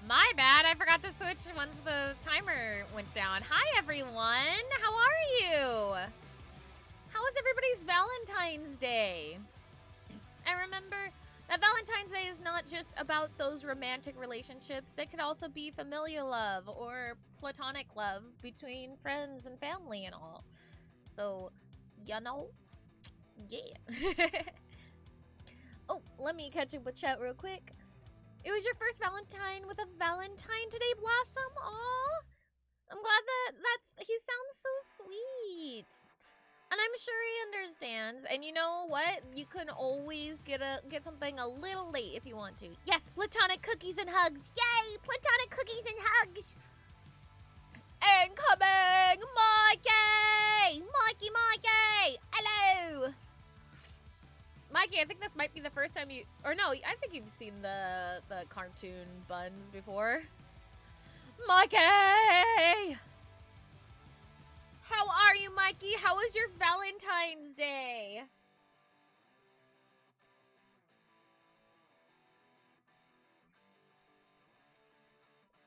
My bad. I forgot to switch once the timer went down. Hi, everyone. How are you? How was everybody's Valentine's Day? I remember that Valentine's Day is not just about those romantic relationships. They could also be familial love or platonic love between friends and family and all. So, you know, yeah. Oh, let me catch up with chat real quick. It was your first Valentine with a Valentine today, Blossom. Aw, I'm glad he sounds so sweet. And I'm sure he understands. And you know what? You can always get something a little late if you want to. Yes, platonic cookies and hugs. Yay, platonic cookies and hugs. Incoming, Mikey! Mikey! Hello! Mikey, I think this might be the first time I think you've seen the cartoon Buns before. Mikey! How are you, Mikey? How was your Valentine's Day?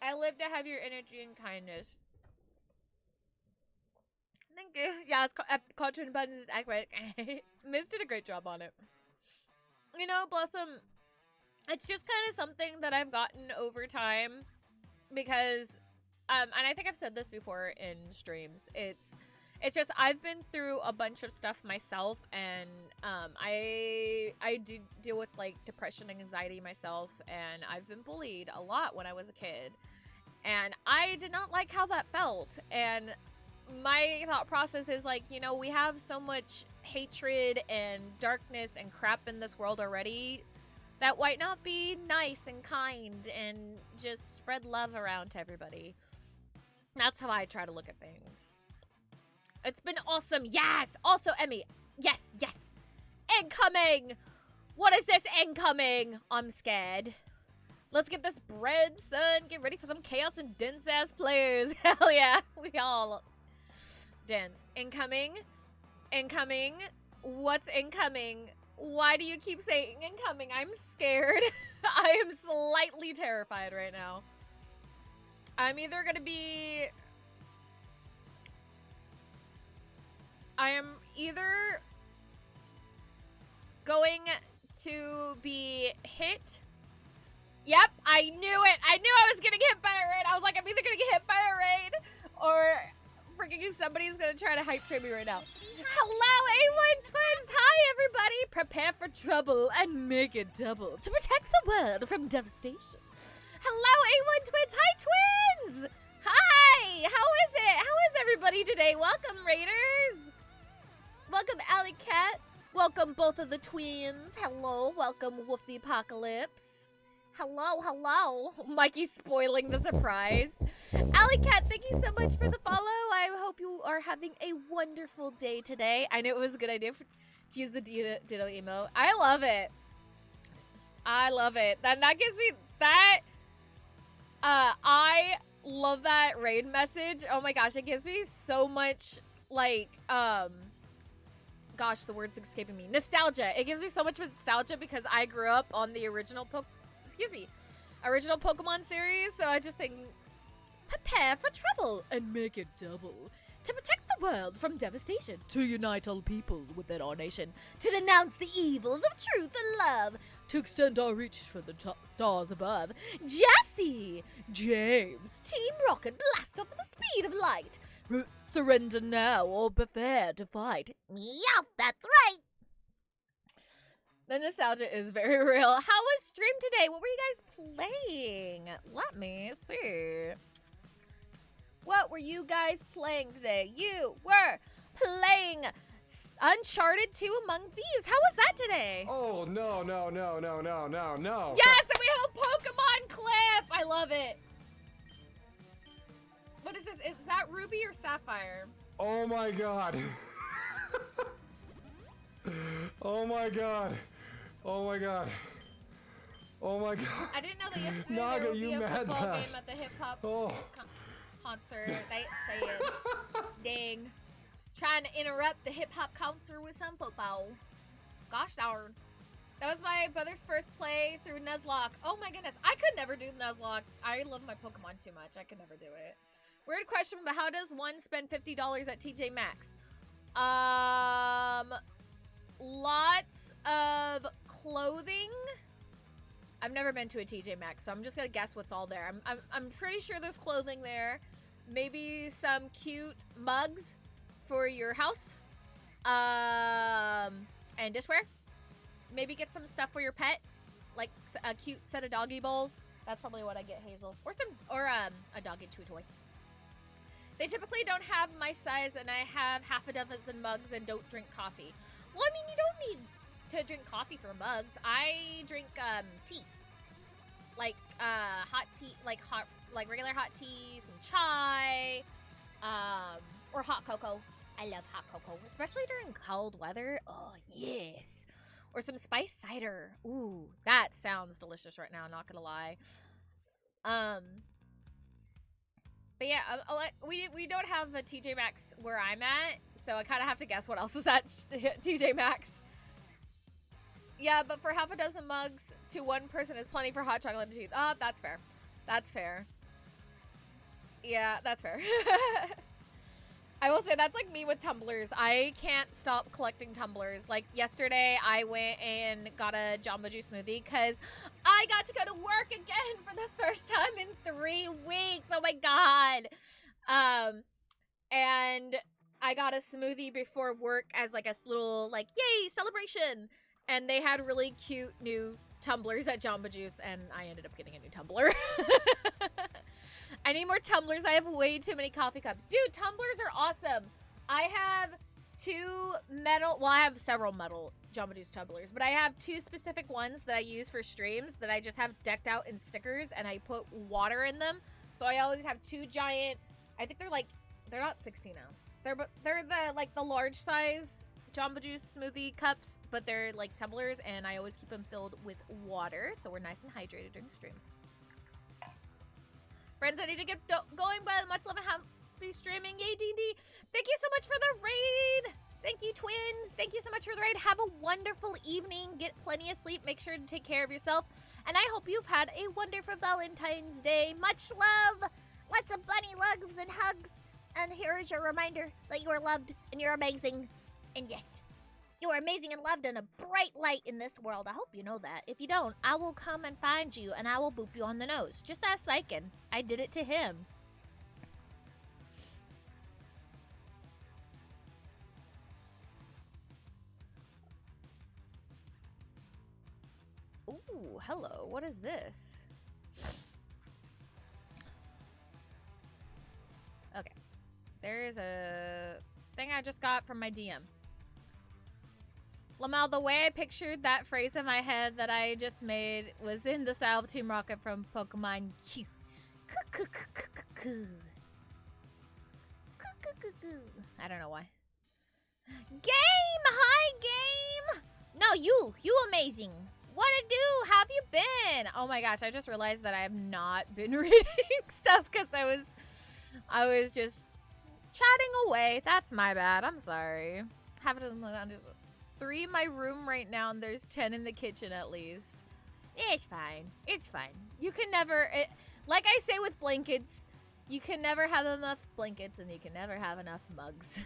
I live to have your energy and kindness. Thank you. Yeah, it's cartoon Buns is accurate. Miss did a great job on it. You know, Blossom, it's just kind of something that I've gotten over time because, and I think I've said this before in streams. It's just I've been through a bunch of stuff myself, and I do deal with like depression and anxiety myself, and I've been bullied a lot when I was a kid, and I did not like how that felt. And my thought process is like, you know, we have so much hatred and darkness and crap in this world already that why not be nice and kind and just spread love around to everybody. That's how I try to look at things. It's been awesome. Yes. Also, Emi. Yes. Incoming. What is this incoming? I'm scared. Let's get this bread, son. Get ready for some chaos and dense ass players. Hell yeah. We all dense. Incoming. What's incoming? Why do you keep saying incoming? I'm scared. I am slightly terrified right now. I am either going to be hit. Yep, I knew it. I knew I was getting hit by a raid. I was like, I'm either going to get hit by a raid or freaking somebody's going to try to hype train me right now. Hello, A1 Twins. Hi, everybody. Prepare for trouble and make it double to protect the world from devastation. Hello, A1 Twins. Hi, twins. Hi. How is it? How is everybody today? Welcome, Raiders. Welcome, Alley Cat. Welcome, both of the twins. Hello. Welcome, Wolf the Apocalypse. Hello. Mikey's spoiling the surprise. Alley Cat, thank you so much for the follow. I hope you are having a wonderful day today. I knew it was a good idea to use the ditto emo. I love it. That gives me that. I love that raid message. Oh my gosh, it gives me so much like gosh, the word's escaping me. Nostalgia. It gives me so much nostalgia because I grew up on the original Pokemon series, so I just think, prepare for trouble and make it double. To protect the world from devastation. To unite all people within our nation. To denounce the evils of truth and love. To extend our reach for the stars above. Jesse! James! Team Rocket blast off at the speed of light. Surrender now or prepare to fight. Yup, that's right! The nostalgia is very real. How was stream today? What were you guys playing? Let me see. What were you guys playing today? You were playing Uncharted 2 Among Thieves. How was that today? Oh, no. Yes, and we have a Pokemon clip. I love it. What is this? Is that Ruby or Sapphire? Oh my god. Oh my god. I didn't know that yesterday Naga, there would be a mad football that. game at the hip-hop concert. They say it. Dang. Trying to interrupt the hip-hop concert with some football. Gosh darn. That was my brother's first play through Nuzlocke. Oh my goodness, I could never do Nuzlocke. I love my Pokemon too much. I could never do it. Weird question, but how does one spend $50 at TJ Maxx? Lots of clothing. I've never been to a TJ Maxx, so I'm just gonna guess what's all there. I'm pretty sure there's clothing there. Maybe some cute mugs for your house. And dishware. Maybe get some stuff for your pet, like a cute set of doggy bowls. That's probably what I get Hazel, or a doggy chew toy. They typically don't have my size, and I have half a dozen mugs and don't drink coffee. Well, I mean, you don't need to drink coffee for mugs. I drink tea, like hot tea, like regular hot tea, some chai, or hot cocoa. I love hot cocoa, especially during cold weather. Oh yes, or some spiced cider. Ooh, that sounds delicious right now. Not gonna lie. But yeah, we don't have a TJ Maxx where I'm at, so I kind of have to guess what else is at TJ Maxx. Yeah, but for half a dozen mugs to one person is plenty for hot chocolate and tea. Oh, that's fair. That's fair. Yeah, that's fair. I will say that's like me with tumblers. I can't stop collecting tumblers. Like yesterday, I went and got a Jamba Juice smoothie because I got to go to work again for the first time in 3 weeks. Oh my god! And I got a smoothie before work as like a little like yay celebration. And they had really cute new tumblers at Jamba Juice, and I ended up getting a new tumbler. I need more tumblers. I have way too many coffee cups. Dude, tumblers are awesome. I have I have several metal Jamba Juice tumblers, but I have 2 specific ones that I use for streams that I just have decked out in stickers, and I put water in them. So I always have 2 giant, I think they're not 16 ounce. They're the large size Jamba Juice smoothie cups, but they're like tumblers, and I always keep them filled with water, so we're nice and hydrated during streams. Friends, I need to get going, but much love and happy streaming. Yay, D&D. Thank you so much for the raid. Thank you, twins. Thank you so much for the raid. Have a wonderful evening. Get plenty of sleep. Make sure to take care of yourself. And I hope you've had a wonderful Valentine's Day. Much love. Lots of bunny loves and hugs. And here is your reminder that you are loved and you're amazing. And yes, you are amazing and loved and a bright light in this world. I hope you know that. If you don't, I will come and find you and I will boop you on the nose. Just ask Xyken. I did it to him. Ooh, hello. What is this? Okay. There is a thing I just got from my DM. Lamel, the way I pictured that phrase in my head that I just made was in the style of Team Rocket from Pokemon Q. I don't know why. Game! Hi, Game! No, you amazing. What it do? How have you been? Oh my gosh, I just realized that I have not been reading stuff because I was just chatting away. That's my bad. I'm sorry. Have it on just 3 in my room right now, and there's 10 in the kitchen at least. It's fine. It's fine. You can never, like I say with blankets, you can never have enough blankets, and you can never have enough mugs.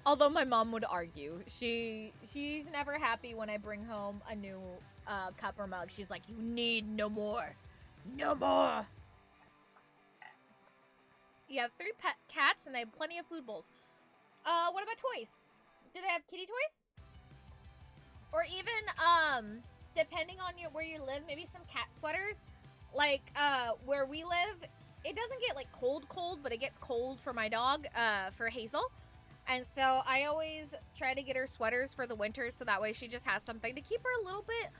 Although my mom would argue. She's never happy when I bring home a new cup or mug. She's like, you need no more. No more. You have 3 pet cats, and they have plenty of food bowls. What about toys? Do they have kitty toys? Or even, depending on where you live, maybe some cat sweaters. Like, where we live, it doesn't get, like, cold, but it gets cold for my dog, for Hazel. And so I always try to get her sweaters for the winter, so that way she just has something to keep her a little bit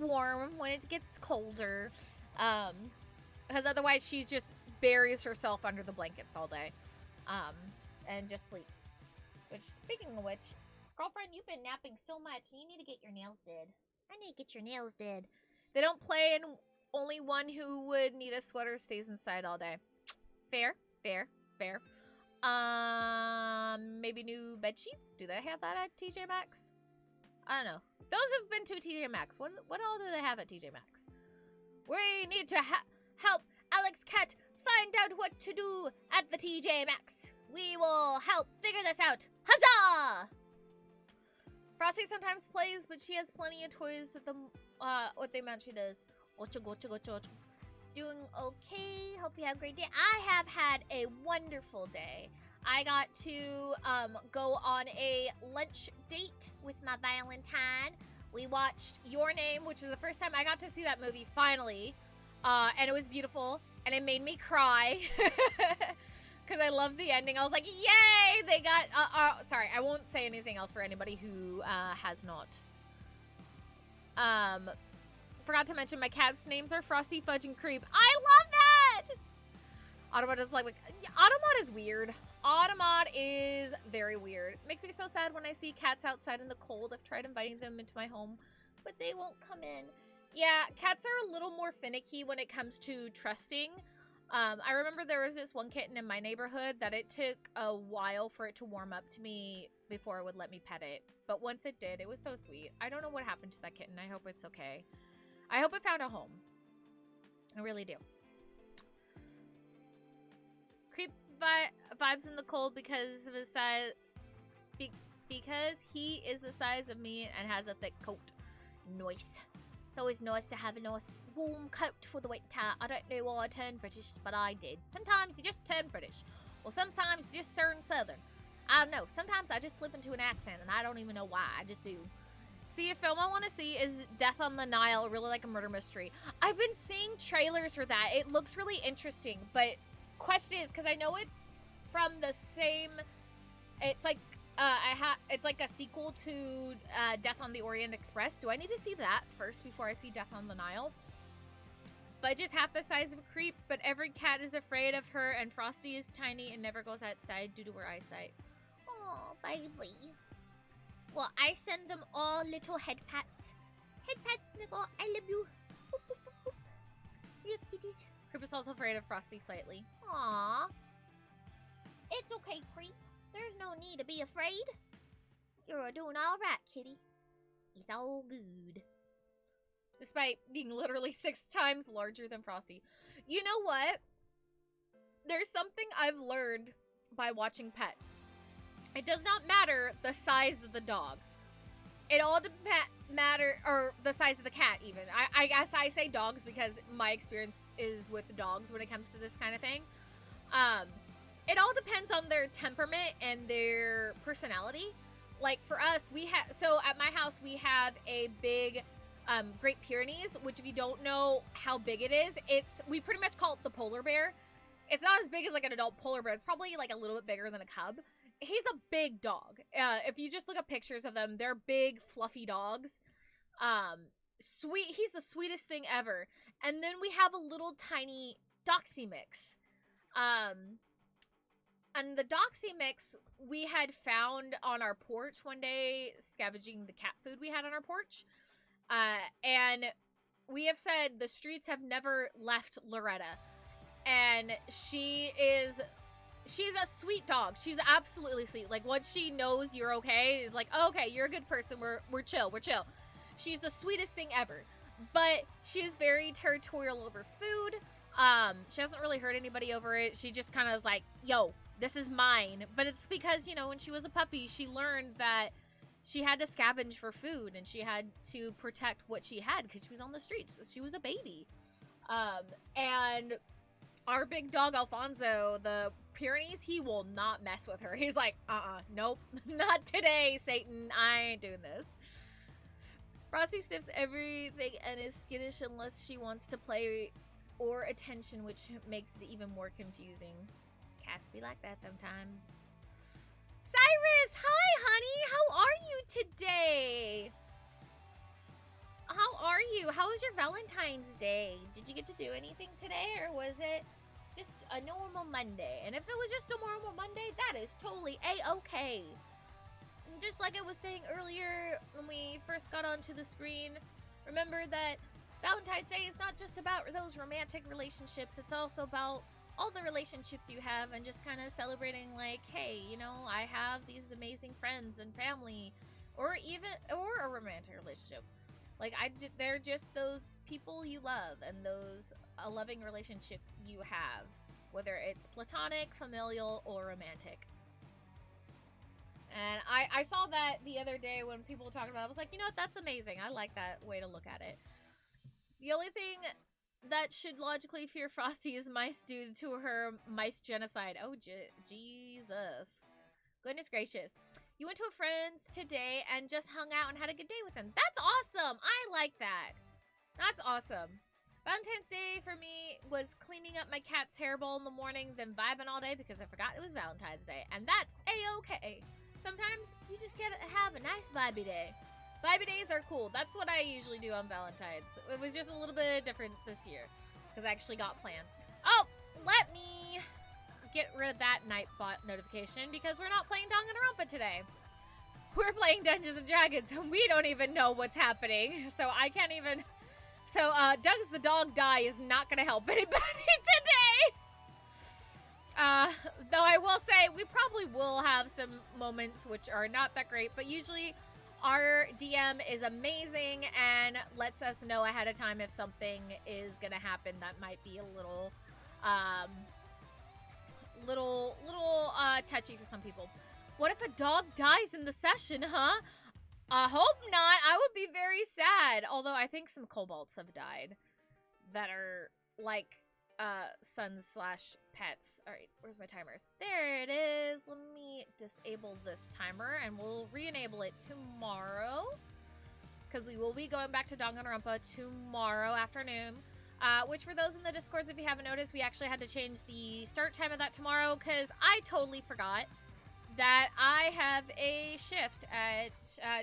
warm when it gets colder. Because otherwise she just buries herself under the blankets all day, and just sleeps. Which, speaking of which, girlfriend, you've been napping so much, you need to get your nails did. I need to get your nails did. They don't play, and only one who would need a sweater stays inside all day. Fair. Maybe new bed sheets? Do they have that at TJ Maxx? I don't know. Those who've been to TJ Maxx, what all do they have at TJ Maxx? We need to help Alex Cat find out what to do at the TJ Maxx. We will help figure this out. Huzzah! Frosty sometimes plays, but she has plenty of toys at the what they mentioned is gotcha, gotcha, gotcha, gotcha. Doing okay. Hope you have a great day. I have had a wonderful day. I got to go on a lunch date with my Valentine. We watched Your Name, which is the first time I got to see that movie finally, and it was beautiful, and it made me cry because I loved the ending. I was like, yay! They got. Sorry, I won't say anything else for anybody who has not. Forgot to mention my cats' names are Frosty, Fudge, and Creep. I love that! Autobot is like, Autobot is weird. Autobot is very weird. Makes me so sad when I see cats outside in the cold. I've tried inviting them into my home, but they won't come in. Yeah, cats are a little more finicky when it comes to trusting. I remember there was this one kitten in my neighborhood that it took a while for it to warm up to me before it would let me pet it. But once it did, it was so sweet. I don't know what happened to that kitten. I hope it's okay. I hope it found a home. I really do. Creep vibes in the cold because of his size. Because he is the size of me and has a thick coat. Nice. It's always nice to have a nice warm coat for the winter. I don't know why I turned British, but I did. Sometimes you just turn British. Or sometimes you just turn Southern. I don't know. Sometimes I just slip into an accent and I don't even know why. I just do. See, a film I want to see is Death on the Nile, really like a murder mystery. I've been seeing trailers for that. It looks really interesting, but question is, because I know it's from the same, it's like, it's like a sequel to Death on the Orient Express. Do I need to see that first before I see Death on the Nile? But just half the size of a Creep, but every cat is afraid of her, and Frosty is tiny and never goes outside due to her eyesight. Oh, baby. Well, I send them all little head pats. Head pats, Nicole. I love you. Boop, boop, boop, boop. Little kitties. Creep is also afraid of Frosty slightly. Aww. It's okay, Creep. There's no need to be afraid. You're doing all right, kitty. It's all good. Despite being literally 6 times larger than Frosty. You know what? There's something I've learned by watching pets. It does not matter the size of the dog. It all or the size of the cat even. I guess I say dogs because my experience is with dogs when it comes to this kind of thing. It all depends on their temperament and their personality. Like for us, so at my house we have a big Great Pyrenees, which if you don't know how big it is, we pretty much call it the polar bear. It's not as big as like an adult polar bear. It's probably like a little bit bigger than a cub. He's a big dog. If you just look up pictures of them, they're big, fluffy dogs. Sweet. He's the sweetest thing ever. And then we have a little tiny Doxy mix. And the Doxy mix we had found on our porch one day, scavenging the cat food we had on our porch. And we have said the streets have never left Loretta. And she's a sweet dog. She's absolutely sweet. Like, once she knows you're okay, it's like, oh, okay, you're a good person. We're chill. We're chill. She's the sweetest thing ever. But she's very territorial over food. She hasn't really hurt anybody over it. She just kind of was like, yo, this is mine. But it's because, you know, when she was a puppy, she learned that she had to scavenge for food. And she had to protect what she had because she was on the streets. She was a baby. And our big dog, Alfonso, the Pyrenees, he will not mess with her. He's like, nope, not today, Satan. I ain't doing this. Frosty sniffs everything and is skittish unless she wants to play or attention, which makes it even more confusing. Cats be like that sometimes. Cyrus, hi, honey. How are you today? How are you? How was your Valentine's Day? Did you get to do anything today, or was it just a normal Monday? And if it was just a normal Monday, that is totally a-okay. Just like I was saying earlier when we first got onto the screen, remember that Valentine's Day is not just about those romantic relationships. It's also about all the relationships you have and just kind of celebrating like, hey, you know, I have these amazing friends and family or a romantic relationship. Like, they're just those people you love and those loving relationships you have, whether it's platonic, familial, or romantic. And I saw that the other day when people were talking about it. I was like, you know what, that's amazing. I like that way to look at it. The only thing that should logically fear Frosty is mice due to her mice genocide. Oh, Jesus. Goodness gracious. You went to a friend's today and just hung out and had a good day with them. That's awesome. I like that. That's awesome. Valentine's Day for me was cleaning up my cat's hairball in the morning, then vibing all day because I forgot it was Valentine's Day. And that's A-okay. Sometimes you just gotta have a nice vibey day. Vibey days are cool. That's what I usually do on Valentine's. It was just a little bit different this year because I actually got plans. Oh, let me get rid of that Nightbot notification because we're not playing Danganronpa today. We're playing Dungeons & Dragons and we don't even know what's happening. So I can't even... So, Doug's the dog die is not going to help anybody today. Though I will say we probably will have some moments which are not that great, but usually our DM is amazing and lets us know ahead of time if something is going to happen that might be a little, touchy for some people. What if a dog dies in the session, huh? I hope not. I would be very sad. Although I think some kobolds have died that are like sons/pets. All right, where's my timers? There it is. Let me disable this timer and we'll re-enable it tomorrow because we will be going back to Danganronpa tomorrow afternoon. Which for those in the Discords, if you haven't noticed, we actually had to change the start time of that tomorrow because I totally forgot that I have a shift at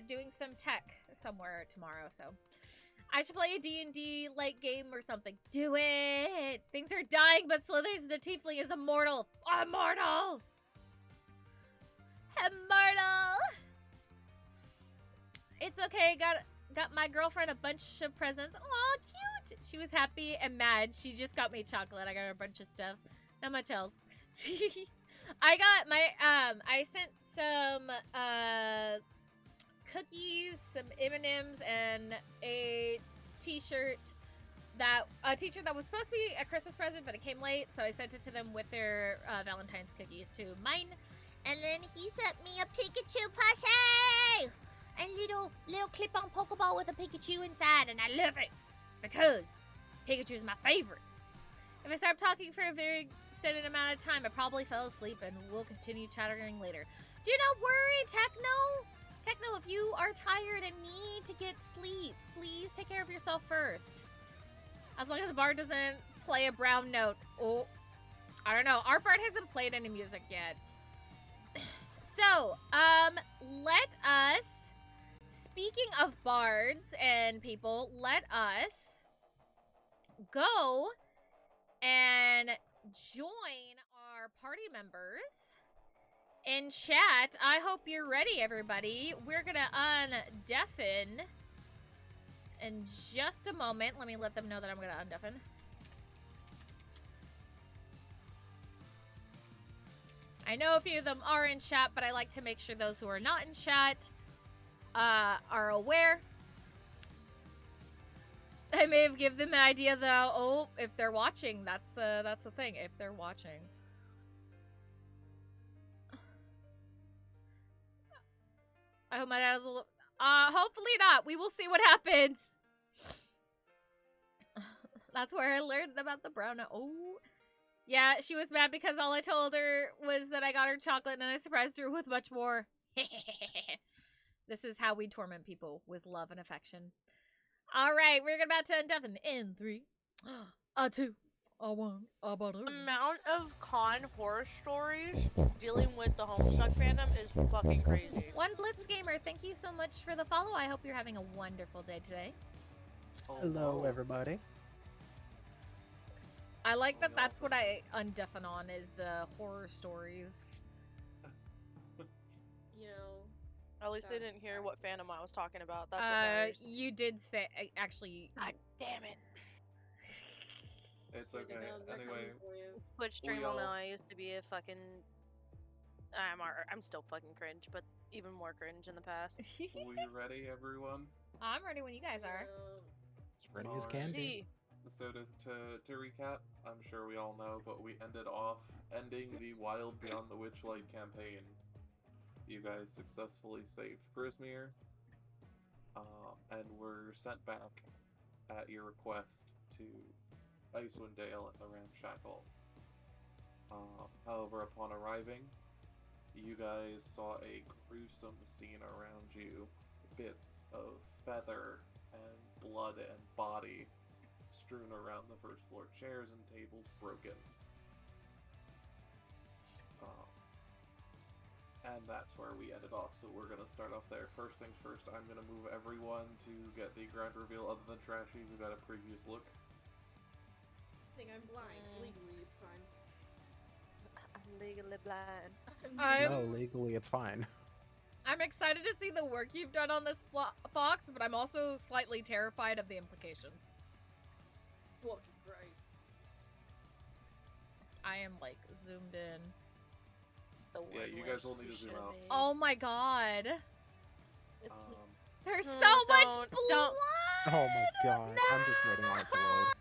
doing some tech somewhere tomorrow, so I should play a D&D late game or something. Do it! Things are dying, but Slithers the Tiefling is immortal. Immortal! Immortal! It's okay, got my girlfriend a bunch of presents. Aw, cute! She was happy and mad. She just got me chocolate. I got her a bunch of stuff. Not much else. I got my, I sent some, cookies, some M&Ms, and a t-shirt that was supposed to be a Christmas present, but it came late, so I sent it to them with their, Valentine's cookies to mine. And then he sent me a Pikachu plushie! A little clip-on Pokeball with a Pikachu inside, and I love it! Because Pikachu's my favorite. If I start talking for a very extended amount of time, I probably fell asleep and we'll continue chattering later. Do not worry, Techno! Techno, if you are tired and need to get sleep, please take care of yourself first. As long as the bar doesn't play a brown note. Oh, I don't know. Our part hasn't played any music yet. So, let us, speaking of bards and people, let us go and join our party members in chat. I hope you're ready, everybody. We're gonna undeafen in just a moment. Let me let them know that I'm gonna undeafen. I know a few of them are in chat, but I like to make sure those who are not in chat are aware. I may have given them an idea though. Oh, if they're watching, that's the thing. If they're watching. I hope my dad is a little... hopefully not. We will see what happens. That's where I learned about the brown... Oh. Yeah, she was mad because all I told her was that I got her chocolate and I surprised her with much more. This is how we torment people, with love and affection. Alright, we're about to undeafen in 3, 2, 1, The amount of con horror stories dealing with the Homestuck fandom is fucking crazy. One Blitz Gamer, thank you so much for the follow. I hope you're having a wonderful day today. Hello, everybody. I like that that's what I undeafen on, is the horror stories. You know... At least they didn't hear what fandom I was talking about. That's what matters. You did say... Actually... God damn it. It's okay. Anyway, Twitch streamer now, I used to be a fucking... I'm still fucking cringe, but even more cringe in the past. We ready, everyone? I'm ready when you guys are. As ready as Alright. can be. See, So to recap, I'm sure we all know, but we ending the Wild Beyond the Witchlight campaign. You guys successfully saved Prismere, and were sent back at your request to Icewind Dale and the Ramshackle. However, upon arriving, you guys saw a gruesome scene around you. Bits of feather and blood and body strewn around the first floor, chairs and tables broken. And that's where we ended off, so we're going to start off there. First things first, I'm going to move everyone to get the grand reveal other than Trashy, who got a previous look. I think I'm blind. Legally, it's fine. I'm legally blind. No, legally it's fine. I'm excited to see the work you've done on this Fox, but I'm also slightly terrified of the implications. Fucking Christ. I am, like, zoomed in. The Yeah, you guys will need to zoom out. Oh my god. It's There's Mm, so much don't- blood! don't- Oh my god, I'm just waiting on it to load.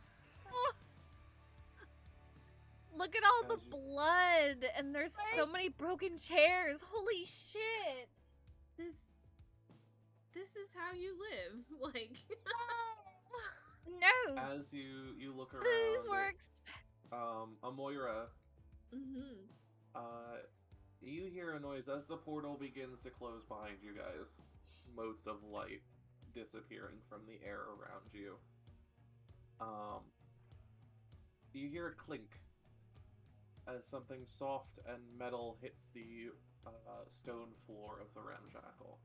Look at all the As you- blood, and there's so many broken chairs. Holy shit! This is how you live. Like, No! As you look around, Please works. Amoira, mm-hmm. you hear a noise as the portal begins to close behind you guys. Motes of light disappearing from the air around you. You hear a clink as something soft and metal hits the stone floor of the ramshackle.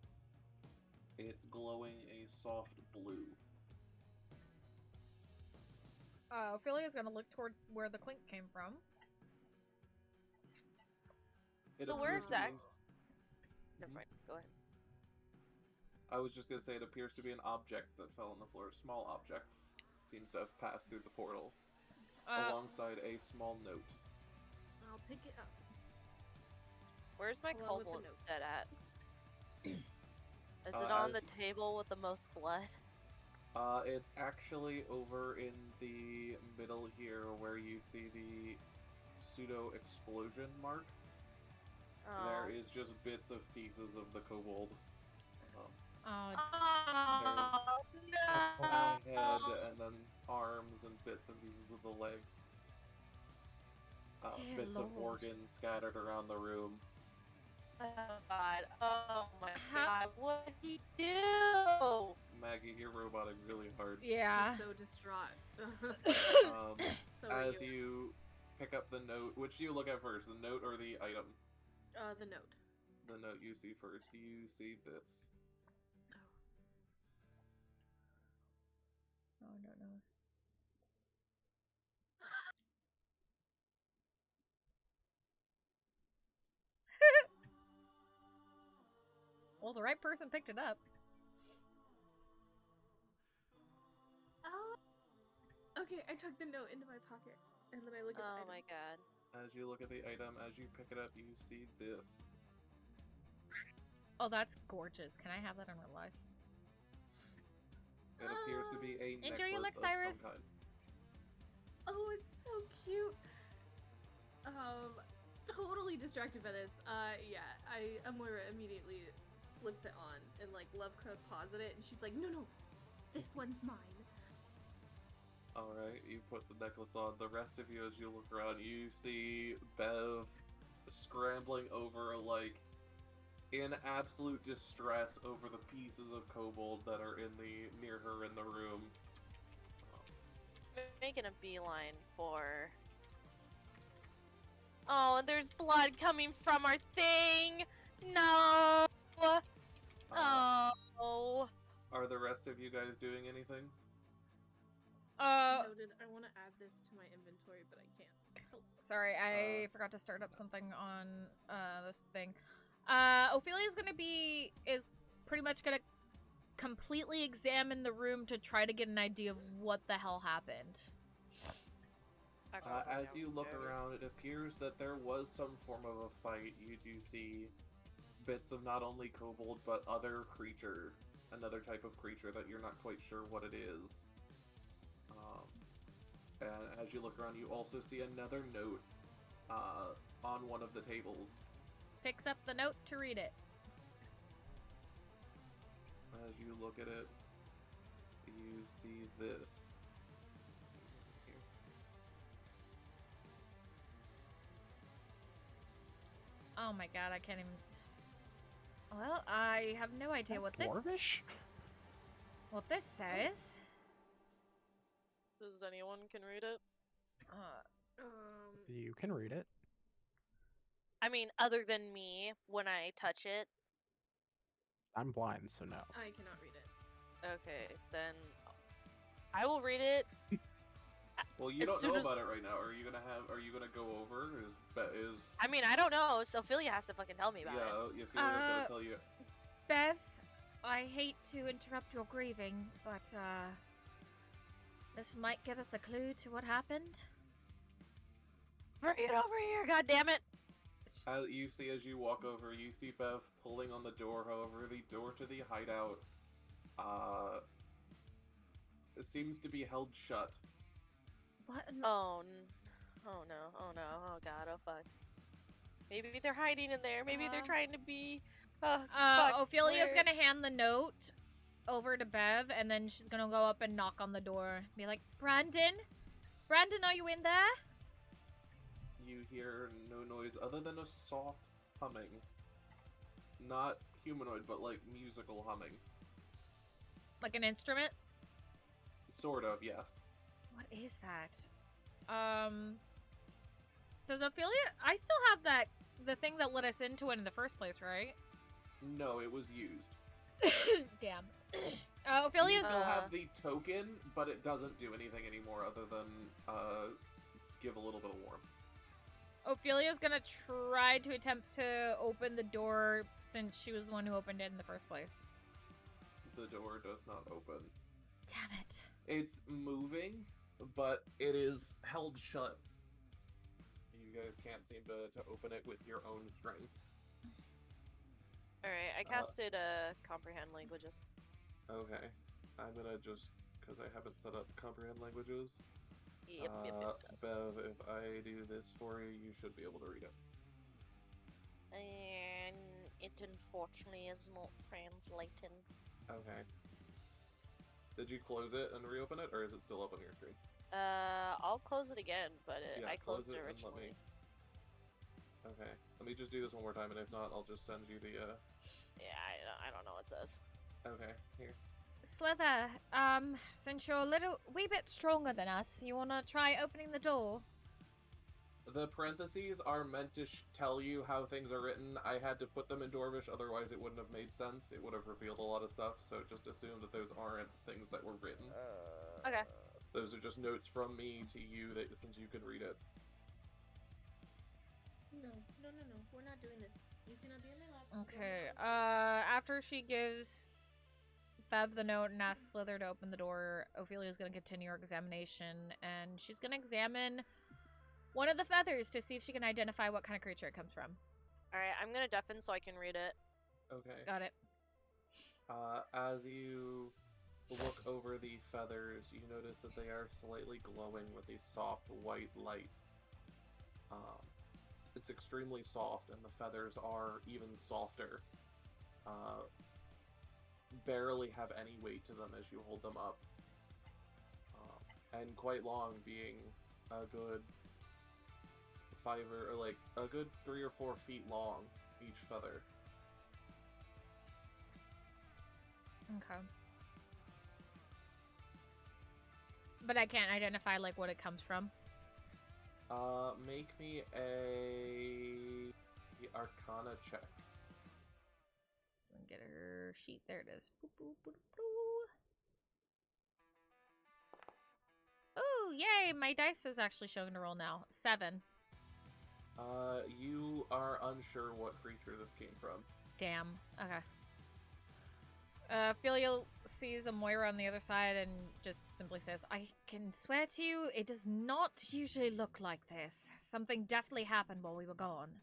It's glowing a soft blue. Ophelia's gonna look towards where the clink came from. It So appears where's to that? be- Never mind. Go ahead. I was just gonna say it appears to be an object that fell on the floor. A small object seems to have passed through the portal, alongside a small note. I'll pick it up. Where's my Along with the kobold note. dead at? Is it on as the table with the most blood? It's actually over in the middle here where you see the pseudo explosion mark. Oh. There is just bits of pieces of the kobold. Oh, Oh, A no! head and then arms and bits and pieces of the legs. Dear Bits of Lord. organs scattered around the room. Oh god. Oh my How- god. What did he do? Maggie, you're roboting really hard. yeah. She's so distraught. Um, So are as you. you pick up the note, which do you look at first, the note or the item? The note. The note you see first. You see this. Oh, I don't know. Well, the right person picked it up. Oh. Okay, I took the note into my pocket, and then I look at Oh the my item. god. As you look at the item, as you pick it up, you see this. Oh, that's gorgeous. Can I have that in real life? It appears to be a Enjoy your necklace look, Cyrus. of some kind. Oh, it's so cute. Totally distracted by this. Yeah, Amoira immediately slips it on, and like Lovecraft paws at it, and she's like, no, this one's mine. Alright, you put the necklace on. The rest of you, as you look around, you see Bev scrambling over, like, in absolute distress over the pieces of kobold that are near her in the room. Making a beeline for. Oh, and there's blood coming from our thing! No! Oh! Are the rest of you guys doing anything? Noted. I want to add this to my inventory, but I can't. Help. Sorry, I forgot to start up something on this thing. Ophelia's is pretty much gonna completely examine the room to try to get an idea of what the hell happened. As you look around, it appears that there was some form of a fight. You do see bits of not only kobold, but other creature. Another type of creature that you're not quite sure what it is. And as you look around, you also see another note on one of the tables. Picks up the note to read it. As you look at it, you see this. Oh my god, I can't even... Well, I have no idea what Dwarvish? this says. Does anyone can read it? You can read it. I mean, other than me, when I touch it. I'm blind, so no. I cannot read it. Okay, then I will read it. Well, you As don't soon know as- about it right now. Are you gonna go over? Is I mean, I don't know. Ophelia has to fucking tell me about it. yeah, Ophelia's gonna tell you. Beth, I hate to interrupt your grieving, but, this might give us a clue to what happened. Bring it over here, goddammit! You see as you walk over, you see Bev pulling on the door. However, the door to the hideout seems to be held shut. What? Oh no, oh no, oh god, oh fuck. Maybe they're hiding in there. Maybe they're trying to be. Fuck, Ophelia's where- gonna hand the note over to Bev, and then she's gonna go up and knock on the door. Be like, Brandon? Brandon, are you in there? You hear no noise other than a soft humming. Not humanoid, but like musical humming. Like an instrument? Sort of, yes. What is that? Does Ophelia... I still have the thing that let us into it in the first place, right? No, it was used. Damn. You Ophelia's... still have the token, but it doesn't do anything anymore other than give a little bit of warmth. Ophelia's gonna try to attempt to open the door since she was the one who opened it in the first place. The door does not open. Damn it. It's moving, but it is held shut. You guys can't seem to open it with your own strength. Alright, I casted comprehend languages. Okay. I'm gonna just, because I haven't set up comprehend languages. Yep. Bev, if I do this for you, you should be able to read it. And it unfortunately is not translating. Okay. Did you close it and reopen it, or is it still up on your screen? I'll close it again, but Yeah, I closed close it it and let originally. Okay. Let me just do this one more time, and if not, I'll just send you the, Yeah, I don't know what it says. Okay, here. Sliithrr, since you're a wee bit stronger than us, you wanna try opening the door? The parentheses are meant to tell you how things are written. I had to put them in Dwarvish, otherwise it wouldn't have made sense. It would have revealed a lot of stuff, so just assume that those aren't things that were written. Okay. Those are just notes from me to you, that since you can read it. No. We're not doing this. You cannot be in my lap. Okay, after she gives Bev the note and asks Sliithrr to open the door, Ophelia's gonna continue her examination, and she's gonna examine one of the feathers to see if she can identify what kind of creature it comes from. Alright, I'm gonna deafen so I can read it. Okay. Got it. As you look over the feathers, you notice that they are slightly glowing with a soft white light. It's extremely soft, and the feathers are even softer. Barely have any weight to them as you hold them up. And quite long, being a good 3 or 4 feet long, each feather. Okay. But I can't identify, like, what it comes from. Make me a Arcana check. Get her sheet. There it is. Boop, boop, boop, boop. Oh, yay! My dice is actually showing to roll now. 7. You are unsure what creature this came from. Damn. Okay. Ophelia sees a Moira on the other side and just simply says, I can swear to you, it does not usually look like this. Something definitely happened while we were gone.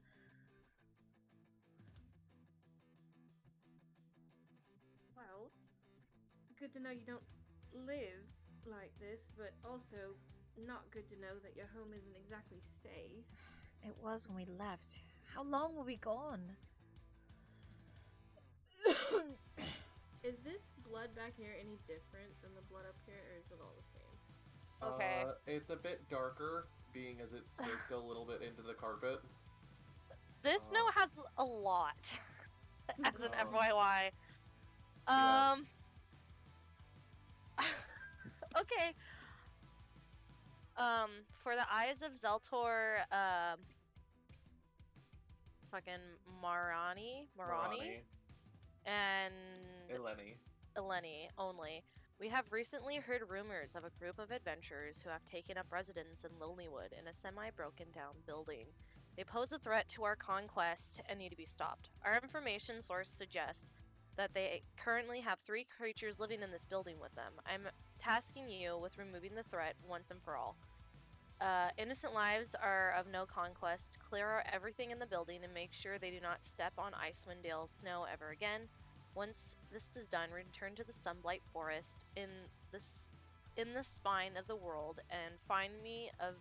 good to know you don't live like this, but also not good to know that your home isn't exactly safe. It was when we left. How long were we gone? Is this blood back here any different than the blood up here, or is it all the same? Okay. It's a bit darker, being as it's soaked a little bit into the carpet. This snow has a lot, as an FYI. Yeah. Okay. For the eyes of Zeltor, fucking Marani, and Eleni only. We have recently heard rumors of a group of adventurers who have taken up residence in Lonelywood in a semi-broken down building. They pose a threat to our conquest and need to be stopped. Our information source suggests that they currently have 3 creatures living in this building with them. I'm tasking you with removing the threat once and for all. Innocent lives are of no conquest. Clear out everything in the building and make sure they do not step on Icewind Dale's snow ever again. Once this is done, return to the Sunblight Forest in the spine of the world and find me of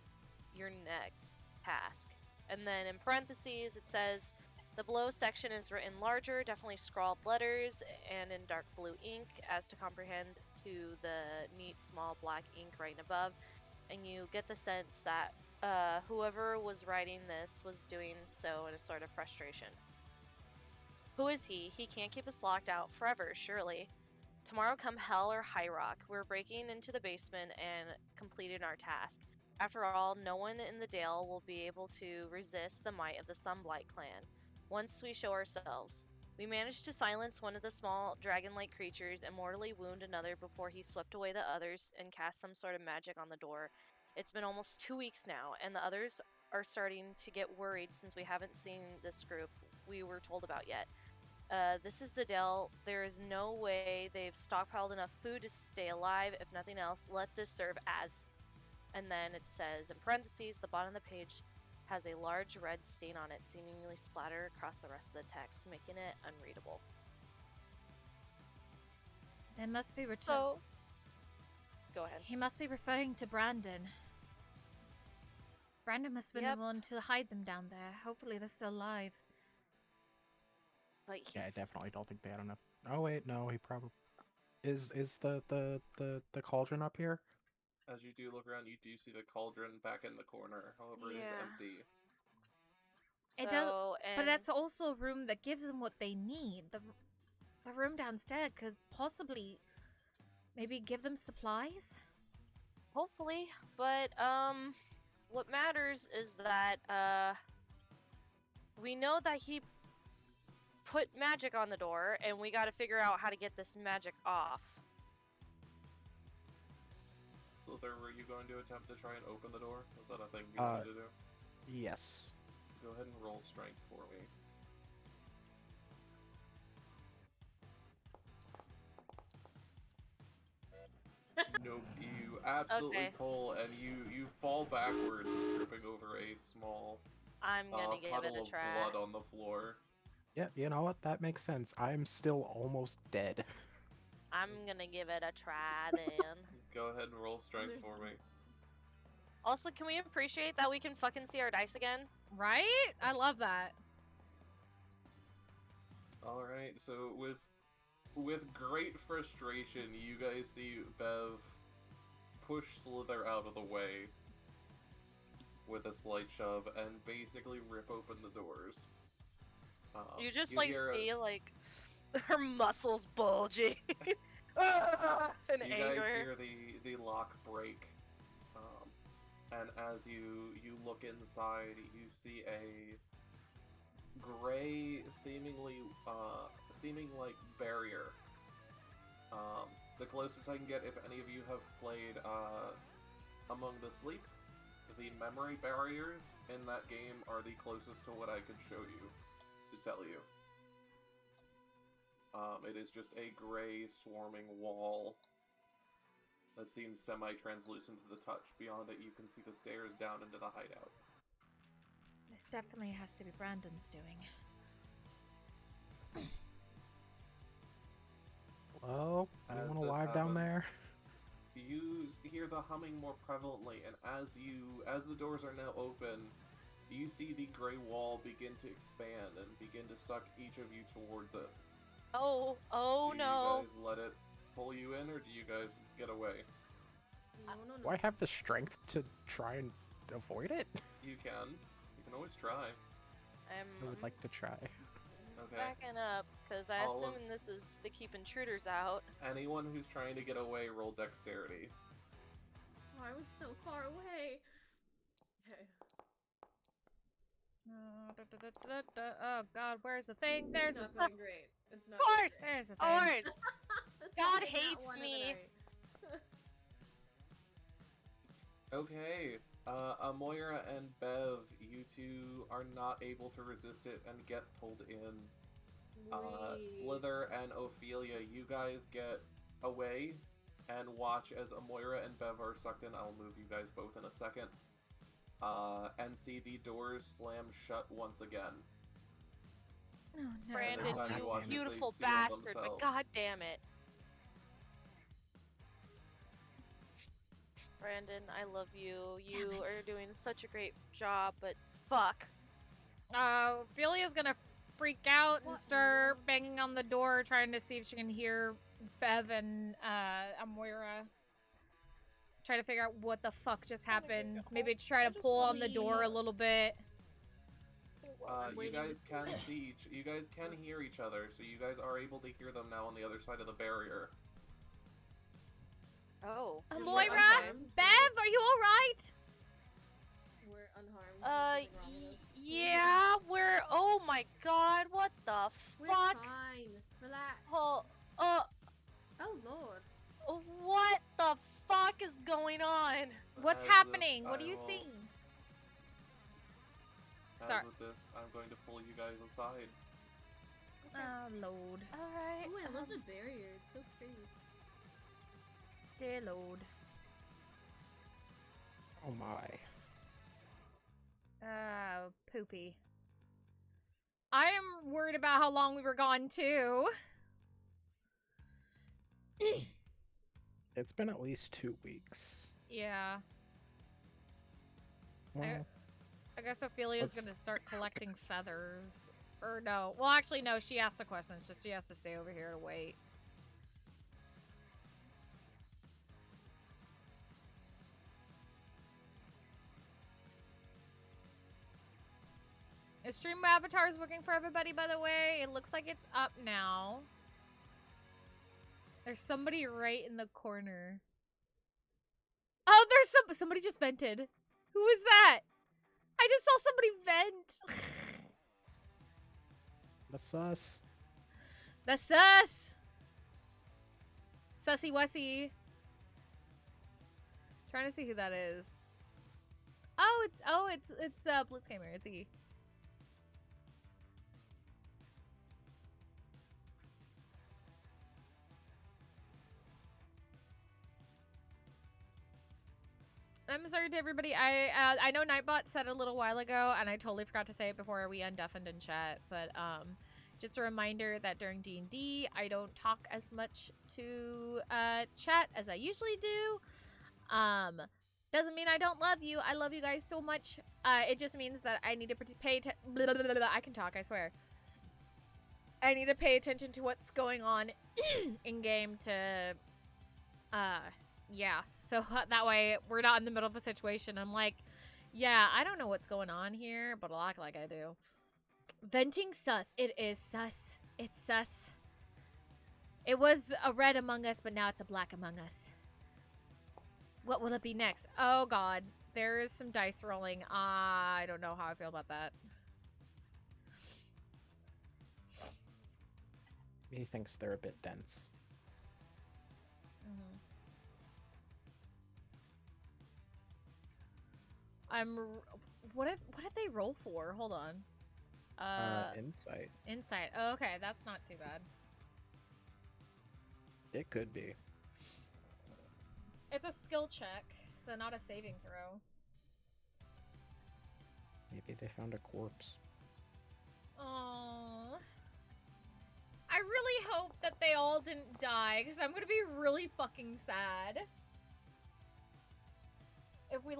your next task. And then in parentheses it says, the below section is written larger, definitely scrawled letters, and in dark blue ink as to comprehend to the neat small black ink right above. And you get the sense that whoever was writing this was doing so in a sort of frustration. Who is he? He can't keep us locked out forever, surely. Tomorrow come hell or high rock, we're breaking into the basement and completing our task. After all, no one in the Dale will be able to resist the might of the Sunblight clan. Once we show ourselves. We managed to silence one of the small dragon-like creatures and mortally wound another before he swept away the others and cast some sort of magic on the door. It's been almost 2 weeks now, and the others are starting to get worried since we haven't seen this group we were told about yet. This is the Dell. There is no way they've stockpiled enough food to stay alive. If nothing else, let this serve as. And then it says, in parentheses, the bottom of the page has a large red stain on it, seemingly splattered across the rest of the text, making it unreadable. They must be So, go ahead. He must be referring to Brandon. Brandon must have been the one to hide them down there. Hopefully they're still alive. But Yeah, I definitely don't think they had enough. Oh wait, no, he probably is the cauldron up here? As you do look around, you do see the cauldron back in the corner. However, it is empty. It does, but that's also a room that gives them what they need. The room downstairs could possibly maybe give them supplies. Hopefully, but what matters is that we know that he put magic on the door, and we got to figure out how to get this magic off. Sliithrr, were you going to attempt to try and open the door? Was that a thing you wanted to do? Yes. Go ahead and roll strength for me. Nope, you absolutely pull, and you fall backwards, tripping over a small I'm gonna give puddle it a of try. blood on the floor. Yeah, you know what? That makes sense. I'm still almost dead. I'm gonna give it a try then. Go ahead and roll strength for me. Also, can we appreciate that we can fucking see our dice again? Right? I love that. Alright, so with great frustration, you guys see Bev push Sliithrr out of the way with a slight shove and basically rip open the doors. You just like see like her muscles bulging in you anger. guys hear the lock break, and as you look inside, you see a gray, seeming like barrier. The closest I can get, if any of you have played Among the Sleep, the memory barriers in that game are the closest to what I could show you to tell you. It is just a gray, swarming wall that seems semi-translucent to the touch. Beyond it, you can see the stairs down into the hideout. This definitely has to be Brandon's doing. Hello? As Anyone this alive down happens, there? You hear the humming more prevalently, and as the doors are now open, you see the gray wall begin to expand and begin to suck each of you towards it. Oh Do no. you guys let it pull you in, or do you guys get away? No, no, Do no. I have the strength to try and avoid it? You can. You can always try. I would like to try. Okay. backing up, because I All of- assume this is to keep intruders out. Anyone who's trying to get away, roll dexterity. Oh, I was so far away. Okay. Oh god, where's the thing? There's It's a not going great. It's not Of course! going there's a Of thing. course! great. God Not hates one of the me. night. Okay. Amoira and Bev, you two are not able to resist it and get pulled in. Wee. Sliithrr and Ophelia, you guys get away and watch as Amoira and Bev are sucked in. I'll move you guys both in a second. And see the doors slam shut once again. Oh, no. Brandon, this time you watch as they beautiful seal bastard, but themselves. god damn it. Brandon, I love you. You Damn it. are doing such a great job, but fuck. Ophelia's gonna freak out and What start now? banging on the door, trying to see if she can hear Bev and Amoira. Try to figure out what the fuck just Wanna go happened. home? Maybe try I to just pull wanna on the door a leave. little bit. I'm You waiting guys to- can see you guys can hear each other, so you guys are able to hear them now on the other side of the barrier. Oh. Is Amoira? she unharmed? Bev, are you alright? We're unharmed. There's nothing wrong with us. Yeah, we're. Oh my god, what the We're fuck? fine. Relax. Oh, Oh lord. what the fuck is going on? What's As happening? with- What do I you will- see? As Sorry. with this, I'm going to pull you guys aside. Oh, Lord. Alright. Oh, I love the barrier. It's so pretty. Dear Lord. Oh my. Poopy. I am worried about how long we were gone, too. It's been at least 2 weeks. Yeah. Well, I guess Ophelia's Let's- gonna start collecting feathers. Or no. Well, actually, no. She asked the question, so she has to stay over here to wait. Is Stream Avatars working for everybody, by the way? It looks like it's up now. There's somebody right in the corner. Oh, there's somebody just vented. Who is that? I just saw somebody vent. the sus. The sus. Sussy wussy. Trying to see who that is. It's Blitzgamer. It's E. I'm sorry to everybody. I know Nightbot said a little while ago, and I totally forgot to say it before we undeafened in chat. But just a reminder that during D&D, I don't talk as much to chat as I usually do. Doesn't mean I don't love you. I love you guys so much. It just means that I need to pay attention. I can talk, I swear. I need to pay attention to what's going on in game to yeah, so that way we're not in the middle of a situation. I'm like, yeah, I don't know what's going on here, but I'll act like I do. Venting sus. It is sus. It's sus. It was a red Among Us, but now it's a black Among Us. What will it be next? Oh, God. There is some dice rolling. I don't know how I feel about that. He thinks they're a bit dense. What did they roll for? Hold on. Insight. Insight. Oh, okay, that's not too bad. It could be. It's a skill check, so not a saving throw. Maybe they found a corpse. Aww. I really hope that they all didn't die, because I'm gonna be really fucking sad. If we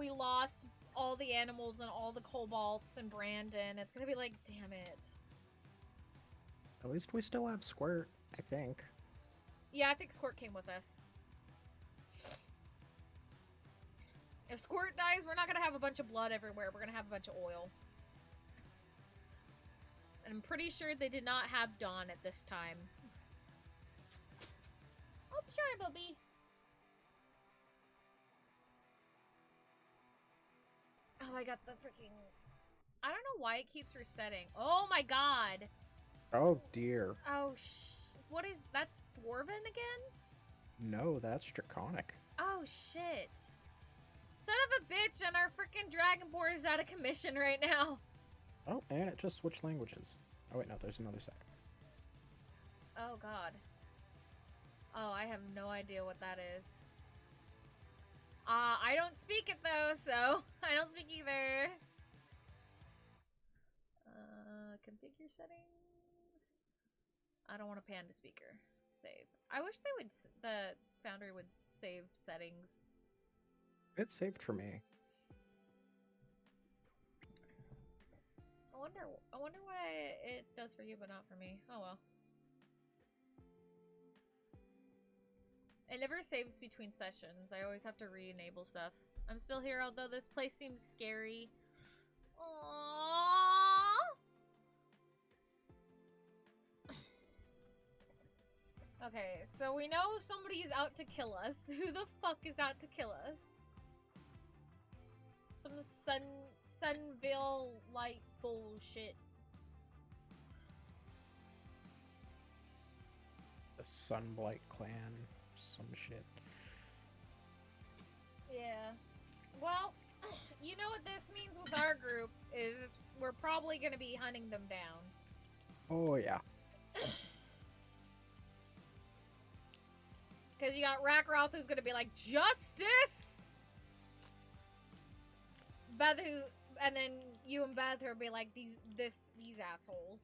lost all the animals and all the kobolds and Brandon, it's gonna be like, damn it. At least we still have Squirt, I think. Yeah, I think Squirt came with us. If Squirt dies, we're not gonna have a bunch of blood everywhere. We're gonna have a bunch of oil. And I'm pretty sure they did not have Dawn at this time. Oh, sorry, Bubby. Oh, I got the freaking... I don't know why it keeps resetting. Oh my god. Oh dear. Oh, what is... That's Dwarven again? No, that's Draconic. Oh, shit. Son of a bitch, and our freaking Dragonborn is out of commission right now. Oh, and it just switched languages. Oh wait, no, there's another sec. Oh, god. Oh, I have no idea what that is. I don't speak it, though, so I don't speak either. Configure settings. I don't want a panda speaker. Save. I wish they would, the Foundry would save settings. It saved for me. I wonder why it does for you, but not for me. Oh well. It never saves between sessions. I always have to re-enable stuff. I'm still here, although this place seems scary. Aww. Okay, so we know somebody is out to kill us. Who the fuck is out to kill us? Some Sunville light bullshit. The Sunblight clan, some shit. Yeah. Well, you know what this means with our group is we're probably gonna be hunting them down. Oh yeah. Because you got Rackroth who's gonna be like, justice! Beth who's, and then you and Beth will be like, these assholes.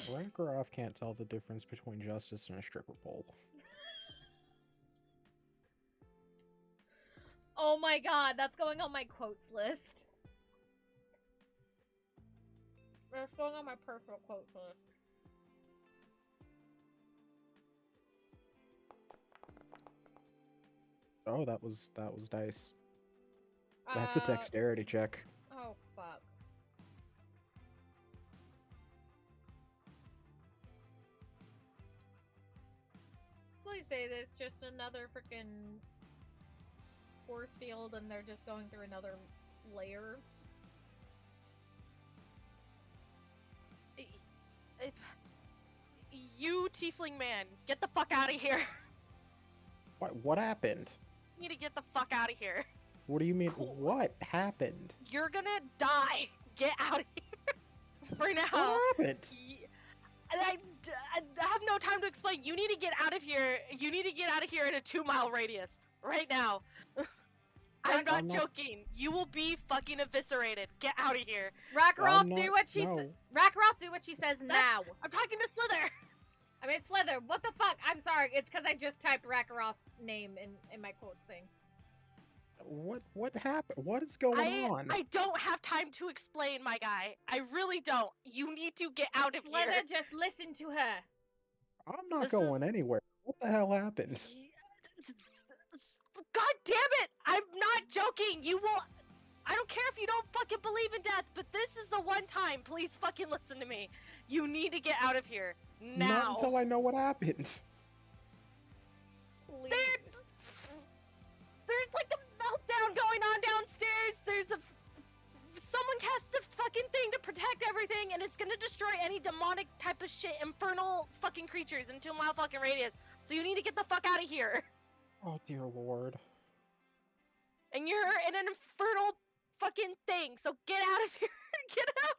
Rankaroff can't tell the difference between justice and a stripper pole. Oh my god, that's going on my quotes list. That's going on my personal quotes list. Oh, that was dice. That's a dexterity check. Oh, fuck. Please say this, just another freaking force field and they're just going through another layer. If you tiefling man, get the fuck out of here. What happened? You need to get the fuck out of here. What do you mean? Cool. What happened? You're gonna die. Get out of here. For now. What happened? I have no time to explain. You need to get out of here. You need to get out of here in a 2-mile radius. Right now. I'm not joking. You will be fucking eviscerated. Get out of here. Rackroth, do what she says. Rackroth, do what she says now. I'm talking to Sliithrr. I mean, Sliithrr, what the fuck? I'm sorry. It's because I just typed Rackroth's name in my quotes thing. What happened? What is going on? I don't have time to explain, my guy. I really don't. You need to get out of here. Sliithrr, just listen to her. I'm not going anywhere. What the hell happened? God damn it! I'm not joking. You will. I don't care if you don't fucking believe in death, but this is the one time. Please fucking listen to me. You need to get out of here now. Not until I know what happened. There's like a meltdown going on downstairs. Someone cast a fucking thing to protect everything, and it's gonna destroy any demonic type of shit, infernal fucking creatures in 2-mile fucking radius. So you need to get the fuck out of here. Oh dear lord. And you're in an infernal fucking thing, so get out of here. Get out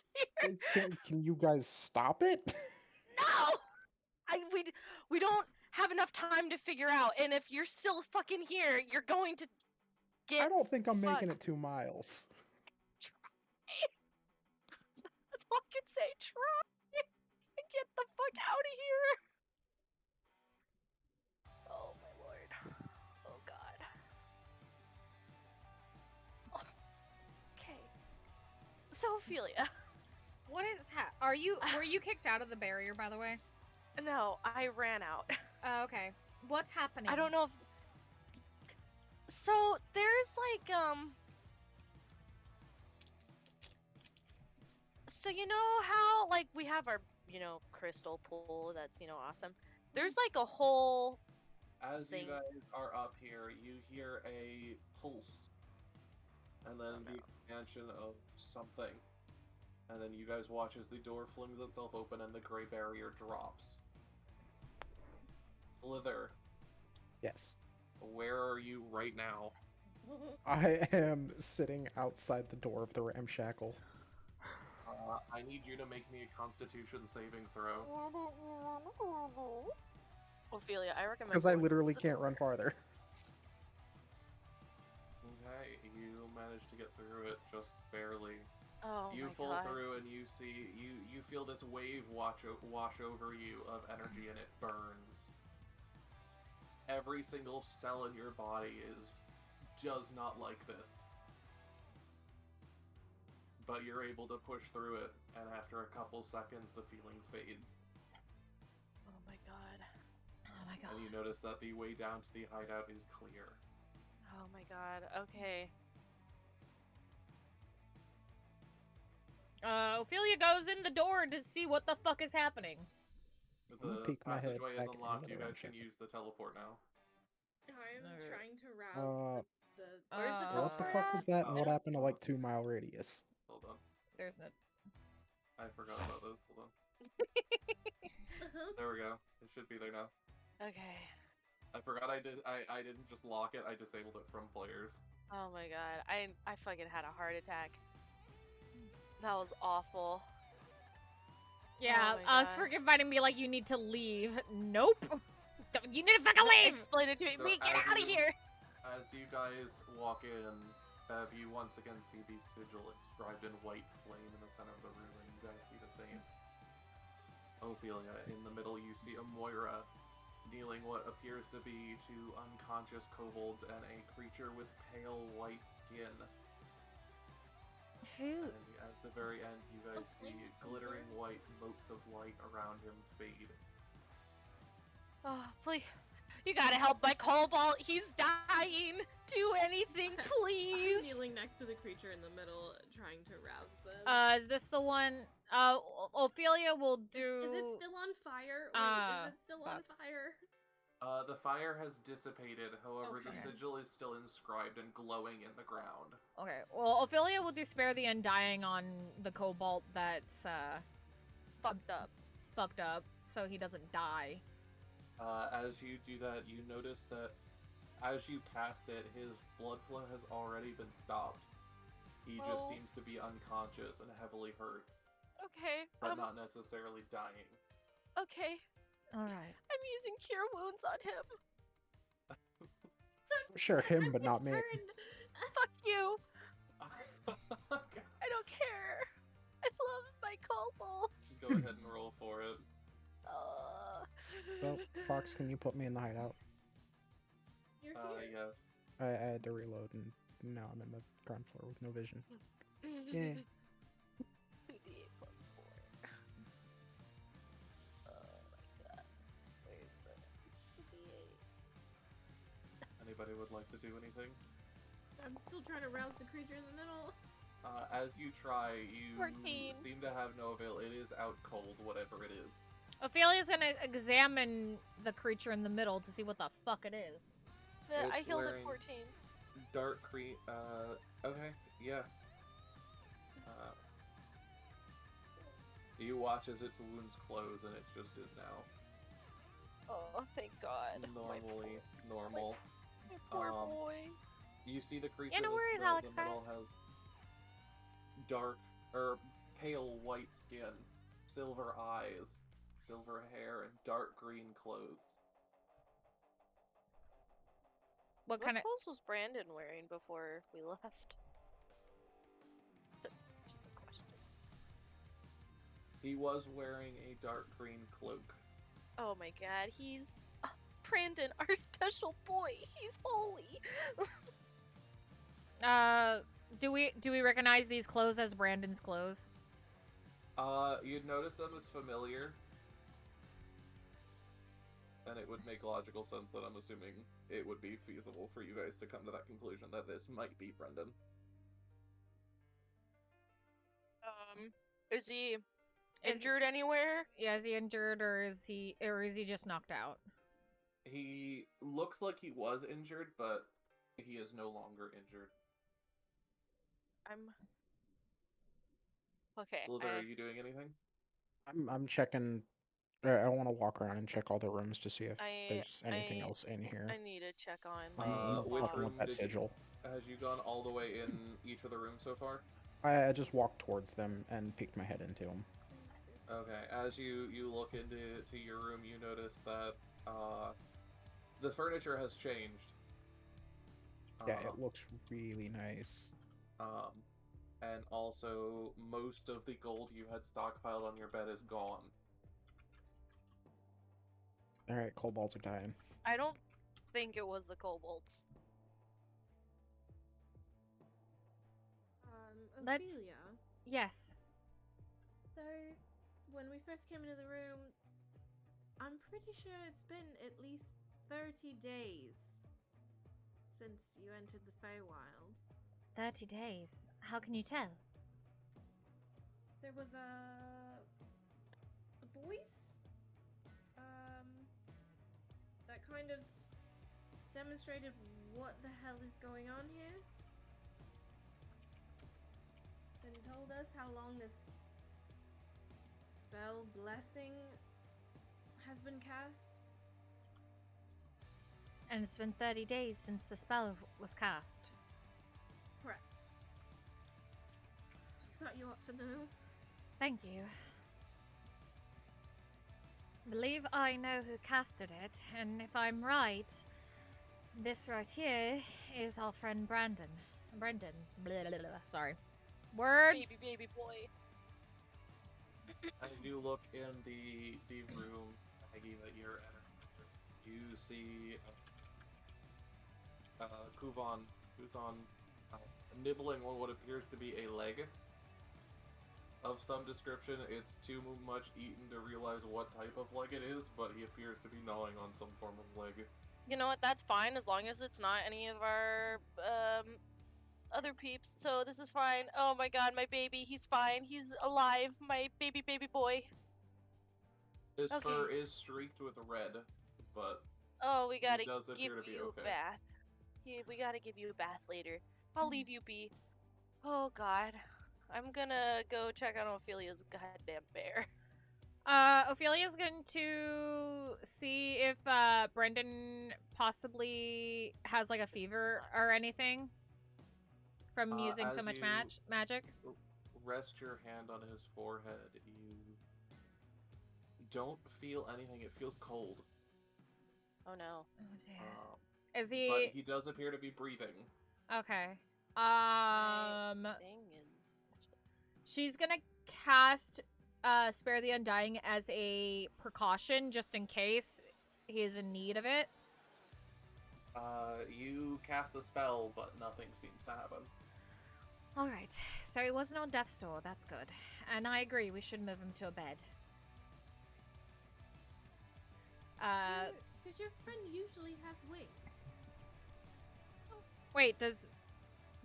of here. Can you guys stop it? No! We don't have enough time to figure out, and if you're still fucking here, you're going to get I don't think I'm making fucked. it 2 miles. Try. That's all I can say. Try. Get the So, Ophelia. What is were you kicked out of the barrier, by the way? No, I ran out. Oh, okay. What's happening? I don't know if... So, there's like, So you know how, like, we have our, crystal pool that's, awesome? There's like a whole... As thing. you guys are up here, you hear a pulse, and then the expansion of something, and then you guys watch as the door flings itself open and the gray barrier drops. Sliithrr, Yes. where are you right now? I am sitting outside the door of the ramshackle. I need you to make me a Constitution saving throw. Ophelia, I recommend... Because I going literally towards the can't run door. farther. Okay, you managed to get through it just barely. Oh You my fall god. through and you see you feel this wave wash over you of energy, and it burns. Every single cell in your body does not like this. But you're able to push through it, and after a couple seconds the feeling fades. Oh my god. Oh my And you notice that the way down to the hideout is clear. Oh my god. Okay. Ophelia goes in the door to see what the fuck is happening. I'm gonna The peek my head passageway is back unlocked. into You the guys can ramshackle. use the teleport now. I'm Alright. trying to rouse the Where's the What the teleport fuck at? was that, and what Oh. happened to like 2 mile radius? Hold on. There's no. I forgot about this. Hold on. Uh-huh. There we go. It should be there now. Okay. I forgot I didn't just lock it, I disabled it from players. Oh my god. I fucking had a heart attack. That was awful. Yeah, Oh my us God. freaking fighting me like you need to leave. Nope. You need to fucking leave. Explain it to me. So Me, get as out of you- here! As you guys walk in, Bev, you once again see the sigil inscribed in white flame in the center of the room, and you guys see the same. Ophelia, in the middle you see a Moira kneeling what appears to be two unconscious kobolds and a creature with pale white skin. Shoot. And at the very end, you guys see glittering white motes of light around him fade. Oh, please. You gotta help my cobalt. He's dying. Do anything, I'm please. kneeling next to the creature in the middle, trying to rouse them. Is this the one? Ophelia will do. Is it still on fire? Wait, is it still on fire? The fire has dissipated, however, the Okay. sigil is still inscribed and glowing in the ground. Okay. Well, Ophelia will do spare the undying on the cobalt that's Fucked up. fucked up, so he doesn't die. As you do that, you notice that as you cast it, his blood flow has already been stopped. He just Oh. seems to be unconscious and heavily hurt, Okay. but not necessarily dying. Okay. All right. I'm using cure wounds on him. Sure, him, but not me. Turned. Fuck you. Okay. I don't care. I love my kobolds. Go ahead and roll for it. Well, Fox, can you put me in the hideout? You're here. Yes. I had to reload, and now I'm in the ground floor with no vision. Yeah. 2d8 plus 4. Oh my god. Where's the 2d8? Anybody would like to do anything? I'm still trying to rouse the creature in the middle. As you try, you 14. seem to have no avail. It is out cold, whatever it is. Ophelia's gonna examine the creature in the middle to see what the fuck it is. I It's healed at wearing- 14. Dark okay, yeah. You watch as its wounds close, and it just is now Oh, thank god. normally normal. My poor Um, boy. You see the creature Yeah, no in worries, the middle, Alex, the middle has dark or pale white skin, silver eyes, silver hair, and dark green clothes. What kind of? clothes was Brandon wearing before we left? Just a question. He was wearing a dark green cloak. Oh my god, he's Brandon, our special boy. He's holy. Do we recognize these clothes as Brandon's clothes? You'd notice them as familiar. And it would make logical sense that I'm assuming it would be feasible for you guys to come to that conclusion that this might be Brendan. Is he injured anywhere? Yeah, is he injured or is he just knocked out? He looks like he was injured, but he is no longer injured. Okay. Sliithrr, are you doing anything? I'm checking. I want to walk around and check all the rooms to see if there's anything else in here. I need to check on my Which fucking room with that did sigil. Has you gone all the way in each of the rooms so far? I just walked towards them and peeked my head into them. Okay, as you look into your room, you notice that the furniture has changed. Yeah, it looks really nice. And also most of the gold you had stockpiled on your bed is gone. Alright, kobolds are dying. I don't think it was the kobolds. Let's- Ophelia. Yes. So, when we first came into the room, I'm pretty sure it's been at least 30 days since you entered the Feywild. 30 days. How can you tell? There was a voice that kind of demonstrated what the hell is going on here. And told us how long this spell blessing has been cast. And it's been 30 days since the spell was cast. Correct. Just thought you ought to know. Thank you. Believe I know who casted it, and if I'm right, this right here is our friend Brandon. Brendan. Blah, blah, blah. Sorry. Words. Baby boy. As you look in the room, Maggie, that you're in, you see Kuvan, who's on nibbling on what appears to be a leg of some description. It's too much eaten to realize what type of leg it is, but he appears to be gnawing on some form of leg. You know what? That's fine as long as it's not any of our other peeps. So this is fine. Oh my god, my baby, he's fine. He's alive. My baby boy. His Okay. fur is streaked with red, but Oh, we gotta does give appear to be you okay. a bath. We gotta give you a bath later. I'll leave you be. Oh god. I'm gonna go check on Ophelia's goddamn bear. Ophelia's going to see if Brendan possibly has like a fever or anything from using so as much you magic. Rest your hand on his forehead. You don't feel anything. It feels cold. Oh no. Oh, dear. Is But he he does appear to be breathing. okay? Thing is She's gonna cast Spare the Undying as a precaution, just in case he is in need of it. You cast a spell, but nothing seems to happen. Alright, so he wasn't on death's door, that's good. And I agree, we should move him to a bed. Does your friend usually have wings? Wait, does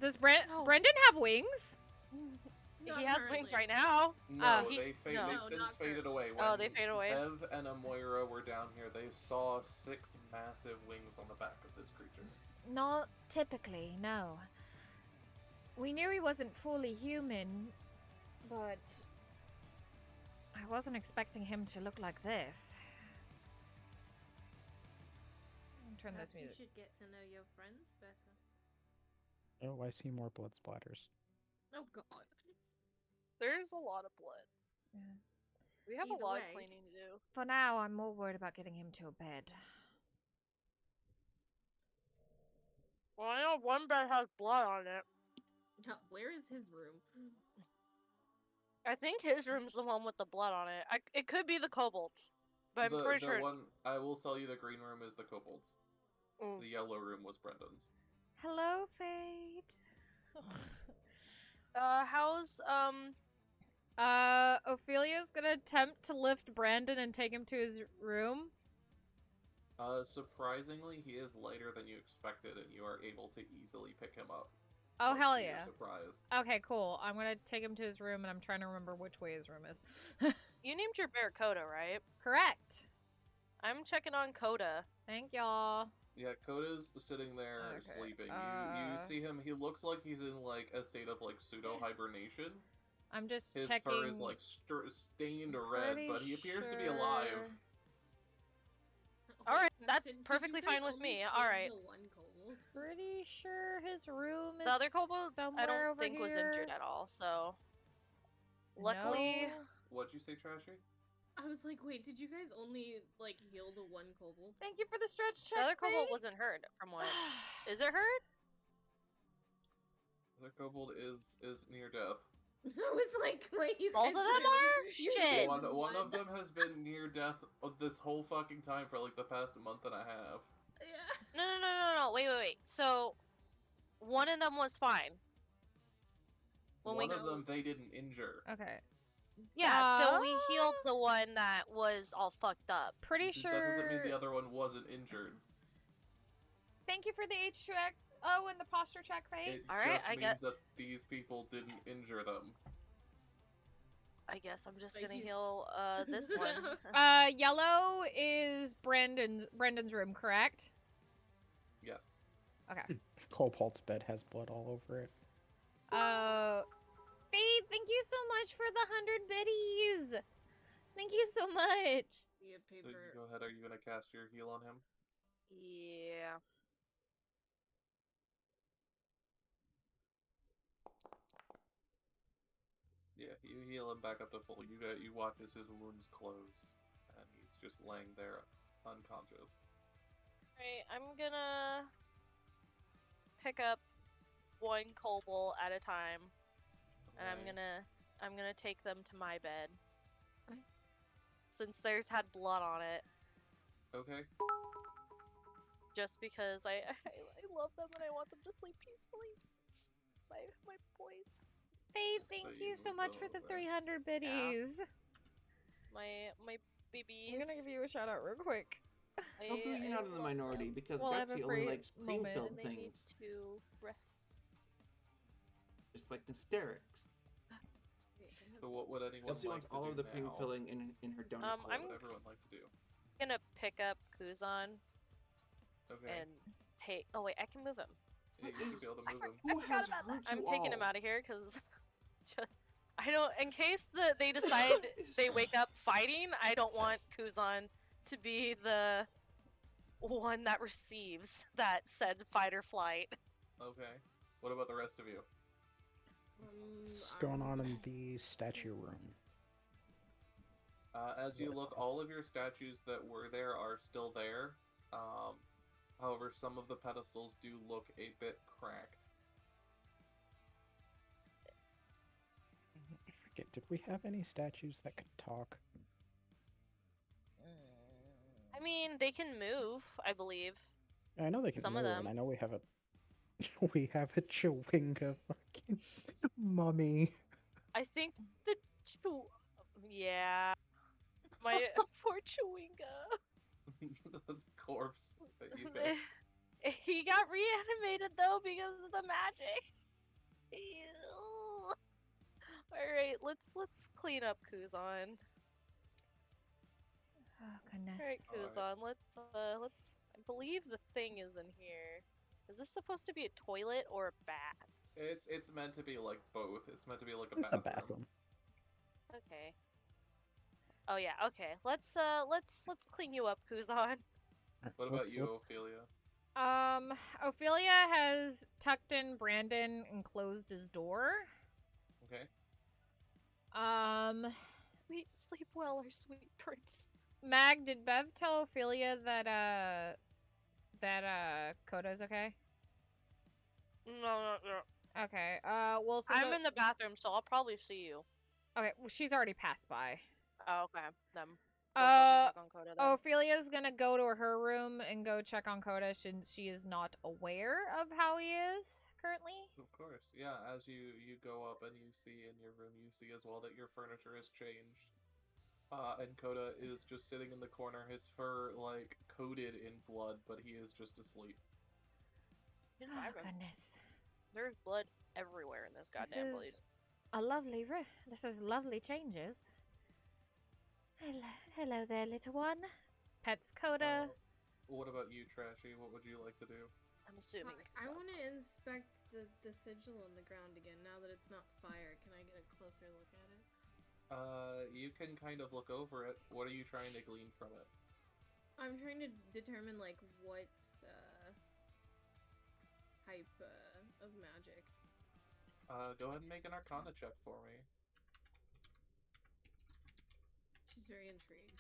No. Brendan have wings? Not he has currently. wings right now. No, he- they've no. since not faded currently. away. Oh, When they fade away. Ev and Amoira were down here, they saw 6 massive wings on the back of this creature. Not typically, no. We knew he wasn't fully human, but I wasn't expecting him to look like this. Turn Perhaps this you music. should get to know your friends better. Oh, I see more blood splatters. Oh god. There's a lot of blood. Yeah. We have Either a lot way. of cleaning to do. For now, I'm more worried about getting him to a bed. Well, I know one bed has blood on it. Where is his room? I think his room's the one with the blood on it. It could be the kobolds, but I'm pretty The sure. one I will tell you, the green room is the kobolds. Mm. The yellow room was Brendan's. Hello, Fate. How's Ophelia's gonna attempt to lift Brandon and take him to his room. Surprisingly, he is lighter than you expected, and you are able to easily pick him up. Oh, much hell to your yeah. surprise. Okay, cool. I'm gonna take him to his room, and I'm trying to remember which way his room is. you named your bear Coda, right? Correct. I'm checking on Coda. Thank y'all. Yeah, Coda's sitting there Okay, sleeping. You see him. He looks like he's in like a state of like pseudo hibernation. I'm just His checking. fur is like stained red, Pretty but he appears to be alive. sure- All right, Question, that's did you perfectly guys fine with only me. steal All right. the one kobold? Pretty sure his room is The other kobold, somewhere I don't over think was injured here. at all. So, luckily, No. What'd you say, Trashy? I was like, wait, did you guys only like heal the one kobold? Thank you for the stretch check. the other kobold Faye. wasn't hurt. From what? Is it hurt? The kobold is near death. I was like, wait, you Both guys of them literally- are? you Shit. did One of them has been near death this whole fucking time for like the past month and a half. Yeah. No. Wait. So, one of them was fine. When One we of them they didn't injure. Okay. Yeah, so we healed the one that was all fucked up. Pretty That doesn't mean sure. the other one wasn't injured. Thank you for the H check. Oh, and the posture check, Faye. It All right, just I means get- that these people didn't injure them. I guess I'm just But gonna he's- heal this one. Yellow is Brendan's room, correct? Yes. Okay. Cobalt bed has blood all over it. Faye, thank you so much for the 100 biddies. Thank you so much. Yeah, So you paper. go ahead. Are you gonna cast your heal on him? Yeah. Yeah, you heal him back up to full. You watch as his wounds close, and he's just laying there unconscious. Alright, I'm gonna pick up one kobold at a time, and I'm Alright. gonna take them to my bed. Since theirs had blood on it, Okay. just because I love them and I want them to sleep peacefully. My boys. Faye, So thank you you so move much for them the over. 300 biddies. My babies. I'm gonna give you a shout out real quick. I- How come you're I not in the love minority? them, Because Well, I have a Gutsy free only likes moment. cream-filled and they need things. to rest. Just like Hysterics. So what would anyone Gutsy like wants to all do of the now? cream filling in her donut I'm hole. What would everyone like to do? Gonna pick up Kuzan Okay. and take. Oh wait, I can move him. Yeah, you should be able to move him. Who I forgot has about that. hurt I'm you taking him all? out of here because I don't. In case they decide they wake up fighting, I don't want Kuzan to be the one that receives that said fight or flight. Okay. What about the rest of you? What's going on in the statue room? As you look, all of your statues that were there are still there. However, some of the pedestals do look a bit cracked. I forget, did we have any statues that could talk? I mean, they can move, I believe. I know they can Some move, of and them. I know we have a we have a Chewinga fucking mummy. I think the yeah, my poor Chewinga. The corpse that you picked. He got reanimated though because of the magic. Ew. All right, let's clean up Kuzan. Oh goodness. All right, Alright. Kuzan, let's. I believe the thing is in here. Is this supposed to be a toilet or a bath? It's meant to be like both. It's meant to be like a It's bathroom. a bathroom. Okay. Oh yeah. Okay. Let's clean you up, Kuzan. What about Let's- you, let's- Ophelia? Ophelia has tucked in Brandon and closed his door. Okay. Sleep well, our sweet prince. Mag, did Bev tell Ophelia that Koda's okay? No. Okay. Well, since I'm in the bathroom, so I'll probably see you. okay, well, she's already passed by. Oh, okay. Then. Go fucking check on Coda then. Ophelia's gonna go to her room and go check on Koda since she is not aware of how he is currently? Of course, yeah. As you go up and you see in your room, you see as well that your furniture has changed. And Coda is just sitting in the corner, his fur, like, coated in blood, but he is just asleep. Oh, goodness. There's blood everywhere in this goddamn place. This is lovely changes. Hello there, little one. Pets Coda. What about you, Trashy? What would you like to do? I'm assuming. I want to inspect the sigil on the ground again. Now that it's not fire, can I get a closer look at it? You can kind of look over it. What are you trying to glean from it? I'm trying to determine, like, what, type, of magic. Go ahead and make an Arcana check for me. She's very intrigued.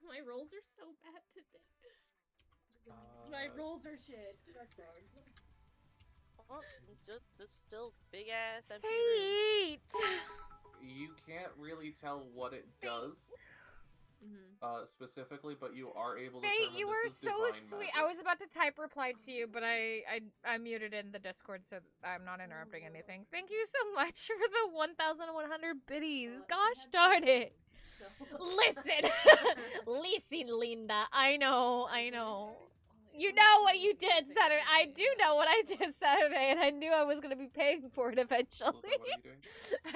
My rolls are so bad today. My rolls are shit. That sucks. Oh, just still big ass empty room. You can't really tell what it does. Specifically, but you are able to determine you were so sweet. magic. I was about to type reply to you, but I muted in the Discord so I'm not interrupting anything. Thank you so much for the 1,100 biddies. Gosh darn it. Listen. Listen, Linda. I know. You know what you did Saturday. I do know what I did Saturday, and I knew I was going to be paying for it eventually. What are you doing?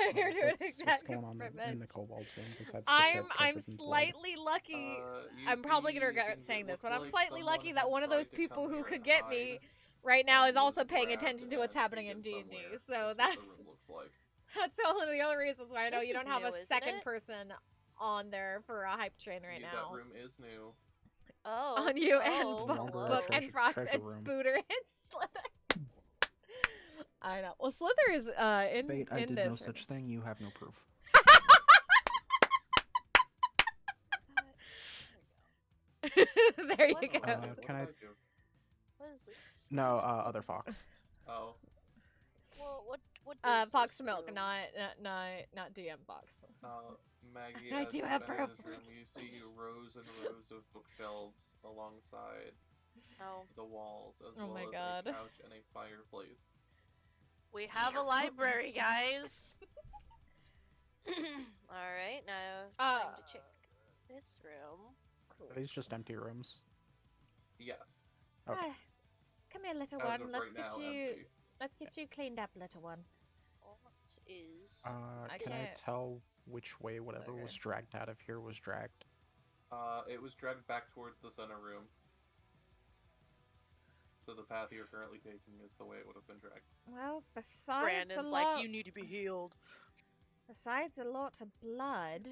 I'm here to an exact What's going on in the Kobold room besides the I'm covered in blood? slightly lucky. I'm probably going to regret saying this, but I'm slightly lucky that one of those people who could get me right now is also paying attention to what's happening in D&D. So that's one of the only reasons why I know you don't have a second person on there for a hype train right now. That room is new. Oh. On you and Book and Frox and Spooter and Slither. I know. Well, Sliithrr is in Fate, I did this. no such thing. You have no proof. There you go. Can I? What is this? No, other Fox. Oh. Well, what does Fox this Milk, do? not DM Fox. Maggie, I as do you have enter proof. this room, you see rows and rows of bookshelves alongside the walls, as well as a couch and a fireplace. We have a library, guys. Alright, now time to check this room. Are these just empty rooms? Yes. Okay. Come here, little As one. of Let's right get now, you. empty. Let's get you cleaned up, little one. What is? Can I tell which way whatever was dragged out of here was dragged? It was dragged back towards the center room. So the path you're currently taking is the way it would have been dragged. Well, besides Brandon's a lot, like, you need to be healed. Besides a lot of blood.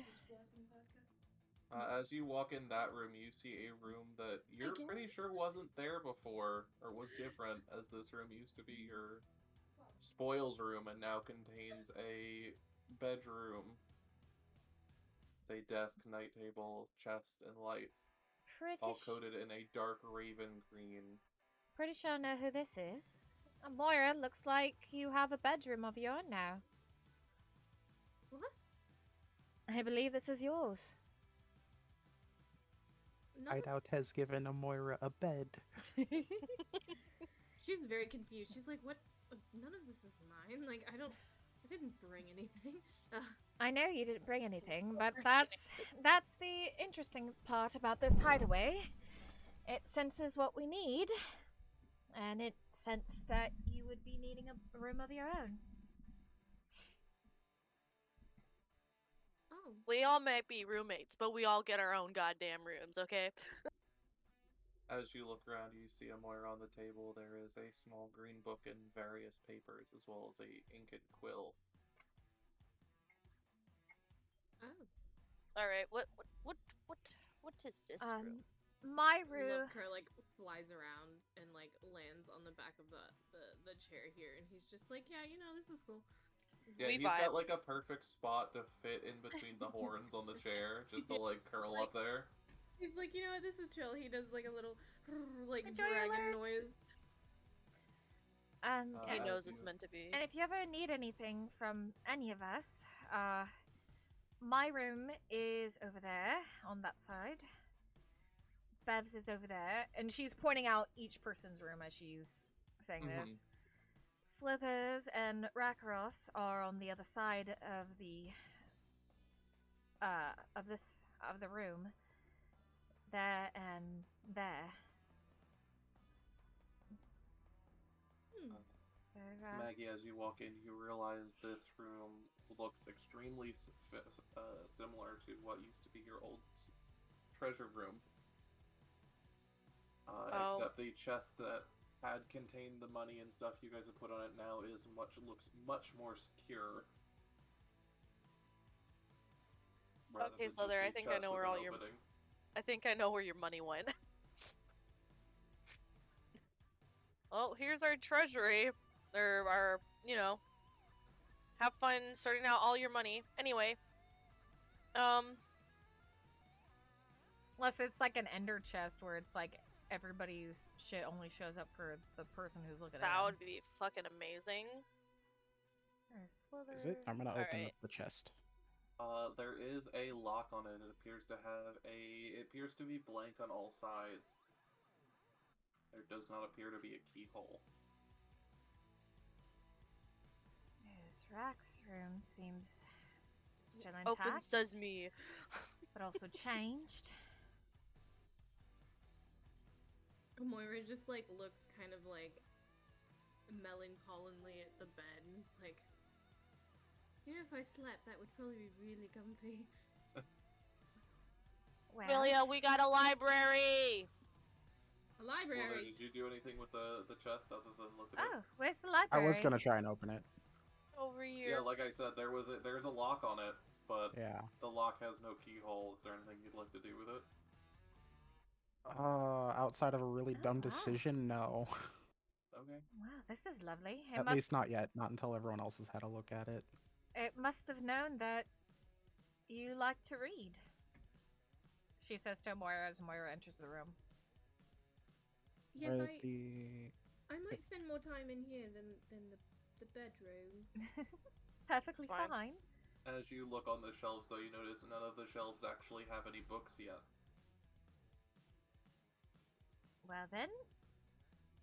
As you walk in that room, you see a room that you're pretty sure wasn't there before, or was different, as this room used to be your spoils room and now contains a bedroom, a desk, night table, chest, and lights, all coated in a dark raven green. Pretty sure I know who this is. Moira, looks like you have a bedroom of your own now. What? I believe this is yours. No. Hideout has given Moira a bed. She's very confused. She's like, what? None of this is mine. Like, I didn't bring anything. I know you didn't bring anything, but that's the interesting part about this hideaway. It senses what we need, and it sensed that you would be needing a room of your own. Oh. We all might be roommates, but we all get our own goddamn rooms, okay? As you look around, you see a Moira on the table. There is a small green book and various papers, as well as a ink and quill. Oh. Alright, what is this room? My room. Look, her like flies around and like lands on the back of the chair here, and he's just like, yeah, you know, this is cool. Yeah, he's got like a perfect spot to fit in between the horns on the chair, just to like curl up there. He's like, you know what, this is chill. He does like a little like Enjoy dragon noise. He knows it's meant to be. And if you ever need anything from any of us, my room is over there on that side. Bev's is over there, and she's pointing out each person's room as she's saying this. Slithers and Rakaros are on the other side of the of the room. There and there. So, Maggie, as you walk in, you realize this room looks extremely similar to what used to be your old treasure room. Except the chest that had contained the money and stuff you guys have put on it now looks much more secure. Okay, Sliithrr, I think I know where all your... I think I know where your money went. Well, here's our treasury. Or our, you know, have fun sorting out all your money. Anyway, unless it's like an ender chest where it's like everybody's shit only shows up for the person who's looking at it. That would be fucking amazing. Is it? I'm gonna open up the chest. There is a lock on it. It appears to be blank on all sides. There does not appear to be a keyhole. Rack's room seems still intact. Open sesame. But also changed. Moira just like looks kind of like melancholy at the bed and is like, you know, if I slept that would probably be really comfy. Well, Julia, we got a library! A library? Well, did you do anything with the chest other than look at it? Oh, where's the library? I was gonna try and open it. Over here. Yeah, like I said, there's a lock on it, but yeah, the lock has no keyhole. Is there anything you'd like to do with it? Outside of a really dumb decision, no. Okay. Wow, this is lovely. At least not yet. Not until everyone else has had a look at it. It must have known that you like to read. She says to Moira as Moira enters the room. Yes, I might spend more time in here than the bedroom. Perfectly fine. As you look on the shelves, though, you notice none of the shelves actually have any books yet. Well then,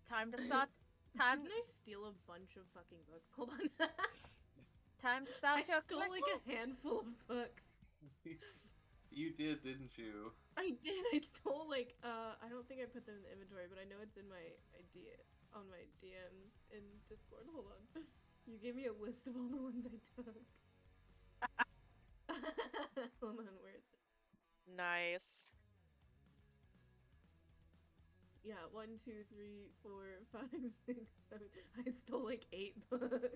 time to start. Didn't I steal a bunch of fucking books? Hold on. Time to start your stole like a handful of books. You did, didn't you? I did. I stole like I don't think I put them in the inventory, but I know it's in my on my DMs in Discord. Hold on. You gave me a list of all the ones I took. Hold on, where is it? Nice. Yeah, 1, 2, 3, 4, 5, 6, 7. I stole like 8 books.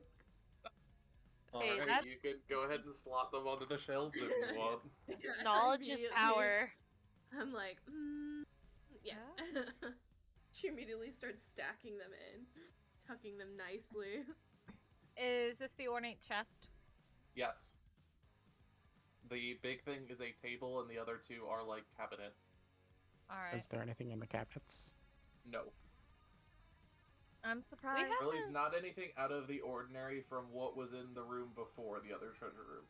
Alright, you can go ahead and slot them onto the shelves if you want. Knowledge is power. I'm like, yes. Yeah. She immediately starts stacking them in, tucking them nicely. Is this the ornate chest? Yes. The big thing is a table, and the other two are like cabinets. Alright. Is there anything in the cabinets? No. I'm surprised. Really, not anything out of the ordinary from what was in the room before the other treasure room.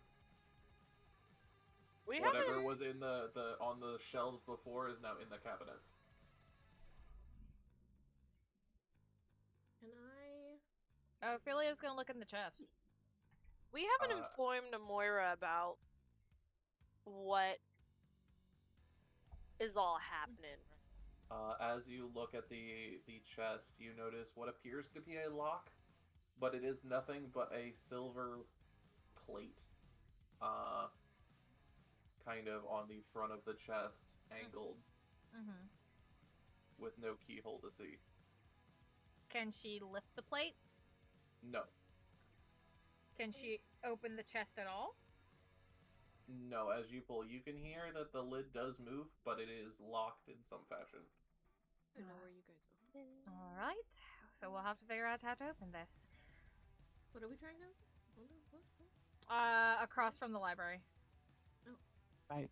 Whatever was in on the shelves before is now in the cabinets. Can I? Oh, Ophelia's gonna look in the chest. We haven't informed Moira about what is all happening. As you look at the chest, you notice what appears to be a lock, but it is nothing but a silver plate, kind of on the front of the chest, angled, with no keyhole to see. Can she lift the plate? No. Can she open the chest at all? No, as you pull, you can hear that the lid does move, but it is locked in some fashion. I don't know where you guys are. Alright, so we'll have to figure out how to open this. What are we trying to open? What? Across from the library. Oh.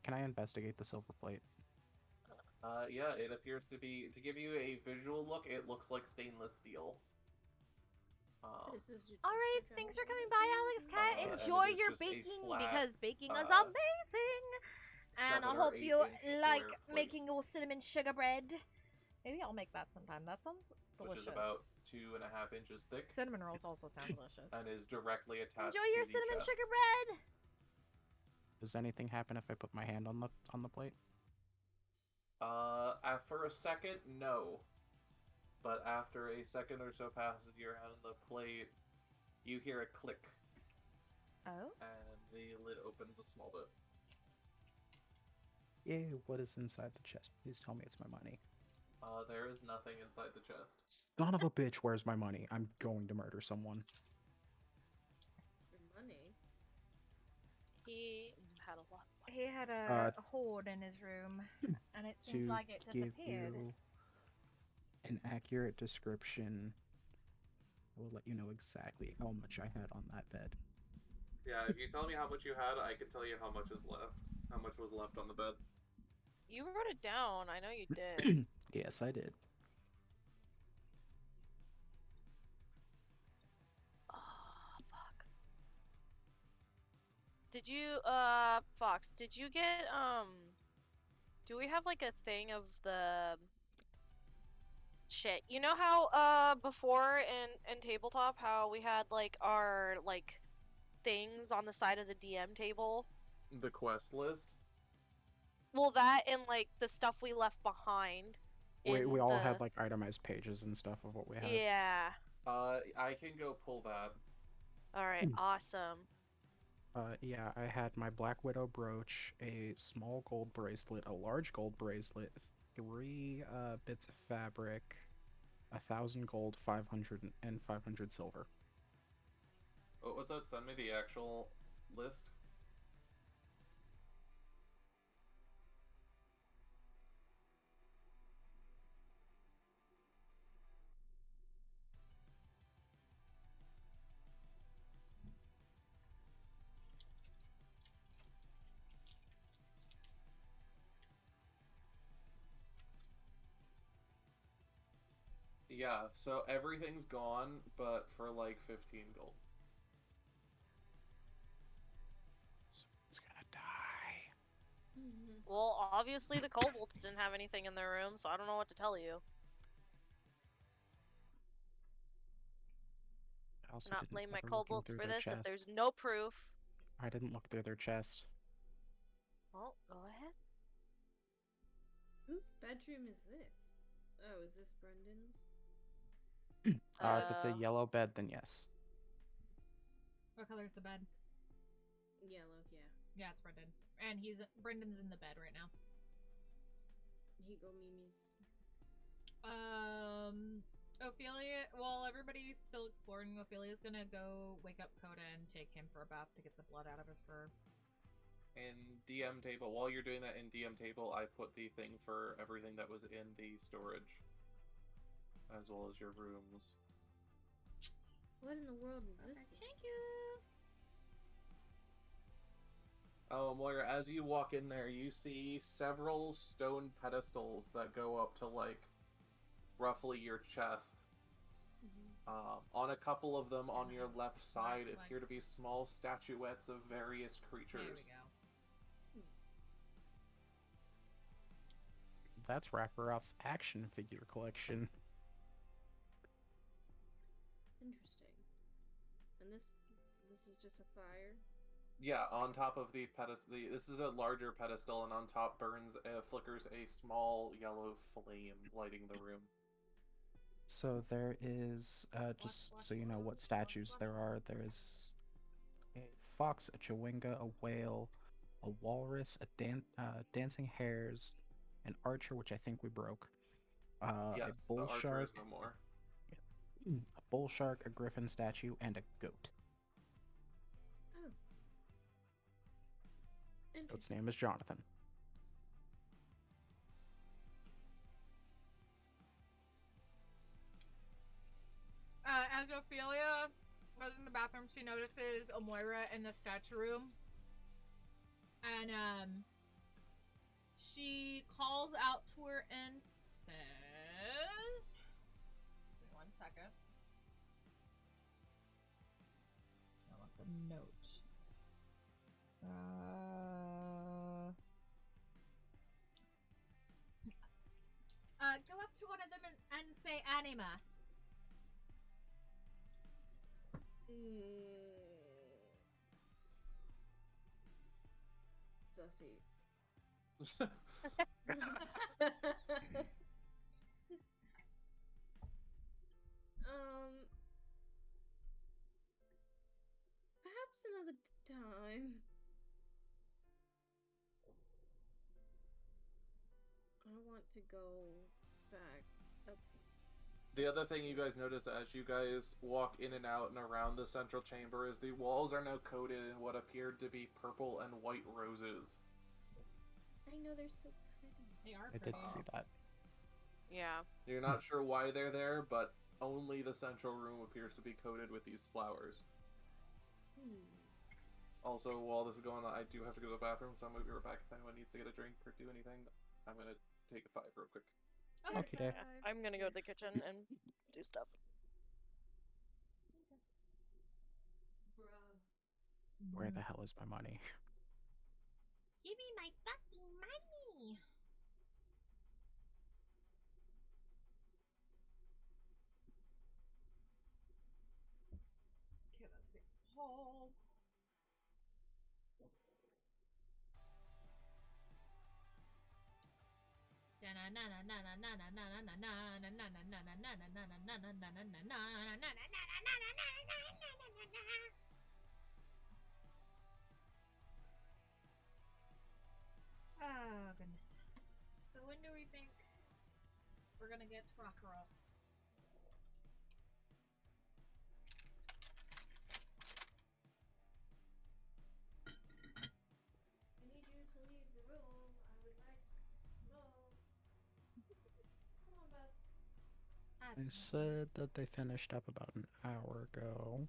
Can I investigate the silver plate? Yeah, it appears to be, to give you a visual look, it looks like stainless steel. Alright, thanks for coming by, Alex Cat. Enjoy your baking, because baking is amazing! And I hope you like making your cinnamon sugar bread. Maybe I'll make that sometime. That sounds delicious. Which is about 2.5 inches thick. Cinnamon rolls also sound delicious. And is directly attached Enjoy to your the cinnamon chest. sugar bread. Does anything happen if I put my hand on the plate? For a second, no. But after a second or so passes your hand on the plate, you hear a click. Oh? And the lid opens a small bit. Yeah, what is inside the chest? Please tell me it's my money. There is nothing inside the chest. Son of a bitch, where's my money? I'm going to murder someone. Your money? He had a lot. He had a hoard in his room, and it seems To like it give disappeared. you an accurate description, I will let you know exactly how much I had on that bed. Yeah, if you tell me how much you had, I can tell you how much is left. How much was left on the bed. You wrote it down. I know you did. Yes, I did. Oh, fuck. Did you, Fox, did you get, do we have, like, a thing of the... Shit. You know how, before in Tabletop, how we had, like, our, like, things on the side of the DM table? The quest list? Well, that and, like, the stuff we left behind. We all had, like, itemized pages and stuff of what we had. Yeah. I can go pull that. Alright, awesome. Yeah, I had my Black Widow brooch, a small gold bracelet, a large gold bracelet, 3 bits of fabric, 1,000 gold, 500 and 500 silver. What was that? Send me the actual list. Yeah, so everything's gone, but for like 15 gold. Someone's gonna die. Well, obviously the kobolds didn't have anything in their room, so I don't know what to tell you. I also Not didn't blame my bother looking kobolds through for their this if chest. there's no proof. I didn't look through their chest. Well, go ahead. Whose bedroom is this? Oh, is this Brendan's? If it's a yellow bed, then yes. What color is the bed? Yellow, yeah. Yeah, it's Brendan's. And Brendan's in the bed right now. Here you go, Mimi's. Ophelia, while everybody's still exploring, Ophelia's gonna go wake up Coda and take him for a bath to get the blood out of his fur. In DM table, while you're doing that in DM table, I put the thing for everything that was in the storage. As well as your rooms. What in the world is this? Thank you! Oh, Moira, as you walk in there, you see several stone pedestals that go up to, like, roughly your chest. On a couple of them on your left side appear to be small statuettes of various creatures. There we go. That's Rackaroth's action figure collection. Interesting. And this is just a fire? Yeah, on top of the pedestal, this is a larger pedestal, and on top flickers a small yellow flame lighting the room. So there is, just so you know what statues there are, there is a fox, a chewinga, a whale, a walrus, dancing hares, an archer, which I think we broke, Yes, a bull the archer shark, is no more. a bull shark, a griffin statue, and a goat. Oh. Goat's name is Jonathan. As Ophelia goes in the bathroom, she notices Omoira in the statue room. And, she calls out to her and says... Give me 1 second. I want the note. Go up to one of them and say anima. Sussy. Perhaps another time. I want to go back up. The other thing you guys notice as you guys walk in and out and around the central chamber is the walls are now coated in what appeared to be purple and white roses. I know they're so pretty. They are I pretty. did see that. Yeah. You're not sure why they're there, but only the central room appears to be coated with these flowers. Also, while this is going on, I do have to go to the bathroom, so I'm going to be right back if anyone needs to get a drink or do anything. I'm going to take a 5 real quick. Okay. Yeah, I'm gonna go to the kitchen and do stuff. Where the hell is my money? Give me my fucking money. Okay, let's see. Paul. Oh, goodness. So when do we think we're gonna get Rockroff? I need you to leave the room. I would like no. Come on, Babs. They said that they finished up about an hour ago.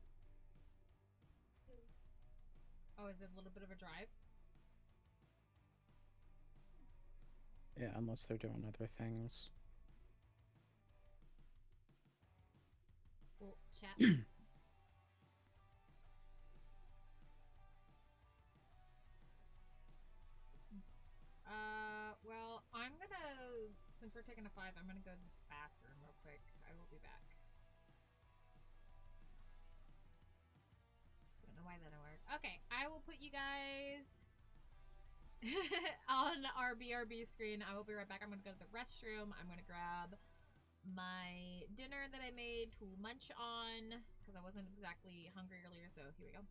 Oh, is it a little bit of a drive? Yeah, unless they're doing other things. Well, chat. Well, I'm gonna, since we're taking a 5, I'm gonna go to the bathroom real quick. I will be back. Don't know why that didn't work. Okay, I will put you guys on our BRB screen. I will be right back. I'm gonna go to the restroom. I'm gonna grab my dinner that I made to munch on because I wasn't exactly hungry earlier, so here we go.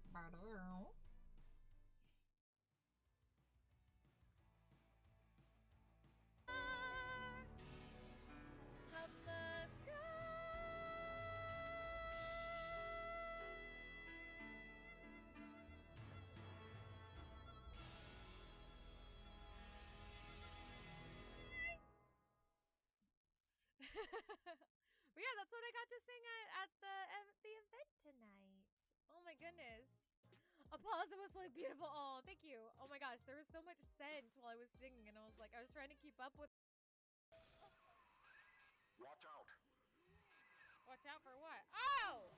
But yeah, that's what I got to sing at the event tonight. Oh my goodness. Applause, it was really beautiful. Oh, thank you. Oh my gosh, there was so much scent while I was singing, and I was like, I was trying to keep up with. Watch out. Watch out for what? Oh!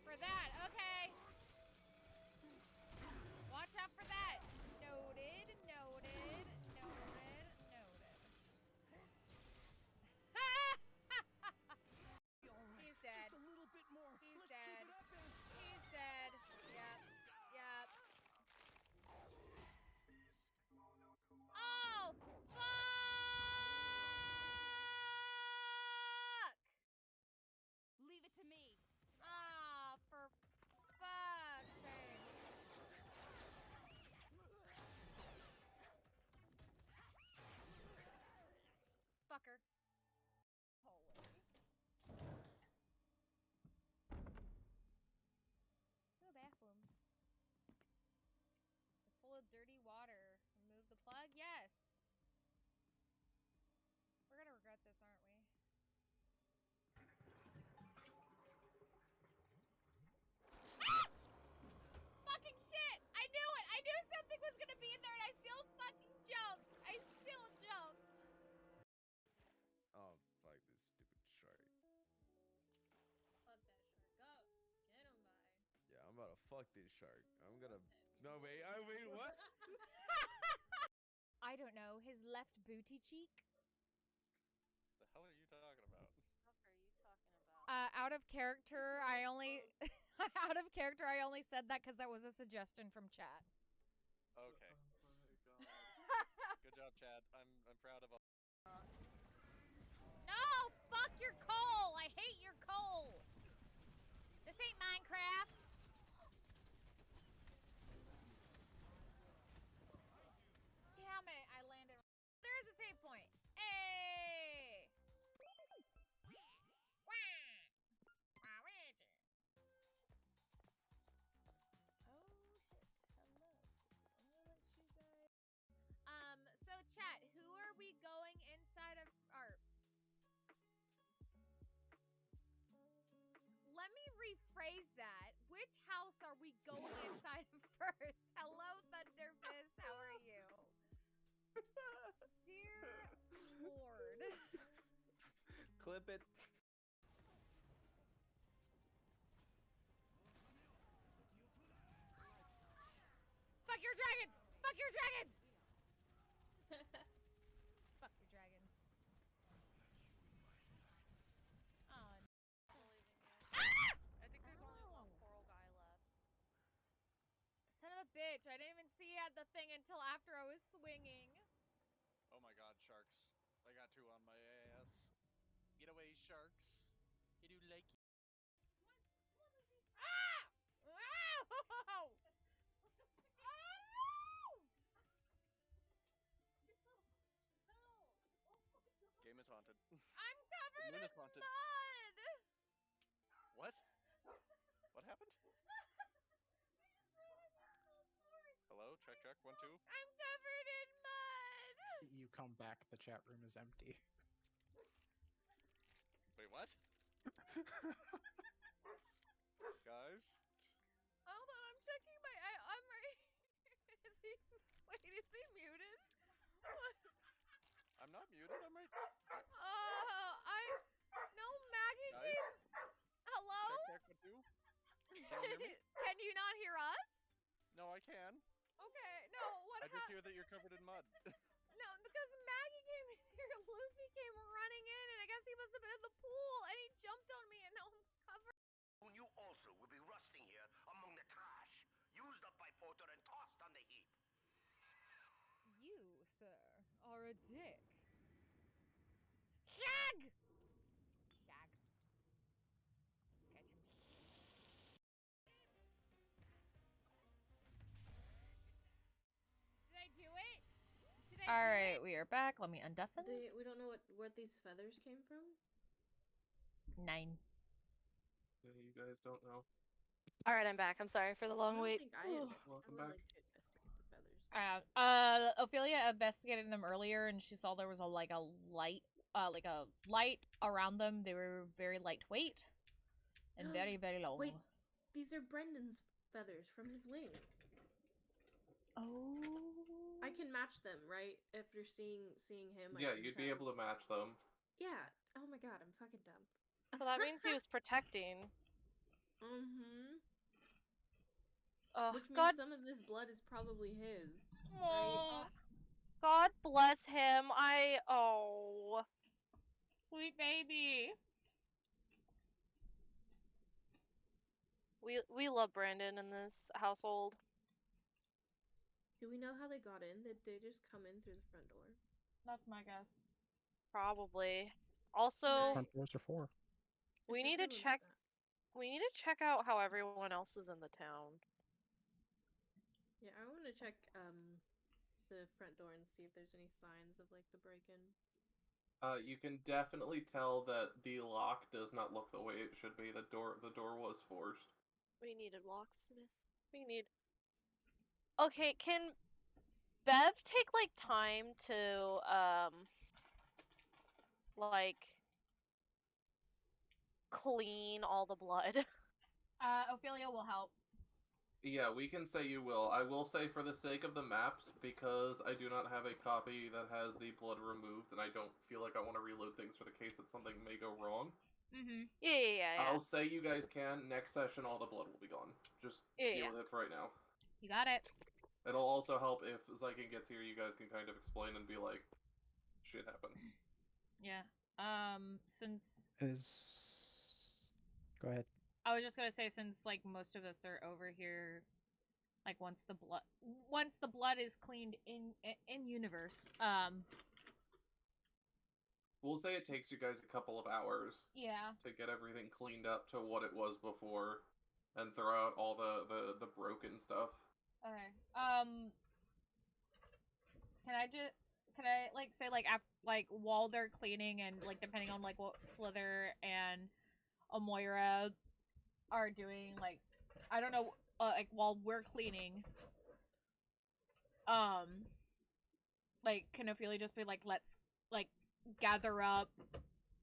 For that, okay. Watch out for that. Noted, noted, noted, noted. He's dead. Just a little bit more. He's Let's dead. keep it up, man. He's dead. Yep. Yep. Oh, fuck! Leave it to me. Ah, for fuck's sake. Fucker. Holy. To the bathroom. It's full of dirty water. Remove the plug? Yes. We're gonna regret this, aren't we? Ah! Fucking shit! I knew it! I knew something was gonna be in there and I still fucking jumped! I still jumped! Oh, fuck this stupid shark. Fuck that shark. Go! Get him, bye. Yeah, I'm about to fuck this shark. I'm gonna... No, wait, what? I don't know. His left booty cheek? The hell are you talking about? What are you talking about? Out of character, I only Out of character, I only said that because that was a suggestion from chat. Okay. Good job, Chad. I'm proud of all. No! Fuck your coal! I hate your coal! This ain't Minecraft! Damn it, I landed. There is a save point. Hey! So chat, who are we going inside of our... Let me rephrase that. Which house are we going inside of first? Hello, Thunderfist. How are you? Dear Lord. Clip it. Fuck your dragons! Fuck your dragons! Fuck your dragons. Oh. Ah! I think there's only one coral guy left. Son of a bitch, I didn't even see you had the thing until after I was swinging. Oh my god, sharks. I got two on my ass. Get away, sharks. You do like it. Ah! Ow! Oh no! Game is haunted. I'm covered moon in is haunted. mud! What? What happened? Hello? Check, check. 1, 2. I'm covered in mud! You come back, the chat room is empty. Wait, what? Guys? Hold on, I'm checking my... I'm right... Is he... Wait, is he muted? What? I'm not muted. I'm right. No, Maggie Guys? came... Hello? Check, check. 1, 2. Can you hear me? Can you not hear us? No, I can. Okay, no, what I just happened? hear that you're covered in mud. No, because Maggie came in here, Luffy came running in, and I guess he must have been in the pool, and he jumped on me, and now I'm covered. You also will be rusting here among the trash, used up by Porter and tossed on the heap. You, sir, are a dick. Shag! Shag. Catch him. Did I do it? Did I do Alright, it? we are back. Let me undeafen. We don't know where these feathers came from? 9. Yeah, you guys don't know. Alright, I'm back. I'm sorry for the long I don't wait. think I Welcome would back. like to investigate the feathers. Ophelia investigated them earlier, and she saw there was a light around them. They were very lightweight and very, very long. Wait, these are Brendan's feathers from his wings. Oh. I can match them, right? After seeing him. I Yeah, can you'd be tell. able to match them. Yeah. Oh my god, I'm fucking dumb. Well, that means he was protecting. Mm-hmm. Oh, Which means God. some of this blood is probably his. Aw. God bless him. Oh. Sweet baby. We love Brandon in this household. Do we know how they got in? Did they just come in through the front door? That's my guess. Probably. Also, Front doors are 4. we If need to everyone's check. back. We need to check out how everyone else is in the town. Yeah, I want to check the front door and see if there's any signs of like the break-in. You can definitely tell that the lock does not look the way it should be. The door was forced. We need a locksmith. We need. Okay, can Bev take like time to like clean all the blood? Ophelia will help. Yeah, we can say you will. I will say for the sake of the maps, because I do not have a copy that has the blood removed, and I don't feel like I want to reload things for the case that something may go wrong. Mm-hmm. Yeah. I'll say you guys can. Next session, all the blood will be gone. Just deal with it for right now. You got it. It'll also help if Xyken gets here, you guys can kind of explain and be like, shit happened. Yeah. Since... Go ahead. I was just gonna say, since like most of us are over here, like once the blood is cleaned in universe, We'll say it takes you guys a couple of hours. Yeah. To get everything cleaned up to what it was before, and throw out all the broken stuff. Okay. Can I like say like while they're cleaning and like depending on like what Sliithrr and Amoira are doing, like I don't know, like while we're cleaning, like can Ophelia just be like, let's like gather up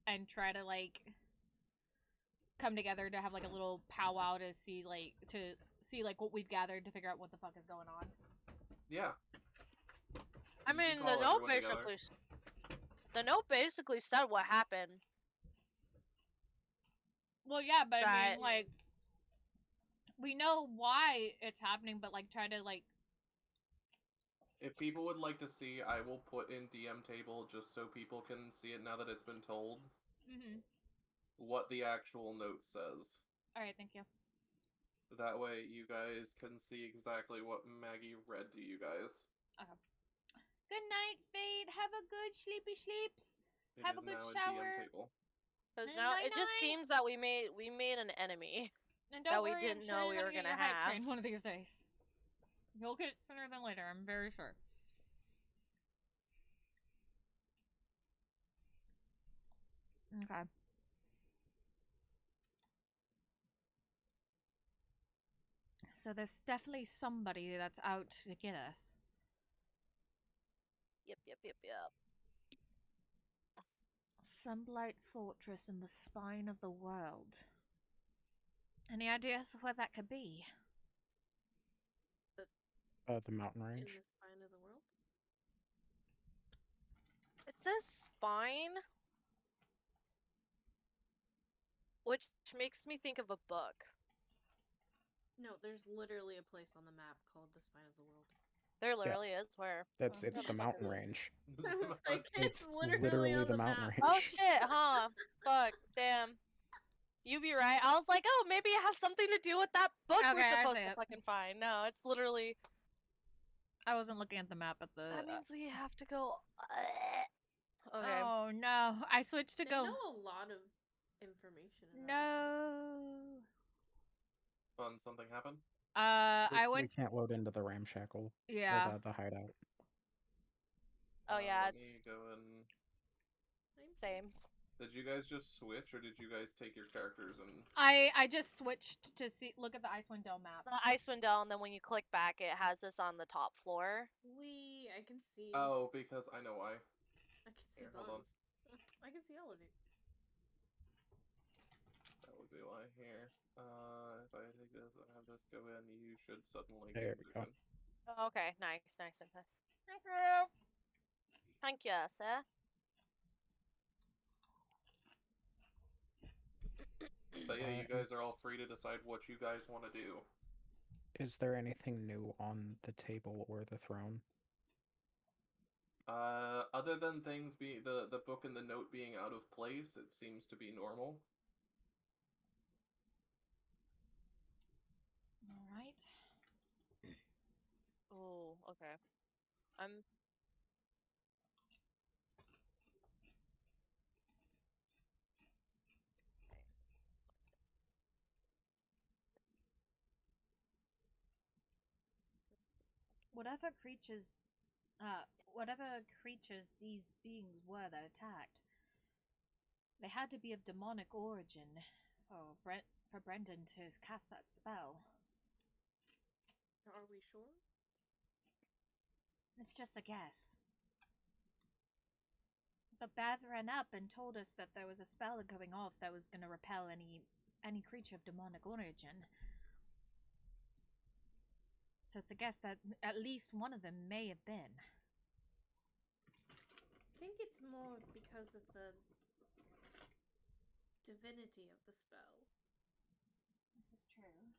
and try to like come together to have like a little powwow to see like what we've gathered to figure out what the fuck is going on. Yeah. I mean, the note basically said what happened. Well, yeah, but I mean, like, we know why it's happening, but like, try to like. If people would like to see, I will put in DM table just so people can see it now that it's been told. What the actual note says. All right, thank you. That way, you guys can see exactly what Maggie read to you guys. Okay. Good night, Fate. Have a good sleepy sleeps. Have a good now shower. Because now it just seems that we made an enemy and that we worry, didn't know we were gonna have. One of these days, you'll get it sooner than later. I'm very sure. Okay. So there's definitely somebody that's out to get us. Yep. Sunblight Fortress in the spine of the world. Any ideas of where that could be? The mountain range. In the spine of the world? It says spine, which makes me think of a book. No, there's literally a place on the map called the spine of the world. There literally is where. It's the mountain range. I was like, It's literally on the mountain map. range. Oh shit, huh? Fuck, damn. You be right. I was like, oh, maybe it has something to do with that book we're supposed to fucking find. No, it's literally. I wasn't looking at the map at the. That means we have to go. Okay. Oh no! I switched to They go. know a lot of information. No. Fun, something happened? I went. We can't load into the ramshackle. Yeah. Or the hideout. Oh yeah, let it's. me go and. Same. Did you guys just switch, or did you guys take your characters and? I just switched to look at the Icewind Dale map. The Icewind Dale, and then when you click back, it has this on the top floor. I can see. Oh, because I know why. I can see Here, hold on. I can see all of you. That would be why. Here. If I take this and have this go in, you should suddenly There get we go. vision. Oh, okay, nice. Thank you. Thank you, sir. But yeah, you guys are all free to decide what you guys want to do. Is there anything new on the table or the throne? Other than things being the book and the note being out of place, it seems to be normal. All right. Oh, okay. Whatever creatures these beings were that attacked, they had to be of demonic origin for Brendan to cast that spell. Are we sure? It's just a guess. But Bath ran up and told us that there was a spell going off that was going to repel any creature of demonic origin. So it's a guess that at least one of them may have been. I think it's more because of the divinity of the spell. This is true.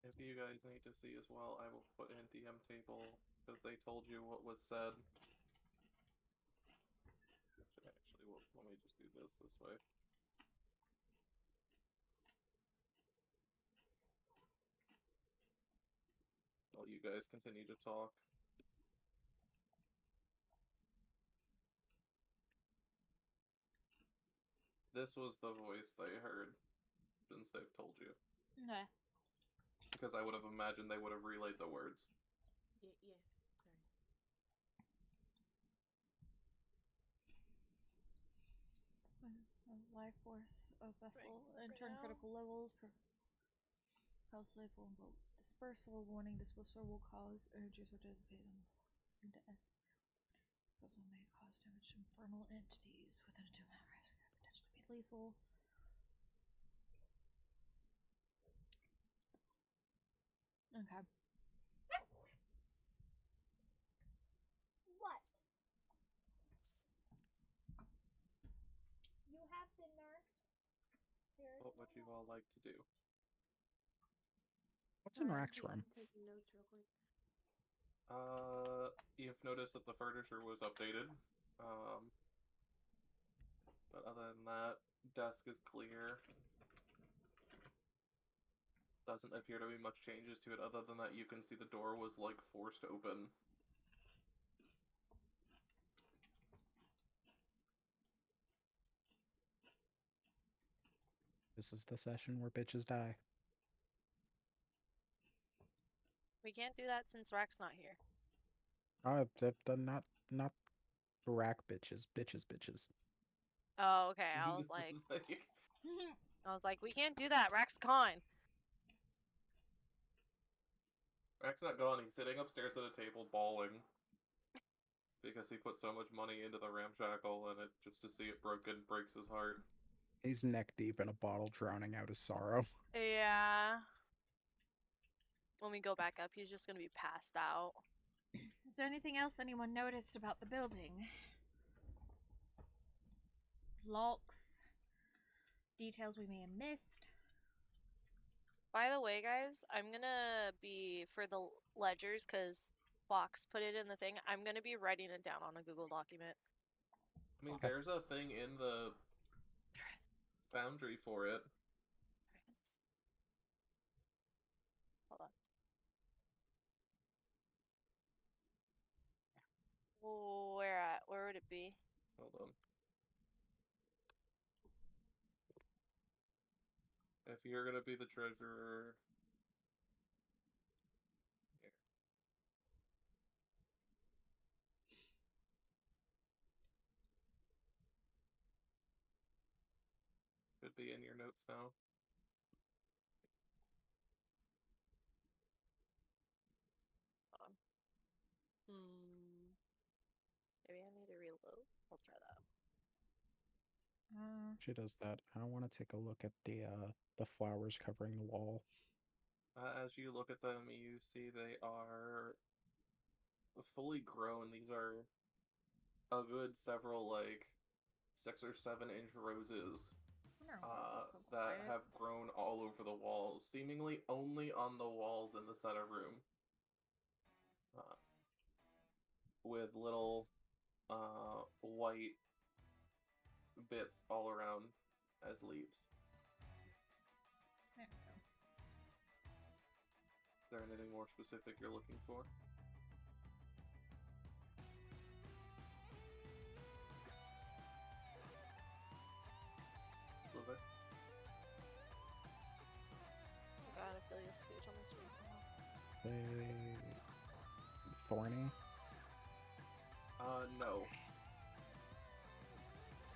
If you guys need to see as well, I will put in DM table because they told you what was said. Actually, well, let me just do this way. you guys continue to talk. This was the voice they heard, since they've told you. Okay. Because I would have imagined they would have relayed the words. Yeah, sorry. Life force of vessel enter critical levels. Health life will invoke dispersal. Warning: dispersal will cause energy to dissipate and into dispersal may cause damage to infernal entities within a 2-minute risk. Potentially be lethal. Okay. What? You have dinner. What would you all like to do? What's in Rack's I'm room? taking notes real quick. You've noticed that the furniture was updated. But other than that, desk is clear. Doesn't appear to be much changes to it other than that you can see the door was like forced open. This is the session where bitches die. We can't do that since Rack's not here. Not Rack bitches, bitches. Oh, okay. I was like, we can't do that. Rack's gone. Rack's not gone. He's sitting upstairs at a table bawling. Because he put so much money into the ramshackle and it just to see it broken breaks his heart. He's neck deep in a bottle, drowning out his sorrow. Yeah. When we go back up, he's just gonna be passed out. Is there anything else anyone noticed about the building? Locks, details we may have missed. By the way, guys, I'm gonna be, for the ledgers, because Fox put it in the thing, I'm gonna be writing it down on a Google document. I mean, there's a thing in the foundry for it. Hold on. Where at? Where would it be? Hold on. If you're gonna be the treasurer... Here. Should be in your notes now. Maybe I need to reload. I'll try that. She does that. I want to take a look at the flowers covering the wall. As you look at them, you see they are fully grown. These are a good several, like, 6 or 7 inch roses that have grown all over the walls, seemingly only on the walls in the center room. With little white bits all around as leaves. There we go. Is there anything more specific you're looking for? Sliithrr? Oh god, I feel your speech on my screen. Thorny? No.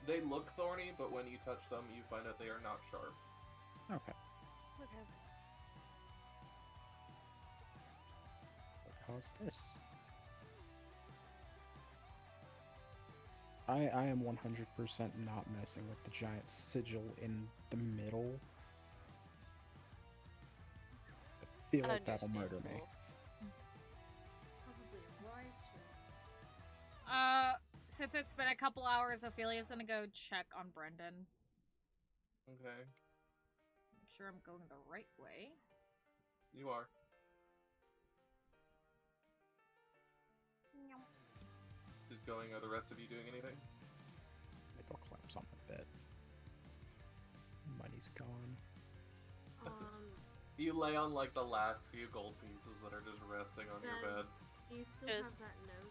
They look thorny, but when you touch them, you find that they are not sharp. Okay. Okay. How's this? I am 100% not messing with the giant sigil in the middle. I feel like that'll murder me. Probably a wise choice. Since it's been a couple hours, Ophelia's gonna go check on Brendan. Okay. Make sure I'm going the right way. You are. Just going, are the rest of you doing anything? I go climb something a bit. Money's gone. You lay on like the last few gold pieces that are just resting on your bed. Do you still have Just- that note?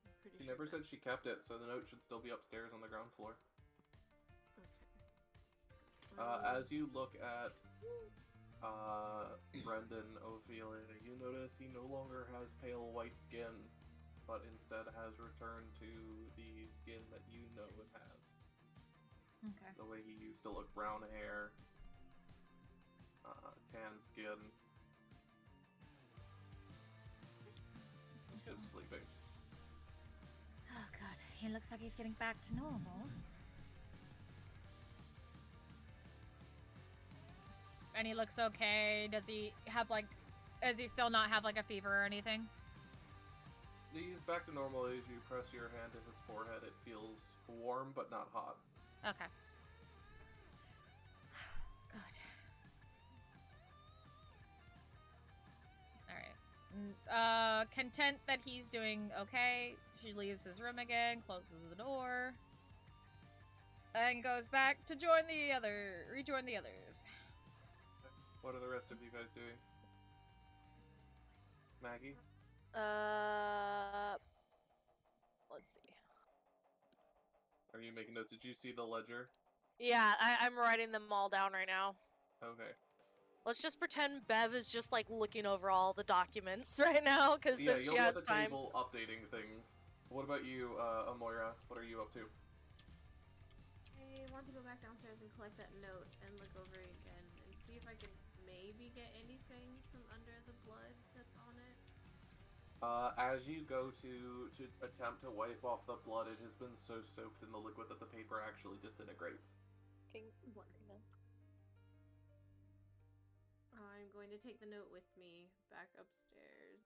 I'm pretty She sure never that- said she kept it, so the note should still be upstairs on the ground floor. Okay. As you look at Brendan Ophelia, you notice he no longer has pale white skin, but instead has returned to the skin that you know it has. Okay. The way he used to look: brown hair, tan skin. He's still sleeping. Oh god, he looks like he's getting back to normal. And he looks okay. Does he still not have like a fever or anything? He's back to normal. As you press your hand to his forehead, it feels warm but not hot. Okay. Good. Alright. Content that he's doing okay. She leaves his room again, closes the door, and goes back to rejoin the others. What are the rest of you guys doing? Maggie? Let's see. Are you making notes? Did you see the ledger? Yeah, I'm writing them all down right now. Okay. Let's just pretend Bev is just like looking over all the documents right now, because Yeah, she you'll be has at the time. table updating things. What about you, Amoira? What are you up to? I want to go back downstairs and collect that note and look over it again and see if I can maybe get anything from under the blood that's on it. As you go to attempt to wipe off the blood, it has been so soaked in the liquid that the paper actually disintegrates. Wonderful. I'm going to take the note with me back upstairs.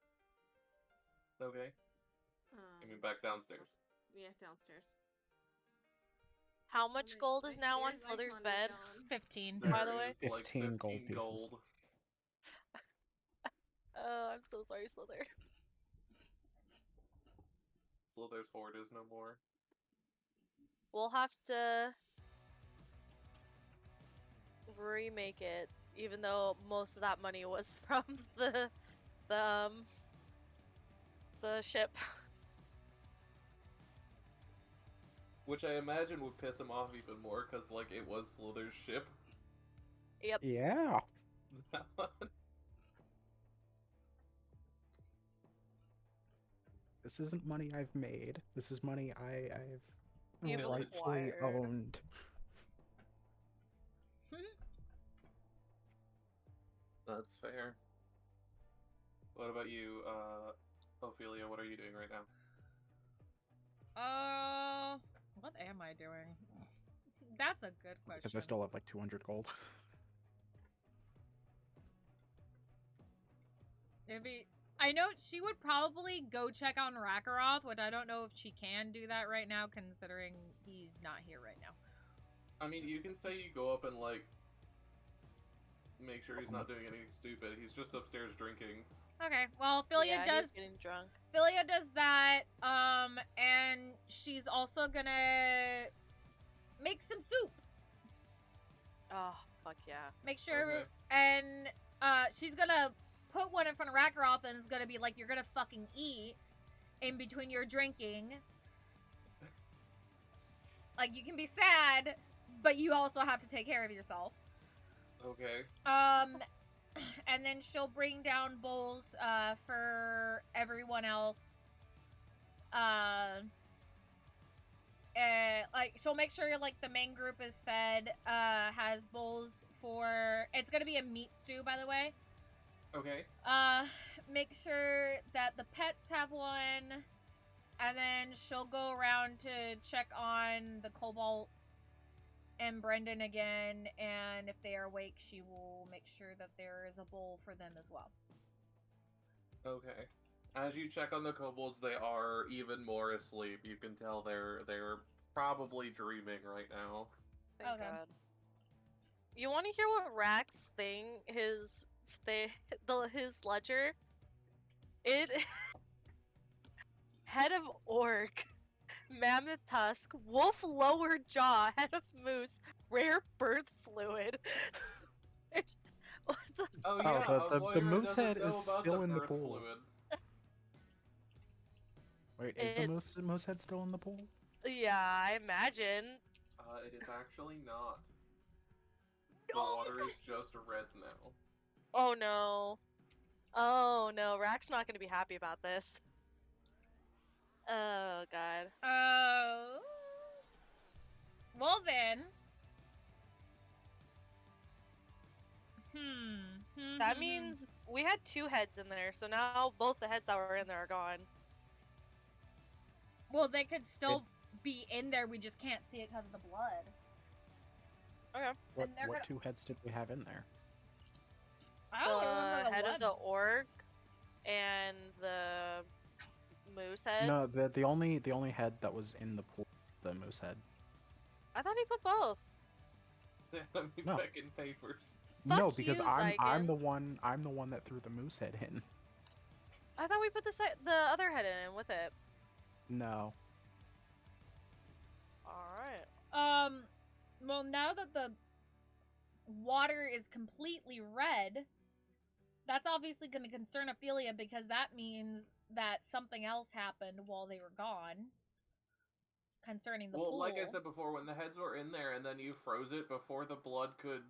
Okay. I mean, back downstairs. Yeah, downstairs. How much gold is now on stairs Slither's icon is bed? gone. 15. By the There way. is, like, 15 gold pieces. gold. I'm so sorry, Slither. Slither's hoard is no more. We'll have to remake it, even though most of that money was from the ship. Which I imagine would piss him off even more, because, like, it was Slither's ship. Yep. Yeah. That one. This isn't money I've made. This is money I've You've rightfully acquired. owned. That's fair. What about you, Ophelia? What are you doing right now? What am I doing? That's a good question. Because I still have like 200 gold. I know she would probably go check on Rakaroth, which I don't know if she can do that right now, considering he's not here right now. I mean, you can say you go up and, like, make sure he's not doing anything stupid. He's just upstairs drinking. Okay, well, Philia Yeah, does. he's getting drunk. Philia does that, and she's also gonna make some soup. Oh, fuck yeah. Make sure, Okay. and she's gonna put one in front of Rakaroth, and it's gonna be like, you're gonna fucking eat in between your drinking. Like, you can be sad, but you also have to take care of yourself. Okay. And then she'll bring down bowls, for everyone else. Like, she'll make sure, like, the main group is fed, has bowls for... It's gonna be a meat stew, by the way. Okay. Make sure that the pets have one, and then she'll go around to check on the kobolds and Brendan again, and if they are awake, she will make sure that there is a bowl for them as well. Okay. As you check on the kobolds, they are even more asleep. You can tell they're probably dreaming right now. Thank Okay. God. You want to hear what Rack's thing, his ledger? It head of orc mammoth tusk, wolf lower jaw, head of moose, rare birth fluid. What the Oh Oh, yeah, the Moira moose doesn't head know is about still the in the birth pool. fluid. Wait, is the It's- moose head still in the pool? Yeah, I imagine. It is actually not. The No! water is just red now. Oh no. Oh no, Rack's not gonna be happy about this. Oh god. Oh. Well then. That means we had 2 heads in there, so now both the heads that were in there are gone. Well, they could still be in there. We just can't see it because of the blood. Okay. What, And they're what gonna- 2 heads did we have in there? I only remember the head one. of the orc and the moose head. No, the only head that was in the pool, the moose head. I thought he put both. Enemy No. fucking papers. No, Fuck because you, I'm Xyken. the one that threw the moose head in. I thought we put the other head in with it. No. Alright. Well, now that the water is completely red, that's obviously going to concern Ophelia because that means that something else happened while they were gone concerning the Well, pool. like I said before, when the heads were in there and then you froze it before the blood could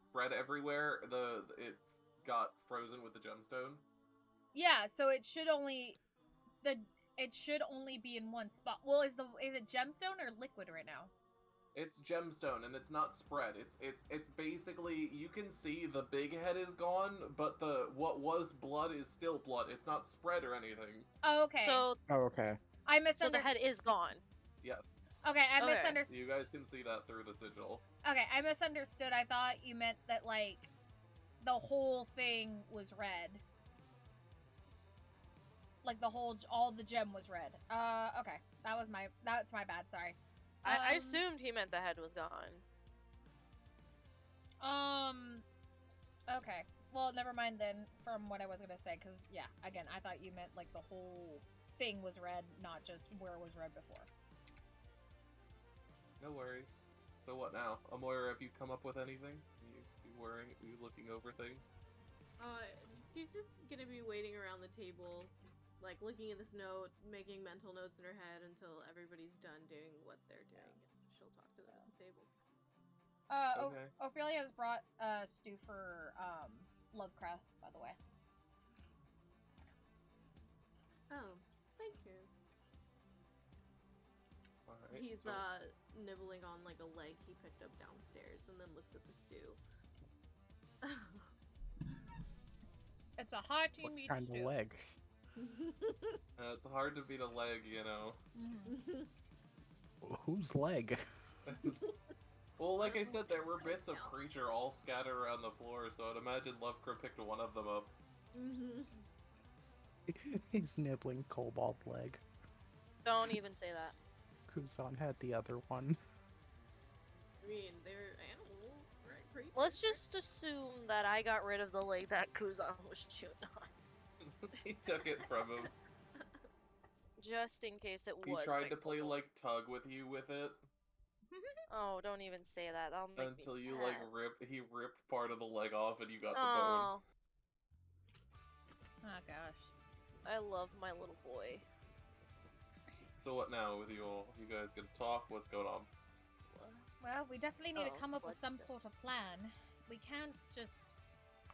spread everywhere, it got frozen with the gemstone. Yeah, so it should only be in one spot. Well, is it gemstone or liquid right now? It's gemstone and it's not spread. It's basically, you can see the big head is gone, but what was blood is still blood. It's not spread or anything. Oh, okay. So, Oh, okay. I so misunderstood. the head is gone. Yes. Okay, I Okay. misunderstood. You guys can see that through the sigil. Okay, I misunderstood. I thought you meant that, like, the whole thing was red. Like, all the gem was red. Okay. That's my bad, sorry. I assumed he meant the head was gone. Okay. Well, never mind then, from what I was gonna say, because, yeah, again, I thought you meant, like, the whole thing was red, not just where it was red before. No worries. So what now? Amoira, have you come up with anything? You looking over things? She's just gonna be waiting around the table, like looking at this note, making mental notes in her head until everybody's done doing what they're doing. And she'll talk to them at the table. Okay. Ophelia has brought stew for Lovecraft, by the way. Oh, thank you. Alright. He's so- nibbling on like a leg he picked up downstairs, and then looks at the stew. It's a hearty What meat kind stew. of leg? it's hard to beat a leg, you know. Whose leg? Well, like I said, there were bits of creature all scattered around the floor, so I'd imagine Lovecraft picked one of them up. He's nibbling kobold leg. Don't even say that. Kuzan had the other one. I mean, they're animals, right? Creatures. Let's just assume that I got rid of the leg that Kuzan was chewing on. He took it from him. Just in case it He was. tried Big to play, Kobold. like, tug with you with it, Oh, don't even say that. That'll make until me you, sad. like, he ripped part of the leg off and you got the bone. Oh, Oh, gosh. I love my little boy. So what now with you all? You guys gonna talk? What's going on? Well, we definitely need to come up with what's some it? sort of plan. We can't just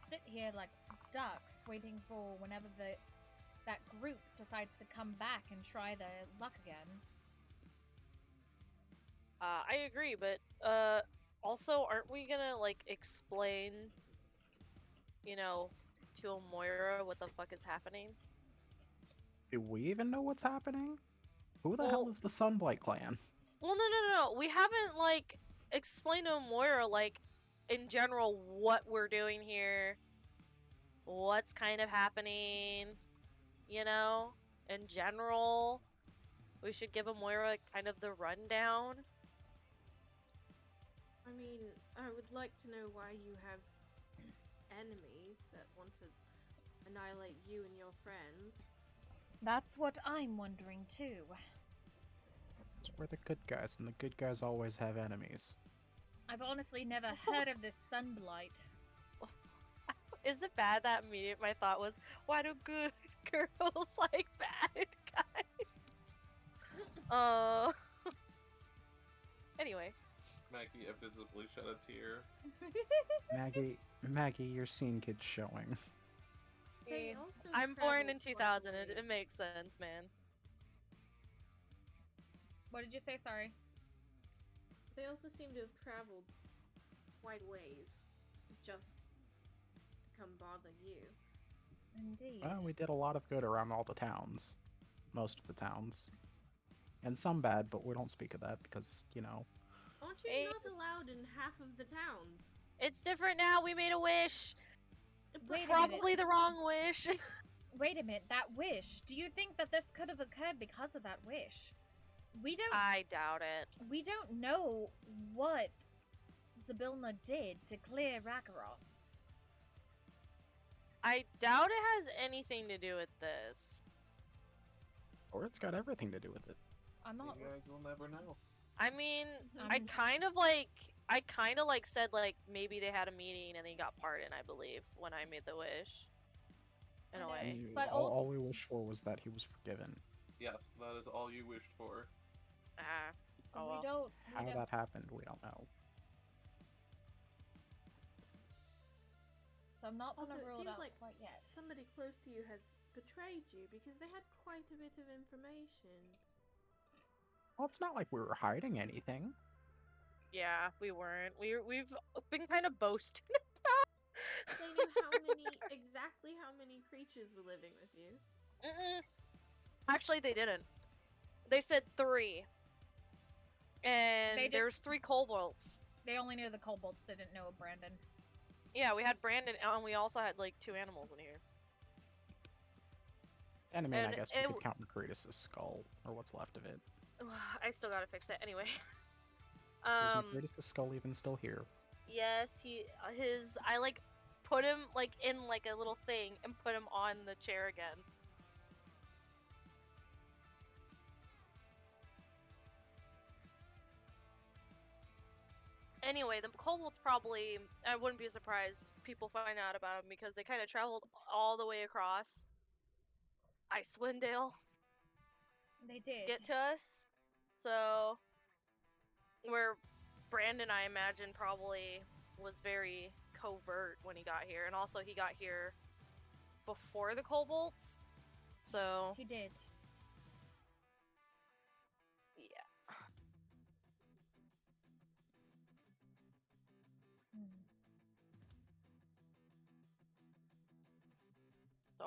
sit here like ducks waiting for whenever that group decides to come back and try their luck again. I agree, but also, aren't we gonna like explain, you know, to Moira what the fuck is happening? Do we even know what's happening? Who the Well- hell is the Sunblight clan? Well, no. We haven't like explained to Moira like in general what we're doing here, what's kind of happening, you know, in general. We should give Moira kind of the rundown. I mean, I would like to know why you have enemies that want to annihilate you and your friends. That's what I'm wondering too. We're the good guys, and the good guys always have enemies. I've honestly never heard of this sunblight. Is it bad that immediate my thought was, why do good girls like bad guys? Anyway. Maggie visibly shed a tear. Maggie, your scene kid's showing. They also I'm born in traveled 2000. It makes sense, man. What did you say? Sorry. They also seem to have traveled quite ways just to come bother you. Indeed. Well, we did a lot of good around all the towns. Most of the towns. And some bad, but we don't speak of that because, you know. Aren't you not allowed in half of the towns? It's different now. We made a wish. Wait a Probably minute. the wrong wish. Wait a minute, that wish. Do you think that this could have occurred because of that wish? We don't. I doubt it. We don't know what Zybilna did to clear Rakarov. I doubt it has anything to do with this. Or it's got everything to do with it. I'm not. You guys will never know. I mean, I kind of like said like maybe they had a meeting and they got pardoned, I believe, when I made the wish. In a way. But all we wished for was that he was forgiven. Yes, that is all you wished for. So Oh, we well. don't. How that happened, we don't know. So I'm not Also, gonna it rule it seems out like quite yet. somebody close to you has betrayed you because they had quite a bit of information. Well, it's not like we were hiding anything. Yeah, we weren't. We've been kind of boasting They knew exactly how many creatures were living with you. Actually, they didn't. They said 3. And there's 3 kobolds. They only knew the kobolds. They didn't know Brandon. Yeah, we had Brandon, and we also had like 2 animals in here. And I mean, And I guess we could count Macretus' skull, or what's left of it. I still gotta fix it anyway. Is Macretus' skull even still here? Yes, I like put him like in like a little thing and put him on the chair again. Anyway, the kobolds probably, I wouldn't be surprised people find out about them because they kind of traveled all the way across Icewind Dale. They did. Get to us. So, where Brandon, I imagine, probably was very covert when he got here. And also, he got here before the kobolds. So... He did. Yeah. So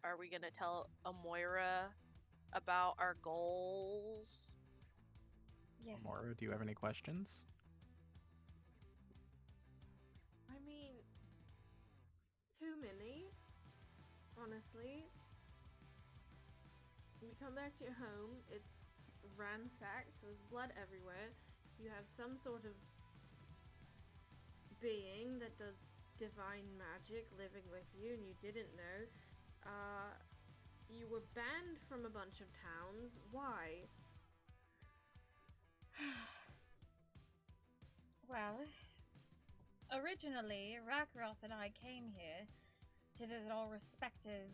are we gonna tell Amoira about our goals? Yes. Amora, do you have any questions? I mean, too many, honestly. You come back to your home, it's ransacked, there's blood everywhere. You have some sort of being that does divine magic living with you and you didn't know. You were banned from a bunch of towns. Why? Well, originally, Rakarov and I came here to visit our respective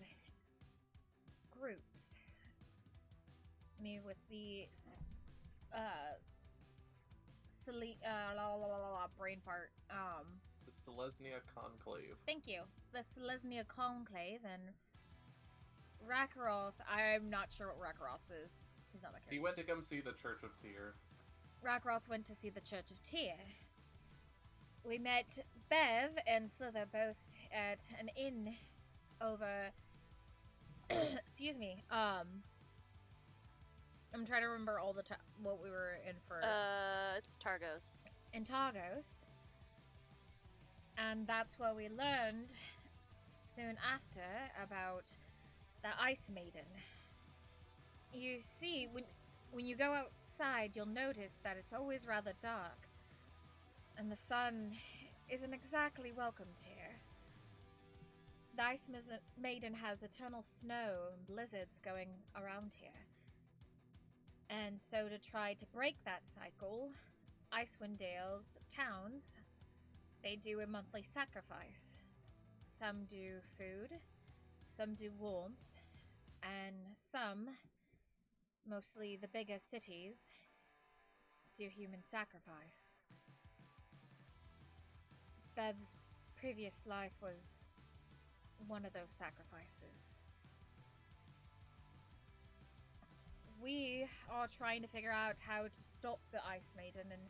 groups. Me with the brain fart. The Selesnya Conclave. Thank you. The Selesnya Conclave and Rakarov. I'm not sure what Rakarov is. He's not my character. He went to come see the Church of Tyr. Rakarov went to see the Church of Tyr. We met Bev and Slither both at an inn over. Excuse me. I'm trying to remember all the what we were in first. It's Targos. In Targos. And that's where we learned soon after about the Ice Maiden. You see, when you go outside, you'll notice that it's always rather dark. And the sun isn't exactly welcomed here. The Ice Maiden has eternal snow and blizzards going around here. And so to try to break that cycle, Icewind Dale's towns, they do a monthly sacrifice. Some do food, some do warmth, and some, mostly the bigger cities, do human sacrifice. Bev's previous life was one of those sacrifices. We are trying to figure out how to stop the Ice Maiden and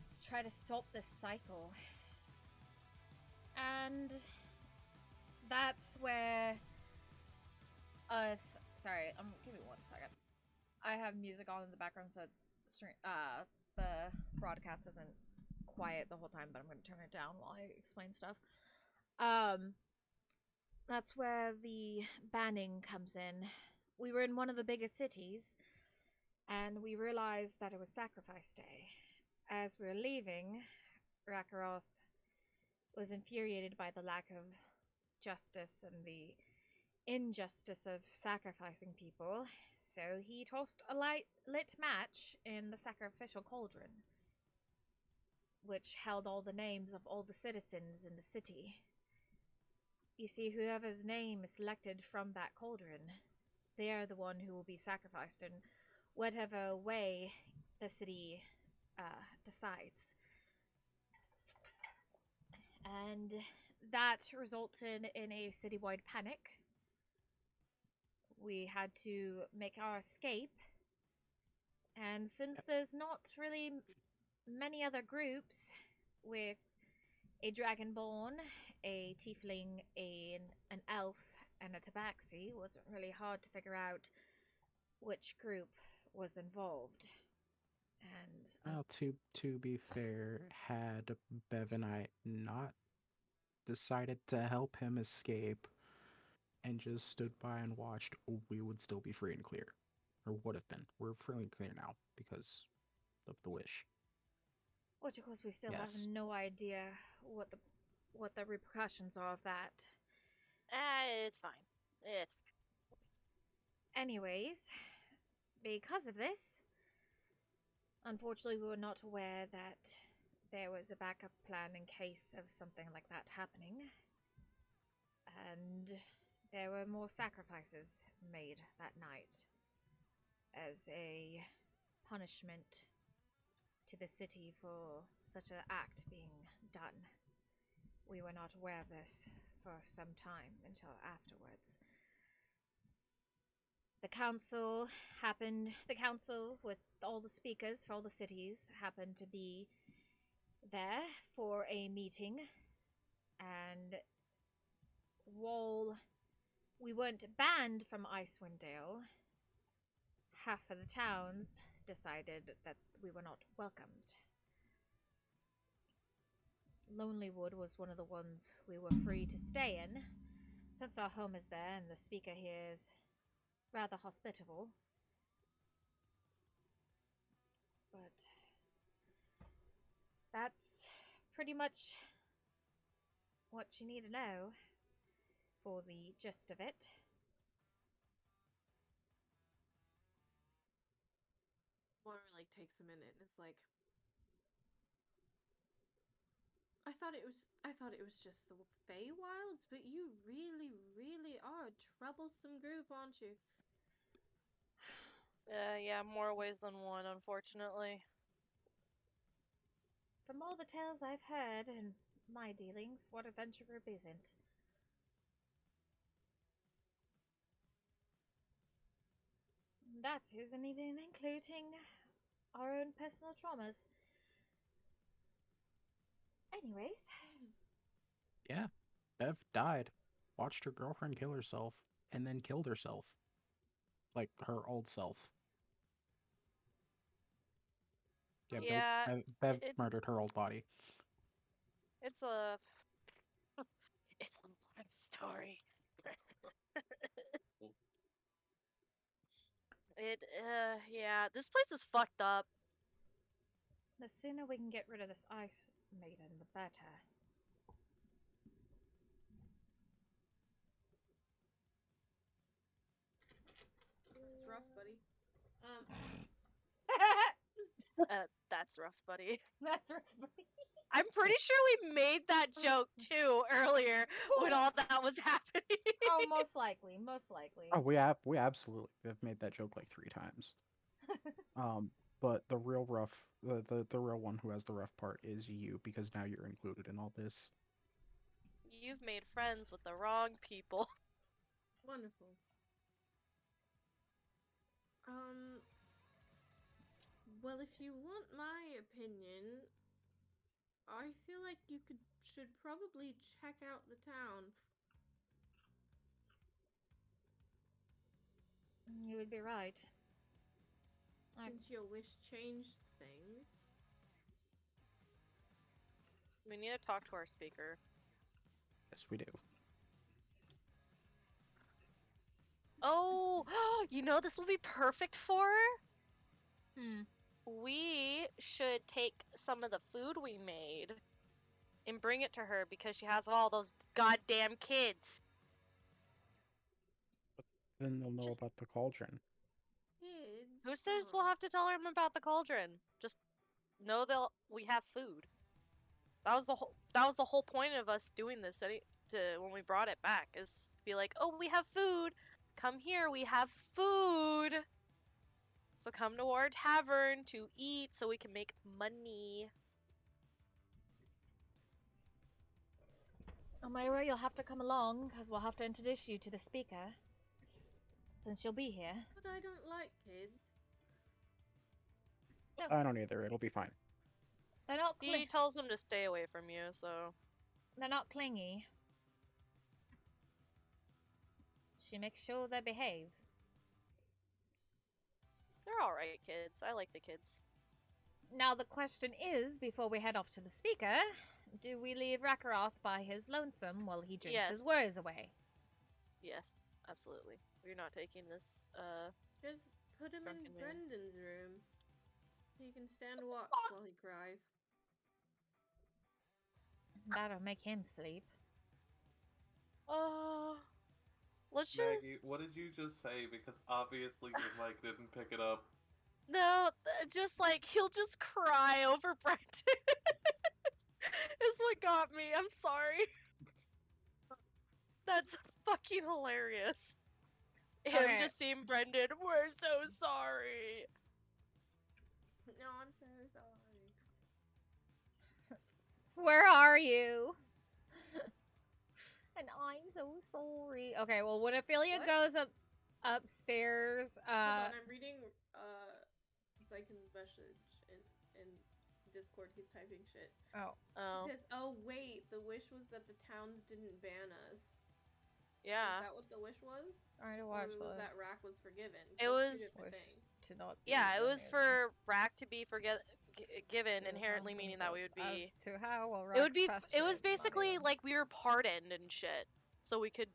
to try to stop this cycle. And that's where us. Sorry, give me 1 second. I have music on in the background, so it's the broadcast isn't quiet the whole time, but I'm going to turn it down while I explain stuff. That's where the banning comes in. We were in one of the biggest cities, and we realized that it was Sacrifice Day. As we were leaving, Rakaroth was infuriated by the lack of justice and the injustice of sacrificing people, so he tossed a lit match in the sacrificial cauldron, which held all the names of all the citizens in the city. You see, whoever's name is selected from that cauldron, they are the one who will be sacrificed in whatever way the city decides. And that resulted in a citywide panic. We had to make our escape. And since there's not really many other groups with a dragonborn, a tiefling, an elf, and a tabaxi, it wasn't really hard to figure out which group was involved. And Well, to be fair, had Bev and I not decided to help him escape and just stood by and watched, we would still be free and clear. Or would have been. We're free and clear now because of the wish. which of course we still have Yes. no idea what the repercussions are of that. It's fine. It's fine. Anyways, because of this, unfortunately we were not aware that there was a backup plan in case of something like that happening. And there were more sacrifices made that night as a punishment to the city for such an act being done. We were not aware of this for some time until afterwards. The council with all the speakers for all the cities happened to be there for a meeting, and while we weren't banned from Icewind Dale, half of the towns decided that we were not welcomed. Lonelywood was one of the ones we were free to stay in, since our home is there and the speaker here is rather hospitable. But that's pretty much what you need to know for the gist of it. Moira takes a minute and it's like, I thought it was just the Feywilds, but you really, really are a troublesome group, aren't you? Yeah, more ways than one, unfortunately. From all the tales I've heard in my dealings, what adventure group isn't? That isn't even including our own personal traumas. Anyways. Yeah. Bev died, watched her girlfriend kill herself, and then killed herself. Like her old self. Yeah, Bev it's murdered her old body. it's a long story. Yeah, this place is fucked up. The sooner we can get rid of this Ice Maiden, the better. It's rough, buddy. That's rough, buddy. That's right. I'm pretty sure we made that joke too earlier when all that was happening. Oh, most likely. Most likely. Oh, we absolutely have made that joke like 3 times. But the real rough, the real one who has the rough part is you, because now you're included in all this. You've made friends with the wrong people. Wonderful. Well, if you want my opinion, I feel like you should probably check out the town. You would be right. Since your wish changed things. We need to talk to our speaker. Yes, we do. Oh, you know this will be perfect for? Hmm. We should take some of the food we made and bring it to her because she has all those goddamn kids. Then they'll know about the cauldron. Kids. Who says we'll have to tell them about the cauldron? Just know we have food. That was the whole point of us doing this when we brought it back, is be like, oh, we have food. Come here, we have food. So come to our tavern to eat so we can make money. Oh, Myra, you'll have to come along, because we'll have to introduce you to the speaker. Since you'll be here. But I don't like kids. I don't either. It'll be fine. They're not He tells them to stay away from you, so... They're not clingy. She makes sure they behave. They're alright kids. I like the kids. Now the question is, before we head off to the speaker, do we leave Rakaroth by his lonesome while he drinks his worries away? Yes, absolutely. We're not taking this, Just put him in Brendan's room. He can stand watch while he cries. That'll make him sleep. Let's just... Maggie, what did you just say? Because obviously your mic didn't pick it up. No, just like, he'll just cry over Brendan. Is what got me. I'm sorry. That's fucking hilarious. Him just seeing Brendan, we're so sorry. No, I'm so sorry. Where are you? And I'm so sorry. Okay, well, when Ophelia goes upstairs, Hold on, I'm reading Xyken's message in Discord. He's typing shit. Oh. He says, "Oh wait, the wish was that the towns didn't ban us." Yeah. Is that what the wish was? I to watch or was that Rack was forgiven? It was to not. Yeah, it was for Rack to be given, inherently meaning that we would be. As to how well it would be. It was basically like we were pardoned and shit, so we could,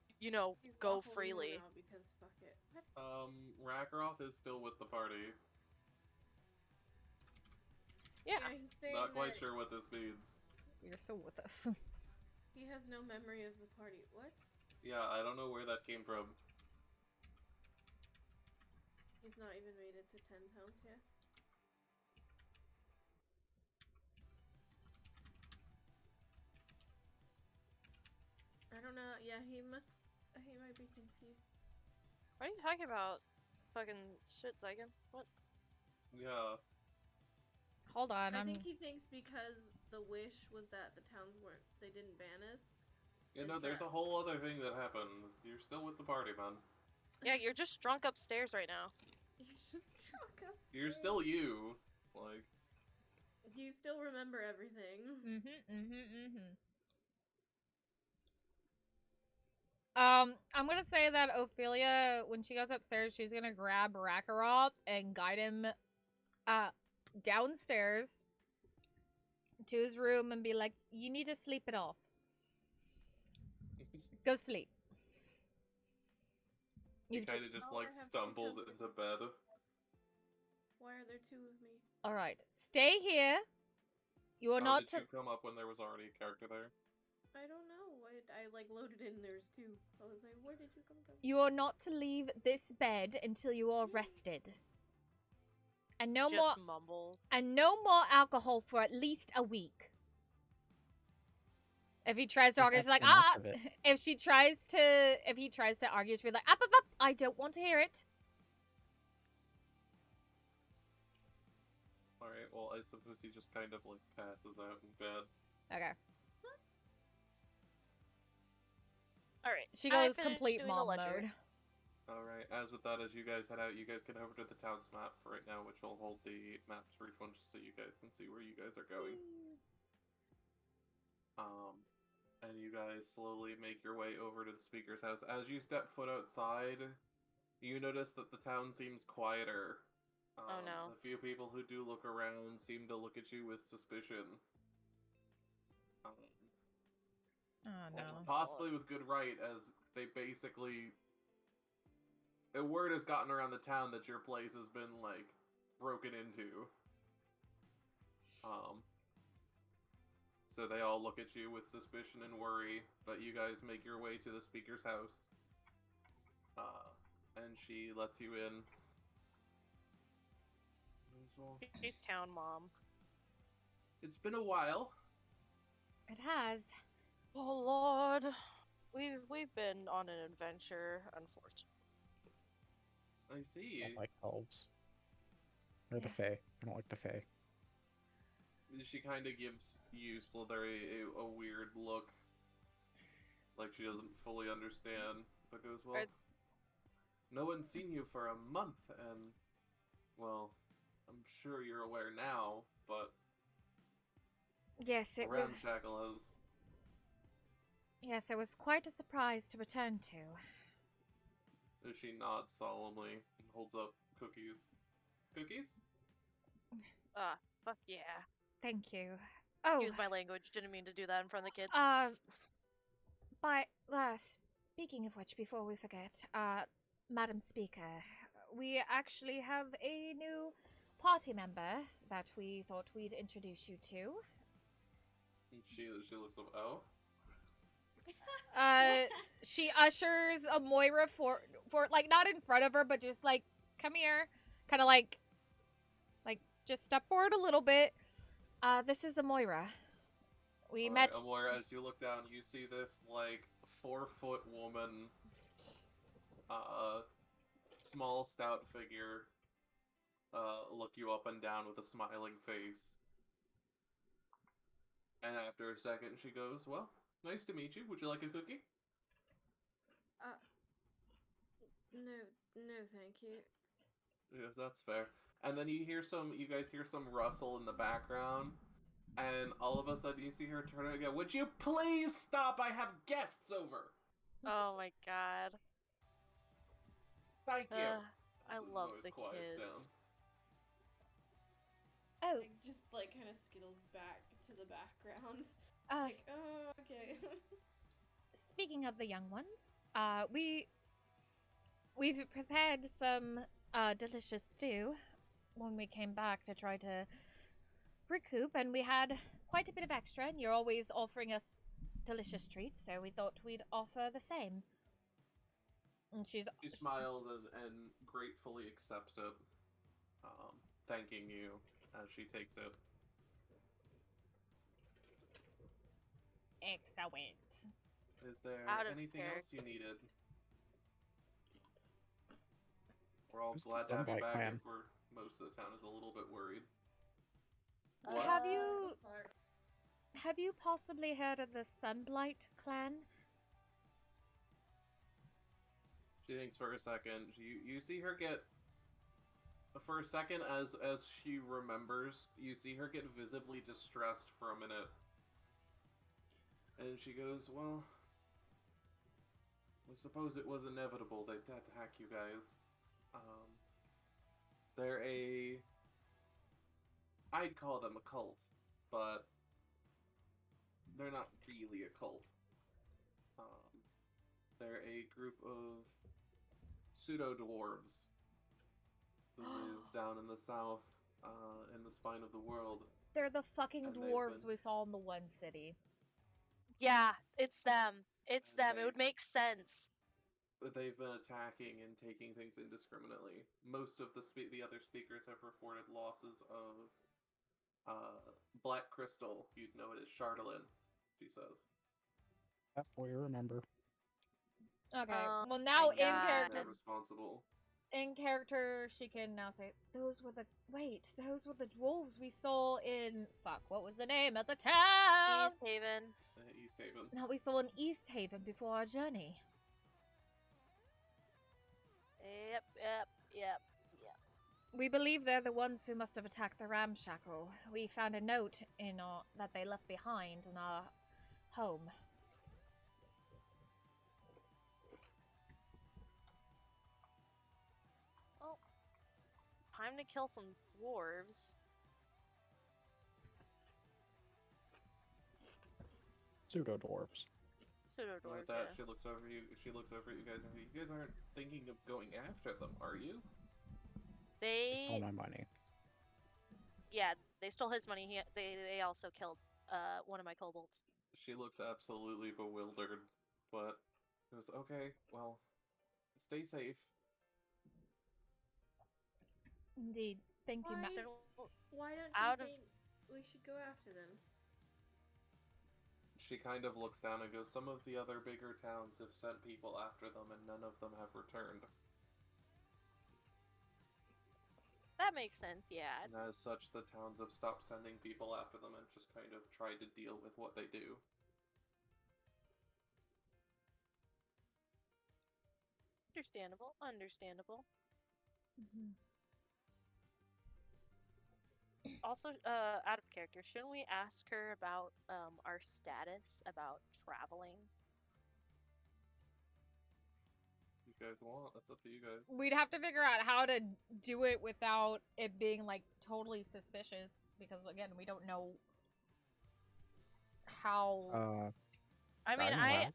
go freely. Now because fuck it. Rakaroth is still with the party. Yeah. Not quite sure what this means. You're still with us. He has no memory of the party. What? Yeah, I don't know where that came from. He's not even made it to 10 towns yet. I don't know. Yeah, he might be confused. What are you talking about? Fucking shit, Xyken? What? Yeah. Hold on, I think he thinks because the wish was that the towns they didn't ban us. You know, there's a whole other thing that happened. You're still with the party, man. Yeah, you're just drunk upstairs right now. You're just drunk upstairs. You're still you. Like... You still remember everything. I'm gonna say that Ophelia, when she goes upstairs, she's gonna grab Rakaroth and guide him downstairs to his room and be like, you need to sleep it off. Go sleep. He kind of just stumbles into bed. Why are there two of me? Alright, stay here. You are not to... Did you come up when there was already a character there? I don't know. I loaded in, there's two. I was like, where did you come from? You are not to leave this bed until you are rested. And no Just more mumbles. and no more alcohol for at least a week. If he tries to argue, she's like, too much of it. if he tries to argue, she'll be like, up, I don't want to hear it. Alright, well, I suppose he just kind of, like, passes out in bed. Okay. Alright. She goes complete mom mode. Alright, as with that, as you guys head out, you guys get over to the town's map for right now, which will hold the maps for each one, just so you guys can see where you guys are going. And you guys slowly make your way over to the speaker's house. As you step foot outside, you notice that the town seems quieter. Oh no. The few people who do look around seem to look at you with suspicion. Oh no. And possibly with good right, as they basically... A word has gotten around the town that your place has been, like, broken into. So they all look at you with suspicion and worry, but you guys make your way to the speaker's house. And she lets you in. She's town mom. It's been a while. It has. Oh Lord. We've been on an adventure, unfortunately. I see. I don't like elves. Or the Fae. I don't like the Fae. She kind of gives you, Slither, a weird look. Like she doesn't fully understand. But goes, well, no one's seen you for a month, and, well, I'm sure you're aware now, but... Yes, it was... Ramshackle has... Yes, it was quite a surprise to return to. She nods solemnly and holds up cookies. Cookies? Fuck yeah. Thank you. Oh. Use my language. Didn't mean to do that in front of the kids. Speaking of which, before we forget, Madam Speaker, we actually have a new party member that we thought we'd introduce you to. And she looks up, oh? She ushers a Moira for like, not in front of her, but just like, come here. Kind of like, just step forward a little bit. This is a Moira. We met... Moira, as you look down, you see this, like, 4-foot woman, small, stout figure, look you up and down with a smiling face. And after a second, she goes, well, nice to meet you. Would you like a cookie? No, thank you. Yes, that's fair. And then you guys hear some rustle in the background, and all of a sudden you see her turn around and go, would you please stop? I have guests over! Oh my god. Thank you! I love the kids. Down. Oh. Like, just, like, kind of skittles back to the background. Like, oh, okay. Speaking of the young ones, we've prepared some delicious stew when we came back to try to recoup, and we had quite a bit of extra, and you're always offering us delicious treats, so we thought we'd offer the same. And she smiles and gratefully accepts it, thanking you as she takes it. Excellent. Is there anything else you needed? We're all glad to have you back, if most of the town is a little bit worried. Have you possibly heard of the Sunblight clan? She thinks for a second. You see her get... For a second, as she remembers, you see her get visibly distressed for a minute. And she goes, well... I suppose it was inevitable they'd attack you guys. They're I'd call them a cult, but they're not really a cult. They're a group of pseudo-dwarves who live down in the south, in the spine of the world. They're the fucking dwarves we saw in the one city. Yeah, it's them. It's them. It would make sense. they've been attacking and taking things indiscriminately. Most of the other speakers have reported losses of Black Crystal. You'd know it as Chardelin, she says. That we remember. Okay. Oh Well, now my in God. character, They're responsible. in character, she can now say, "Those were the those were the dwarves we saw in what was the name of the town? East Haven. East Haven. That we saw in East Haven before our journey." Yep. We believe they're the ones who must have attacked the ramshackle. We found a note in that they left behind in our home. Well, time to kill some dwarves. Pseudo dwarves. Pseudo With dwarves. that, Yeah. she looks over you. She looks over at you guys, and you guys aren't thinking of going after them, are you? All my money. Yeah, they stole his money. They also killed one of my kobolds. She looks absolutely bewildered, but goes, okay, well, stay safe. Indeed. Thank you, Why, Ma- why don't you Out of- think we should go after them? She kind of looks down and goes, some of the other bigger towns have sent people after them, and none of them have returned. That makes sense, yeah. And as such, the towns have stopped sending people after them and just kind of tried to deal with what they do. Understandable. Also, out of character, shouldn't we ask her about our status about traveling? You guys want? That's up to you guys. We'd have to figure out how to do it without it being like totally suspicious, because again, we don't know how. I mean, I'm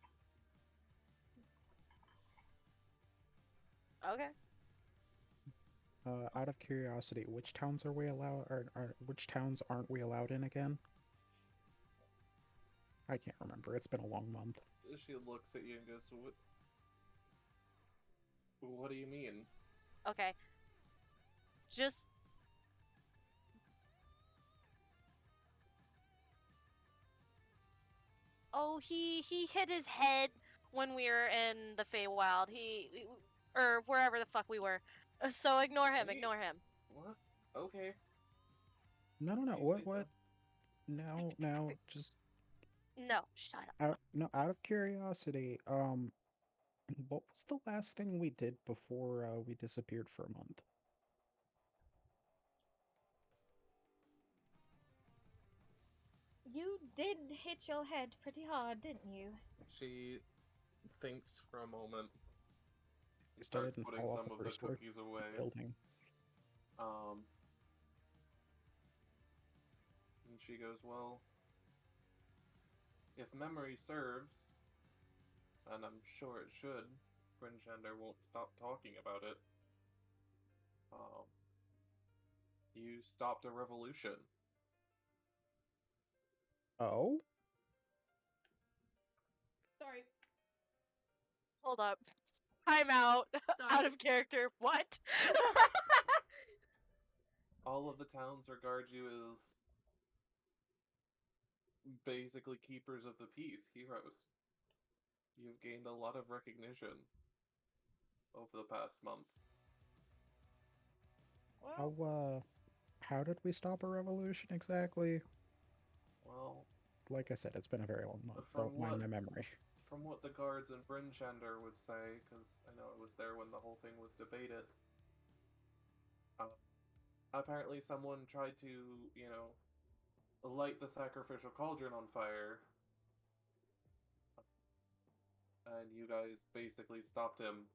Okay. Out of curiosity, which towns are we allowed? Which towns aren't we allowed in again? I can't remember. It's been a long month. She looks at you and goes, what do you mean? Okay. Just... Oh, he hit his head when we were in the Feywild. Or wherever the fuck we were. So ignore him, Wait. ignore him. What? Okay. No. You What? say so. What? No. Just No, shut up. out of curiosity, what was the last thing we did before we disappeared for a month? You did hit your head pretty hard, didn't you? She thinks for a moment. She Still starts didn't putting fall off some the of the first floor cookies away. building. And she goes, well, if memory serves, and I'm sure it should, Grinchender won't stop talking about it. You stopped a revolution. Oh? Sorry. Hold up. I'm out. Sorry. Out of character. What? All of the towns regard you as basically keepers of the peace, heroes. You've gained a lot of recognition over the past month. How did we stop a revolution exactly? Well, Like I said, it's been a very long month. From Don't mind what- my memory. from what the guards in Brynchander would say, because I know I was there when the whole thing was debated, apparently someone tried to, light the sacrificial cauldron on fire, and you guys basically stopped him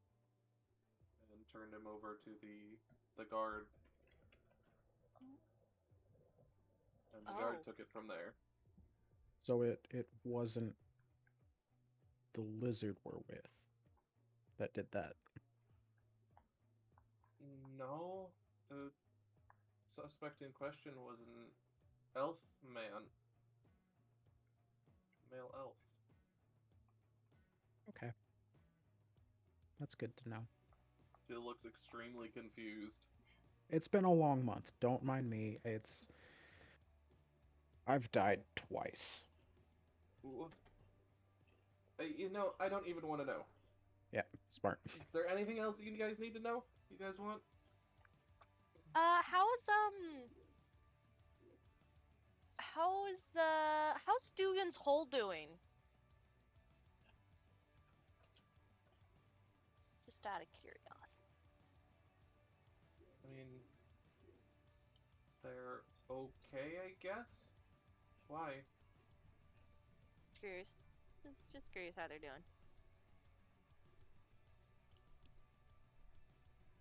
and turned him over to the guard. And the guard Oh. took it from there. So it wasn't the lizard we're with that did that. No, the suspect in question was an elf man. Male elf. Okay. That's good to know. She looks extremely confused. It's been a long month. Don't mind me. I've died twice. Ooh. You know, I don't even want to know. Yeah, smart. Is there anything else you guys need to know? You guys want? How's Dugan's hole doing? Just out of curiosity. I mean, they're okay, I guess. Why? Just curious. Just curious how they're doing.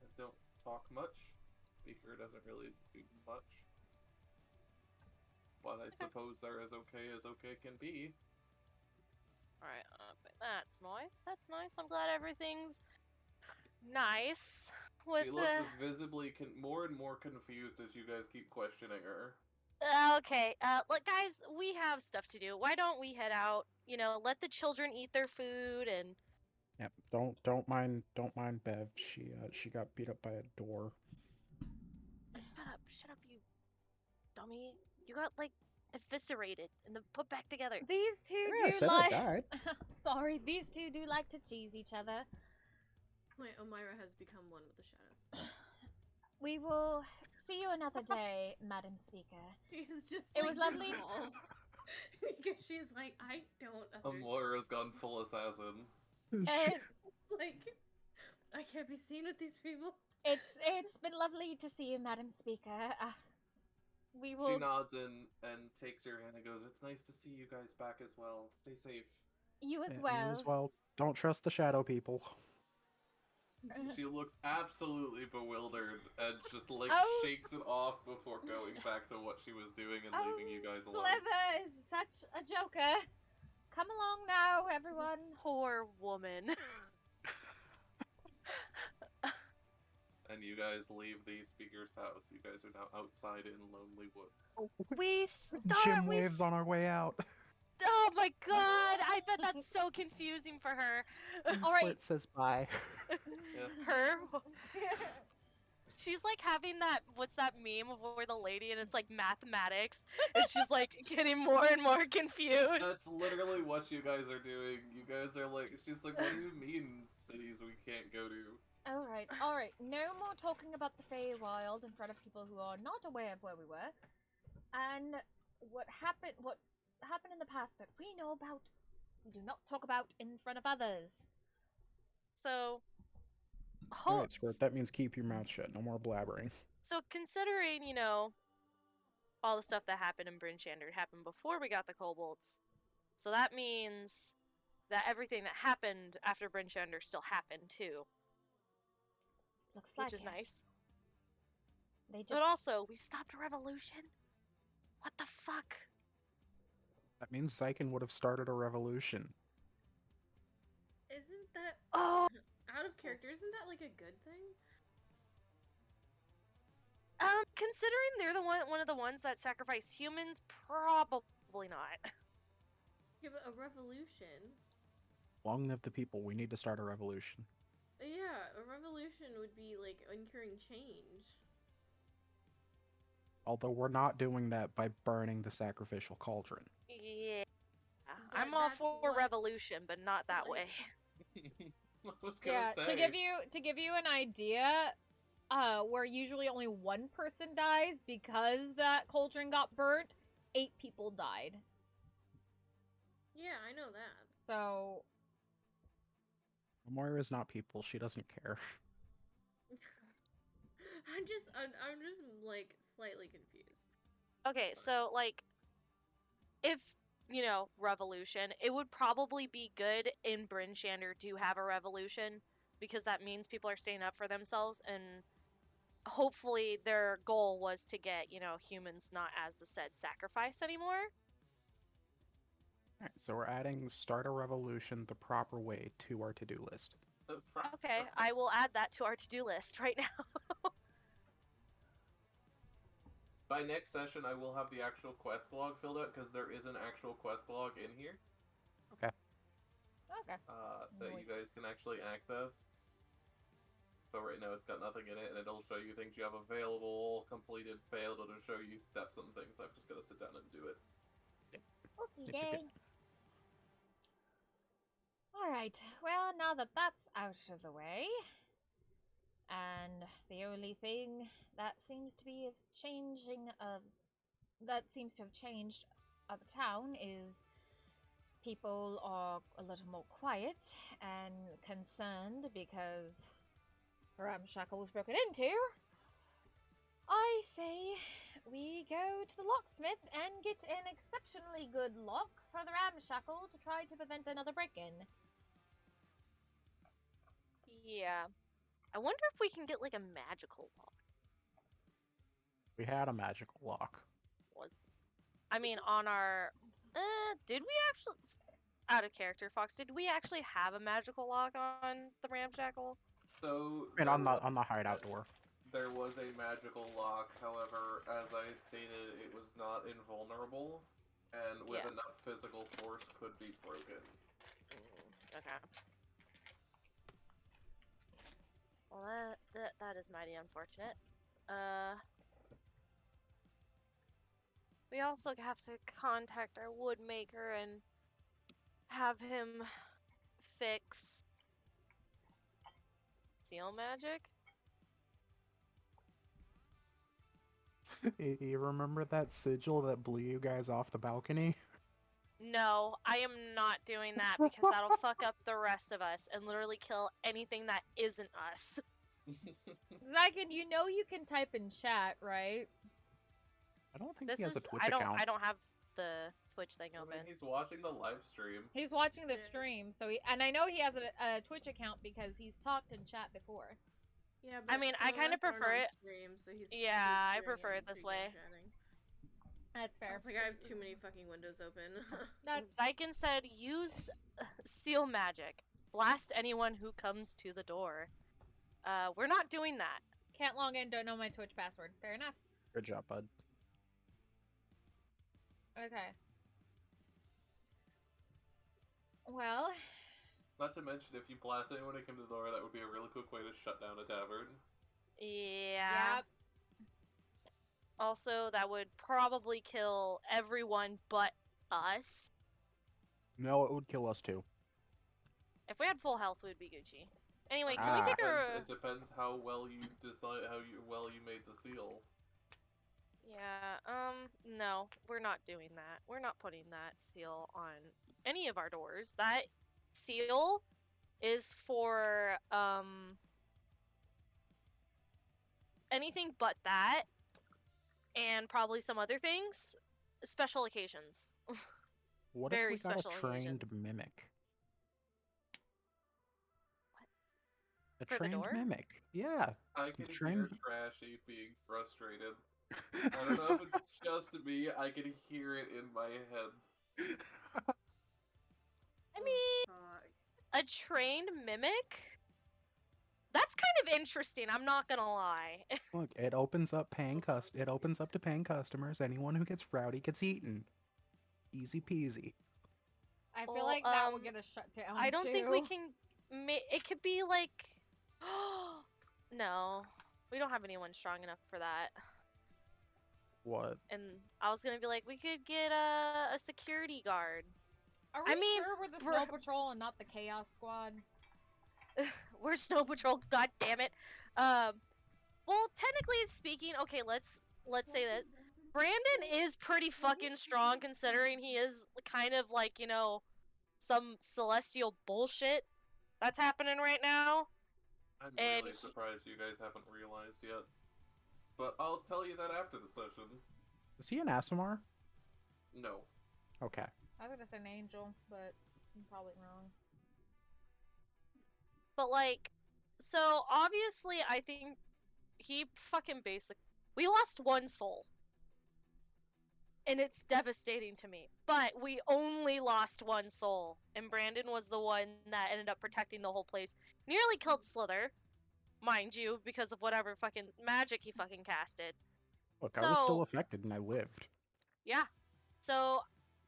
I don't talk much. Speaker doesn't really do much. But I suppose they're as okay can be. Alright, but that's nice. That's nice. I'm glad everything's nice. She looks visibly more and more confused as you guys keep questioning her. Okay, look, guys, we have stuff to do. Why don't we head out? You know, let the children eat their food and. Yep. Don't mind Bev. She got beat up by a door. Shut up, you dummy! You got like eviscerated and then put back together. These two Yeah, I do said I like. died. Sorry, these two do like to cheese each other. Wait, Omira has become one with the shadows. We will see you another day, Madam Speaker. She's just. It was lovely. Because she's like, I don't understand. Moira's gone full assassin. It's like, I can't be seen with these people. it's been lovely to see you, Madam Speaker. We will. She nods and takes your hand and goes, "It's nice to see you guys back as well. Stay safe." You as Yeah, well. You as well. Don't trust the shadow people. She looks absolutely bewildered and just like shakes it off before going back to what she was doing and leaving you guys alone. Sliithrr is such a joker. Come along now, everyone. This poor woman. And you guys leave the speaker's house. You guys are now outside in Lonely Wood. Jim waves on our way out. Oh my god! I bet that's so confusing for her. All right. Split says bye. Her? She's like having that, what's that meme of where the lady and it's like mathematics and she's like getting more and more confused. That's literally what you guys are doing. You guys are like, she's like, what do you mean cities we can't go to? All right. No more talking about the Feywild in front of people who are not aware of where we were. And what happened in the past that we know about, we do not talk about in front of others. So, Alright, Squirt, that means keep your mouth shut. No more blabbering. So considering, you know, all the stuff that happened in Bryn Shander happened before we got the kobolds, so that means that everything that happened after Bryn Shander still happened too. Looks like which is nice. But also, we stopped a revolution? What the fuck? That means Xyken would have started a revolution. Isn't that out of character? Isn't that like a good thing? Considering they're the one of the ones that sacrifice humans, probably not. Yeah, but a revolution. Long live the people. We need to start a revolution. Yeah, a revolution would be like incurring change. Although we're not doing that by burning the sacrificial cauldron. Yeah. But I'm all that's for what- revolution, but not that way. I was gonna Yeah, say. to give you an idea, where usually only one person dies because that cauldron got burnt, 8 people died. Yeah, I know that. So Moira's not people. She doesn't care. I'm just like slightly confused. Okay, so like, if you know revolution, it would probably be good in Bryn Shander to have a revolution because that means people are standing up for themselves, and hopefully their goal was to get humans not as the said sacrifice anymore. Alright, so we're adding start a revolution the proper way to our to-do list. Okay, I will add that to our to-do list right now. By next session, I will have the actual quest log filled out because there is an actual quest log in here. okay. That you guys can actually access. But right now it's got nothing in it, and it'll show you things you have available, completed, failed, it'll show you steps and things. I've just got to sit down and do it. Okay. Alright, well, now that that's out of the way, and the only thing that seems to be have changed of the town is people are a little more quiet and concerned because Ramshackle was broken into. I say we go to the locksmith and get an exceptionally good lock for the Ramshackle to try to prevent another break-in. Yeah. I wonder if we can get like a magical lock. We had a magical lock. I mean, on our... did we actually... Out of character, Fox, did we actually have a magical lock on the Ramshackle? So... I mean, on the hideout door. There was a magical lock, however, as I stated, it was not invulnerable, and with enough physical force could be broken. Okay. Well, that is mighty unfortunate. We also have to contact our woodmaker and have him fix seal magic. You remember that sigil that blew you guys off the balcony? No, I am not doing that because that'll fuck up the rest of us and literally kill anything that isn't us. Xyken, you know you can type in chat, right? I don't think he has a Twitch I account. don't have the Twitch thing open. I mean, he's watching the live stream. He's watching the stream, so and I know he has a Twitch account because he's talked in chat before. Yeah, I mean, I kind of prefer it. Stream, so he's I prefer it this way. That's fair. It's like I have too many fucking windows open. That's Xyken said, use seal magic. Blast anyone who comes to the door. We're not doing that. Can't log in, don't know my Twitch password. Fair enough. Good job, bud. Okay. Well... Not to mention, if you blast anyone who came to the door, that would be a really quick way to shut down a tavern. Yeah. Yep. Also, that would probably kill everyone but us. No, it would kill us too. If we had full health, we'd be Gucci. Anyway, can we take It depends how well you decide, how well you made the seal. Yeah, no, we're not doing that. We're not putting that seal on any of our doors. That seal is for, anything but that, and probably some other things. Special occasions. What Very if we got special a trained occasions. mimic? A For the trained door? mimic. Yeah. I can trained... hear Trashy being frustrated. I don't know if it's just me, I can hear it in my head. I mean, a trained mimic? That's kind of interesting, I'm not gonna lie. Look, it opens up it opens up to paying customers. Anyone who gets rowdy gets eaten. Easy peasy. I feel like that will get us shut down. I don't think we can it could be like no. We don't have anyone strong enough for that. What? And I was gonna be like, we could get a security guard. Are we sure we're the Snow Patrol and not the Chaos Squad? We're Snow Patrol, god damn it. Well, technically speaking, okay, let's say this. Brandon is pretty fucking strong considering he is kind of like, you know, some celestial bullshit that's happening right now. I'm really surprised you guys haven't realized yet. But I'll tell you that after the session. Is he an Asimar? No. Okay. I was gonna say an angel, but I'm probably wrong. But like, so obviously I think he fucking we lost one soul. And it's devastating to me. But we only lost one soul. And Brandon was the one that ended up protecting the whole place. Nearly killed Sliithrr, mind you, because of whatever fucking magic he fucking casted. Look, I was still affected and I lived. Yeah. So,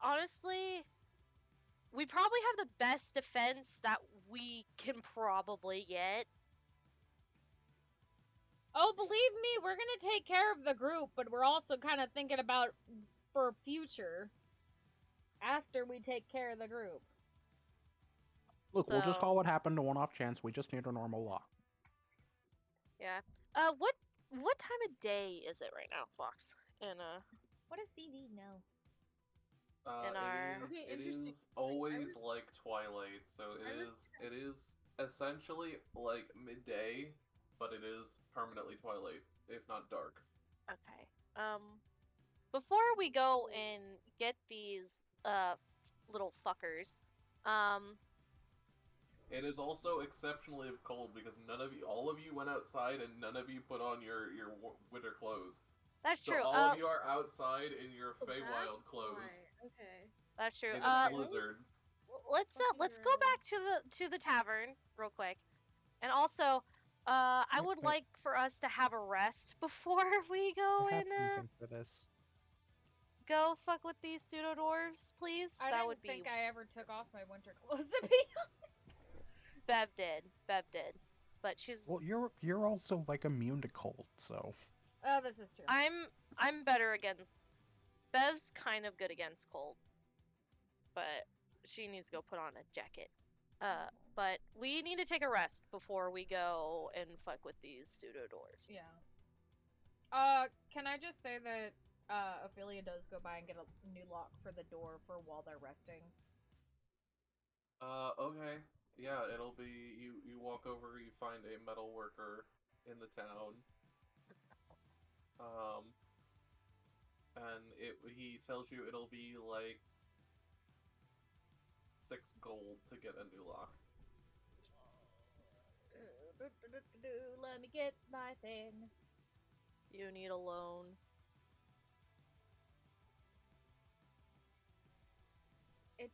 honestly, we probably have the best defense that we can probably get. Oh, believe me, we're gonna take care of the group, but we're also kind of thinking about for future after we take care of the group. Look, we'll just So- call what happened a one-off chance. We just need a normal lock. Yeah. What time of day is it right now, Fox? And What does CD know? In our- Okay, it interesting. is always like twilight, so it is essentially like midday, but it is permanently twilight, if not dark. Okay. Before we go and get these little fuckers, It is also exceptionally cold because all of you went outside and none of you put on your winter clothes. that's So true. all of you are outside in your Oh, Feywild that's clothes why. Okay. That's true. in a blizzard. Let's Fucking go back to the tavern real quick, and also, I would Wait. like for us to have a rest before we go I have and something for this. go fuck with these pseudo dwarves, please. I that didn't would be. think I ever took off my winter clothes to be Bev did, but she's. Well, you're also like immune to cold, so. Oh, this is true. I'm better against. Bev's kind of good against cold, but she needs to go put on a jacket. But we need to take a rest before we go and fuck with these pseudo dwarves. Yeah. Can I just say that Ophelia does go by and get a new lock for the door for while they're resting? Okay. Yeah, it'll be you walk over, you find a metal worker in the town. And he tells you it'll be like 6 gold to get a new lock. Let me get my thing. You need a loan. It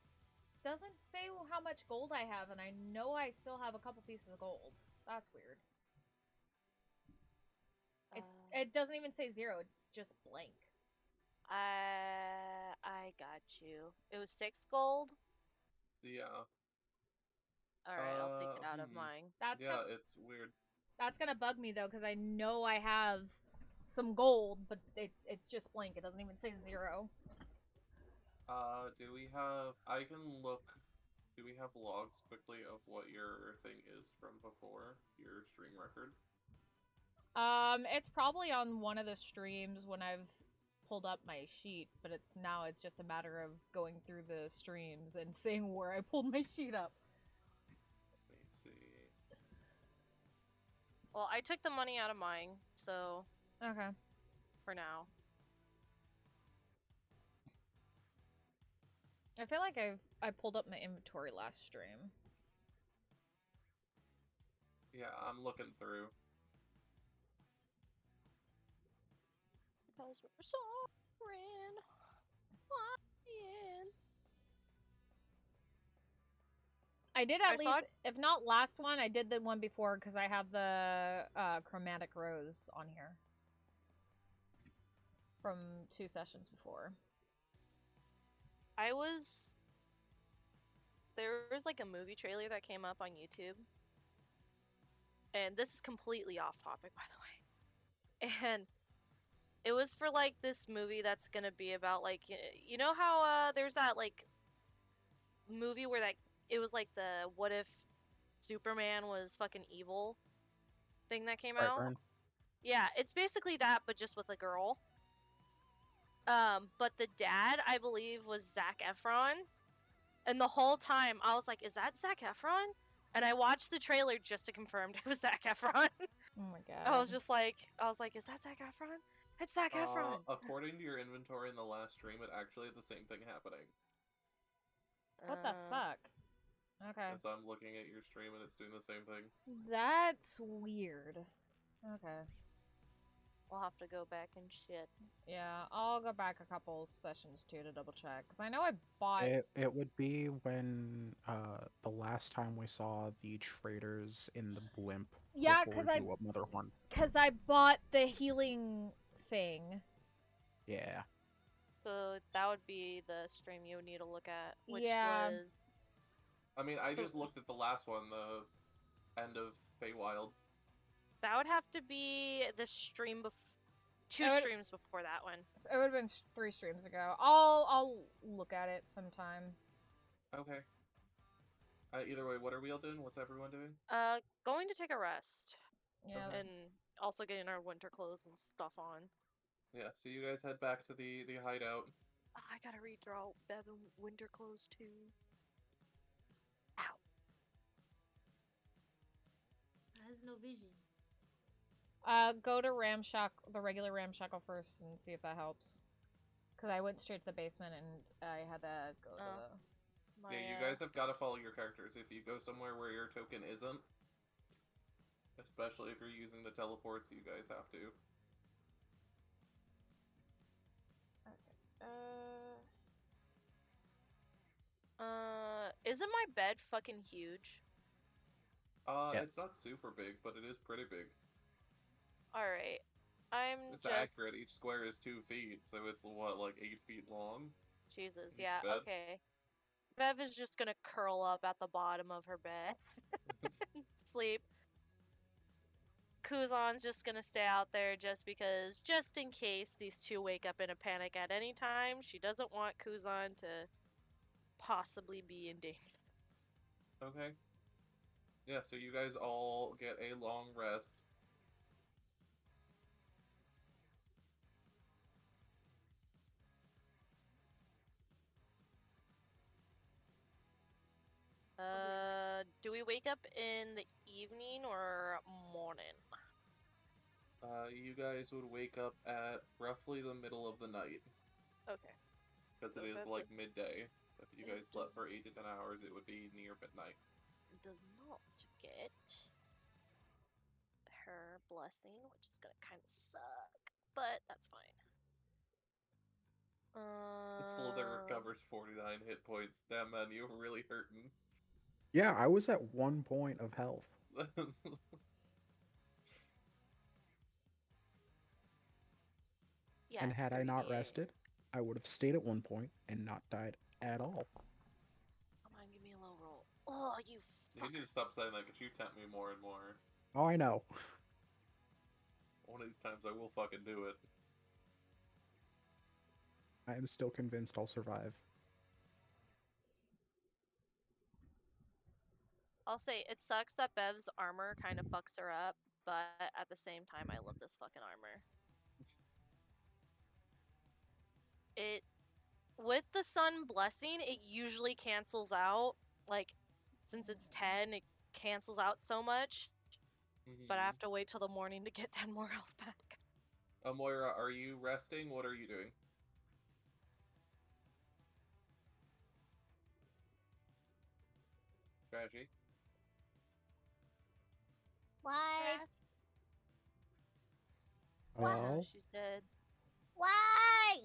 doesn't say how much gold I have, and I know I still have a couple pieces of gold. That's weird. It doesn't even say 0. It's just blank. I got you. It was 6 gold. Yeah. All right, I'll take it out of mine. It's weird. That's gonna bug me though, because I know I have some gold, but it's just blank. It doesn't even say 0. Do we have? I can look. Do we have logs quickly of what your thing is from before your stream record? It's probably on one of the streams when I've pulled up my sheet, but it's just a matter of going through the streams and seeing where I pulled my sheet up. Let me see. Well, I took the money out of mine, so Okay. for now. I feel like I pulled up my inventory last stream. Yeah, I'm looking through. Because we're soaring. Flying. I did at least, if not last one, I did the one before because I have the chromatic rose on here. From 2 sessions before. There was like a movie trailer that came up on YouTube. And this is completely off topic, by the way. And it was for like this movie that's gonna be about like, you know how there's that like movie where it was like the what if Superman was fucking evil thing that came out? Brightburn. Yeah, it's basically that, but just with a girl. But the dad, I believe, was Zac Efron. And the whole time, I was like, is that Zac Efron? And I watched the trailer just to confirm it was Zac Efron. Oh my god. I was like, is that Zac Efron? It's Zac Efron! According to your inventory in the last stream, it actually had the same thing happening. What the fuck? Okay. As I'm looking at your stream and it's doing the same thing. That's weird. Okay. We'll have to go back and shit. Yeah, I'll go back a couple sessions too to double check. Because I know I bought... It would be when the last time we saw the traders in the blimp. Yeah, because because I blew up Mother Horn. Because I bought the healing thing. Yeah. So that would be the stream you would need to look at, which Yeah. was... I mean, I just looked at the last one, the end of Feywild. That would have to be the stream two I would- streams before that one. It would have been 3 streams ago. I'll look at it sometime. Okay. Either way, what are we all doing? What's everyone doing? Going to take a rest. Yeah. And also getting our winter clothes and stuff on. Yeah, so you guys head back to the hideout. I gotta redraw Bevan winter clothes too. Ow. Has no vision. Go to the regular ramshackle first and see if that helps. Because I went straight to the basement and I had to go to the... Yeah, you guys have got to follow your characters. If you go somewhere where your token isn't, especially if you're using the teleports, you guys have to. Isn't my bed fucking huge? It's not super big, but it is pretty big. Alright. It's accurate. Each square is 2 feet, so it's what, like 8 feet long? Jesus, each yeah, bed? okay. Bev is just gonna curl up at the bottom of her bed. Sleep. Kuzan's just gonna stay out there just because, just in case these two wake up in a panic at any time, she doesn't want Kuzan to possibly be in danger. Okay. Yeah, so you guys all get a long rest. Do we wake up in the evening or morning? You guys would wake up at roughly the middle of the night. Okay. Because it is like midday. So if you guys slept for 8 to 10 hours, it would be near midnight. Does not get her blessing, which is gonna kind of suck, but that's fine. Sliithrr recovers 49 hit points. Damn, man, you were really hurting. Yeah, I was at 1 point of health. Yeah, And it's had I not 38. rested, I would have stayed at 1 point and not died at all. Come on, give me a low roll. Oh, you You fucker. need to stop saying that because you tempt me more and more. Oh, I know. One of these times I will fucking do it. I am still convinced I'll survive. I'll say, it sucks that Bev's armor kind of fucks her up, but at the same time, I love this fucking armor. With the sun blessing, it usually cancels out. Like, since it's 10, it cancels out so much. But I have to wait till the morning to get 10 more health back. Moira, are you resting? What are you doing? Tragedy? Why? Oh, She's dead. Why?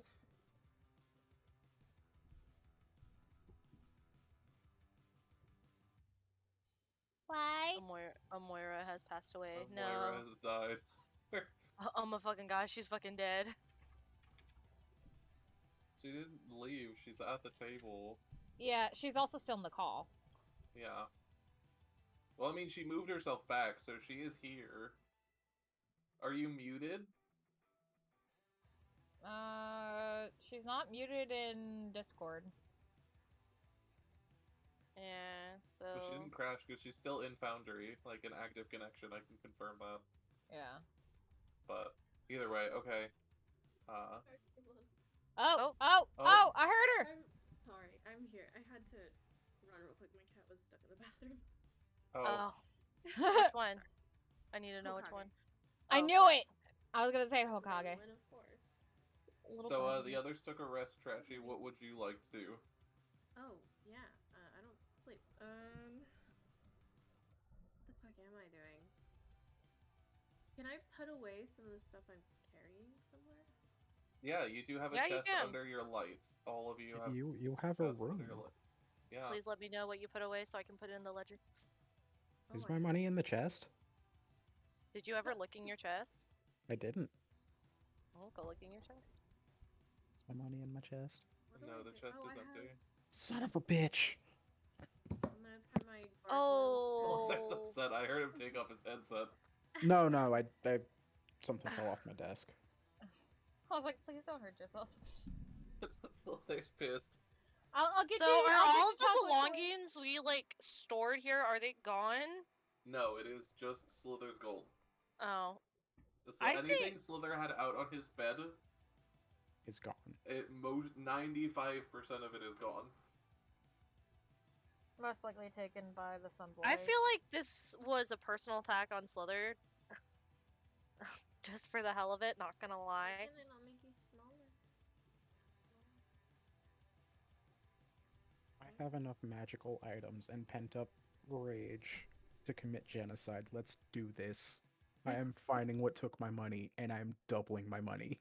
Why? Amoira has passed away. Moira No. has died. Oh my fucking gosh, she's fucking dead. She didn't leave. She's at the table. Yeah, she's also still in the call. Yeah. Well, I mean, she moved herself back, so she is here. Are you muted? She's not muted in Discord. Yeah, so... But she didn't crash because she's still in Foundry, like an active connection. I can confirm that. Yeah. But either way, okay. I heard her! I'm sorry, I'm here. I had to run real quick. My cat was stuck in the bathroom. Oh. Which one? I need to know which one. I Oh, knew of it! I was gonna say Hokage. Of course. So, the others took a rest, Trashy. What would you like to do? Oh, yeah. I don't sleep. What the fuck am I doing? Can I put away some of the stuff I'm carrying somewhere? Yeah, you do have a Yeah, you chest can. under your lights. All of you have you have a chests under room. your lights. Yeah. Please let me know what you put away so I can put it in the ledger. Is my money in the chest? Did you ever look in your chest? I didn't. Oh, go look in your chest. Is my money in my chest? No, the chest is empty. Son of a bitch! I'm gonna put my Oh. There's upset. I heard him take off his headset. No, no, I something fell off my desk. I was like, please don't hurt yourself. Slither's pissed. I'll get So you. are I'll get all you of the chocolate coins. belongings we like stored here? Are they gone? No, it is just Slither's gold. Oh, So I anything think- Slither had out on his bed, Is gone. 95% of it is gone. Most likely taken by the Sunboy. I feel like this was a personal attack on Sliithrr. Just for the hell of it, not gonna Why lie. can they not make you smaller? I have enough magical items and pent up rage to commit genocide. Let's do this. I am finding what took my money, and I'm doubling my money.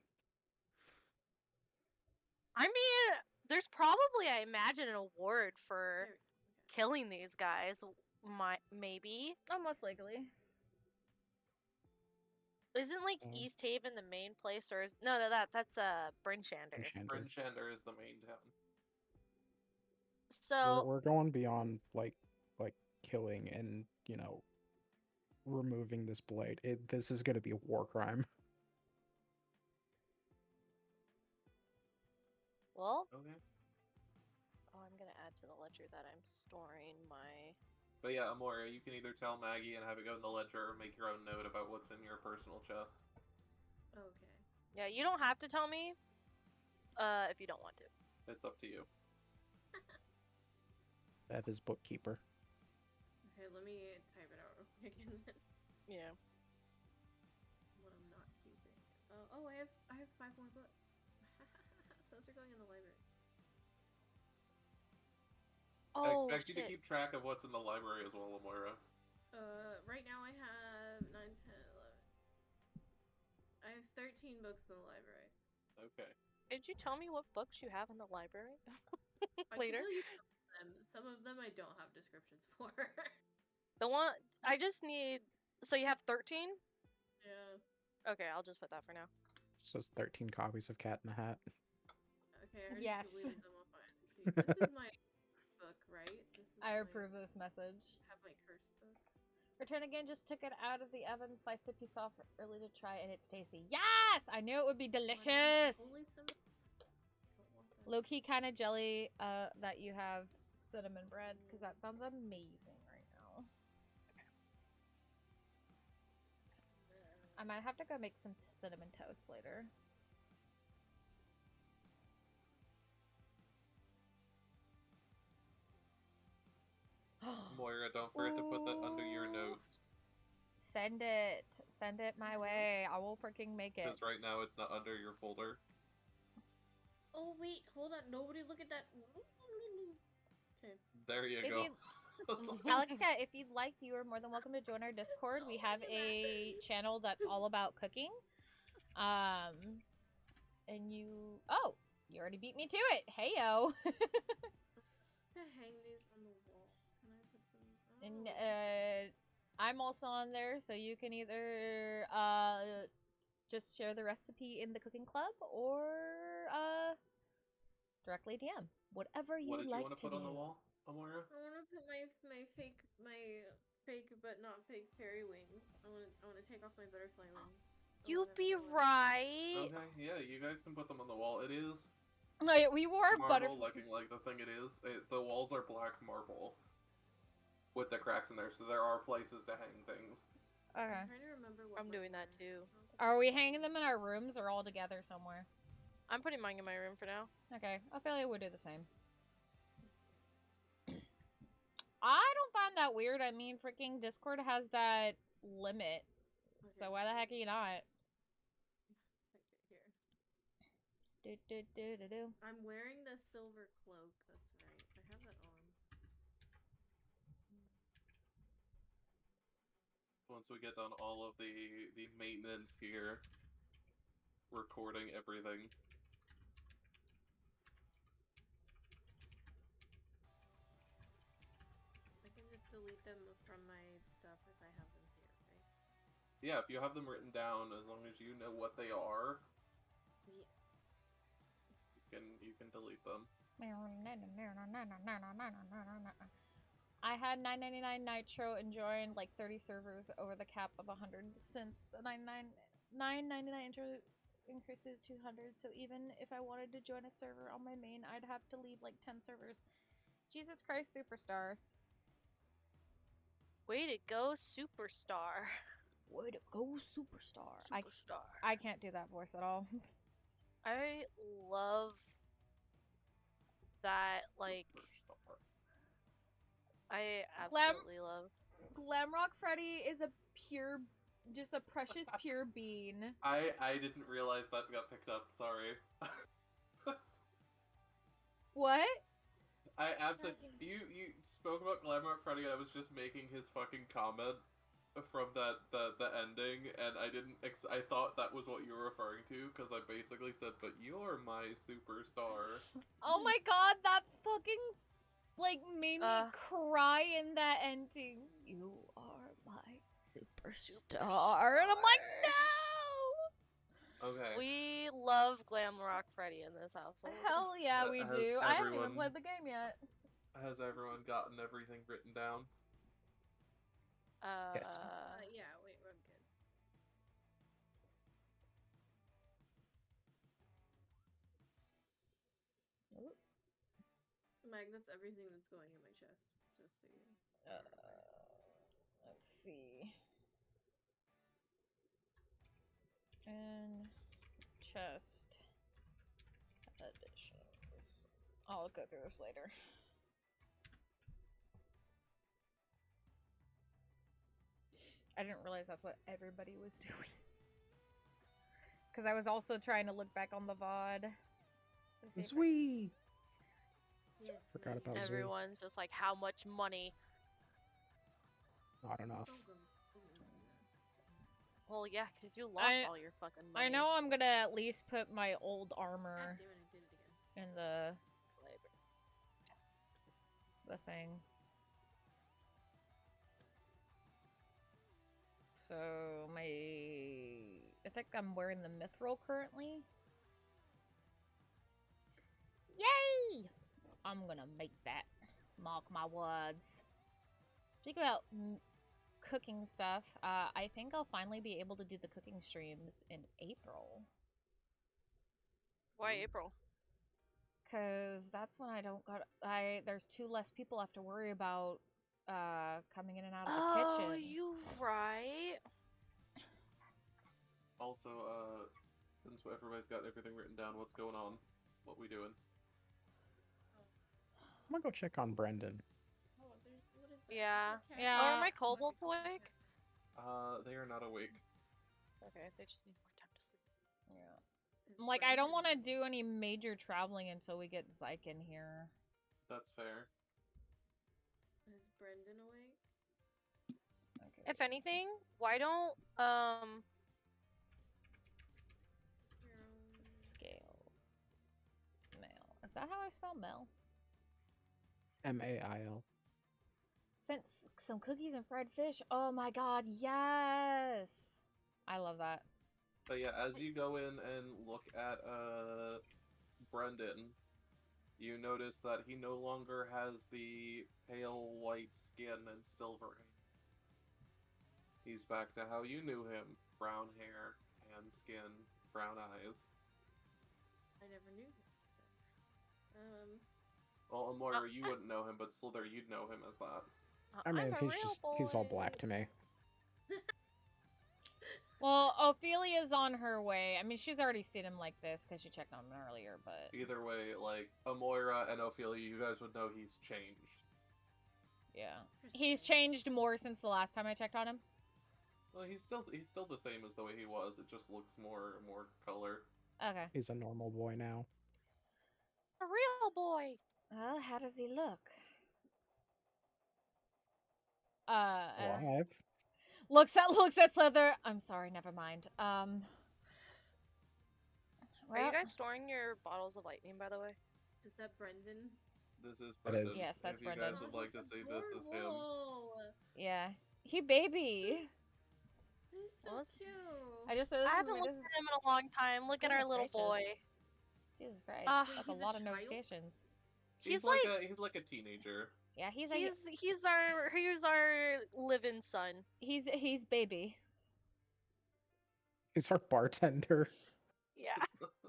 I mean, there's probably, I imagine, an award for There- killing these guys. Maybe. Oh, most likely. Isn't like Mm. East Haven the main place, or is that's Brinchander. Brinchander is the main town. So We're going beyond like killing and removing this blade. This is going to be a war crime. well, Okay. oh, I'm gonna add to the ledger that I'm storing my. But yeah, Amora, you can either tell Maggie and have it go in the ledger or make your own note about what's in your personal chest. Okay. Yeah, you don't have to tell me. If you don't want to. It's up to you. Bev is bookkeeper. Okay, let me type it out real quick and then Yeah. what I'm not keeping. Oh, I have 5 more books. Those are going in the library. I Oh, expect you to shit. keep track of what's in the library as well, Amora. Right now I have 9, 10, 11. I have 13 books in the library. Okay. Did you tell me what books you have in the library? I Later. can tell you some of them. Some of them I don't have descriptions for. The one I just need. So you have 13? Yeah. Okay, I'll just put that for now. Says 13 copies of Cat in the Hat. Okay, I already Yes. deleted them off my sheet. This is my book, right? This is I my- approve this message. Have my cursed book. Return again, just took it out of the oven, sliced a piece off early to try, and it's tasty. Yes! I knew it would be delicious! Only some. Don't want that. Low key kind of jelly that you have cinnamon bread, because that sounds amazing right now. I might have to go make some cinnamon toast later. Moira, don't forget to put that under your notes. Send it. Send it my way. I will freaking make it. Because right now it's not under your folder. Oh wait, hold on. Nobody look at that. Okay. There you If go. Alex Cat, if you'd like, you are more than welcome to join our Discord. We have a channel that's all about cooking. And you... Oh! You already beat me to it! Heyo! To hang these on the wall. Can I put them? And, Oh. I'm also on there, so you can either, just share the recipe in the cooking club, or, directly DM. Whatever you What did you like want to to put do. on the wall, Amora? I want to put my fake but not fake fairy wings. I want to take off my butterfly wings. I You want be everyone- right. Okay, yeah, you guys can put them on the wall. It is Like, we wore marble butterfly. looking like the thing it is. The walls are black marble with the cracks in there, so there are places to hang things. Okay. I'm trying to remember what. I'm my doing that plan- too. Are we hanging them in our rooms or all together somewhere? I'm putting mine in my room for now. Okay, I feel like we'll do the same. I don't find that weird. I mean, freaking Discord has that limit. So Okay, why the heck are you not? Here. Do. I'm wearing the silver cloak. That's right. I have that on. Once we get done all of the maintenance here, recording everything. I can just delete them from my stuff if I have them here, right? Yeah, if you have them written down, as long as you know what they are, Yes. you can delete them. I had 9.99 Nitro and joined like 30 servers over the cap of 100 since the 9.99 intro increased to 200. So even if I wanted to join a server on my main, I'd have to leave like 10 servers. Jesus Christ, Superstar. Way to go, Superstar. Way to go, Superstar. Superstar. I can't do that voice at all. I love that, like, I absolutely love. Glamrock Freddy is just a precious pure bean. I didn't realize that got picked up. Sorry. What? I absolutely. You spoke about Glamrock Freddy. I was just making his fucking comment from the ending, and I didn't. I thought that was what you were referring to because I basically said, "But you're my superstar." Oh my god, that fucking like made me cry in that ending. You are my superstar, and I'm like, no. Okay. We love Glamrock Freddy in this household. Hell yeah, we do. I haven't even everyone- played the game yet. Has everyone gotten everything written down? Yes. Yeah, wait, we're good. Meg, that's everything that's going in my chest. Just so you know. Let's see. And chest additions. I'll go through this later. I didn't realize that's what everybody was doing. Because I was also trying to look back on the VOD. to see if I- Sweet. Yes, Forgot Meg. about Zoo. Everyone's just like, how much money? Not enough. Don't go. Well, yeah, because you lost all your fucking money. I know I'm gonna at least put my old armor God damn it, I did it again. in the thing. So I think I'm wearing the mithril currently. Yay! I'm gonna make that. Mark my words. Speak about cooking stuff. I think I'll finally be able to do the cooking streams in April. Why April? Cause that's when I don't got there's 2 less people I have to worry about coming in and out of the kitchen. Oh, you right. Also, since everybody's got everything written down, what's going on? What we doing? I'm gonna go check on Brendan. Oh, there's what is that? Yeah. Yeah. Oh, are my kobolds awake? They are not awake. Okay, they just need more time to sleep. Yeah. Like I don't want to do any major traveling until we get Xyken here. That's fair. Is Brendan awake? Okay. If anything, why don't Scale. Mail. Is that how I spell Mel? Mail. Sent some cookies and fried fish. Oh my god, yes! I love that. But yeah, as you go in and look at Brendan, you notice that he no longer has the pale white skin and silver hair. He's back to how you knew him. Brown hair, tan skin, brown eyes. I never knew that. So. Well, Amora, you wouldn't know him, but Sliithrr, you'd know him as that. I mean, I'm a he's all real black boy. to me. Well, Ophelia's on her way. I mean, she's already seen him like this because she checked on him earlier, but... Either way, like, Amora and Ophelia, you guys would know he's changed. Yeah. He's changed more since the last time I checked on him. Well, he's still the same as the way he was. It just looks more color. Okay. He's a normal boy now. A real boy. Well, how does he look? Alive. Looks at Sliithrr. I'm sorry, never mind. Are Well, you guys storing your bottles of lightning, by the way? Is that Brendan? This is It Brendan. is. Yes, that's if Brendan. you guys would like to see this is him. yeah. He baby. He's so What? cute. I just I haven't looked at him in a long time. Look at our Goodness little gracious. boy. Jesus Christ. Ah. That's Wait, a he's a lot of child? notifications. He's like like- he's like a teenager. Yeah, he's he's our live-in son. he's baby. He's our bartender. Yeah.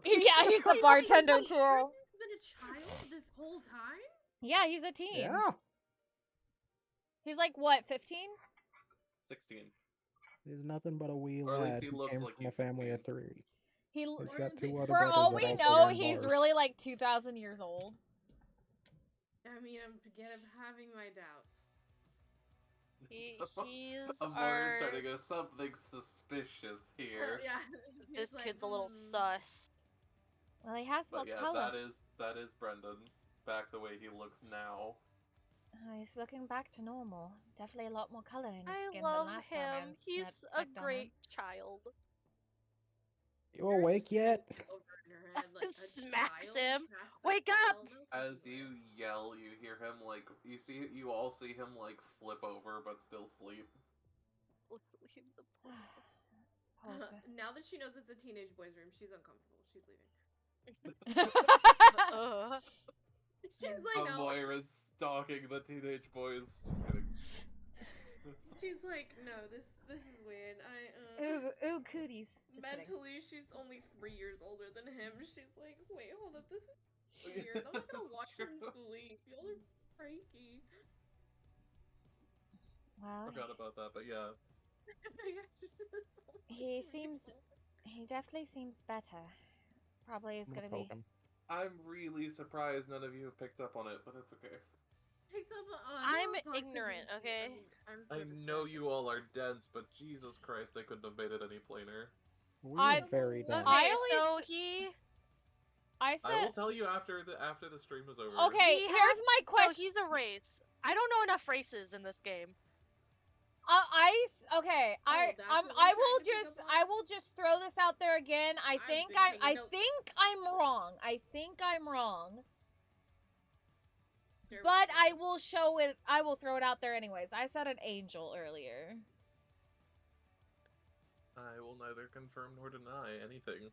Yeah, he's the bartender too. Brandon's been a child this whole time? Yeah, he's a teen. Yeah. He's like what, 15? 16. He's nothing but a wee Or at least lad he who looks came like from a he's family of 16. 3. He He's got 2 other For brothers all that we also know, run he's bars. really like 2,000 years old. I mean, I'm having my doubts. He's I'm our... starting to something suspicious here. Yeah. This He's like, kid's a little sus. Well, he has more But yeah, color. that is Brendan. Back the way he looks now. He's looking back to normal. Definitely a lot more color in his I skin love than last him. time I He's a checked on him. great child. You awake yet? Over in her head, like, a Smacks child him. cast a Wake up! spell? No, As you yell, you hear him like you all see him like flip over but still sleep. Leave the poor- Now that she knows it's a teenage boy's room, she's uncomfortable. She's leaving. She's like, no. Moira's stalking the teenage boys. Just kidding. She's like, no, this is weird. Ooh, cooties. Just kidding. Mentally, she's only 3 years older than him. She's like, wait, hold up, this is weird. I'm not gonna watch him sleep. Y'all are freaky. Well, Forgot about that, but yeah. he definitely seems better. Probably is gonna be. I'm really surprised none of you have picked up on it, but it's okay. Picked up on. I'm ignorant, okay? I'm I know you all are dense, but Jesus Christ, I couldn't have made it any plainer. We're very dense. Okay, so he... I I will said. tell you after the stream is over. Okay, He here's has- my question. So he's a race. I don't know enough races in this game. Okay. that's I what we're I trying will to pick just up on? I will just throw this out there again. I I've think been I taking notes. think I'm wrong. I think I'm wrong. Sure, But sure. I will show it. I will throw it out there anyways. I said an angel earlier. I will neither confirm nor deny anything.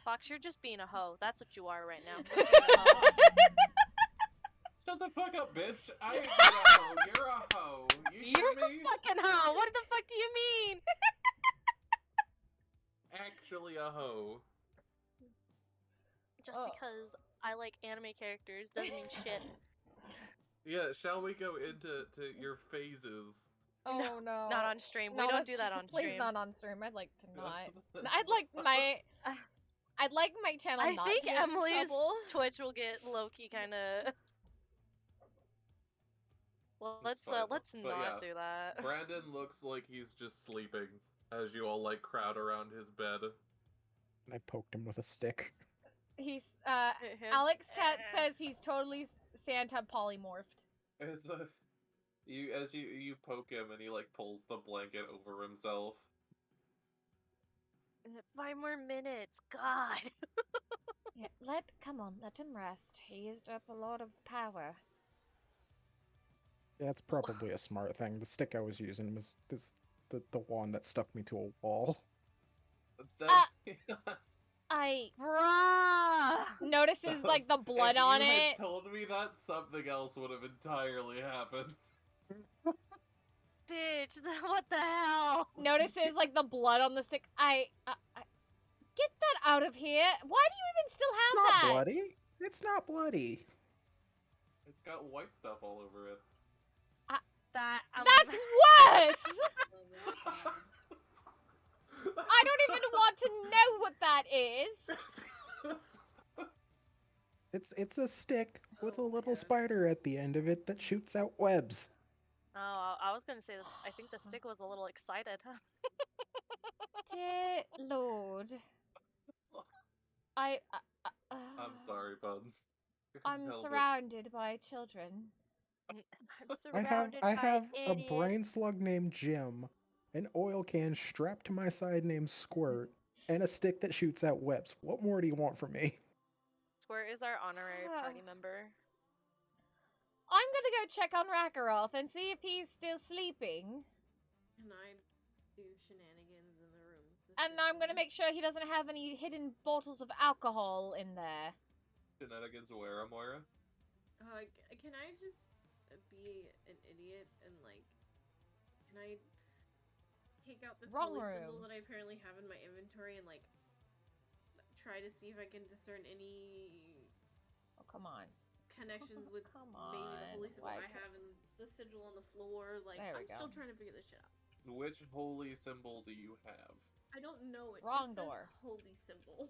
Fox, you're just being a hoe. That's what you are right now. You're being a hoe. Shut the fuck up, bitch! I ain't a hoe. You're a hoe. You You're hear me? a fucking hoe. What the fuck do you mean? Actually a hoe. Just Oh. because I like anime characters doesn't mean shit. Yeah, shall we go into your phases? Oh no. Not on stream. No, We don't do that on Please stream. not on stream. I'd like to not. I'd like my channel I not think to get in Emily's trouble. Twitch will get low-key kind of. Well, It's fine, let's but not yeah. do that. Brandon looks like he's just sleeping as you all like crowd around his bed. I poked him with a stick. He's Alex Cat says he's totally Santa polymorphed. It's a you poke him and he like pulls the blanket over himself. 5 more minutes. God. Yeah, come on, let him rest. He used up a lot of power. Yeah, it's probably a smart thing. The stick I was using was the one that stuck me to a wall. Bruh. Notices like the blood if on you it. had told me that, something else would have entirely happened. Bitch, what the hell? Notices like the blood on the stick. I get that out of here. Why do you even still have It's not that? bloody. It's not bloody. It's got white stuff all over it. That's worse. I don't even want to know what that is. It's a stick with a little spider at the end of it that shoots out webs. Oh, I was gonna say this. I think the stick was a little excited. Dear Lord. I'm sorry, Buns. I'm Held it. surrounded by children. I'm surrounded I by have a idiots. brain slug named Jim, an oil can strapped to my side named Squirt, and a stick that shoots out webs. What more do you want from me? Squirt is our honorary party member. I'm gonna go check on Rakaroth and see if he's still sleeping. And I do shenanigans in the room. And I'm gonna make sure he doesn't have any hidden bottles of alcohol in there. Shenanigans where, Moira? Can I just be an idiot and like, can I take out this Wrong holy symbol room. that I apparently have in my inventory and like try to see if I can discern any Oh, come on. connections with Come maybe the on, holy symbol why I have and the sigil on the floor? Like, There we I'm still go. trying to figure this shit out. Which holy symbol do you have? I don't know. It Wrong just door. says holy symbol.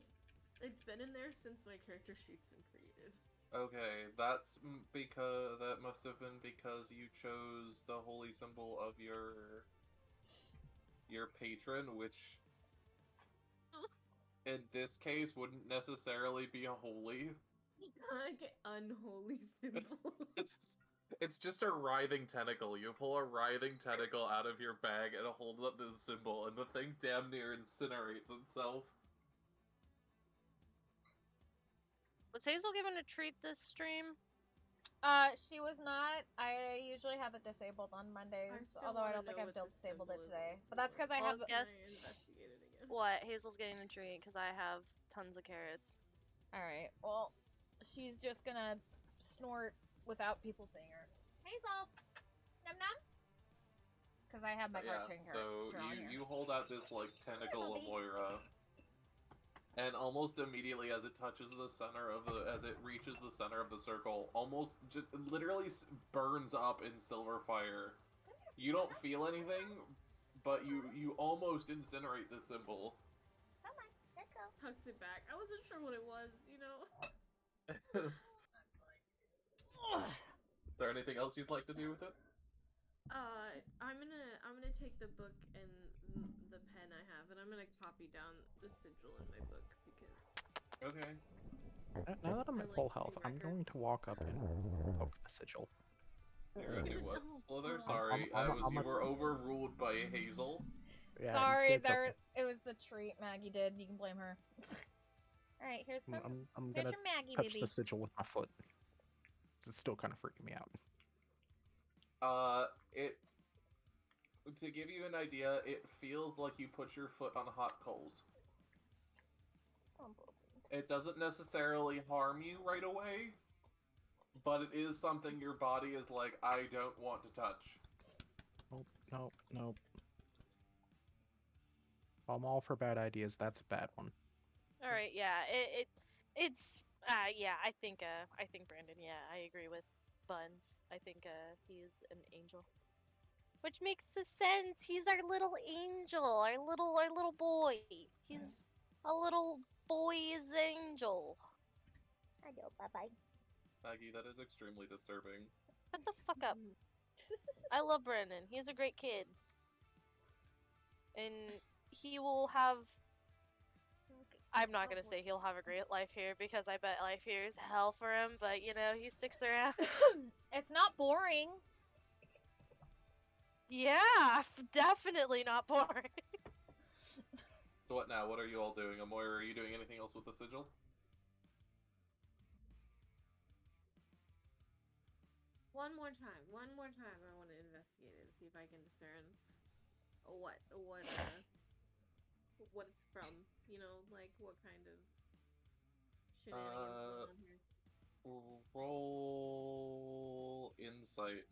It's been in there since my character sheet's been created. Okay, that's because that must have been because you chose the holy symbol of your patron, which in this case wouldn't necessarily be a holy. Like unholy symbol. It's just a writhing tentacle. You pull a writhing tentacle out of your bag and hold up this symbol, and the thing damn near incinerates itself. Was Hazel given a treat this stream? She was not. I usually have it disabled on Mondays, although I don't think I've disabled it today. But that's because I have. Guess investigate it again. what? Hazel's getting a treat because I have tons of carrots. All right. Well, she's just gonna snort without people seeing her. Hazel, num num. Because I have my cartoon So character on here. you hold out this like tentacle of Movie. Moira, and almost immediately as it touches the center of as it reaches the center of the circle, almost just literally burns up in silver fire. You don't feel anything, but you almost incinerate the symbol. Come on, let's go. Hugs it back. I wasn't sure what it was, you know. Is there anything else you'd like to do with it? I'm gonna take the book and the pen I have, and I'm gonna copy down the sigil in my book because. Okay. Now that I'm at like full health, I'm records. going to walk up and poke the sigil. You're gonna do what? Slither? Oh, Sorry, you were overruled by Hazel. Yeah, Sorry, it's okay. it was the treat Maggie did. You can blame her. All right, here's I'm here's gonna your Maggie, touch baby. the sigil with my foot. It's still kind of freaking me out. To give you an idea, it feels like you put your foot on hot coals. It doesn't necessarily harm you right away, but it is something your body is like, I don't want to touch. Nope. I'm all for bad ideas. That's a bad one. All right, yeah, it's yeah, I think Brandon, yeah, I agree with Buns. I think he's an angel. Which makes sense. He's our little angel, our little boy. He's a little boy's angel. I go, bye-bye. Maggie, that is extremely disturbing. Shut the fuck up. I love Brandon. He's a great kid. And he will have... I'm not gonna say he'll have a great life here, because I bet life here is hell for him, but, you know, he sticks around. It's not boring. Yeah, definitely not boring. So what now? What are you all doing? Amoira, are you doing anything else with the sigil? One more time. I want to investigate it and see if I can discern what it's from. You know, like what kind of shenanigans going on here. Roll insight.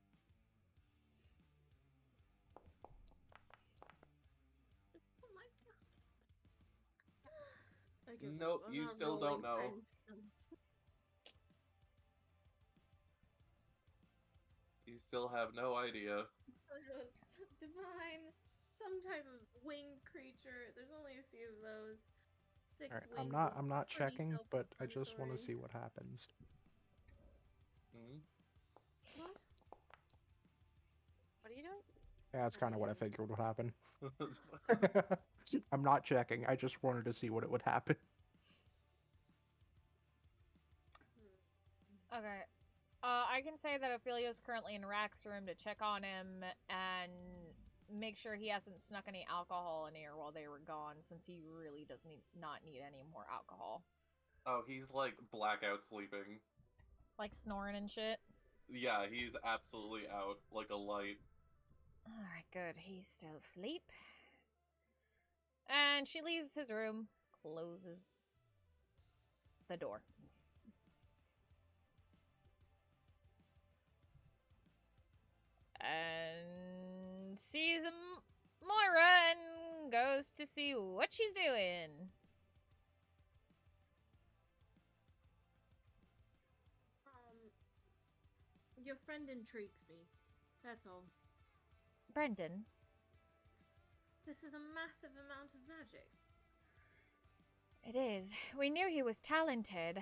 Oh my god. I give up. Nope, I'm you not still don't rolling know. friends. You still have no idea. It's divine. Some type of winged creature. There's only a few of those. Six All right, wings. I'm not is pretty checking, but I just want to self-explanatory. see what happens. Hmm? What? What are you doing? Yeah, that's kind of what I figured would happen. I'm not checking. I just wanted to see what it would happen. Okay. I can say that Ophelia's currently in Rack's room to check on him and make sure he hasn't snuck any alcohol in here while they were gone, since he really does not need any more alcohol. Oh, he's like blackout sleeping. Like snoring and shit? Yeah, he's absolutely out, like a light. Alright, good. He's still asleep. And she leaves his room, closes the door. and sees Moira and goes to see what she's doing. Your friend intrigues me. That's all. Brendan. This is a massive amount of magic. It is. We knew he was talented.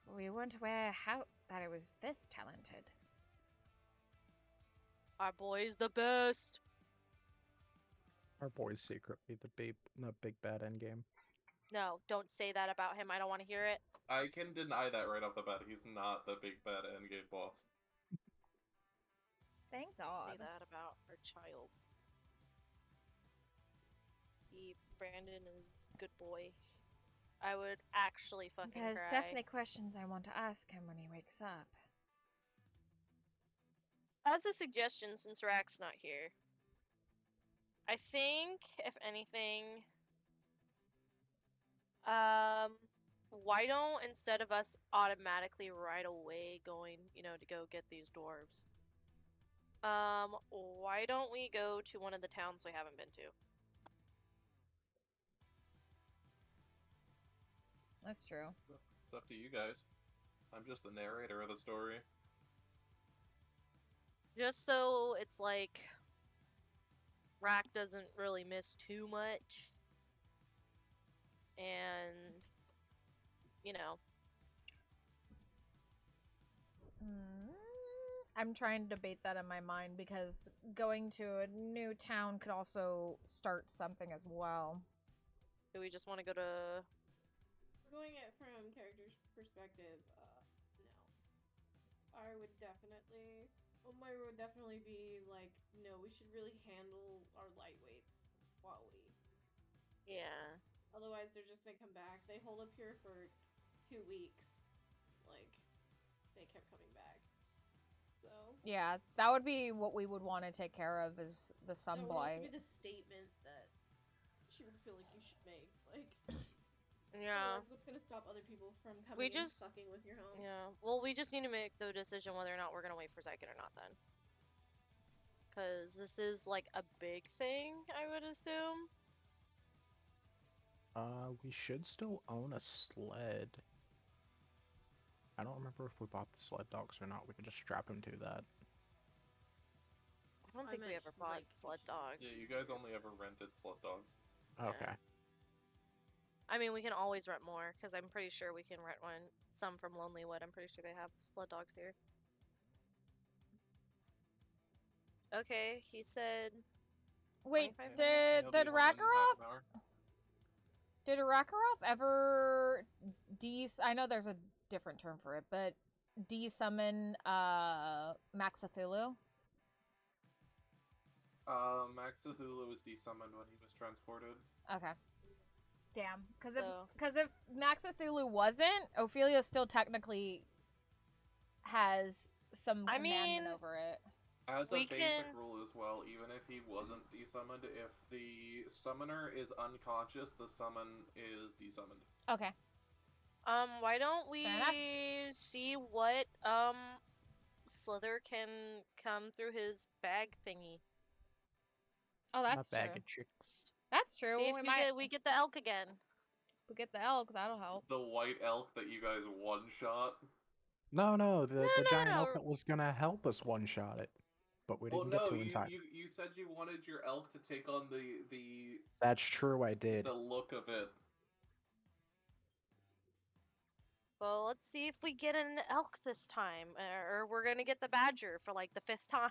We weren't aware that it was this talented. Our boy's the best. Our boy's secretly the big bad endgame. No, don't say that about him. I don't want to hear it. I can deny that right off the bat. He's not the big bad endgame boss. Thank God. Say that about our child. Brandon is good boy. I would actually fucking There's cry. definitely questions I want to ask him when he wakes up. As a suggestion, since Rack's not here, I think, if anything, why don't, instead of us automatically right away going, to go get these dwarves, why don't we go to one of the towns we haven't been to? That's true. It's up to you guys. I'm just the narrator of the story. Just so it's like Rack doesn't really miss too much. And, I'm trying to debate that in my mind because going to a new town could also start something as well. Do we just want to go to... Going it from character's perspective, no. I would definitely... Omar would definitely be like, no, we should really handle our lightweights while we... Yeah. Otherwise, they're just gonna come back. They hold up here for 2 weeks. Like, they kept coming back. So... Yeah, that would be what we would want to take care of is the That would sunblight. also be the statement that she would feel like you should make. Like... Yeah. That's what's gonna stop other people from coming and fucking with your home. Yeah. Well, we just need to make the decision whether or not we're gonna wait for Xyken or not then. Because this is, like, a big thing, I would assume. We should still own a sled. I don't remember if we bought the sled dogs or not. We could just strap him to that. I don't think we ever bought sled dogs. Yeah, you guys only ever rented sled dogs. Okay. I mean, we can always rent more, because I'm pretty sure we can rent some from Lonelywood. I'm pretty sure they have sled dogs here. Okay, he said... Wait, 25 did minutes? Rakarov... Did Rakarov ever I know there's a different term for it, but de-summon Maxathulu? Maxathulu was desummoned when he was transported. Okay. Damn. Because if Maxathulu wasn't, Ophelia still technically has some commandment over it. As a basic rule as well, even if he wasn't desummoned, if the summoner is unconscious, the summon is desummoned. Okay. Why don't we see what, Sliithrr can come through his bag thingy? Oh, that's true. Bag of chicks. That's true. See if we get the elk again. We get the elk, that'll help. The white elk that you guys one-shot? No, the giant elk that was gonna help us one-shot it. But we didn't get to in time. You said you wanted your elk to take on the... That's true, I did. The look of it. Well, let's see if we get an elk this time. Or we're gonna get the badger for, like, the 5th time.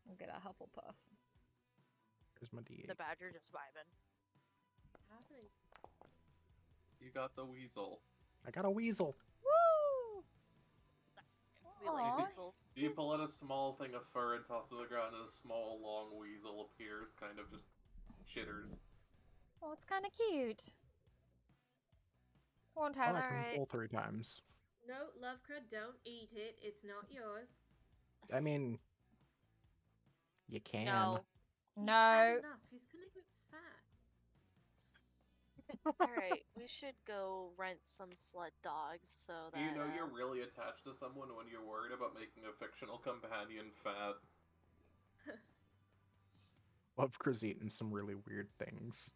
We'll get a Hufflepuff. Here's my D8. The badger just vibing. You got the weasel. I got a weasel. Woo! We like weasels. You pull out a small thing of fur and toss it to the ground, and a small, long weasel appears, kind of just chitters. Oh, it's kind of cute. One I time. like him full 3 times. No, Lovecrud, don't eat it. It's not yours. I mean, you can. No. No. Enough. He's gonna get fat. Alright, we should go rent some sled dogs so that... You know you're really attached to someone when you're worried about making a fictional companion fat. Lovecra's eaten some really weird things.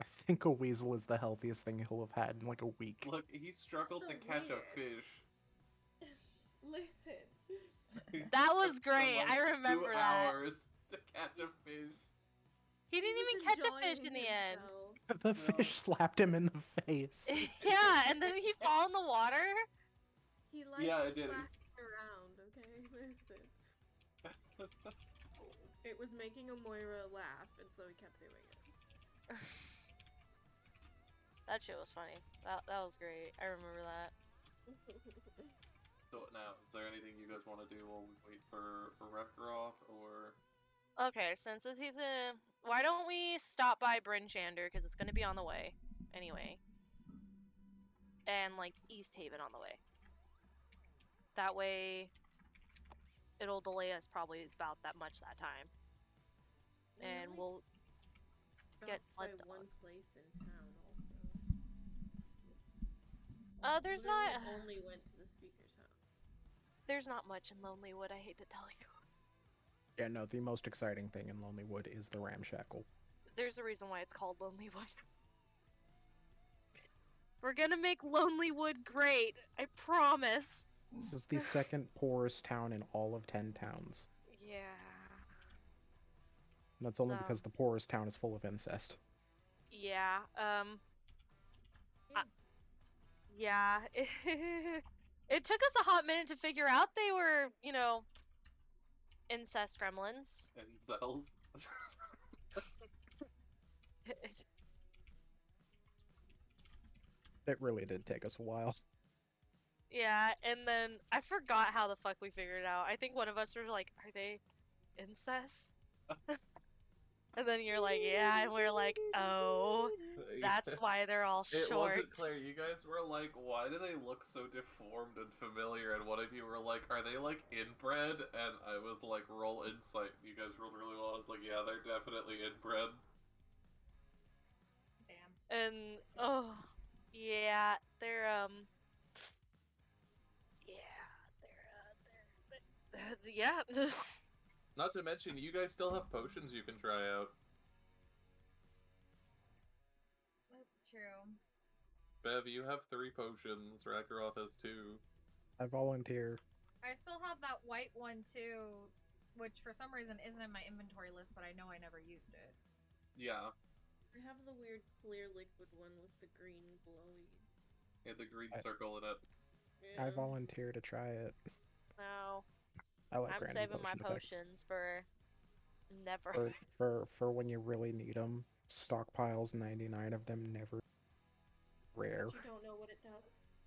I think a weasel is the healthiest thing he'll have had in like a week. Look, he struggled to So catch a weird. fish. Listen. That was For, great. like, I remember 2 that. hours to catch a fish. He didn't was even catch a fish enjoying in the end. himself. The No. fish slapped him in the face. Yeah, and then he fall in the water. He likes Yeah, it did. splashing around, okay? Listen. It was making a Moira laugh, and so he kept doing it. That shit was funny. That was great. I remember that. So now, is there anything you guys want to do while we wait for Rekroth, or... Okay, since he's a... Why don't we stop by Bryn Shander, because it's going to be on the way. Anyway. And, like, East Haven on the way. That way... It'll delay us probably about that much that time. They And only we'll get stopped sled by one dogs. place in town, also. There's Literally not... only went to the speaker's house. There's not much in Lonelywood, I hate to tell you. Yeah, no, the most exciting thing in Lonelywood is the ramshackle. There's a reason why it's called Lonelywood. We're gonna make Lonelywood great, I promise. This is the second poorest town in all of 10 towns. Yeah. And that's only So- because the poorest town is full of incest. Yeah, yeah. It took us a hot minute to figure out they were, you know, incest gremlins. Incels? It really did take us a while. Yeah, and then I forgot how the fuck we figured it out. I think one of us was like, are they incest? And then you're like, yeah, and we're like, oh, that's why they're all It short. wasn't clear. You guys were like, why do they look so deformed and familiar? And one of you were like, are they like inbred? And I was like, roll insight. You guys rolled really well. I was like, yeah, they're definitely inbred. Damn. And oh, yeah, they're yeah. Not to mention, you guys still have potions you can try out. That's true. Bev, you have 3 potions. Rakaroth has 2. I volunteer. I still have that white one too, which for some reason isn't in my inventory list, but I know I never used it. Yeah. I have the weird clear liquid one with the green glowy. Yeah, the green circle in it. Yeah. I volunteer to try it. No, I like I'm random saving my potion effects. potions for never. For when you really need them. Stockpiles, 99 of them, never rare. But you don't know what it does.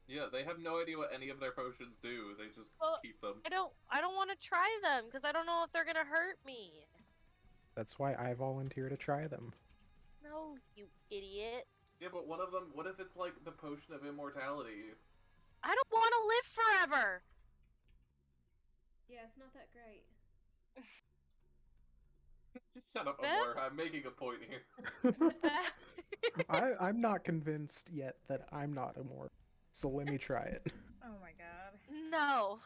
Yeah, they have no idea what any of their potions do. They just Well, keep them. I don't want to try them because I don't know if they're gonna hurt me. That's why I volunteer to try them. No, you idiot. Yeah, but one of them, what if it's like the potion of immortality? I don't want to live forever. Yeah, it's not that great. Shut up, Bev? Amor. I'm making a point here. I'm not convinced yet that I'm not immortal. So let me try it. Oh my god. No,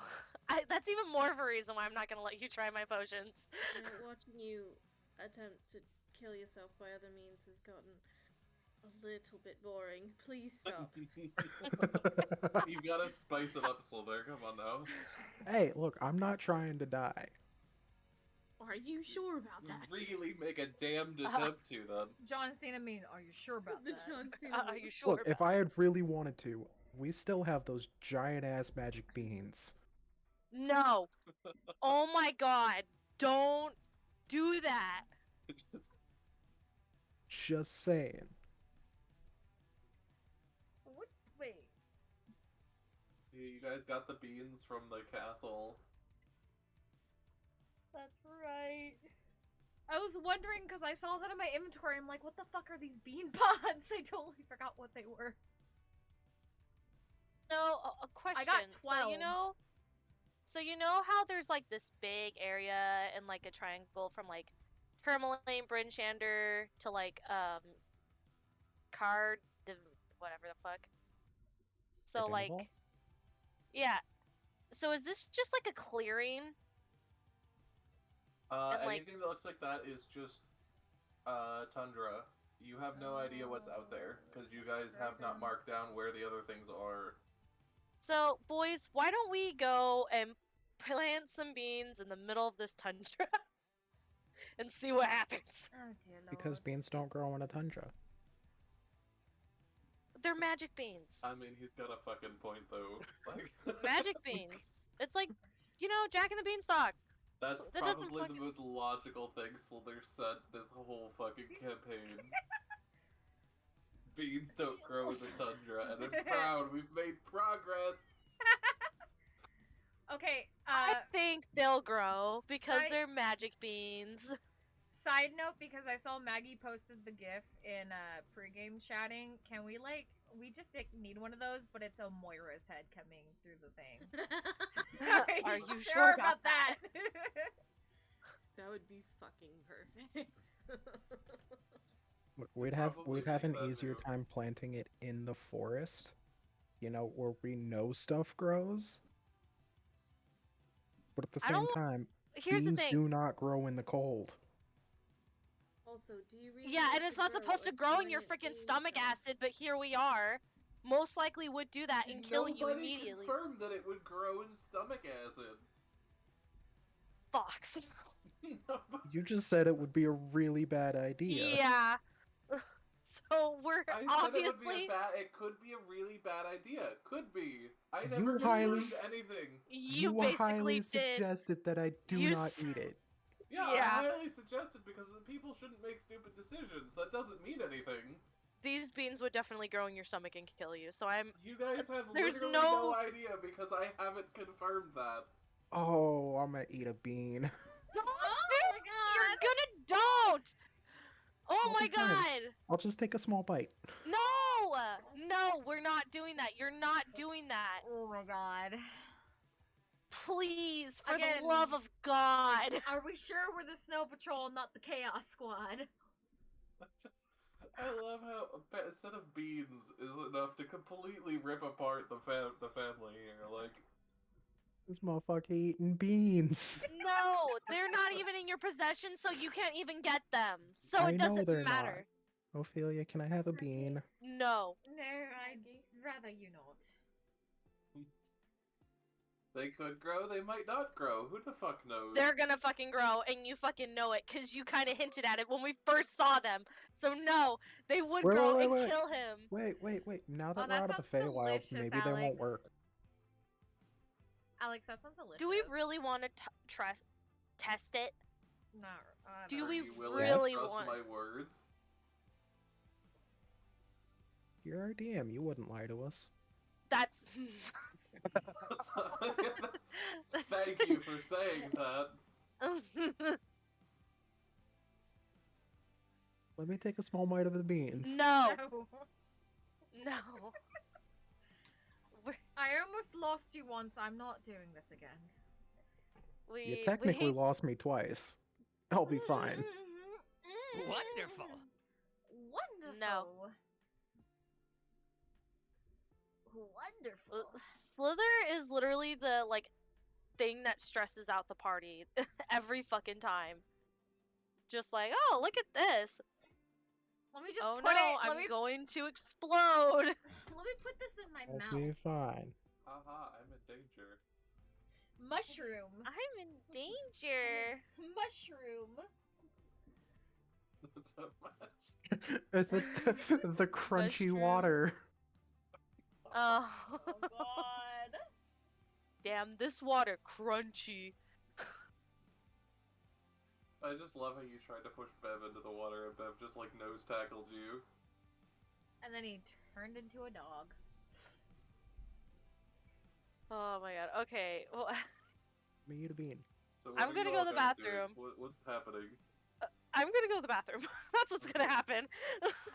that's even more of a reason why I'm not gonna let you try my potions. Watching you attempt to kill yourself by other means has gotten a little bit boring. Please stop. You gotta spice it up, Sliithrr. Come on now. Hey, look, I'm not trying to die. Are you sure about that? Really make a damned attempt to, then. John Cena mean, are you sure about The that? John Cena Are you sure? Look, if I had really wanted to, we still have those giant ass magic beans. No. Oh my god. Don't do that. Just saying. What? Wait. Yeah, you guys got the beans from the castle. That's right. I was wondering because I saw that in my inventory. I'm like, what the fuck are these bean pods? I totally forgot what they were. So, a question. I got 12. So you know how there's like this big area and like a triangle from like Tourmaline, Bryn Shander to like whatever the fuck. So like, Redeemable? yeah. So is this just like a clearing? And, like- Anything that looks like that is just tundra. You have no idea what's out there because you guys have not marked down where the other things are. So, boys, why don't we go and plant some beans in the middle of this tundra and see what happens? Oh dear lord. Because beans don't grow in a tundra. They're magic beans. I mean, he's got a fucking point though. Like Magic beans. It's like, Jack and the Beanstalk. That's That doesn't probably fucking- the most logical thing Sliithrr said this whole fucking campaign. Beans don't grow in the tundra, and I'm proud we've made progress. Okay, I think they'll grow because Side- they're magic beans. side note, because I saw Maggie posted the GIF in pregame chatting. Can we we just need one of those, but it's a Moira's head coming through the thing. Are you sure about that? That would be fucking perfect. We'd have Probably an think that easier too. time planting it in the forest, where we know stuff grows. But at the I same don't- time, Here's the beans thing. do not grow in the cold. Also, do you really Yeah, want and it's to not grow supposed a to grow in your giant freaking bean stomach stalk? acid, but here we are. Most likely would do that and kill you Nobody immediately. confirmed that it would grow in stomach acid. Fox. You just said it would be a really bad idea. Yeah. So we're I said obviously it could be a really bad idea. Could be. I You never highly- confirmed anything. you highly basically did. suggested that I do You not s- eat it. Yeah, Yeah. I highly suggested because people shouldn't make stupid decisions. That doesn't mean anything. These beans would definitely grow in your stomach and kill you. So I'm You guys have There's literally no- no idea because I haven't confirmed that. Oh, I'm gonna eat a bean. Don't Oh my You're god! gonna don't. Oh I'll my be fine. god! I'll just take a small bite. No! No, we're not doing that. You're not doing that. Oh my god. Please, for Again. the love of God. Are we sure we're the Snow Patrol, not the Chaos Squad? I love how a set of beans is enough to completely rip apart the family here. Like, This motherfucker eating beans. No, they're not even in your possession, so you can't even get them. So I it know doesn't they're matter. not. Ophelia, can I have a bean? No. No, I'd rather you not. they could grow, they might not grow. Who the fuck knows? They're gonna fucking grow, and you fucking know it, because you kind of hinted at it when we first saw them. So no, they would Wait, grow wait, and wait. kill him. Wait. Now that Oh, we're that out of the sounds Feywild, delicious, maybe they won't Alex. work. Alex, that sounds delicious. Do we really want to test it? No, Do Are we you willing really to trust want- my words? You're our DM. You wouldn't lie to us. That's... Thank you for saying that. Let me take a small bite of the beans. No. No. No. I almost lost you once. I'm not doing this again. You technically lost me twice. I'll be fine. Wonderful. Wonderful. No. Wonderful. Sliithrr is literally the, thing that stresses out the party every fucking time. Just like, oh, look at this. Let me just Oh put no, it. I'm Let me going to explode. let me put this in my I'll mouth. be fine. Haha, I'm in danger. Mushroom. I'm in danger. Mushroom. That's so much. the crunchy true. water. Oh. Oh god. Damn, this water crunchy. I just love how you tried to push Bev into the water and Bev just nose tackled you. And then he turned into a dog. Oh my god. Okay. Well, Me eat a bean. So I'm what are gonna you go all to the guys doing? bathroom. What's happening? I'm gonna go to the bathroom. That's what's gonna happen.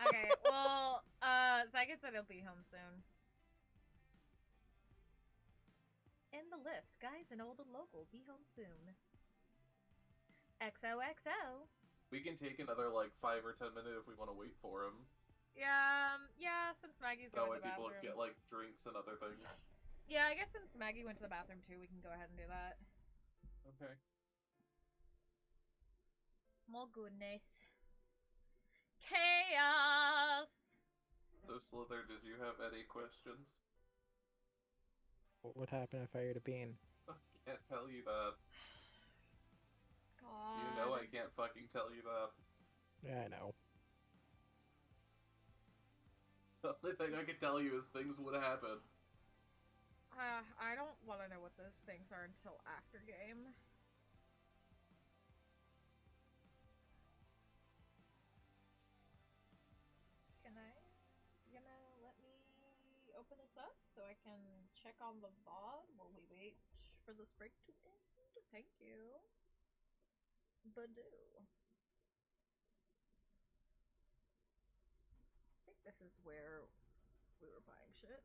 Okay, well, Xyken said he'll be home soon. In the lift, guys, an old and local, be home soon. XOXO. We can take another 5 or 10 minutes if we want to wait for him. Yeah, since Maggie's That going way to the people bathroom. get drinks and other things. Yeah, I guess since Maggie went to the bathroom too, we can go ahead and do that. Okay. More goodness. Chaos! So, Sliithrr, did you have any questions? What would happen if I ate a bean? I can't tell you that. God. You know I can't fucking tell you that. Yeah, I know. The only thing I can tell you is things would happen. I don't want to know what those things are until after game. You gonna let me open this up so I can check on the VOD while we wait for this break to end? Thank you. Badoo. I think this is where we were buying shit.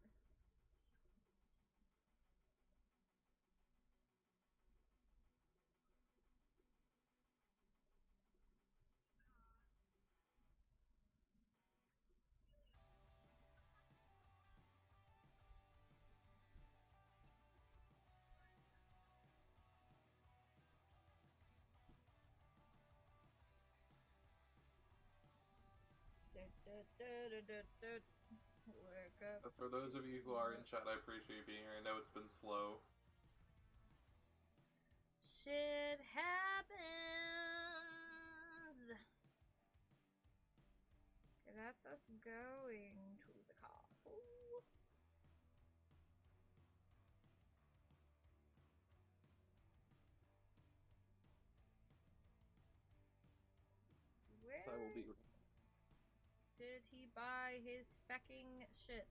Wake up. For those of you who are in chat, I appreciate you being here. I know it's been slow. Shit happens. Okay, that's us going to the castle. Where I will be. did he buy his fucking shit?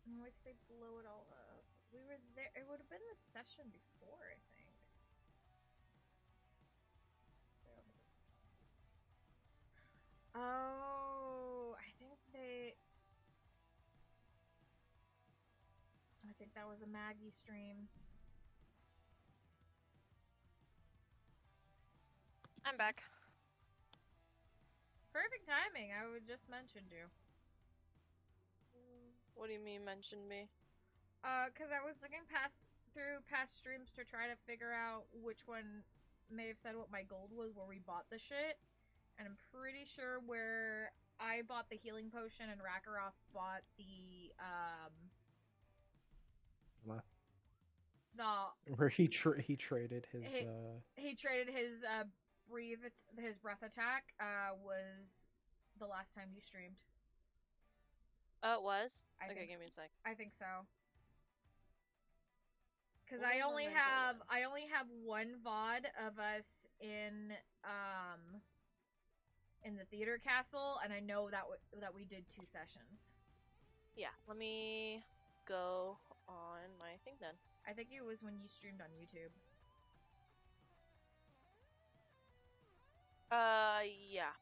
In which they blow it all up. We were there. It would have been the session before, I think. Oh, I think that was a Maggie stream. I'm back. Perfect timing. I would just mentioned you. What do you mean, mention me? Cause I was looking through past streams to try to figure out which one may have said what my gold was where we bought the shit. And I'm pretty sure where I bought the healing potion and Rakaroff bought the Where he traded his he traded his breath attack was the last time you streamed. Oh, it was? I Okay, think give me a sec. I think so. Cause Well, I only remember have one VOD of us in the theater castle, and I know that we did 2 sessions. Yeah, let me go on my thing then. I think it was when you streamed on YouTube. Yeah.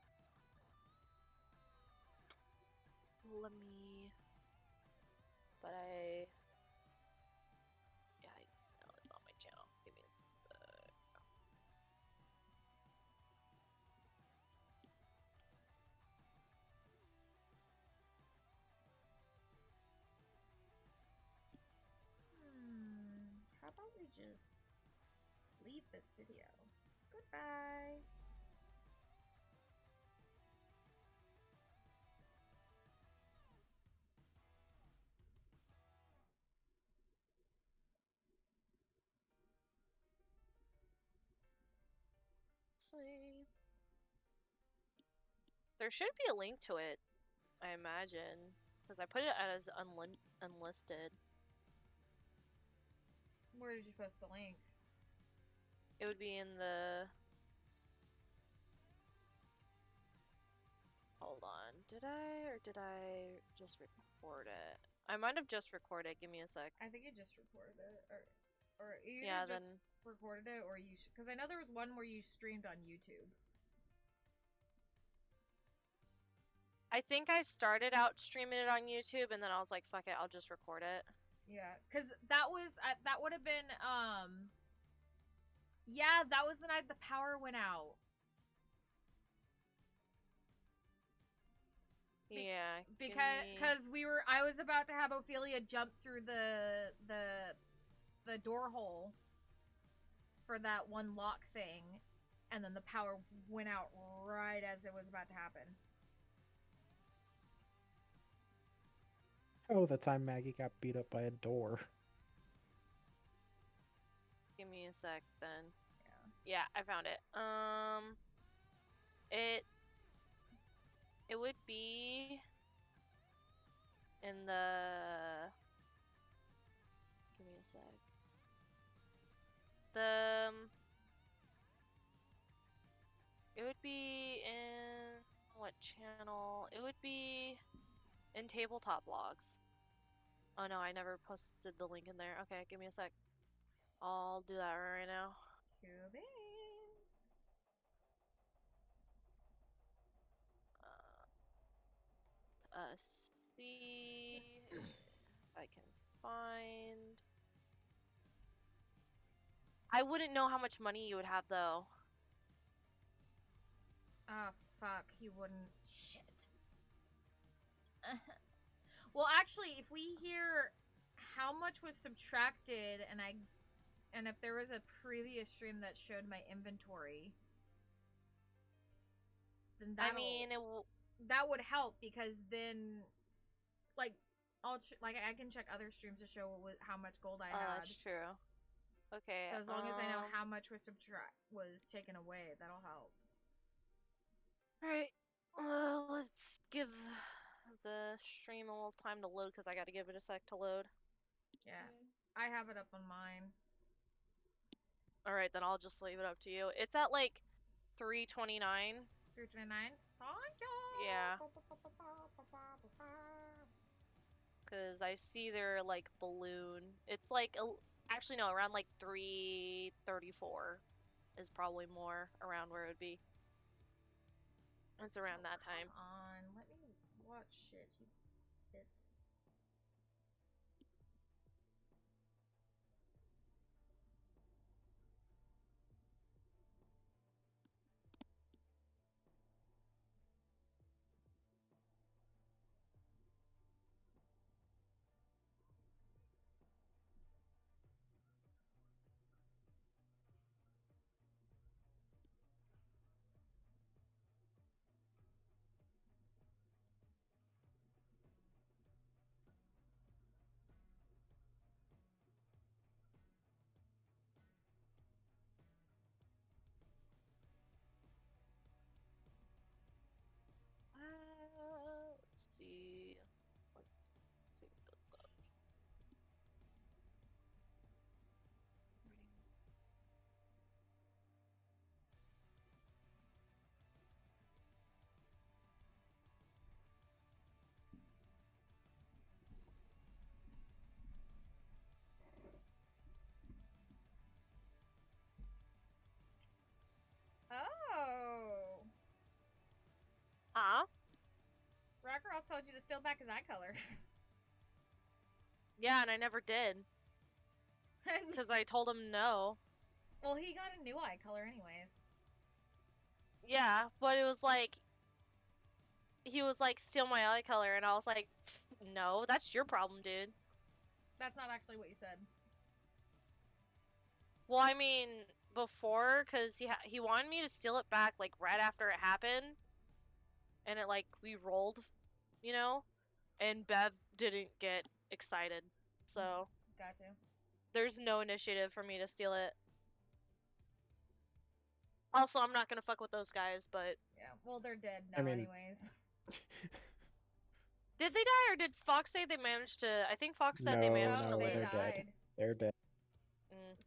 Let me... But I... Yeah, I know it's on my channel. Give me a sec. How about we just leave this video? Goodbye. See. There should be a link to it, I imagine, because I put it as unlisted. Where did you post the link? It would be in the... Hold on. Did I just record it? I might have just recorded. Give me a sec. I think you just recorded it, or you Yeah, just then... recorded it, or you because I know there was one where you streamed on YouTube. I think I started out streaming it on YouTube, and then I was like, "Fuck it, I'll just record it." Yeah, because that would have been yeah, that was the night the power went out. Yeah, because I was about to have Ophelia jump through the the door hole for that one lock thing, and then the power went out right as it was about to happen. Oh, the time Maggie got beat up by a door. Give me a sec then. Yeah, I found it. It would be in the. Give me a sec. It would be in what channel? It would be in tabletop logs. Oh no, I never posted the link in there. Okay, give me a sec. I'll do that right now. Cool beans. See if I can find. I wouldn't know how much money you would have though. Oh, fuck. He wouldn't. Shit. Well, actually, if we hear how much was subtracted and if there was a previous stream that showed my inventory, then I mean, that would help because then, like, I can check other streams to show how much gold I had. That's true. Okay. So as long as I know how much was taken away, that'll help. Alright. Let's give the stream a little time to load because I got to give it a sec to load. Yeah, I have it up on mine. Alright, then I'll just leave it up to you. It's at like 3:29. 3:29? Thank you! Yeah. Because I see their like balloon. It's like, actually no, around like 3:34 is probably more around where it would be. It's around that time. Come on, let me watch shit, you bitch. Let's see. Let's see what goes up. Oh! Huh? Rockeroff told you to steal back his eye color. Yeah, and I never did. Because I told him no. Well, he got a new eye color anyways. Yeah, but it was like... He was like, steal my eye color, and I was like, no, that's your problem, dude. That's not actually what you said. Well, I mean, before, because he wanted me to steal it back, like, right after it happened. And it, like, we rolled, you know? And Bev didn't get excited. So... Gotcha. There's no initiative for me to steal it. Also, I'm not gonna fuck with those guys, but... Yeah, well, they're dead now anyways. Did they die, or did Fox say they managed to... I think Fox said they managed to live. They're dead. They're dead.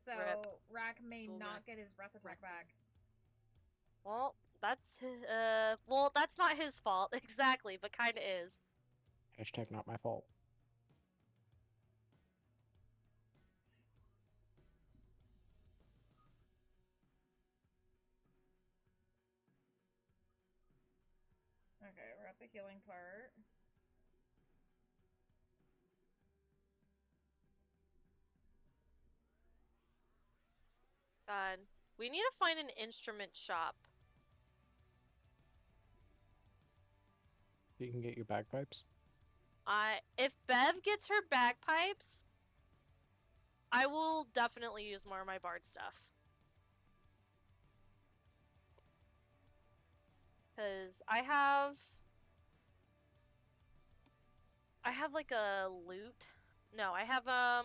So, Rip. Rack may not get his breath of breath back. Well, that's... well, that's not his fault, exactly, but kinda is. Hashtag not my fault. Okay, we're at the healing part. God. We need to find an instrument shop. You can get your bagpipes? If Bev gets her bagpipes, I will definitely use more of my bard stuff. Cause I have like a loot. No, I have I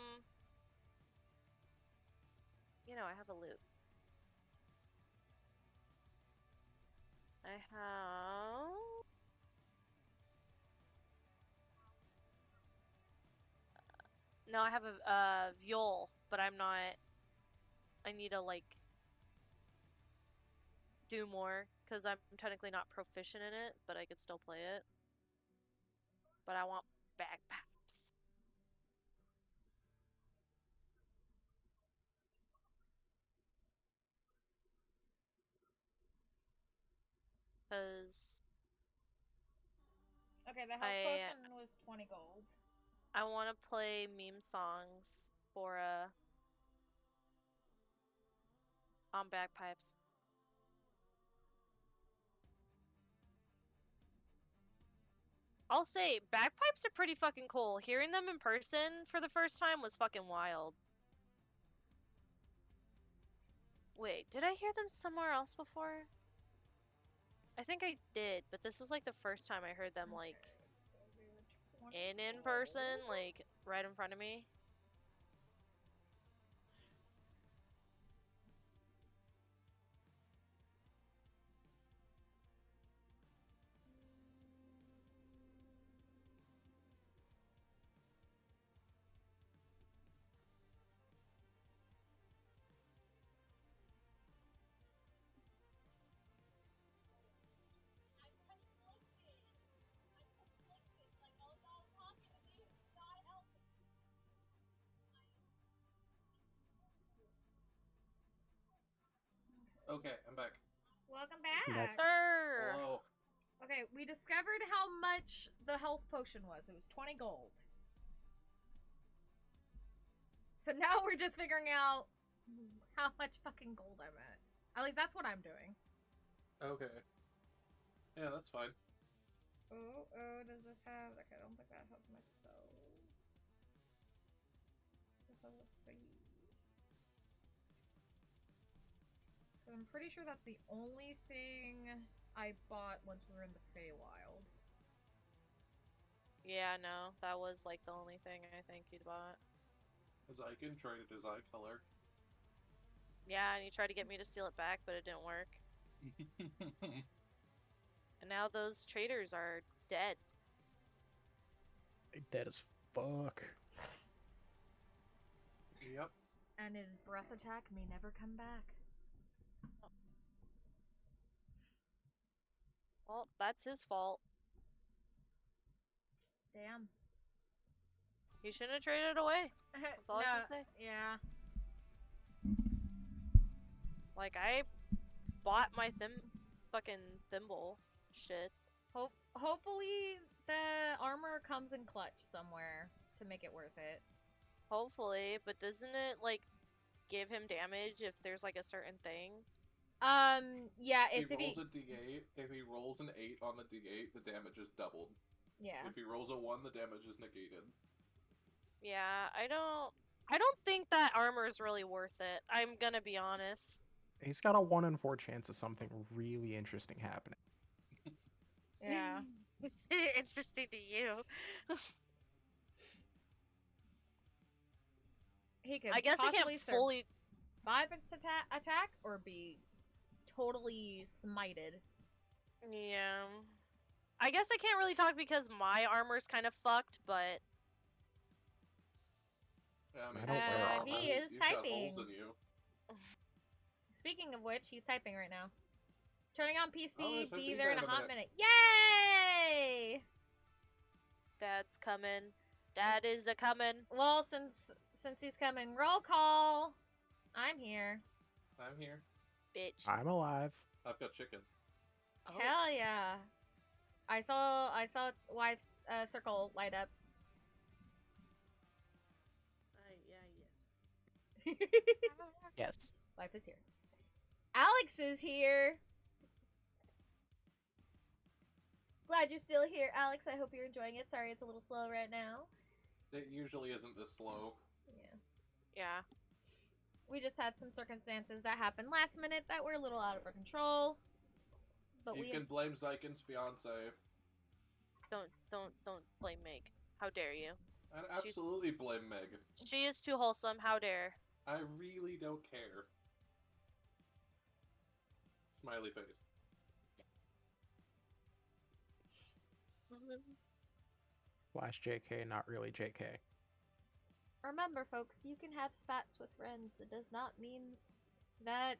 have a loot. I have No, I have a viol, but I'm not. I need to like do more because I'm technically not proficient in it, but I could still play it. But I want bagpipes. Cause Okay, the health potion was 20 gold. I want to play meme songs for on bagpipes. I'll say bagpipes are pretty fucking cool. Hearing them in person for the first time was fucking wild. Wait, did I hear them somewhere else before? I think I did, but this was like the first time I heard them like in person, like right in front of me. Okay, I'm back. Welcome back. Sir. Hello. Okay, we discovered how much the health potion was. It was 20 gold. So now we're just figuring out how much fucking gold I'm at. At least that's what I'm doing. Okay. Yeah, that's fine. Oh, does this have... Okay, I don't think that has my spells. This has a sleeve. So I'm pretty sure that's the only thing I bought once we were in the Feywild. Yeah, no, that was like the only thing I think you'd bought. Xyken traded his eye color. Yeah, and you tried to get me to steal it back, but it didn't work. And now those traders are dead. They dead as fuck. Yep. And his breath attack may never come back. Well, that's his fault. Damn. He shouldn't have traded it away. That's all I can say. Yeah. Like, I bought my fucking thimble shit. Hopefully the armor comes in clutch somewhere to make it worth it. Hopefully, but doesn't it, like, give him damage if there's, like, a certain thing? Yeah, it's if he rolls a d8, if he rolls an 8 on the d8, the damage is doubled. Yeah. If he rolls a 1, the damage is negated. Yeah, I don't think that armor is really worth it. I'm gonna be honest. He's got a 1 in 4 chance of something really interesting happening. Yeah. Interesting to you. He could I guess I can't fully survive its attack or be totally smited. Yeah. I guess I can't really talk because my armor's kind of fucked, but Yeah, I mean, he is you've got typing. holes in you. Speaking of which, he's typing right now. Turning on PC, Oh, be SOP there in a time hot in a minute. Yay! Dad's coming. Dad is a coming. Well, since he's coming, roll call. I'm here. I'm here. Bitch. I'm alive. I've got chicken. Oh. Hell yeah! I saw wife's circle light up. Yeah, yes. Yes. Wife is here. Alex is here. Glad you're still here, Alex. I hope you're enjoying it. Sorry, it's a little slow right now. It usually isn't this slow. Yeah. Yeah. We just had some circumstances that happened last minute that were a little out of our control. But You we can blame Xyken's fiance. Don't blame Meg. How dare you? I'd absolutely blame Meg. She is too wholesome. How dare? I really don't care. Smiley face. Flash JK, not really JK. remember, folks, you can have spats with friends. It does not mean that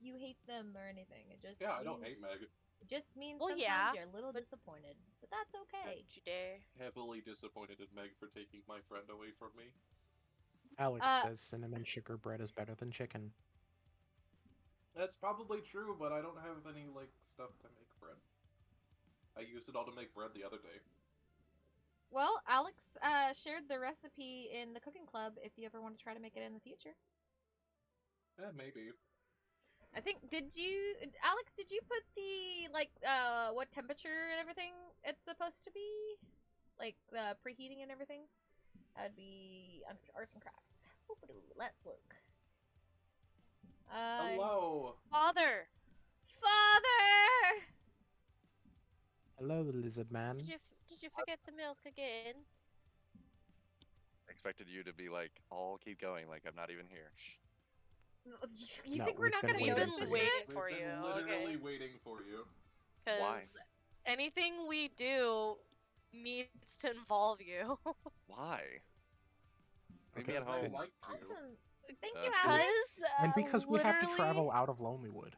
you hate them or anything. It just Yeah, I means, don't hate Meg. It just means Well, sometimes yeah, you're a little disappointed, but that's okay. Don't you dare. Heavily disappointed in Meg for taking my friend away from me. Alex says cinnamon sugar bread is better than chicken. That's probably true, but I don't have any, like, stuff to make bread. I used it all to make bread the other day. Well, Alex shared the recipe in the cooking club if you ever want to try to make it in the future. Maybe. I think, Alex, did you put the, like, what temperature and everything it's supposed to be? Like, preheating and everything? That'd be under arts and crafts. Let's look. Hello! Father! Father! Hello, lizard man. Did you forget the milk again? I expected you to be like, I'll keep going, like I'm not even here. You No, think we're not we've gonna been notice waiting this for you. shit? We've For been you, literally okay. waiting for you. Why? Because anything we do needs to involve you. Why? Leave Okay, me at I home. like you. Awesome. Thank Okay. you, Alex. And because we have to literally- travel out of Lonelywood.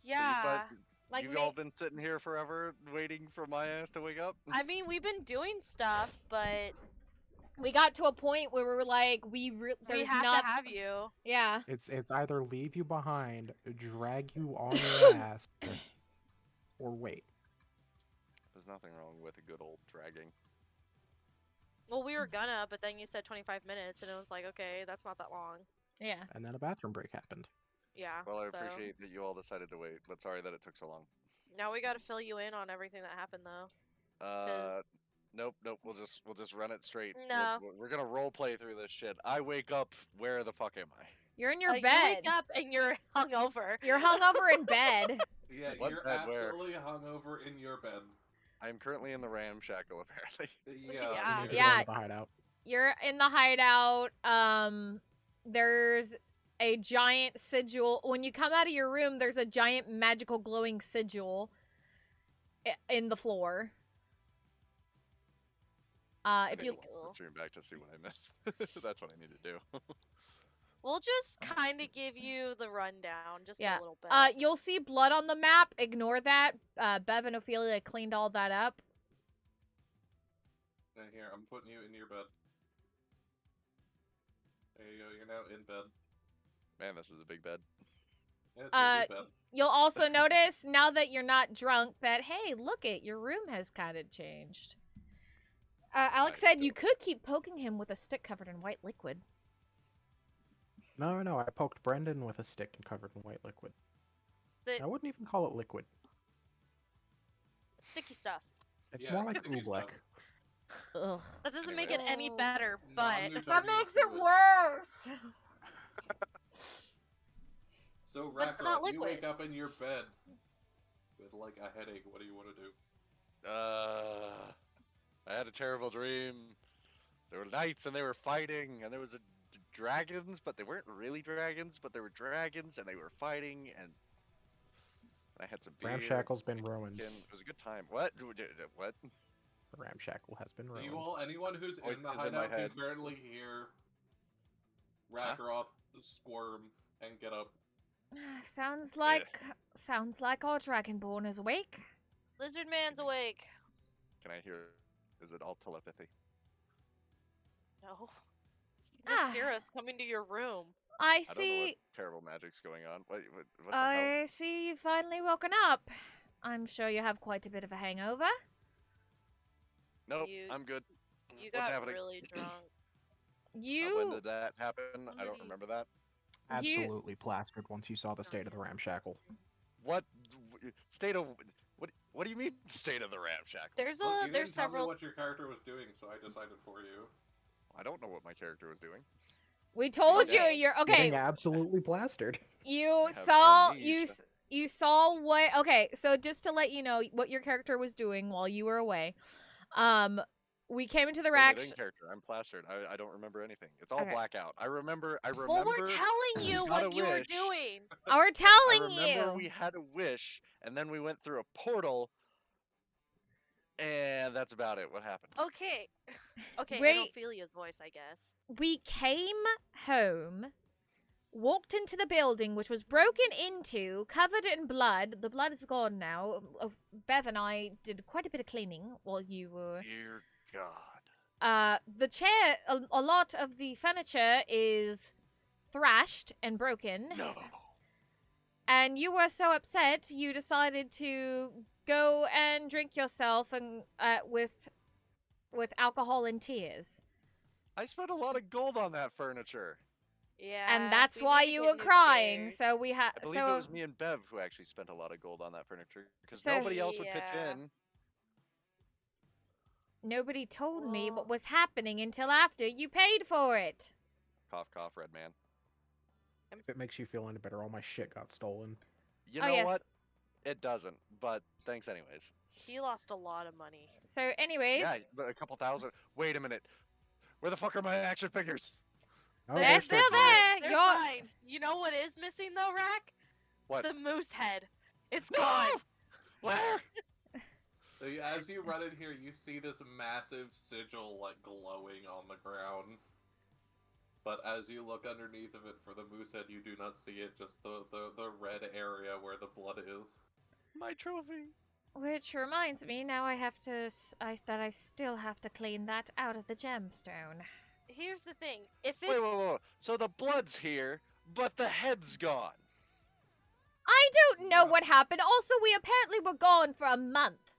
Yeah. Like, You've all been sitting here forever waiting for my ass to wake up? I mean, we've been doing stuff, but we got to a point where we were like, we there's have not... to have you. Yeah. It's either leave you behind, drag you on your ass, or wait. There's nothing wrong with a good old dragging. Well, we were gonna, but then you said 25 minutes, and it was like, okay, that's not that long. Yeah. And then a bathroom break happened. Yeah. Well, I so appreciate that you all decided to wait, but sorry that it took so long. now we gotta fill you in on everything that happened, though. 'Cause- Nope. We'll just run it straight. No. We're gonna role play through this shit. I wake up. Where the fuck am I? You're in your You bed. wake up and you're hungover. You're hungover in bed. Yeah, What you're bed where? absolutely hungover in your bed. I am currently in the ramshackle, apparently. Yeah. You need to Yeah. go into the hideout. You're in the hideout. There's a giant sigil. When you come out of your room, there's a giant magical glowing sigil in the floor. If you Stream back to see what I missed. That's what I need to do. We'll just kind of give you the rundown, just Yeah. a little bit. you'll see blood on the map. Ignore that. Bev and Ophelia cleaned all that up. And here, I'm putting you in your bed. There you go, you're now in bed. Man, this is a big bed. Yeah, it's a big bed. You'll also notice now that you're not drunk that, hey, look it, your room has kind of changed. Alex said you could keep poking him with a stick covered in white liquid. No, I poked Brendan with a stick covered in white liquid. The I wouldn't even call it liquid. sticky stuff. It's Yeah, more like sticky oobleck. stuff. Ugh. That doesn't Anyway. make it any better, but Non-Newtonian That makes it fluid. worse! So, But it's not Rakarok, you liquid. wake up in your bed with, like, a headache. What do you want to do? I had a terrible dream. There were knights and they were fighting, and there was dragons, but they weren't really dragons, but they were dragons, and they were fighting, and I had some beer. Ramshackle's been ruined. It was a good time. What? What? The ramshackle has been ruined. Anyone who's Voice in the is in my hideout can head. currently hear Rakarok squirm and get up. Sounds like our Dragonborn is awake. Lizard Man's awake. Can I hear? Is it all telepathy? No. You can Ah. just hear us coming to your room. I I don't know see. what terrible magic's going on. What the hell? I see you've finally woken up. I'm sure you have quite a bit of a hangover. Nope, You- I'm good. You What's got happening? really drunk. When You did that happen? I don't remember that. Absolutely plastered once you saw the state of the ramshackle. What state of what do you mean state of the ramshackle? There's Look, you there's didn't tell me several. what your character was doing, so I decided for you. I don't know what my character was doing. We told you Okay. you're okay. Getting absolutely plastered. You have saw amnesia. you saw what? Okay, so just to let you know what your character was doing while you were away. We came into the Bring rack. it in, character. I'm plastered. I don't remember anything. It's all Okay. blackout. I remember. Well, we're telling you we had what a you were wish. doing. We're I telling remember you. we had a wish, and then we went through a portal, and that's about it. What happened? Okay. Okay, Wait. in Ophelia's voice, I guess. We came home, walked into the building, which was broken into, covered in blood. The blood is gone now. Bev and I did quite a bit of cleaning while you were. Dear God. The chair, a lot of the furniture is thrashed and broken. No. And you were so upset, you decided to go and drink yourself and with alcohol and tears. I spent a lot of gold on that furniture. Yeah. And that's we why need to you get were new crying. chairs. So we had. I believe So it was me and Bev who actually spent a lot of gold on that furniture because So- nobody else would pitch Yeah. in. nobody told me what Well- was happening until after you paid for it. Cough, cough, red man. If it makes you feel any better, all my shit got stolen. You Oh, know yes. what? It doesn't, but thanks anyways. He lost a lot of money. So, anyways, Yeah, but a couple thousand. Wait a minute. Where the fuck are my action figures? Oh, they're still there. They're You're fine. You know what is missing though, Rack? What? The moose head. It's No! gone. Where? So as you run in here, you see this massive sigil like glowing on the ground. But as you look underneath of it for the moose head, you do not see it, just the red area where the blood is. My trophy. which reminds me, now I have to. I still have to clean that out of the gemstone. Here's the thing. If it's Wait. So the blood's here, but the head's gone. I don't know what happened. Also, we apparently were gone for a month.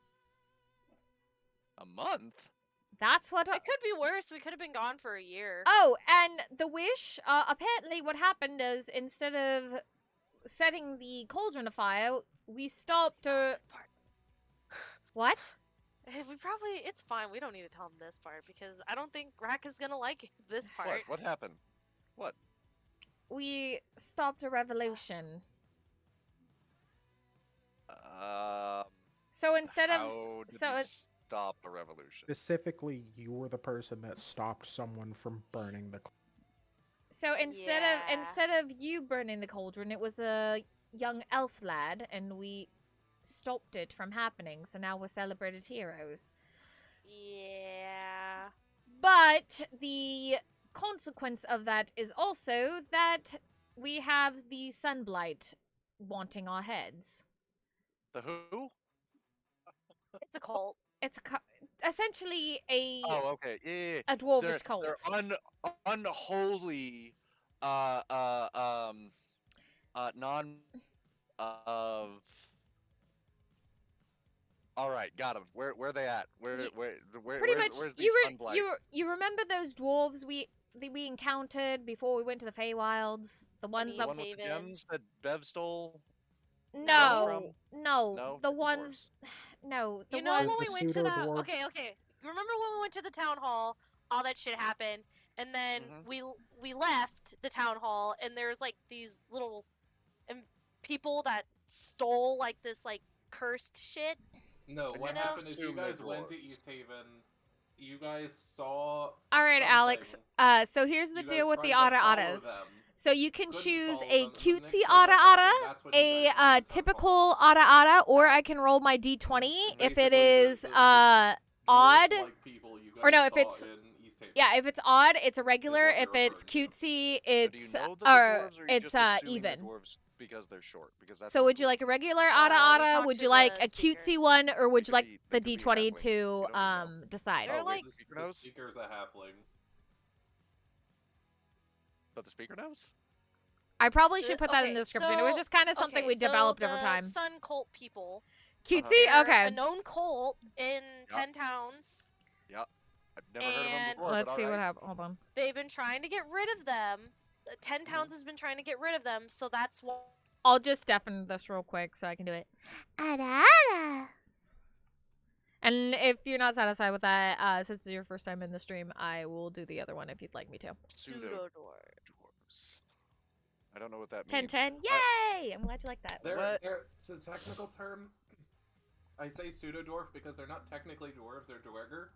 A month? That's what. it could be worse. We could have been gone for a year. Oh, and the wish. Apparently, what happened is instead of setting the cauldron afire, we stopped. This part. What? We probably it's fine. We don't need to tell him this part because I don't think Rack is gonna like this part. What happened? What? We stopped a revolution. So instead of How did so we it, stop a revolution? Specifically, you were the person that stopped someone from burning the. so instead of you burning the cauldron, it was a young elf lad, and we stopped it from happening. So now we're celebrated heroes. Yeah. But the consequence of that is also that we have the sunblight wanting our heads. The who? It's a cult. It's essentially a Oh, okay. Yeah. a dwarvish cult. They're unholy. Non. Of. All right, got 'em. Where are they at? Pretty Where's much, these you sunblights? you remember those dwarves we encountered before we went to the Feywilds? The ones East The that one with the Haven. gems that Bev stole? no, from? no, No? the Different ones, no, the You know ones. when we The went to the pseudo-dwarves. okay. Remember when we went to the town hall? All that shit happened, and then Mhm. we left the town hall, and there's like these little people that stole like this like cursed shit. No, And what you know- happened is you Assume they're guys went to dwarves. East Haven. You guys saw. All right, Alex. something. So here's the You deal guys with the tried to Otta follow Ottas. them. So you can Couldn't choose follow a them, and the next cutesy day Otta went back, Otta, and that's when you a guys went to the town typical hall. Otta Otta, or I can roll my d20 if it Basically, is the odd. dwarf-like people you Or no, guys if saw it's- in East Haven. Yeah, if it's odd, it's a regular. what If you're it's referring to. cutesy, So do you it's know that or they're dwarves, or are you it's just assuming they're even. dwarves because they're short? Because that's So would you like a regular Otta we Otta? talked Would to you like the a speaker. cutesy one, or would They you like could be- the they could be d20 halfling. to You don't know. decide? They're Oh, wait, like- the speaker The knows? speaker's a halfling. But the speaker knows? I probably should put that in Okay, the description. It was so- just kind of something okay, we so developed over the time. Sun cult people. Cutesy? They're Okay. A known cult in 10 towns. I've never heard of them And- before. Let's but see what alright. happens. Hold on. They've been trying to get rid of them. 10 towns has been trying to get rid of them, so that's why. I'll just deafen this real quick so I can do it. Ada, ada. And if you're not satisfied with that, since it's your first time in the stream, I will do the other one if you'd like me to. Pseudo-dwarves. I don't know what that 10 means. 10. Yay! I'm glad you like that. It's a technical term. I say pseudo-dwarf because they're not technically dwarves, they're dweger,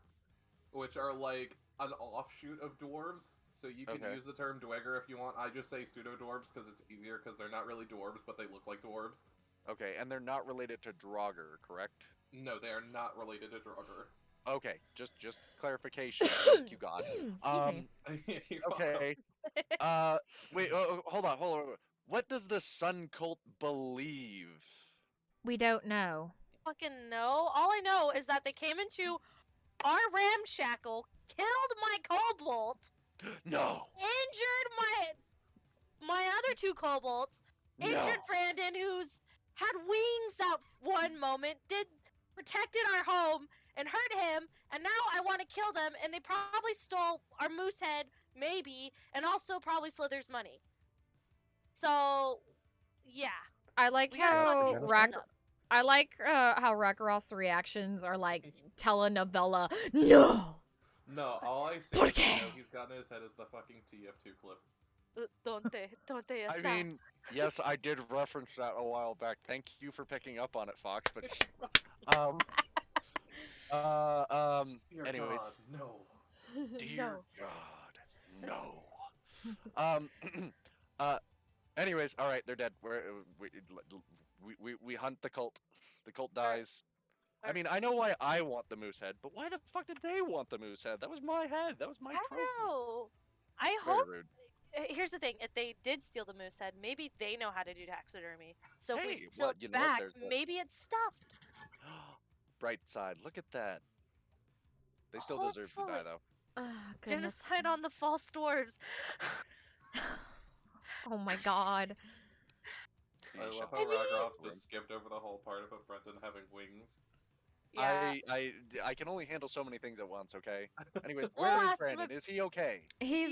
which are like an offshoot of dwarves. So you can use the term dweger if you want. I just say pseudo-dwarves because it's easier because they're not really dwarves, but they look like dwarves. Okay, and they're not related to Draugr, correct? No, they are not related to Draugr. Okay, just clarification. Thank you, God. Okay. Wait. Hold on. What does the Sun Cult believe? We don't know. Fucking know. All I know is that they came into our ramshackle, killed my kobold. No. Injured my other 2 kobolds. Injured Brandon, who's had wings that one moment, protected our home and hurt him, and now I want to kill them, and they probably stole our moose head, maybe, and also probably Sliithrr's money. So, yeah. I like how Rakaroth's reactions are like telenovela. No. No, all I see is he's got in his head is the fucking TF2 clip. I mean, yes, I did reference that a while back. Thank you for picking up on it, Fox. But Dear anyway. God, no. Dear God, no. Anyways, all right, they're dead. We hunt the cult. The cult dies. I mean, I know why I want the moose head, but why the fuck did they want the moose head? That was my head. That was my trophy. I don't know. I hope. Here's the thing: if they did steal the moose head, maybe they know how to do taxidermy. So if we steal it back, maybe it's stuffed. Bright side. Look at that. They still deserve to die, though. Genocide on the false dwarves. Oh my God. I love how Rakaroth just skipped over the whole part about Brendan having wings. Yeah. I can only handle so many things at once, okay? Anyways, where is Brandon? Is he okay? He's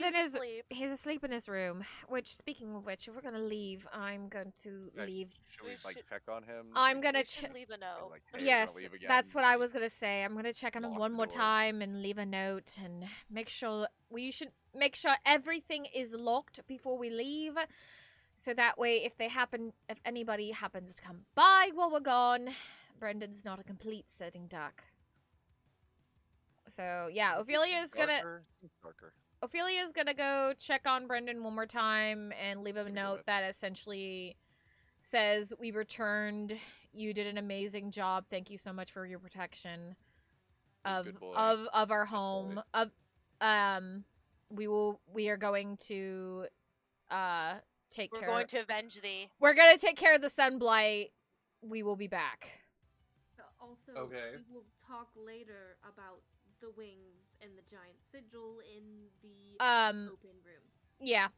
asleep in his room. Which, speaking of which, if we're gonna leave, I'm going to leave. Should we like peck on him? I'm gonna leave a note. Like, hey, yes, leave again. that's what I was gonna say. I'm gonna check on him one more door. time and leave a note and make sure should make sure everything is locked before we leave. So that way, if anybody happens to come by while we're gone, Brendan's not a complete sitting duck. So yeah, Ophelia's gonna go check on Brendan one more time and leave him a note that essentially says, "We returned. You did an amazing job. Thank you so much for your protection of our home. We are going to We're going to avenge thee. We're gonna take care of the Sunblight. We will be back." Also, okay. we will talk later about the wings and the giant sigil in the open room. Yeah.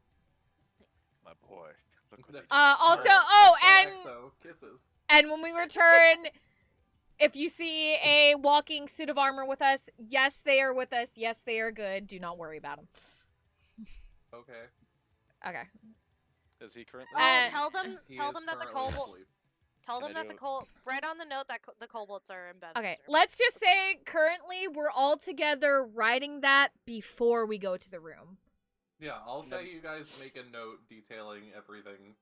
Thanks. My boy. Look what Also, kisses. And when we return, if you see a walking suit of armor with us, yes, they are with us. Yes, they are good. Do not worry about them. Okay. Okay. Is he currently? Tell them that the kobold. Tell them that write on the note that the kobolds are in bed. Okay, let's just say currently we're all together writing that before we go to the room. Yeah, I'll say you guys make a note detailing everything,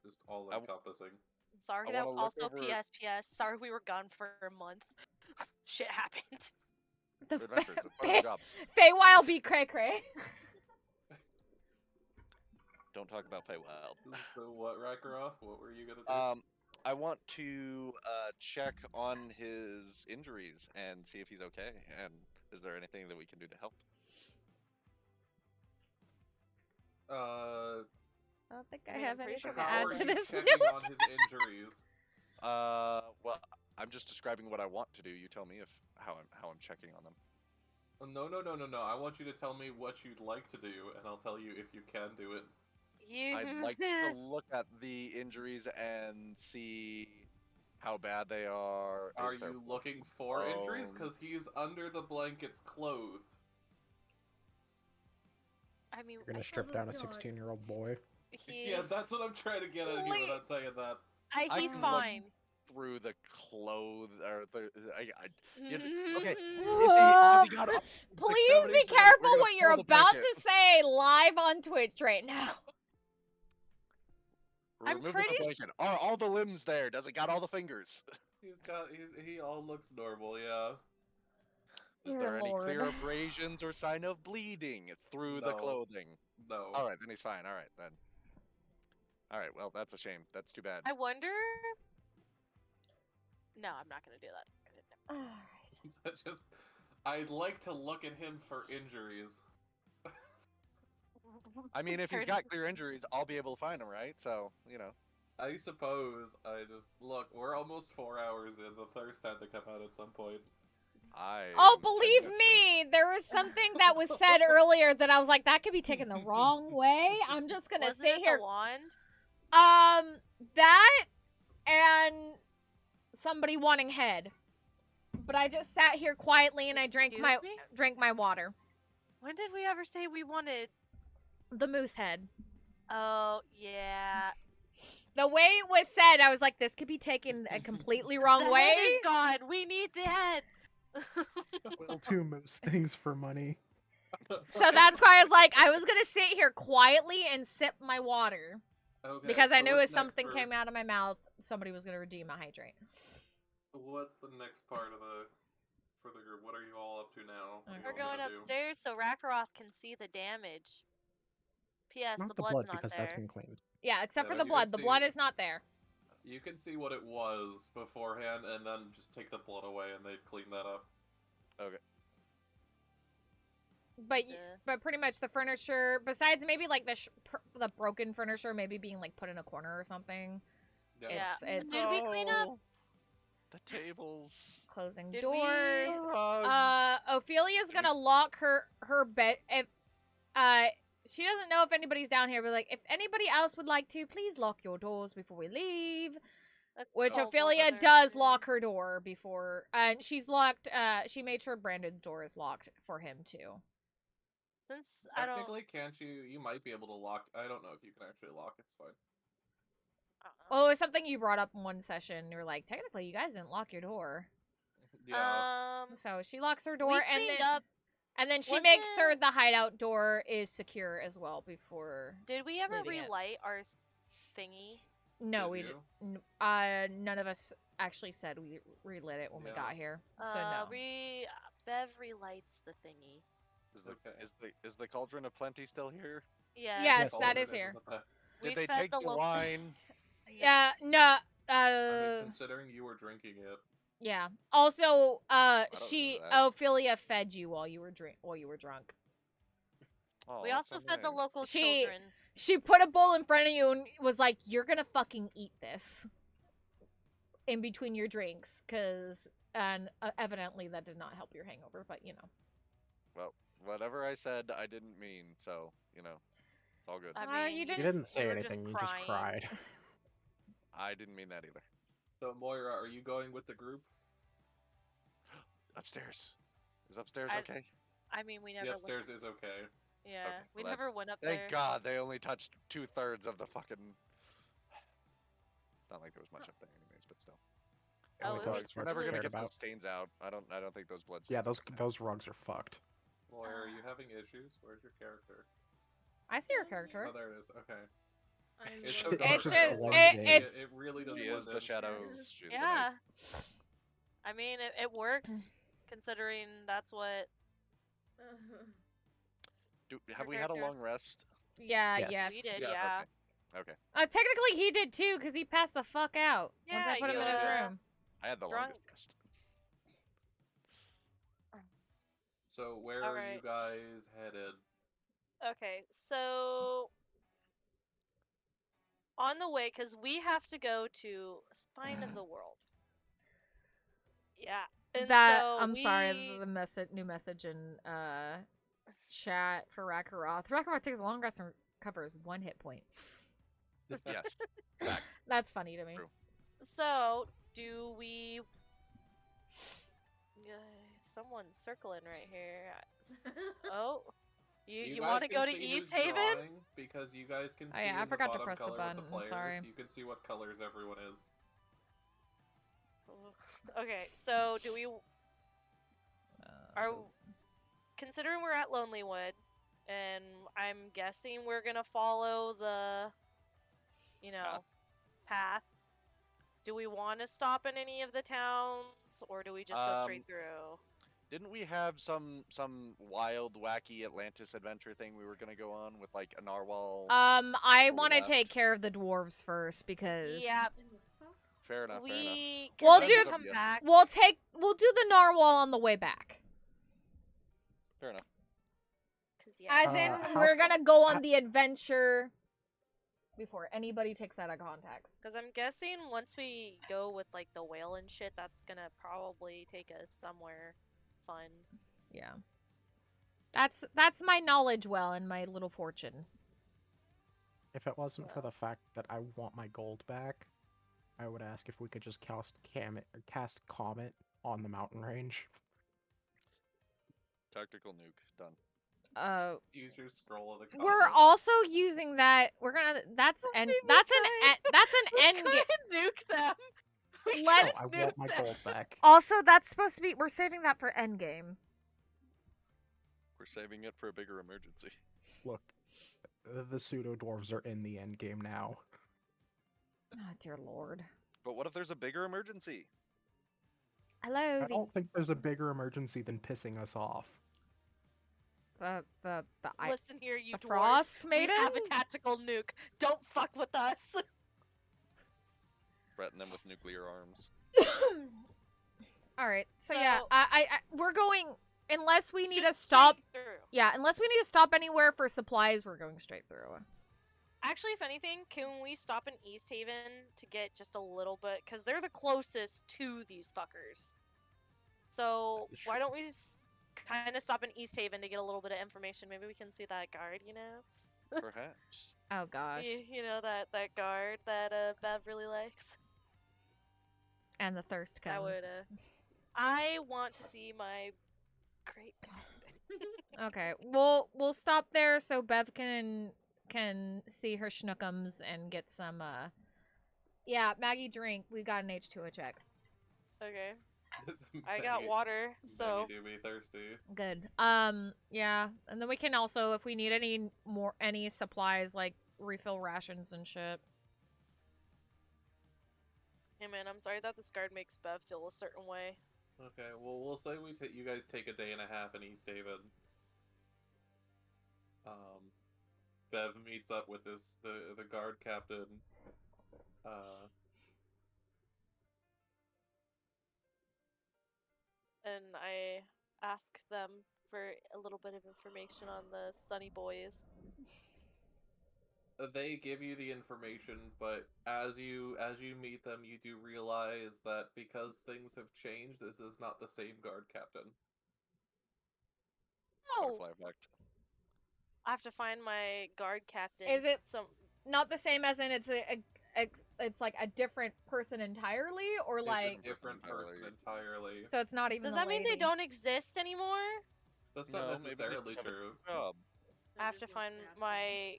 just all encompassing. Sorry that also PS. Sorry we were gone for a month. Shit happened. Feywild be cray cray. Don't talk about Feywild. So what, Rakaroth? What were you gonna do? I want to check on his injuries and see if he's okay. And is there anything that we can do to help? I don't think I have anything to How add are to you this checking note. on his injuries? Well, I'm just describing what I want to do. You tell me how I'm checking on them. No. I want you to tell me what you'd like to do, and I'll tell you if you can do it. I'd like to look at the injuries and see how bad they are. Are you looking for injuries? Because he's under the blankets clothed. I mean, You're gonna strip down a 16-year-old boy. Yeah, that's what I'm trying to get at here without saying that. He's fine. through the clothes or okay. Has he got all the Please be extremities? We're careful gonna what you're pull the about blanket. to say live on Twitch right now. I'm Remove pretty the blanket. Are all the limbs there? Does it got all the fingers? He all looks normal, yeah. Is Dear there any Lord. clear abrasions or sign of bleeding through the No. clothing? No. All right, then he's fine. All right, then. All right, well, that's a shame. That's too bad. I wonder. No, I'm not gonna do that. Alright. Just, I'd like to look at him for injuries. I mean, if he's got clear injuries, I'll be able to find him, right? So, you know. I suppose. I just look. We're almost 4 hours in. The thirst had to come out at some point. Oh, believe me, there was something that was said earlier that I was like, that could be taken the wrong way. I'm just gonna Wasn't sit it here. the wand? That and somebody wanting head. But I just sat here quietly and I drank my water. When did we ever say we wanted the moose head? Oh yeah. The way it was said, I was like, this could be taken a completely wrong The way. head is gone. We need the head. Well, two most things for money. So that's why I was like, I was gonna sit here quietly and sip my water. Okay, Because I so knew what's if next something for- came out of my mouth, somebody was gonna redeem a hydrate. What's the next part of for the group? What are you all up to now? What do you We're want me going to do? upstairs so Rakaroth can see the damage. P.S. Not the the blood's blood, not because there. that's been cleaned. Yeah, except Yeah, for the you can blood. The see- blood is not there. You can see what it was beforehand, and then just take the blood away, and they've cleaned that up. Okay. But but pretty much the furniture, besides maybe like the broken furniture, maybe being like put in a corner or something. Yeah. It's Did we clean up? The tables. Closing Did doors. we- Ophelia's gonna lock her bed. If she doesn't know if anybody's down here, but like if anybody else would like to, please lock your doors before we leave. Which all Ophelia other- does lock her door before, and she's locked. She made sure Brandon's door is locked for him too. Since I don't. Technically, can't you? You might be able to lock. I don't know if you can actually lock. It's fine. Well, it was something you brought up in one session. You were like, technically, you guys didn't lock your door. Yeah. So she locks her door, we and cleaned then up. she makes sure the hideout door is secure as well before. Did we ever leaving it. relight our thingy? No, Did we you? none of us actually said we relit it when we Yeah. got here. So no. Bev relights the thingy. Is the cauldron of plenty still here? Yes. Yes, that is here. Did We they fed take the the lo- wine? Yeah, no. I mean, considering you were drinking it. Yeah. Also, don't she know that. Ophelia fed you while you were drunk. Oh, We that's also so fed the nice. local She- children. She put a bowl in front of you and was like, "You're gonna fucking eat this in between your drinks," and evidently that did not help your hangover. But you know. Well, whatever I said, I didn't mean. So you know, it's all good. I mean, you You didn't didn't say were just anything, you just crying. cried. I didn't mean that either. So Moira, are you going with the group? Upstairs. Is upstairs I- okay? I mean, we never. The upstairs went is okay. Yeah, Okay, we well, never went up Thank there. God they only touched 2/3 of the fucking. It's not like there was much up there, anyways, but still. Oh, Like it those was- We're never it gonna was- get those stains out. I don't think those blood. Yeah, stains those rugs are fucked. Moira, are you having issues? Where's your character? I see her character. Oh, there it is. Okay. I'm It's so really dark. It's so just- one it- can it's- see it really doesn't She is blend the in. shadows. She is the Yeah. night. I mean, it works considering that's what. Have Your we had a character. long rest? Yeah. Yes. Yes. We did, Yes, yeah. Okay. Technically, he did too, because he passed the fuck out once Yeah, I put him in his yeah. room. I had the Drunk. longest rest. So where are you Alright. guys headed? Okay, so on the way, because we have to go to Spine of the World. Yeah. And so I'm sorry, we- the new message in chat for Rakaroth. Rakaroth takes a long rest and recovers 1 hit point. Yes. Fact. That's funny to me. True. So, do we... someone's circling right here. Oh. You guys want to can go to see who's East Haven? drawing, because you guys can see Oh, yeah, I in forgot to the bottom press the color with button, the players, sorry. you can see what colors everyone is. Okay, so do we are considering we're at Lonelywood, and I'm guessing we're gonna follow the, path. Do we want to stop in any of the towns, or do we just go straight through? Didn't we have some wild, wacky Atlantis adventure thing we were gonna go on with like a narwhal? I want to take care of the dwarves first because. Yeah. Fair enough. We'll come back. We'll do the narwhal on the way back. Fair enough. As in, we're gonna go on the adventure before anybody takes out of context. Because I'm guessing once we go with like the whale and shit, that's gonna probably take us somewhere fun. Yeah. That's my knowledge well and my little fortune. If it wasn't for the fact that I want my gold back, I would ask if we could just cast Comet on the mountain range. Tactical nuke done. Use your scroll of the. We're also using that. We're gonna. That's an end game. Nuke them. I want my gold back. Also, that's supposed to be. We're saving that for end game. We're saving it for a bigger emergency. Look, the pseudo dwarves are in the end game now. Oh dear lord. But what if there's a bigger emergency? Hello. I don't think there's a bigger emergency than pissing us off. Listen here, you the dwarf. Frost Maiden? We have a tactical nuke. Don't fuck with us. Threaten them with nuclear arms. All right. So yeah, we're going unless we need to stop. Yeah, unless we need to stop anywhere for supplies, we're going straight through. Actually, if anything, can we stop in East Haven to get just a little bit? Because they're the closest to these fuckers. So why don't we kind of stop in East Haven to get a little bit of information? Maybe we can see that guard, Perhaps. Oh gosh. You know that guard that Bev really likes. And the thirst comes. I want to see my great guard. Okay, we'll stop there so Bev can see her schnookums and get some yeah, Maggie, drink. We got an H2O check. Okay. I got water, so do be thirsty. Good. Yeah, and then we can also, if we need any supplies, like refill rations and shit. Hey man, I'm sorry that this guard makes Bev feel a certain way. Okay, well we'll say you guys take a day and a half in East Haven. Bev meets up with the guard captain. And I ask them for a little bit of information on the Sunny Boys. They give you the information, but as you meet them, you do realize that because things have changed, this is not the same guard captain. No. Butterfly effect. I have to find my guard captain. Is it not the same as in it's like a different person entirely, or like a different person entirely? So it's not even. Does that mean they don't exist anymore? That's not necessarily true. I have to find my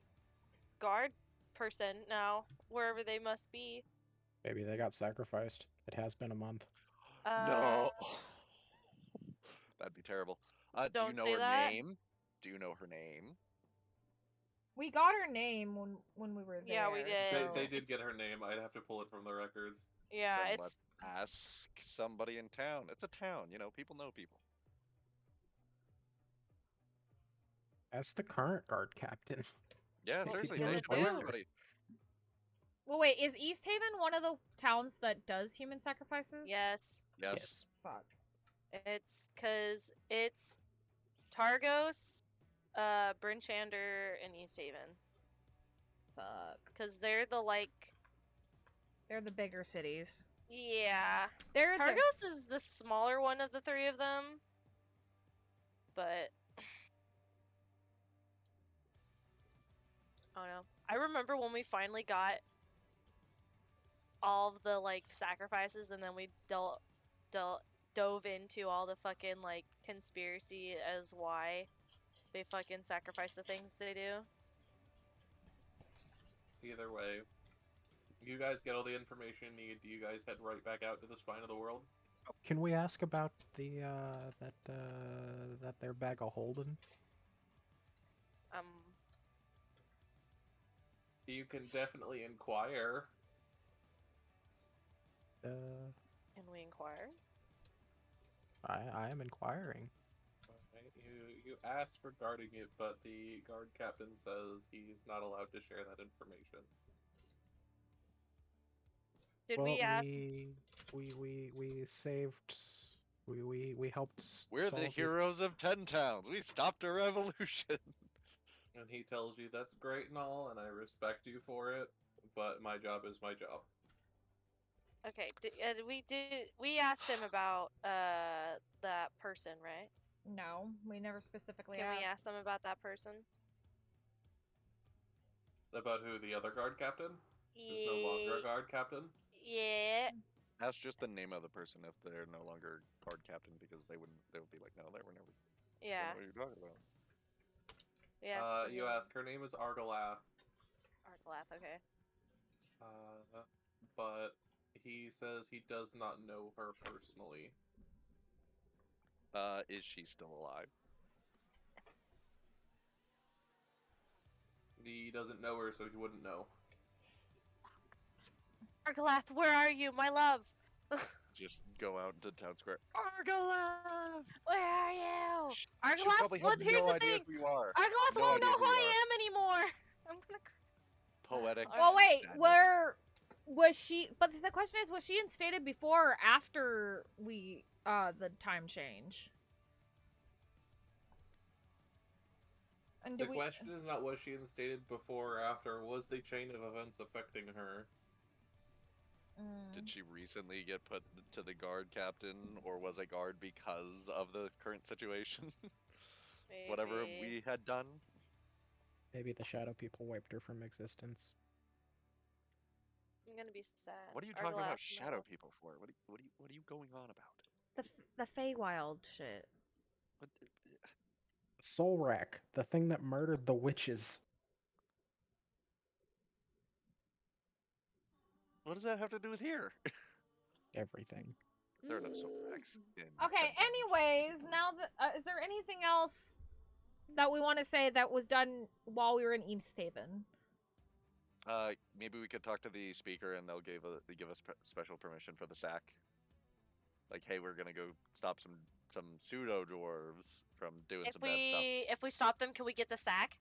guard person now, wherever they must be. Maybe they got sacrificed. It has been a month. No. That'd be terrible. Do you Don't know say her that. name? Do you know her name? We got her name when we were there. Yeah, we did. They did get her name. I'd have to pull it from the records. Yeah, Then it's. let's ask somebody in town. It's a town, people know people. As the current guard captain. Yeah, Well, seriously, you they can should know replace her. somebody. Well, wait, is East Haven one of the towns that does human sacrifices? Yes. Yes. Fuck. It's because it's Targos, Bryn Shander, and East Haven. Fuck. Because they're They're the bigger cities. Yeah. They're Targos is the smaller one of the three of them. But oh no. I remember when we finally got all of the sacrifices, and then we dove into all the fucking conspiracy as why they fucking sacrifice the things they do. Either way, you guys get all the information you need. Do you guys head right back out to the spine of the world? Can we ask about the that their bag of holding? You can definitely inquire. Can we inquire? I am inquiring. Okay, you ask regarding it, but the guard captain says he's not allowed to share that information. Did Well, we ask? we saved. We helped. We're the solve it. heroes of 10 Towns. We stopped a revolution. And he tells you that's great and all, and I respect you for it, but my job is my job. Okay, we asked him about that person, right? No, we never specifically Can asked. we ask them about that person? About who? The other guard captain? Who's no longer a guard captain? Yeah. That's just the name of the person if they're no longer guard captain, because they would be like, no, they were never. Yeah. What are you talking about? Yes. You ask. Her name is Argalath. Argalath. Okay. But he says he does not know her personally. Is she still alive? He doesn't know her, so he wouldn't know. Argalath, where are you, my love? Just go out into town square. Argalath! Where are you? She Argalath, probably has well, no here's the idea thing. who you are. Argalath No won't idea know who who you I are. am anymore. I'm gonna. Poetic. Well, wait, sadness. where was she? But the question is, was she instated before or after we the time change? And The question is not was she instated before or after, was the chain of events affecting her? Did she recently get put to the guard captain, or was a guard because of the current situation? Whatever we had done. Maybe the shadow people wiped her from existence. I'm gonna be sad. What are you talking about Argalath, shadow no. people for? What are you going on about? The Feywild shit. What Soul Rack, the thing that murdered the witches. What does that have to do with here? Everything. There are no soul racks in Okay. Anyways, now that is there anything else that we want to say that was done while we were in East Haven? Maybe we could talk to the speaker and they'll give us special permission for the sack. Like, hey, we're gonna go stop some pseudo dwarves from doing some bad stuff. If we stop them, can we get the sack?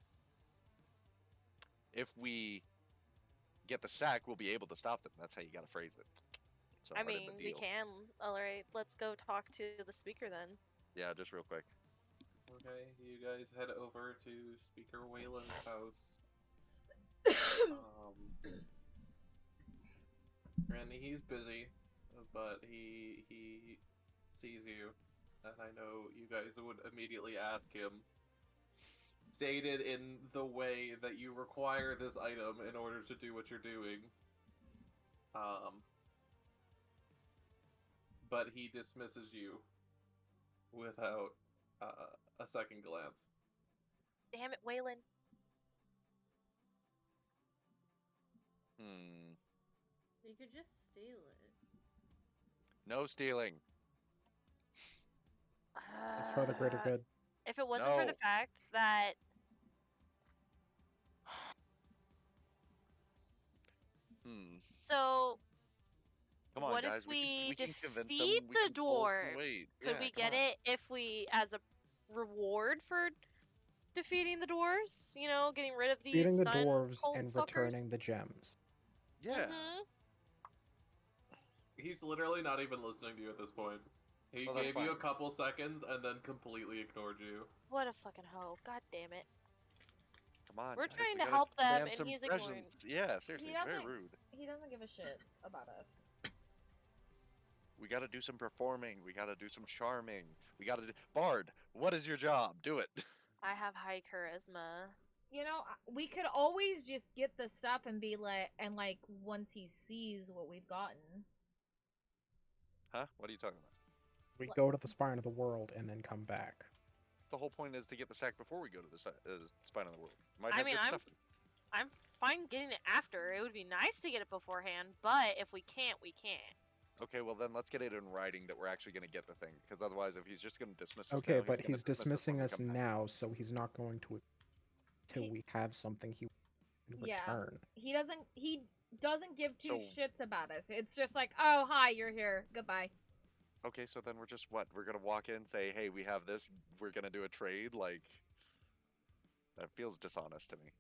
If we get the sack, we'll be able to stop them. That's how you gotta phrase it. So I mean, we can. All right, let's go talk to the speaker then. Yeah, just real quick. Okay, you guys head over to Speaker Wayland's house. And he's busy, but he sees you, and I know you guys would immediately ask him, stated in the way that you require this item in order to do what you're doing. But he dismisses you without a second glance. Damn it, Waylon. You could just steal it. No stealing. It's for the greater good. If it wasn't for the fact that So come on, what guys. if we can convince them, defeat we the can pull some dwarves? weight. Could Yeah, we come get on. it if we, as a reward for defeating the dwarves? You know, getting rid of these Beating the sun dwarves cult and fuckers? returning the gems. Yeah. He's literally not even listening to you at this point. He Well, that's gave you a fine. couple seconds and then completely ignored you. What a fucking hoe. God damn it. Come on, We're guys, trying we to gotta help them, demand and some he's ignoring. presents. Yeah, seriously, He it's very doesn't- rude. He doesn't give a shit about us. We gotta do some performing. We gotta do some charming. We gotta do... Bard, what is your job? Do it. I have high charisma. You know, we could always just get the stuff and be like, once he sees what we've gotten. Huh? What are you talking about? We go to the spine of the world and then come back. The whole point is to get the sack before we go to the spine of the world. Might I have mean, good stuff. I'm fine getting it after. It would be nice to get it beforehand, but if we can't, we can't. Okay, well then let's get it in writing that we're actually going to get the thing, because otherwise, if he's just going to dismiss us Okay, now, but gonna he's dismiss us when dismissing we us come back. now, so he's not going to till He- we have something he in Yeah. return. He doesn't give two So- shits about us. It's just like, oh hi, you're here. Goodbye. Okay, so then we're just what? We're going to walk in, say, hey, we have this. We're going to do a trade. Like, that feels dishonest to me.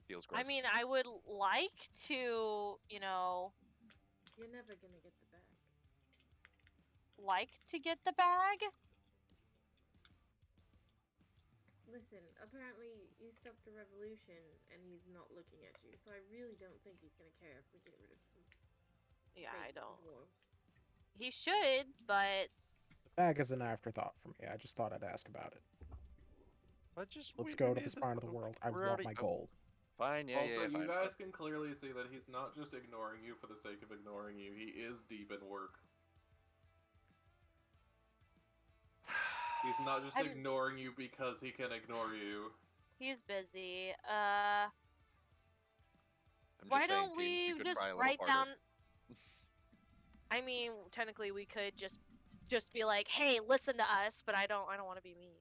Feels gross. I mean, I would like to, you know, You're never gonna get the bag. like to get the bag. Listen, apparently you stopped a revolution and he's not looking at you, so I really don't think he's gonna care if we get rid of some Yeah, I fake don't. dwarves. He should, but The bag is an afterthought for me. I just thought I'd ask about it. But just Let's we go to need the spine of the world. I we're want already- my oh, gold. Fine, yeah, also, yeah, you fine. guys can clearly see that he's not just ignoring you for the sake of ignoring you. He is deep in work. He's not just I'm- ignoring you because he can ignore you. he's busy. I'm just Why saying, don't team, we could just try a little write harder. down? I mean, technically, we could just be like, "Hey, listen to us," but I don't want to be mean.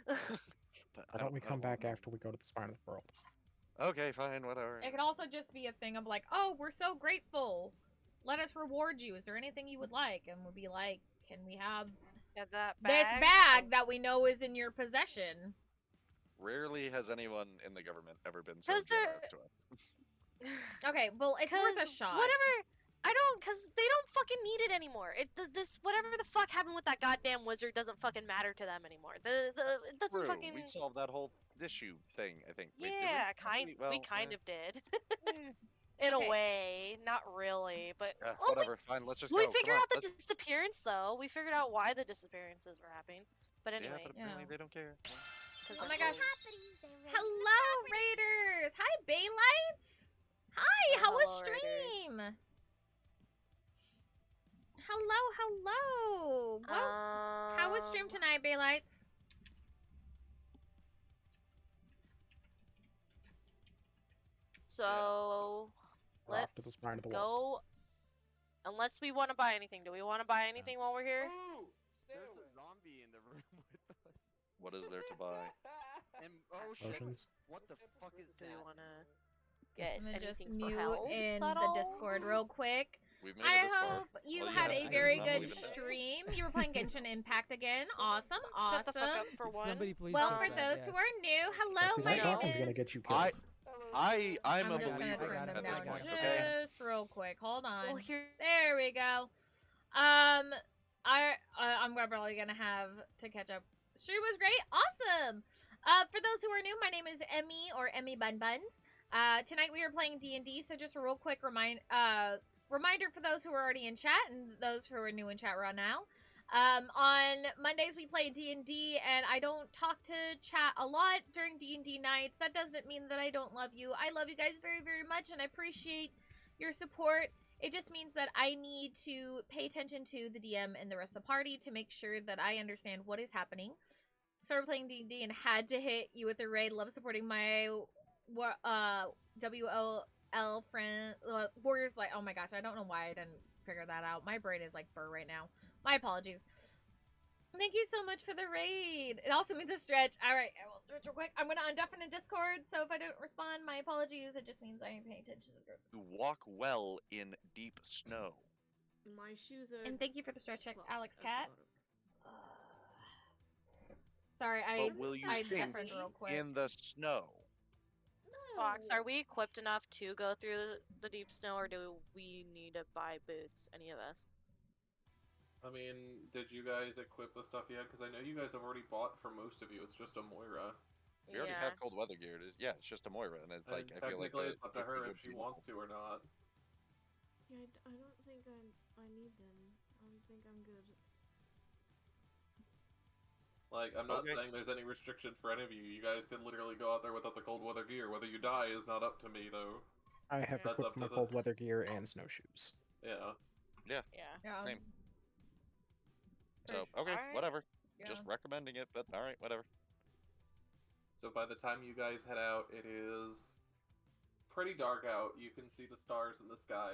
But Why don't we come back wanna- after we go to the spine of the world? Okay, fine, whatever. It could also just be a thing of like, oh, we're so grateful. Let us reward you. Is there anything you would like? And we'll be like, can we have Get that this bag. bag that we know is in your possession? Rarely has anyone in the government ever been so 'Cause they're- generous to us. Okay, well, it's worth a 'Cause shot. Whatever. I don't, cause they don't fucking need it anymore. This whatever the fuck happened with that goddamn wizard doesn't fucking matter to them anymore. It doesn't True, fucking. we solved that whole issue thing, I think. Wait, did we? Yeah, Actually, we well, kind eh, of did. eh. In Okay. a way, not really, but Yeah, oh, whatever, fine, let's just we go. figured Come on, out the let's- disappearance though. We figured out why the disappearances were happening. But anyway, Yeah, but apparently Yeah. they don't care. 'cause Oh of my gosh. those- Hello, Raiders! Hi, Baylights! Hi, how was Hello, Raiders. stream? Hello. Well, how was stream tonight, Baylights? So We're off to the let's spine of the world. go. Unless we want to buy anything. Do we want to buy anything while we're here? There's a zombie in the room with us. What is there to buy? And oh shit! Potions. What the fuck is Do we that? want to get I'm gonna just anything for mute health in at the all? Discord real quick. We've made I it this far. hope you Well, had yeah, a I very just good believe in that. stream. You were playing Genshin Impact again. Awesome. Shut the fuck up for one. Somebody please Well, stop for that, those who yes. are new, hello, See, my that name talking's is... gonna get you killed. I'm I'm a just gonna believer turn I got them it, I down got it. okay? just real quick. Hold on. Well, here. There we go. I'm probably gonna have to catch up. Stream was great. Awesome. For those who are new, my name is Emi or Emi Bunbuns. Tonight we are playing D&D, so just a real quick reminder for those who are already in chat and those who are new in chat right now. On Mondays we play D&D, and I don't talk to chat a lot during D&D nights. That doesn't mean that I don't love you. I love you guys very, very much, and I appreciate your support. It just means that I need to pay attention to the DM and the rest of the party to make sure that I understand what is happening. Started playing D&D and had to hit you with a raid. Love supporting my WOL friend Warriors. Like, oh my gosh, I don't know why I didn't figure that out. My brain is like burr right now. My apologies. Thank you so much for the raid. It also means a stretch. All right, I will stretch real quick. I'm gonna undeafen in Discord, so if I don't respond, my apologies. It just means I am paying attention to the group. You walk well in deep snow. My shoes are. And thank you for the stretch check, clogged Alex at the Cat. bottom. Sorry, But will you I sink deafened real quick. in the snow? Fox, are we equipped enough to go through the deep snow, or do we need to buy boots? Any of us? I mean, did you guys equip the stuff yet? Because I know you guys have already bought for most of you. It's just a Moira. We already have cold weather gear. Yeah, it's just a Moira, and it's like And I feel like technically it's up to it her would if she be wants to or not. Yeah, I don't think I need them. I think I'm good. Like, I'm not Okay. saying there's any restriction for any of you. You guys can literally go out there without the cold weather gear. Whether you die is not up to me, though. I have That's up equipped to my the- cold weather gear and snowshoes. Yeah. Yeah. Yeah. Same. So There's- okay, Alright. whatever. Yeah. Just recommending it, but all right, whatever. So by the time you guys head out, it is pretty dark out. You can see the stars in the sky,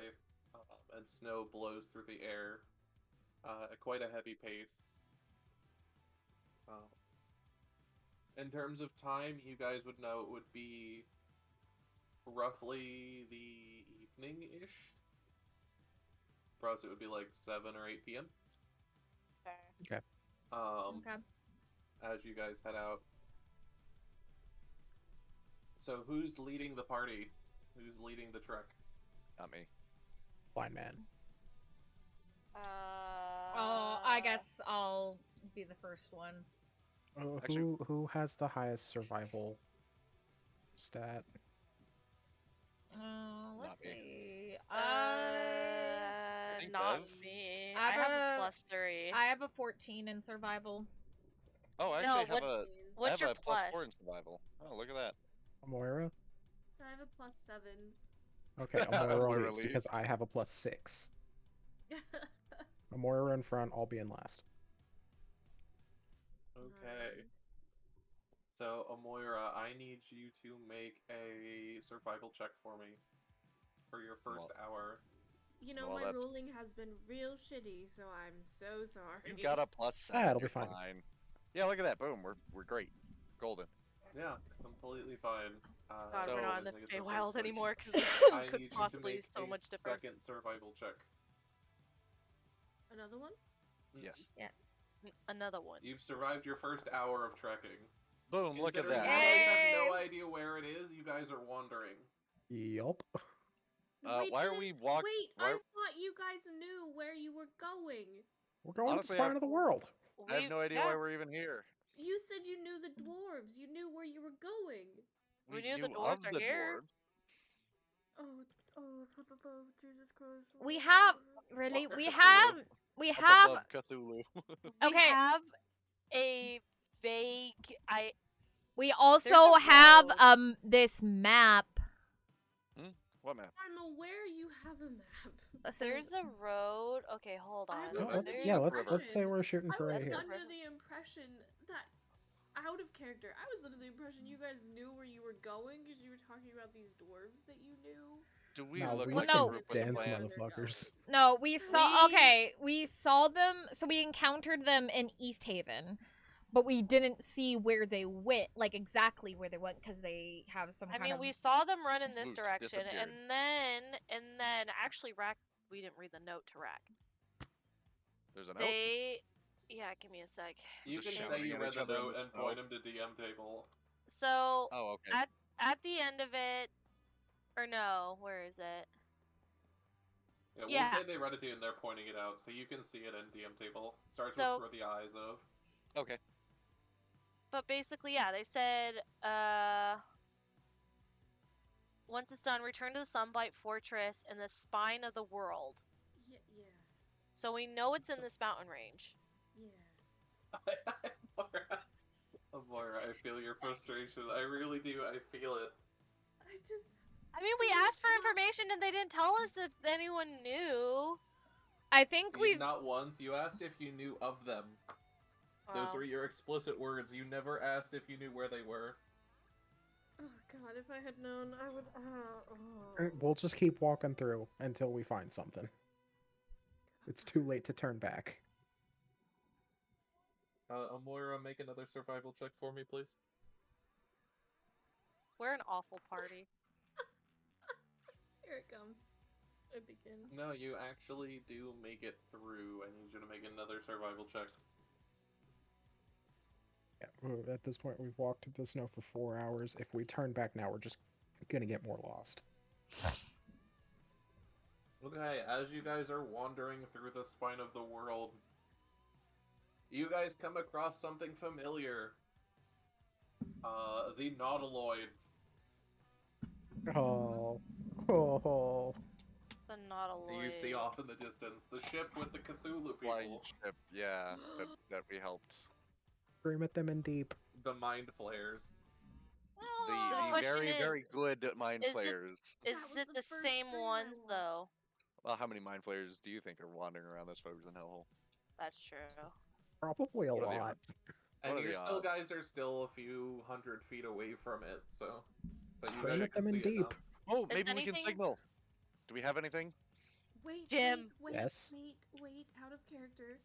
and snow blows through the air. at quite a heavy pace. In terms of time, you guys would know it would be roughly the evening-ish. For us, it would be like 7 or 8 p.m. Okay. Okay. As you guys head out. So who's leading the party? Who's leading the trek? Not me. Blind man. Oh, I guess I'll be the first one. Actually- Who has the highest survival stat? Let's me. see. think Not Dev? me. I I have have a- a +3. I have a 14 in survival. Oh, I No, actually have I what's have your a +4 plus? in survival. Oh, look at that. Moira? I have a +7. Okay, Moira Moira leads because I have a +6. Moira in front, I'll be in last. Okay. So, Amoira, I need you to make a survival check for me for your first hour. You know, Well, my that's- rolling has been real shitty, so I'm so sorry. You got a +7. it'll be You're fine. Yeah, look at that. Boom. We're great. Golden. Yeah, completely fine. God, So- we're not in the I think it's the Feywild first anymore week. because this I could need you to possibly make be so a much different. second survival check. Another one? Yes. Another one. You've survived your first hour of trekking. Boom. Look at Considering that. you guys have Yay! no idea where it is, you guys are wandering. Yup. Wait, Why are we walk? Wait, why- I thought you guys knew where you were going. We're going Honestly, to the spine of the world. I have no idea why we're even here. You said you knew the dwarves. You knew where you were going. We knew the of dwarves are the here. dwarves. Oh, Jesus Christ. We have really Up we Cthulhu. have we Up have above Cthulhu. We Okay. have a vague. we also a have road. this map. What map? I'm aware you have a map. This There's is a road. Okay, hold on. I No, was let's, under yeah, the let's say we're shooting I for was right here. under the impression that, out of character, I was under the impression you guys knew where you were going because you were talking about these dwarves that you knew. Do we No, look we like some a group with a dance plan? motherfuckers. no, we saw We- okay, we saw them, so we encountered them in East Haven, but we didn't see where they went, like exactly where they went, because they have some I kind mean, of. we saw them run in this Oof, direction, disappeared. and then actually, Rack. We didn't read the note to Rack. There's a note. Yeah, give me a sec. You Just can shouting say you at read each the other in note the and snow. point him to DM table. So Oh, okay. at the end of it, or no, where is it? Yeah, we'll Yeah. say they read it to you and they're pointing it out, so you can see it in DM table. Starts So- with "for the eyes of." Okay. But basically, yeah, they said, once it's done, return to the Sunblight Fortress in the spine of the world. Yeah. So we know it's in this mountain range. Amora, I feel your frustration. I really do. I feel it. I mean, we asked for information and they didn't tell us if anyone knew. I think we've. Not once. You asked if you knew of them. Those Wow. were your explicit words. You never asked if you knew where they were. Oh God, if I had known, I would. We'll just keep walking through until we find something. It's too late to turn back. Amoira, make another survival check for me, please. We're an awful party. Here it comes. I begin. No, you actually do make it through. I need you to make another survival check. Yeah, at this point, we've walked through the snow for 4 hours. If we turn back now, we're just gonna get more lost. Okay, as you guys are wandering through the spine of the world, you guys come across something familiar. The Nautiloid. Oh. The Nautiloid. You see off in the distance the ship with the Cthulhu Flying people. ship, yeah, that we helped. Scream at them in deep. The Mind Flayers. The question very, is, very good mind is it- flayers. Is it the same ones, though? Well, how many mind flayers do you think are wandering around this frozen hellhole? That's true. Probably a What are the lot. odds? And What are you the still odds? guys are still a few hundred feet away from it, so. But you Scream guys at them can in see it deep. now. Oh, Is maybe we can anything- signal. Do we have anything? Wait, Jim. wait, Yes? wait, out of character.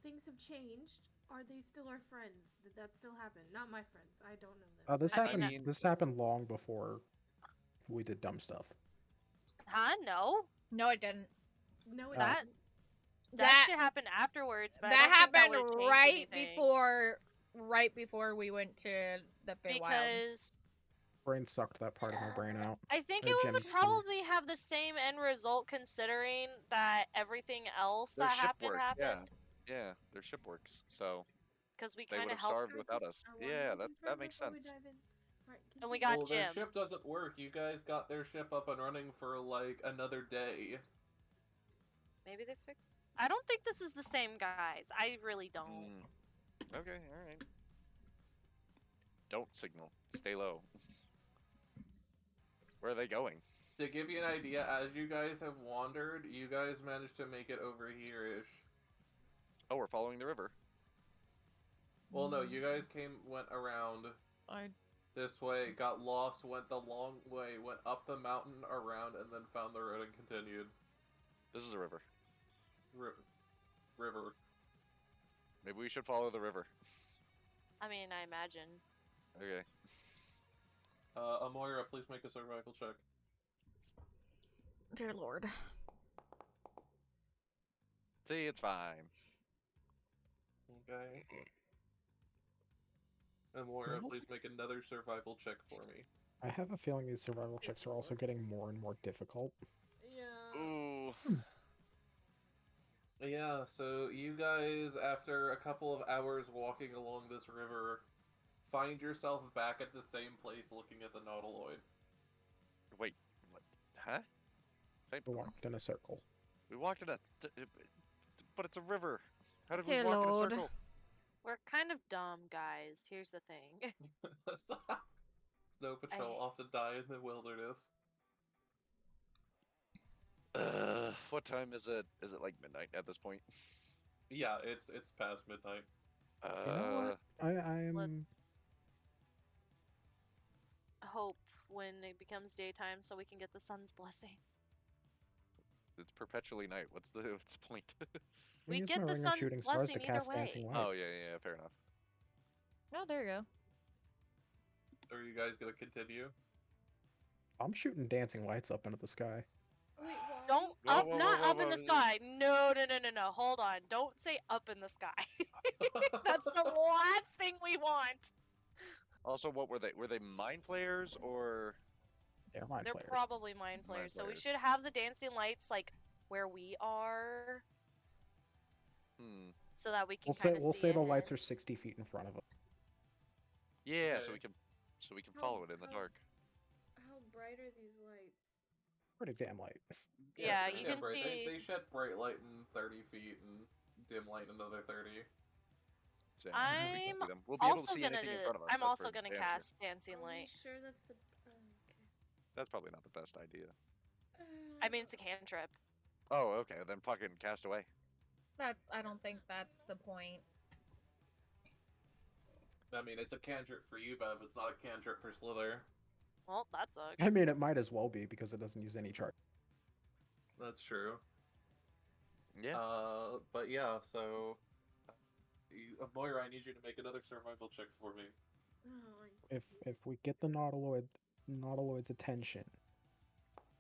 Things have changed. Are they still our friends? Did that still happen? Not my friends. I don't know them. This I happened. mean, This happened long before we did dumb stuff. Huh? No. No, it didn't. No, it That didn't. that shit happened afterwards, but I That don't think that happened would've changed right anything. right before we went to the Feywild. Because Brain sucked that part of my brain out. I think Or it Jim, would probably have the same end result, considering that everything else Their that ship happened works. happened. Yeah, their ship works. So Because we they kind would of have helped, starved without us. I wanted Yeah, to that confirm makes before sense. we dive in. Alright, and we continue. got Well, their Jim. ship doesn't work. You guys got their ship up and running for like another day. Maybe they fixed. I don't think this is the same guys. I really don't. Okay, all right. Don't signal. Stay low. Where are they going? To give you an idea, as you guys have wandered, you guys managed to make it over here-ish. Oh, we're following the river. Well, no, you guys went around this way, got lost, went the long way, went up the mountain, around, and then found the road and continued. This is a river. River. Maybe we should follow the river. I mean, I imagine. Okay. Amoira, please make a survival check. Dear Lord. See, it's fine. Okay. Amoira, Well, please make another survival check for me. I have a feeling these survival checks are also getting more and more difficult. Yeah. Ooh. Yeah, so you guys, after a couple of hours walking along this river, find yourself back at the same place looking at the Nautiloid. Wait, what? Huh? Same. We walked in a circle. We walked in a... But it's a river. How did Dear we walk Lord. in a circle? We're kind of dumb, guys. Here's the thing. Snow Patrol often die in the wilderness. What time is it? Is it like midnight at this point? Yeah, it's past midnight. You know what? I'm. Let's hope when it becomes daytime so we can get the sun's blessing. It's perpetually night. What's the point? We use get my the ring of sun's shooting stars blessing to either cast way. dancing lights. Oh yeah, fair enough. Oh, there you go. Are you guys gonna continue? I'm shooting dancing lights up into the sky. Wait, why? Don't Whoa, up, whoa, not whoa, up in whoa, the whoa. sky. No. Hold on. Don't say up in the sky. That's the last thing we want. Also, what were they? Were they mind flayers or? They're mind They're flayers. probably mind flayers. So we should have the dancing lights like where we are, so that we can We'll say the ahead. lights are 60 feet in front of us. Yeah, Okay. so we can follow it in the dark. How bright are these lights? Pretty damn light. Yeah, pretty you damn can bright. see- They shed bright light in 30 feet and dim light in another 30. So, yeah, we can I'm see them. We'll be able to also see gonna anything in front of us. I'm but also for gonna damn sure, cast dancing Are we light. sure that's the? Okay. That's probably not the best idea. I mean, it's a cantrip. Oh, okay. Then fucking cast away. I don't think that's the point. I mean, it's a cantrip for you, Bev. It's not a cantrip for Slither. Well, that sucks. I mean, it might as well be because it doesn't use any charge. That's true. Yeah. But yeah, so... Moira, I need you to make another survival check for me. If we get the Nautiloid's attention,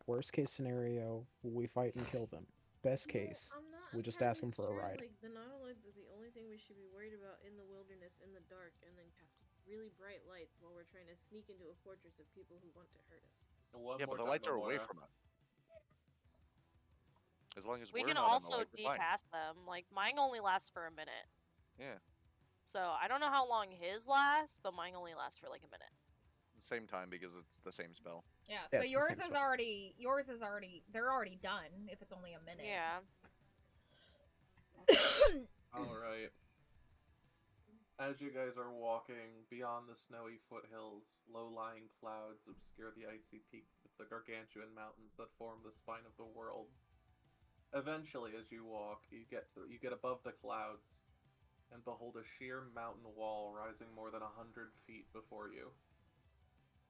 worst case scenario, we fight and kill them. Best case, we just ask them for a ride. Like, the Nautiloids are the only thing we should be worried about in the wilderness in the dark, and then cast really bright lights while we're trying to sneak into a fortress of people who want to hurt us. One Yeah, more but the time, lights are away Moira. from us. As long as We we're can not on the also lights, we're fine. decast them. Like, mine only lasts for a minute. Yeah. So, I don't know how long his lasts, but mine only lasts for like a minute. The same time because it's the same spell. Yeah, Yeah, so it's the yours same is stuff. already they're already done if it's only a minute. Yeah. Alright. As you guys are walking beyond the snowy foothills, low-lying clouds obscure the icy peaks of the gargantuan mountains that form the spine of the world. Eventually, as you walk, you get above the clouds and behold a sheer mountain wall rising more than 100 feet before you.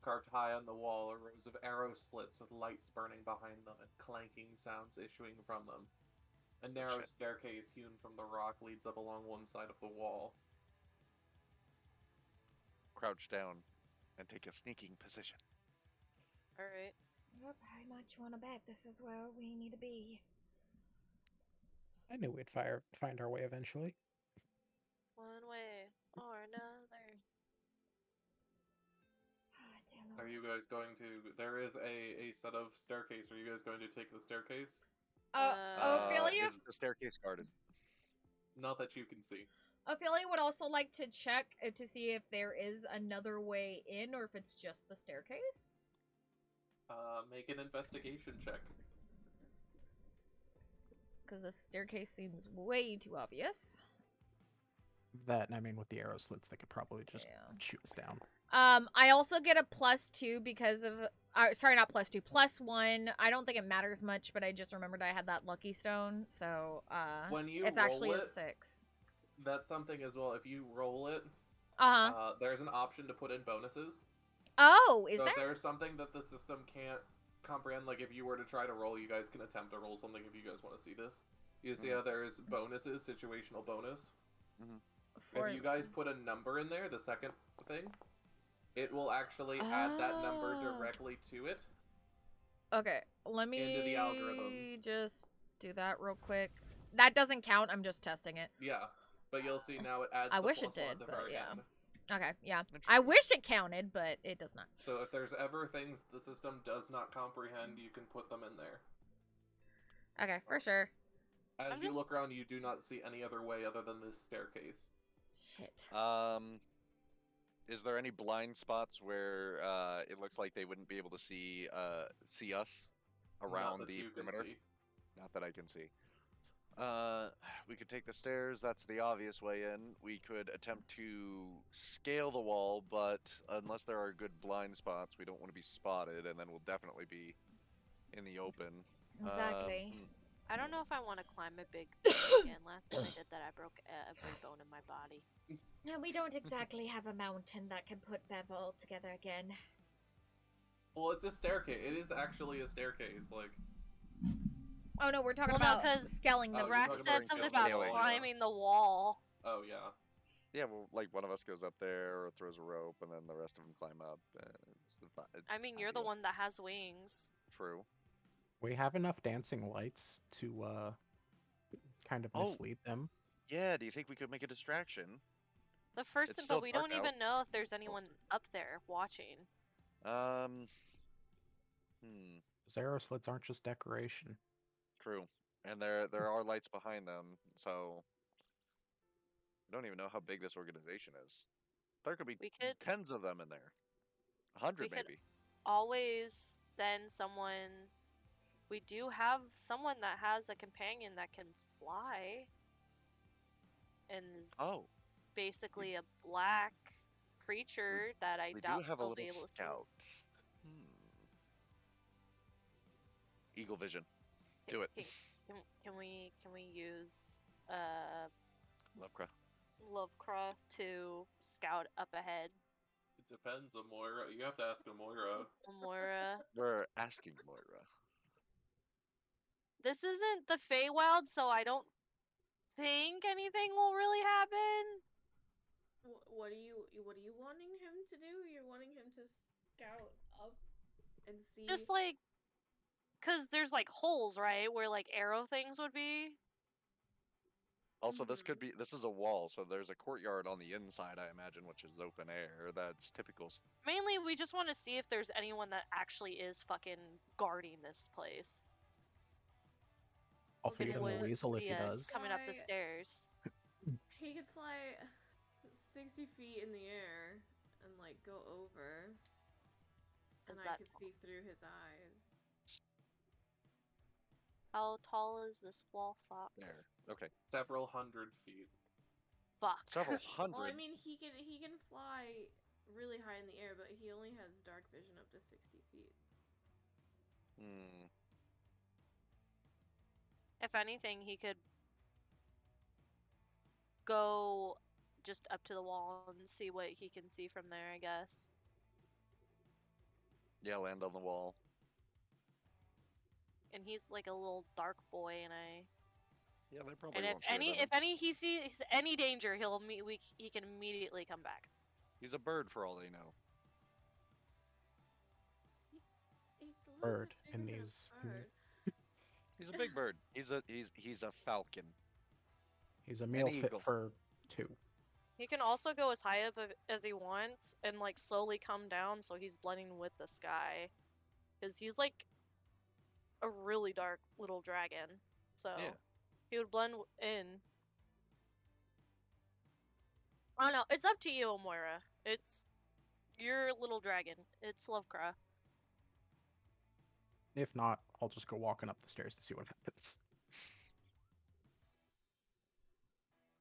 Carved high on the wall are rows of arrow slits with lights burning behind them and clanking sounds issuing from them. A narrow shit. staircase hewn from the rock leads up along one side of the wall. Crouch down and take a sneaking position. Alright. Yep, I much want to bet this is where we need to be. I knew we'd find our way eventually. One way or another. Are you guys going to... There is a set of staircase. Are you guys going to take the staircase? Ophelia? Is the staircase guarded? Not that you can see. Ophelia would also like to check to see if there is another way in or if it's just the staircase. Make an investigation check. Because the staircase seems way too obvious. That, and I mean, with the arrow slits, they could probably just Yeah. shoot us down. I also get a +2 because of... sorry, not +2. +1. I don't think it matters much, but I just remembered I had that lucky stone, so, When you it's roll actually a it, 6. That's something as well. If you roll it, Uh-huh. there's an option to put in bonuses. Oh, is So that... if there's something that the system can't comprehend, like if you were to try to roll, you guys can attempt to roll something if you guys want to see this. You see how there's bonuses, situational bonus? If you guys put a number in there, the second thing, it will actually add that number directly to it. Okay, let me into the algorithm. just do that real quick. That doesn't count, I'm just testing it. Yeah, but you'll see now it adds I the wish it +1 did, at the but very yeah. end. Okay, yeah. I wish it counted, but it does not. So if there's ever things the system does not comprehend, you can put them in there. Okay, for sure. As you look around, you do not see any other way other than this staircase. Shit. Is there any blind spots where it looks like they wouldn't be able to see us around that the you can perimeter? see. Not that I can see. We could take the stairs. That's the obvious way in. We could attempt to scale the wall, but unless there are good blind spots, we don't want to be spotted, and then we'll definitely be in the open. Exactly. I don't know if I want to climb a big thing again. Last time I did that, I broke every bone in my body. No, we don't exactly have a mountain that can put Bevel together again. Well, it's a staircase. It is actually a staircase. Like, Oh no, we're talking Well, no, about 'cause scaling Oh, the you're Rat talking said about something scaling about the wall, climbing the wall. oh yeah. Yeah, well, like one of us goes up there or throws a rope, and then the rest of them climb up. I mean, you're the one that has wings. True. We have enough dancing lights to kind of mislead them. Yeah, do you think we could make a distraction? The first It's thing, still but we dark don't out. even know if there's anyone up there watching. Those arrow slits aren't just decoration. True. And there are lights behind them, so I don't even know how big this organization is. There could be tens of them in there. 100 We could maybe. always send someone. We do have someone that has a companion that can fly. And is basically a black creature that I We doubt do have a they'll be little able to see. scout. Eagle vision. Do it. Can we use Lovecraft to scout up ahead? It depends, Amoira. You have to ask Amoira. We're asking Moira. This isn't the Feywild, so I don't think anything will really happen. What are you wanting him to do? You're wanting him to scout up and see. Just like, cause there's like holes, right, where like arrow things would be. Also, this is a wall, so there's a courtyard on the inside, I imagine, which is open air. That's typical. Mainly, we just want to see if there's anyone that actually is fucking guarding this place. I'll feed him the weasel if he does. Coming up the stairs. He could fly 60 feet in the air and like go over, and I could see through his eyes. How tall is this wall fox? There. Okay. Several hundred feet. Fuck. Several hundred. Well, I mean, he can fly really high in the air, but he only has dark vision up to 60 feet. If anything, he could go just up to the wall and see what he can see from there, I guess. Yeah, land on the wall. And he's like a little dark boy, and Yeah, they probably and won't share that. if any he sees any danger, he can immediately come back. He's a bird for all they know. It's a little Bird bit in bigger than a these. bird. He's a big bird. He's a falcon. He's a meal fit eagle. for 2. He can also go as high up as he wants and like slowly come down, so he's blending with the sky, because he's like a really dark little dragon. So Yeah. he would blend in. I don't know. It's up to you, Moira. It's your little dragon. It's Sliithrr. If not, I'll just go walking up the stairs to see what happens.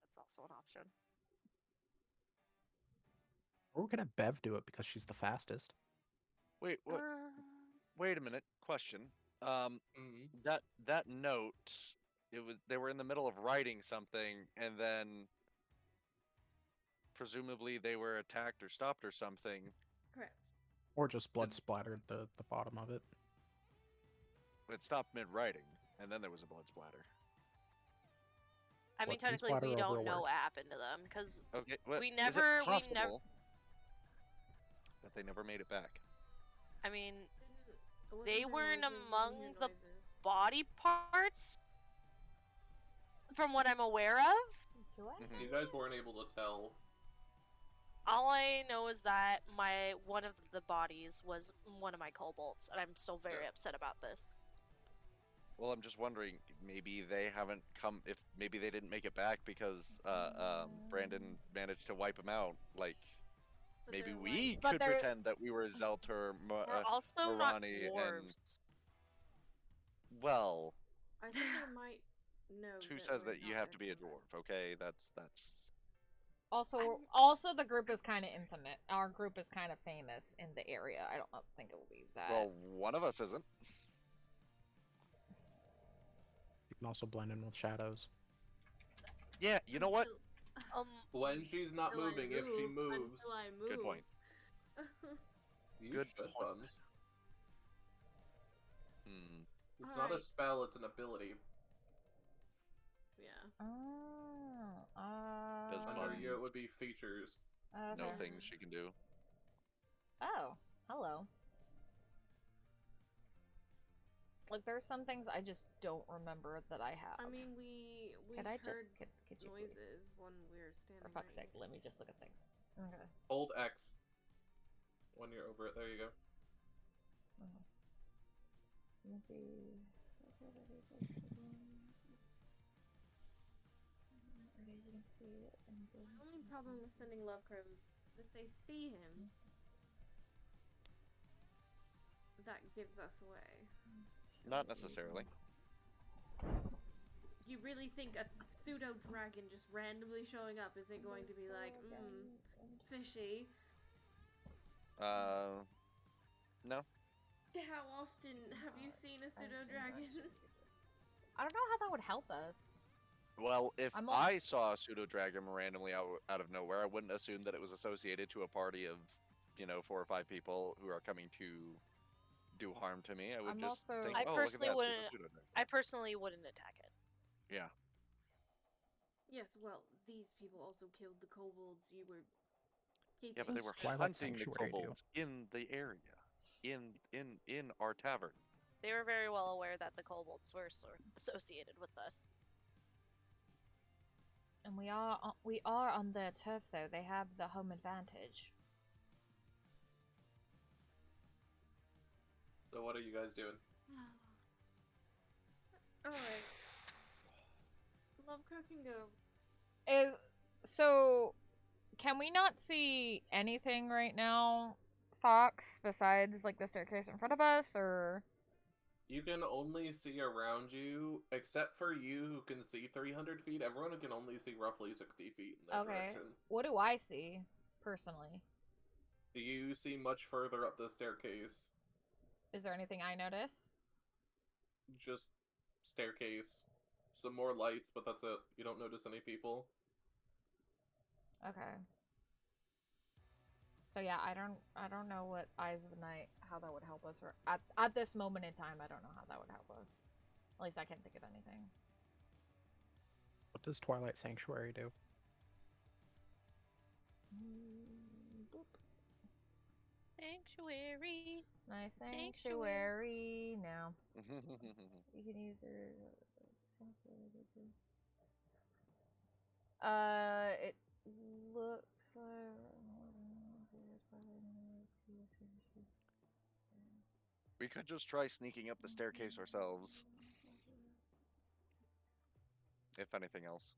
That's also an option. Or we're gonna have Bev do it because she's the fastest. Wait, what? Wait a minute. Question. That note. They were in the middle of writing something, and then presumably they were attacked or stopped or something. Correct. Or just blood splattered the bottom of it. It stopped mid-writing, and then there was a blood splatter. I mean, What, can technically, splatter we over don't a know word? what happened to them because Okay, we is it never. possible that they never made it back? I mean, It wasn't they her weren't noises, it among wasn't her the noises. body parts, from what I'm aware of. You guys weren't able to tell. All I know is that one of the bodies was one of my kobolds, and I'm still very upset about this. Well, I'm just wondering, maybe they haven't come. If maybe they didn't make it back because Brandon managed to wipe them out. Like, But maybe they're we like- But could they're- pretend that we were Zelter, We're also not Morani, and dwarves. well, I think they might know. who that says we're that you not have their to be a kobolds. dwarf? Okay, that's. Also, the group is kind of intimate. Our group is kind of famous in the area. I don't think it will be that. Well, one of us isn't. You can also blend in with shadows. Yeah, you know what? When she's not Until I moving, if she move, moves, until I move. Good point. you Good shit point. buns. Hmm. It's not a Alright. spell; it's an ability. Yeah. Does Under buns. you, it would be features. No Okay. things she can do. Oh, hello. Like, there's some things I just don't remember that I have. I mean, we Could I just heard could you please? noises when we were standing. For fuck's right sake, let me just look at things. Okay. Hold X. When you're over it, there you go. Let me see. Okay, you can see it. The only problem with sending love crows is if they see him, that gives us away. Not necessarily. You really think a pseudo dragon just randomly showing up isn't going to be like, fishy? No. How often have you seen a pseudo dragon? I don't know how that would help us. Well, if I'm I saw a pseudo dragon randomly out of nowhere, I wouldn't assume that it was associated to a party of, 4 or 5 people who are coming to do harm to me. I would I'm just also- think, I oh, personally look at that, wouldn't. pseudo dragon. I personally wouldn't attack it. Yeah. Yes, well, these people also killed the kobolds you were keeping. Yeah, but they were Twilight hunting the Sanctuary do. kobolds in the area, in our tavern. They were very well aware that the kobolds were associated with us. And we are on their turf, though. They have the home advantage. So what are you guys doing? Alright. Lovecrow can go. So, can we not see anything right now, Fox, besides like the staircase in front of us, or? You can only see around you, except for you who can see 300 feet. Everyone can only see roughly 60 feet in that direction. What do I see, personally? You see much further up the staircase. Is there anything I notice? Just staircase. Some more lights, but that's it. You don't notice any people. Okay. So yeah, I don't know what Eyes of Night, how that would help us, or at this moment in time, I don't know how that would help us. At least I can't think of anything. What does Twilight Sanctuary do? Boop. Sanctuary. My sanctuary. No. You can use your. It looks like. We could just try sneaking up the staircase ourselves. If anything else.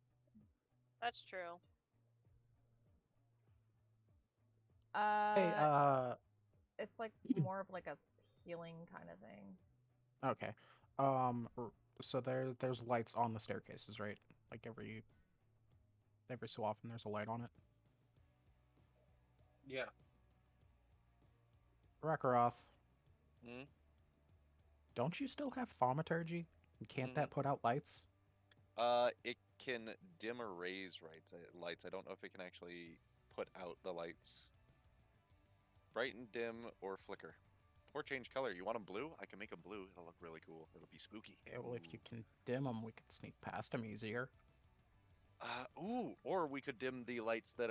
That's true. Hey, It's like more of like a healing kind of thing. Okay. So there's lights on the staircases, right? Like every so often there's a light on it. Yeah. Rakaroth, Hmm? don't you still have thaumaturgy? And can't that put out lights? It can dim or raise lights. I don't know if it can actually put out the lights. Brighten, dim, or flicker. Or change color. You want them blue? I can make them blue. It'll look really cool. It'll be spooky. Yeah, well, if you can dim them, we could sneak past them easier. Or we could dim the lights that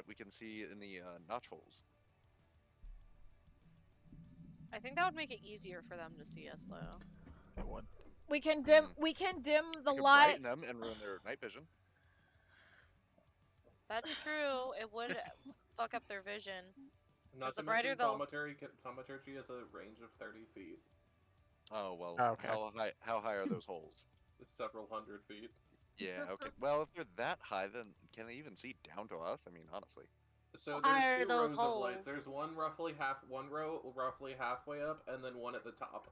we can see in the notch holes. I think that would make it easier for them to see us, though. It would. We can dim. We can dim the light. Brighten them and ruin their night vision. That's true. It would fuck up their vision. Not the to brighter mention, the thaumaturgy has a range of 30 feet. Oh well. Okay. How high are those holes? It's several hundred feet. Yeah. Okay. Well, if they're that high, then can they even see down to us? I mean, honestly. So Why there's are two those rows of lights. holes? There's one row roughly halfway up, and then one at the top.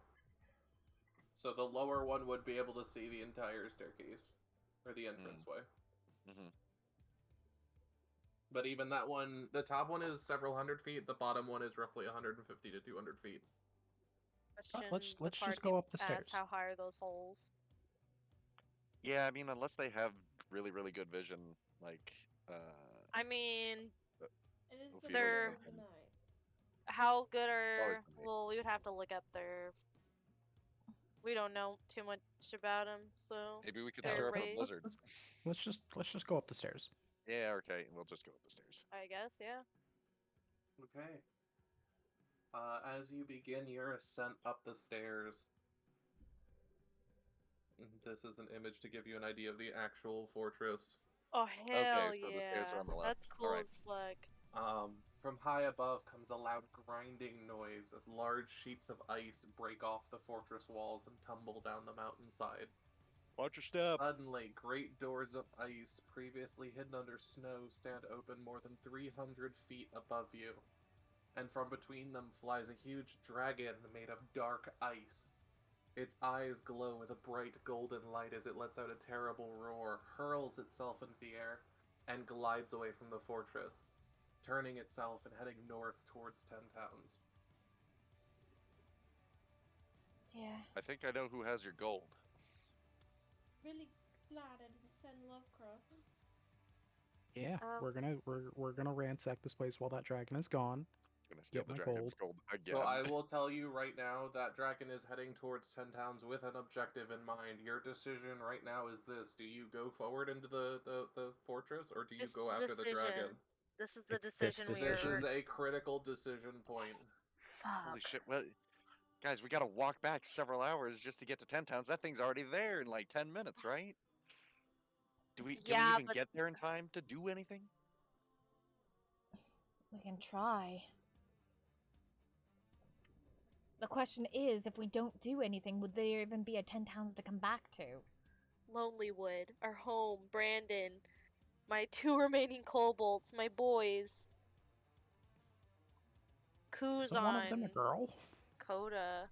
So the lower one would be able to see the entire staircase, or the entranceway. Mm-hmm. But even that one, the top one is several hundred feet. The bottom one is roughly 150 to 200 feet. Let's just go up the stairs. How high are those holes? Yeah, I mean, unless they have really, really good vision, like. I mean, It is the they're. middle of the night. How good are? always the night. Well, we would have to look up their. We don't know too much about them, so. Maybe we could their stir up a race. blizzard. Let's just go up the stairs. Yeah. Okay. We'll just go up the stairs. I guess, yeah. Okay. As you begin your ascent up the stairs, this is an image to give you an idea of the actual fortress. Oh hell so the yeah! stairs are on the left. That's cool Alright. as fuck. From high above comes a loud grinding noise as large sheets of ice break off the fortress walls and tumble down the mountainside. Watch your step. Suddenly, great doors of ice, previously hidden under snow, stand open more than 300 feet above you. And from between them flies a huge dragon made of dark ice. Its eyes glow with a bright golden light as it lets out a terrible roar, hurls itself into the air, and glides away from the fortress, turning itself and heading north towards 10 Towns. Yeah. I think I know who has your gold. Really glad I didn't send Lovecrow. Yeah, we're gonna ransack this place while that dragon is gone. Gonna steal Get the my dragon's gold. gold again. So I will tell you right now that dragon is heading towards 10 Towns with an objective in mind. Your decision right now is this. Do you go forward into the fortress, or do you go after the dragon? This is the It's this decision we This decision. is a critical decision point. Holy shit! Well, guys, we gotta walk back several hours just to get to 10 Towns. That thing's already there in like 10 minutes, right? Can we even get there in time to do anything? We can try. The question is, if we don't do anything, would there even be a 10 Towns to come back to? Lonelywood, our home, Brandon, my 2 remaining kobolds, my boys. Kuzan. Isn't one of them a girl? Coda.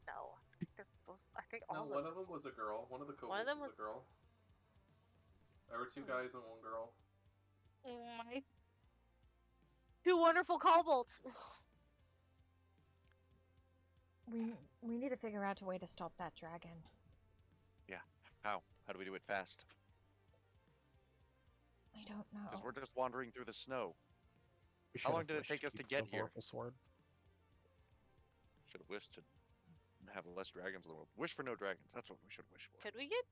No. I think they're both. I think all No, of one them. of them was a girl. One of the One kobolds of them was was- a girl. There were 2 guys and 1 girl. My 2 wonderful kobolds. We need to figure out a way to stop that dragon. Yeah. How? How do we do it fast? I don't know. Because we're just wandering through the snow. We How long should've did it wished take us to keep get the here? Vorpal sword. Should have wished to have less dragons in the world. Wish for no dragons. That's what we should wish for. Could we get?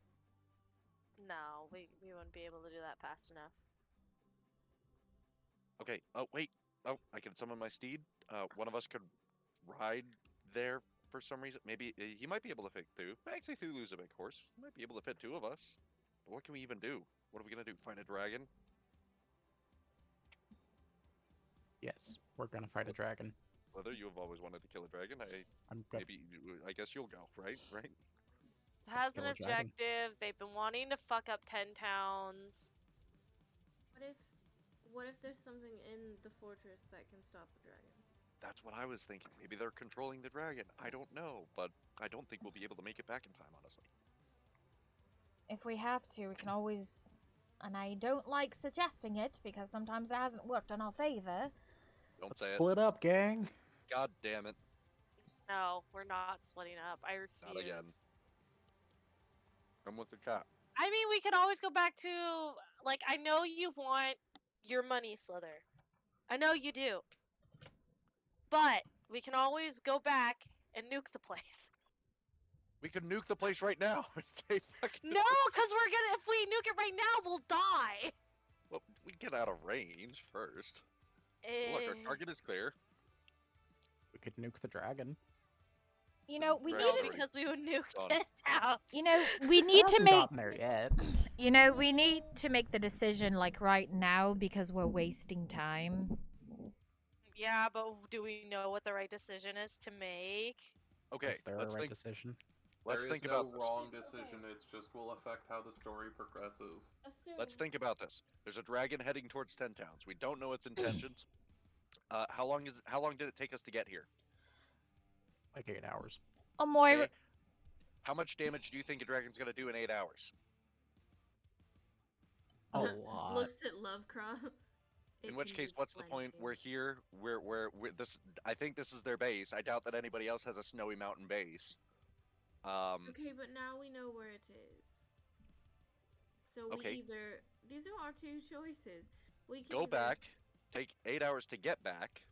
No, we wouldn't be able to do that fast enough. Okay. Oh wait. Oh, I can summon my steed. One of us could ride there for some reason. Maybe he might be able to fit two. Actually, Thulu's a big horse. He might be able to fit two of us. But what can we even do? What are we gonna do? Fight a dragon? Yes, we're gonna fight a dragon. Whether you have always wanted to kill a dragon, I'm good. maybe I guess you'll go. Right. Right. It has an Kill a dragon. objective. They've been wanting to fuck up 10 towns. What if there's something in the fortress that can stop the dragon? That's what I was thinking. Maybe they're controlling the dragon. I don't know, but I don't think we'll be able to make it back in time, honestly. If we have to, we can always. And I don't like suggesting it because sometimes it hasn't worked in our favor. Don't Let's say split up, gang. it. God damn it. No, we're not splitting up. I refuse. Not again. Come with the cat. I mean, we could always go back to, like, I know you want your money, Sliithrr. I know you do. But we can always go back and nuke the place. We could nuke the place right now and say fucking. No, because if we nuke it right now, we'll die. Well, we get out of range first. Look, our target is clear. We could nuke the dragon. You know, we Right. need No, to. because we would nuke Done. 10 towns. You know, we need to Haven't make. gotten there yet. You know, we need to make the decision like right now because we're wasting time. Yeah, but do we know what the right decision is to make? Okay, Is there a let's right think. decision? Let's There think is about no this. wrong decision. It just will affect how the story progresses. Let's think about this. There's a dragon heading towards 10 towns. We don't know its intentions. How long did it take us to get here? Like 8 hours. Moira. Okay. How much damage do you think a dragon's gonna do in 8 hours? A lot. Looks at Lovecraft. In which case, what's the point? We're here. We're this. I think this is their base. I doubt that anybody else has a snowy mountain base. Okay, but now we know where it is. So we Okay. either these are our two choices. We can Go either- back. Take 8 hours to get back.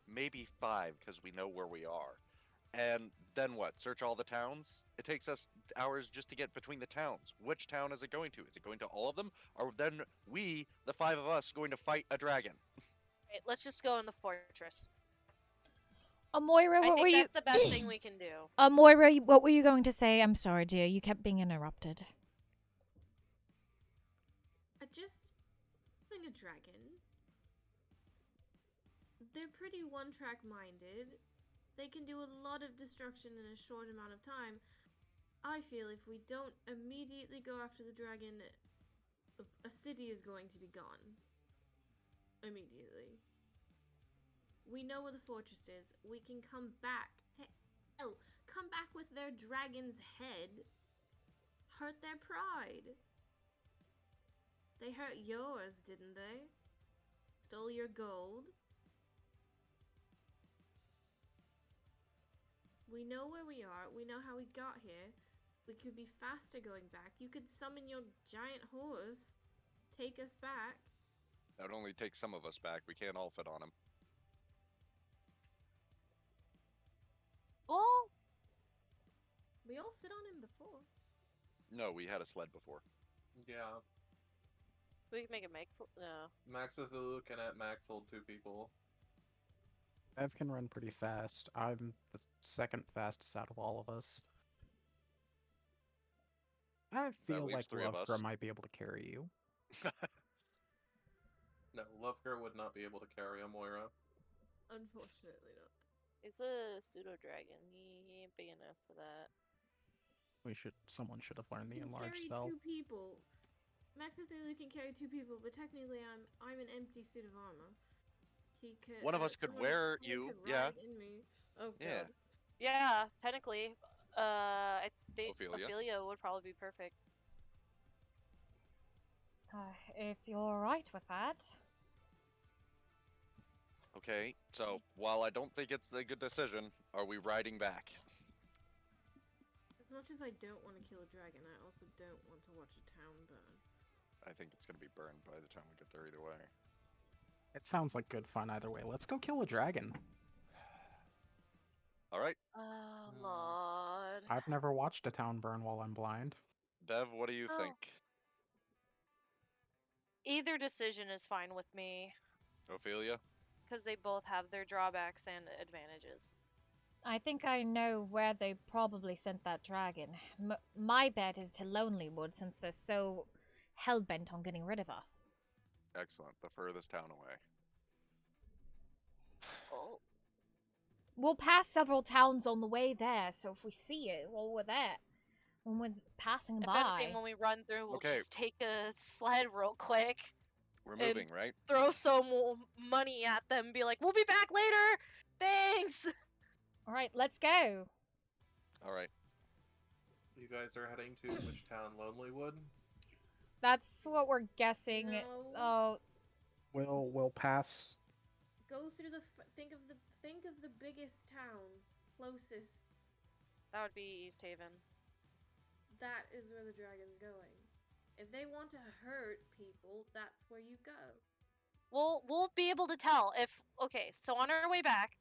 Maybe 5 because we know where we are. And then what? Search all the towns? It takes us hours just to get between the towns. Which town is it going to? Is it going to all of them? Or then we, the 5 of us, going to fight a dragon? Right, let's just go in the fortress. Moira, I what think were you? that's the best thing we can do. Moira, what were you going to say? I'm sorry, dear. You kept being interrupted. Just being a dragon. They're pretty one-track minded. They can do a lot of destruction in a short amount of time. I feel if we don't immediately go after the dragon, a city is going to be gone. Immediately. We know where the fortress is. We can come back. Hell, come back with their dragon's head. Hurt their pride. They hurt yours, didn't they? Stole your gold. We know where we are. We know how we got here. We could be faster going back. You could summon your giant horse. Take us back. That would only take some of us back. We can't all fit on him. Well, We all fit on him before. No, we had a sled before. Yeah. we can make it make. No. Max Cthulhu can at max hold 2 people. Bev can run pretty fast. I'm the second fastest out of all of us. I feel leaves like 3 of us. Lovecraft might be able to carry you. No, Loveker would not be able to carry a Moira. Unfortunately not. He's a pseudo dragon. He ain't big enough for that. Someone should have learned the Can enlarge carry spell. 2 people. Max Cthulhu can carry 2 people, but technically I'm an empty suit of armor. He could. One of us could wear someone you, could yeah. ride in me. Oh god. Yeah. Yeah, technically. I think Ophelia. Ophelia would probably be perfect. If you're alright with that. Okay, so while I don't think it's a good decision, are we riding back? As much as I don't want to kill a dragon, I also don't want to watch a town burn. I think it's going to be burned by the time we get there either way. It sounds like good fun either way. Let's go kill a dragon. All right, Oh, Lord. I've never watched a town burn while I'm blind. Bev, what do you Oh. think? Either decision is fine with me, Ophelia? because they both have their drawbacks and advantages. I think I know where they probably sent that dragon. My bet is to Lonelywood since they're so hell-bent on getting rid of us. Excellent. The furthest town away. Oh. We'll pass several towns on the way there, so if we see it while we're there, when we're passing If by... anything, when we run through, we'll Okay. just take a sled real quick, We're And- moving, right? throw some money at them, be like, we'll be back later! Thanks! Alright, let's go. All right. You guys are heading to which town? Lonelywood? That's what we're guessing. No. Oh, We'll pass. Go through the think of the biggest town closest. That would be East Haven. That is where the dragon's going. If they want to hurt people, that's where you go. We'll be able to tell if... Okay, so on our way back,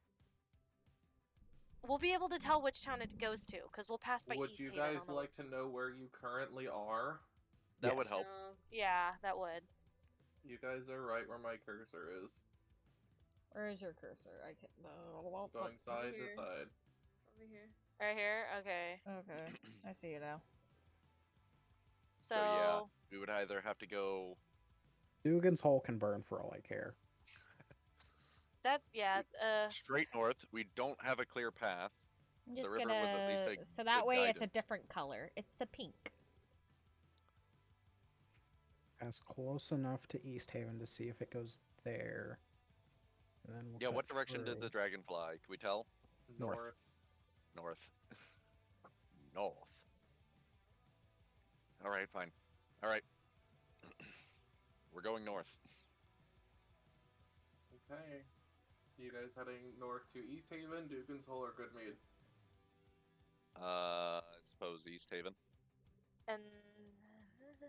we'll be able to tell which town it goes to, because we'll pass by Would East you Haven guys on the like to know where you currently are? That would Yes. help. Yeah, that would. You guys are right where my cursor is. where is your cursor? I can't... Going side to here. side. Over here. Right here? Okay. Okay, I see you now. So, yeah, we would either have to go. Dugan's Hole can burn for all I care. that's, yeah, Straight north. We don't have a clear path. I'm The just river gonna... was at least a so that good way it's a guidance. different color. It's the pink. Pass close enough to East Haven to see if it goes there. And then we'll Yeah, cut what direction did through. the dragon fly? Can we tell? North. North. North. All right, fine. All right. We're going north. Okay. You guys heading north to East Haven, Dugan's Hole, or Goodmead? I suppose East Haven. and...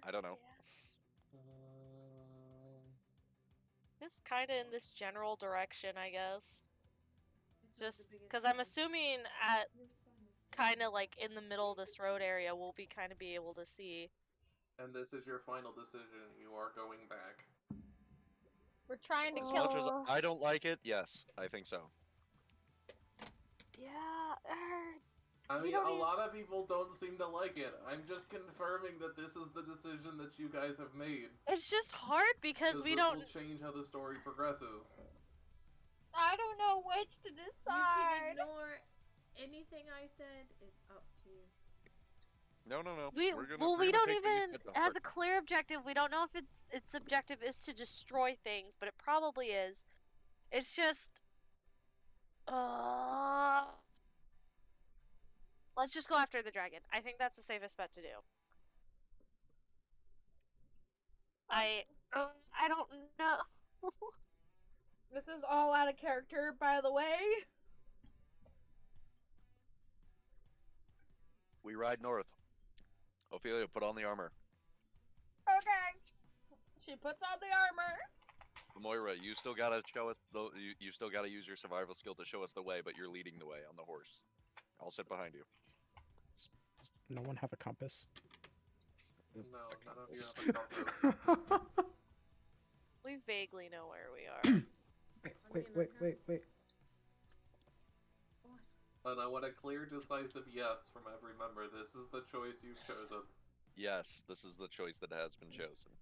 I don't know. Just kind of in this general direction, I guess. It's not the Just biggest because I'm town. assuming at kind of like in the middle of this road area, we'll be kind of be able to see. And this is your final decision. You are going back. We're trying to As kill... much as I don't like it, yes, I think so. Yeah. I We mean, don't a even- lot of people don't seem to like it. I'm just confirming that this is the decision that you guys have made. It's just hard because we this don't. will change how the story progresses. I don't know which to You can decide. ignore anything I said. It's up to you. No. We We're gonna, well, we're we gonna don't take what you even said, though, has first. a clear objective. We don't know if its objective is to destroy things, but it probably is. It's just, let's just go after the dragon. I think that's the safest bet to do. I don't know. This is all out of character, by the way. We ride north. Ophelia, put on the armor. Okay. She puts on the armor. Moira, you still gotta show us the. You still gotta use your survival skill to show us the way, but you're leading the way on the horse. I'll sit behind you. Does no one have a compass? No, none of you have a compass. We vaguely know where we are. Wait. What? And I want a clear, decisive yes from every member. This is the choice you've chosen. Yes, this is the choice that has been chosen.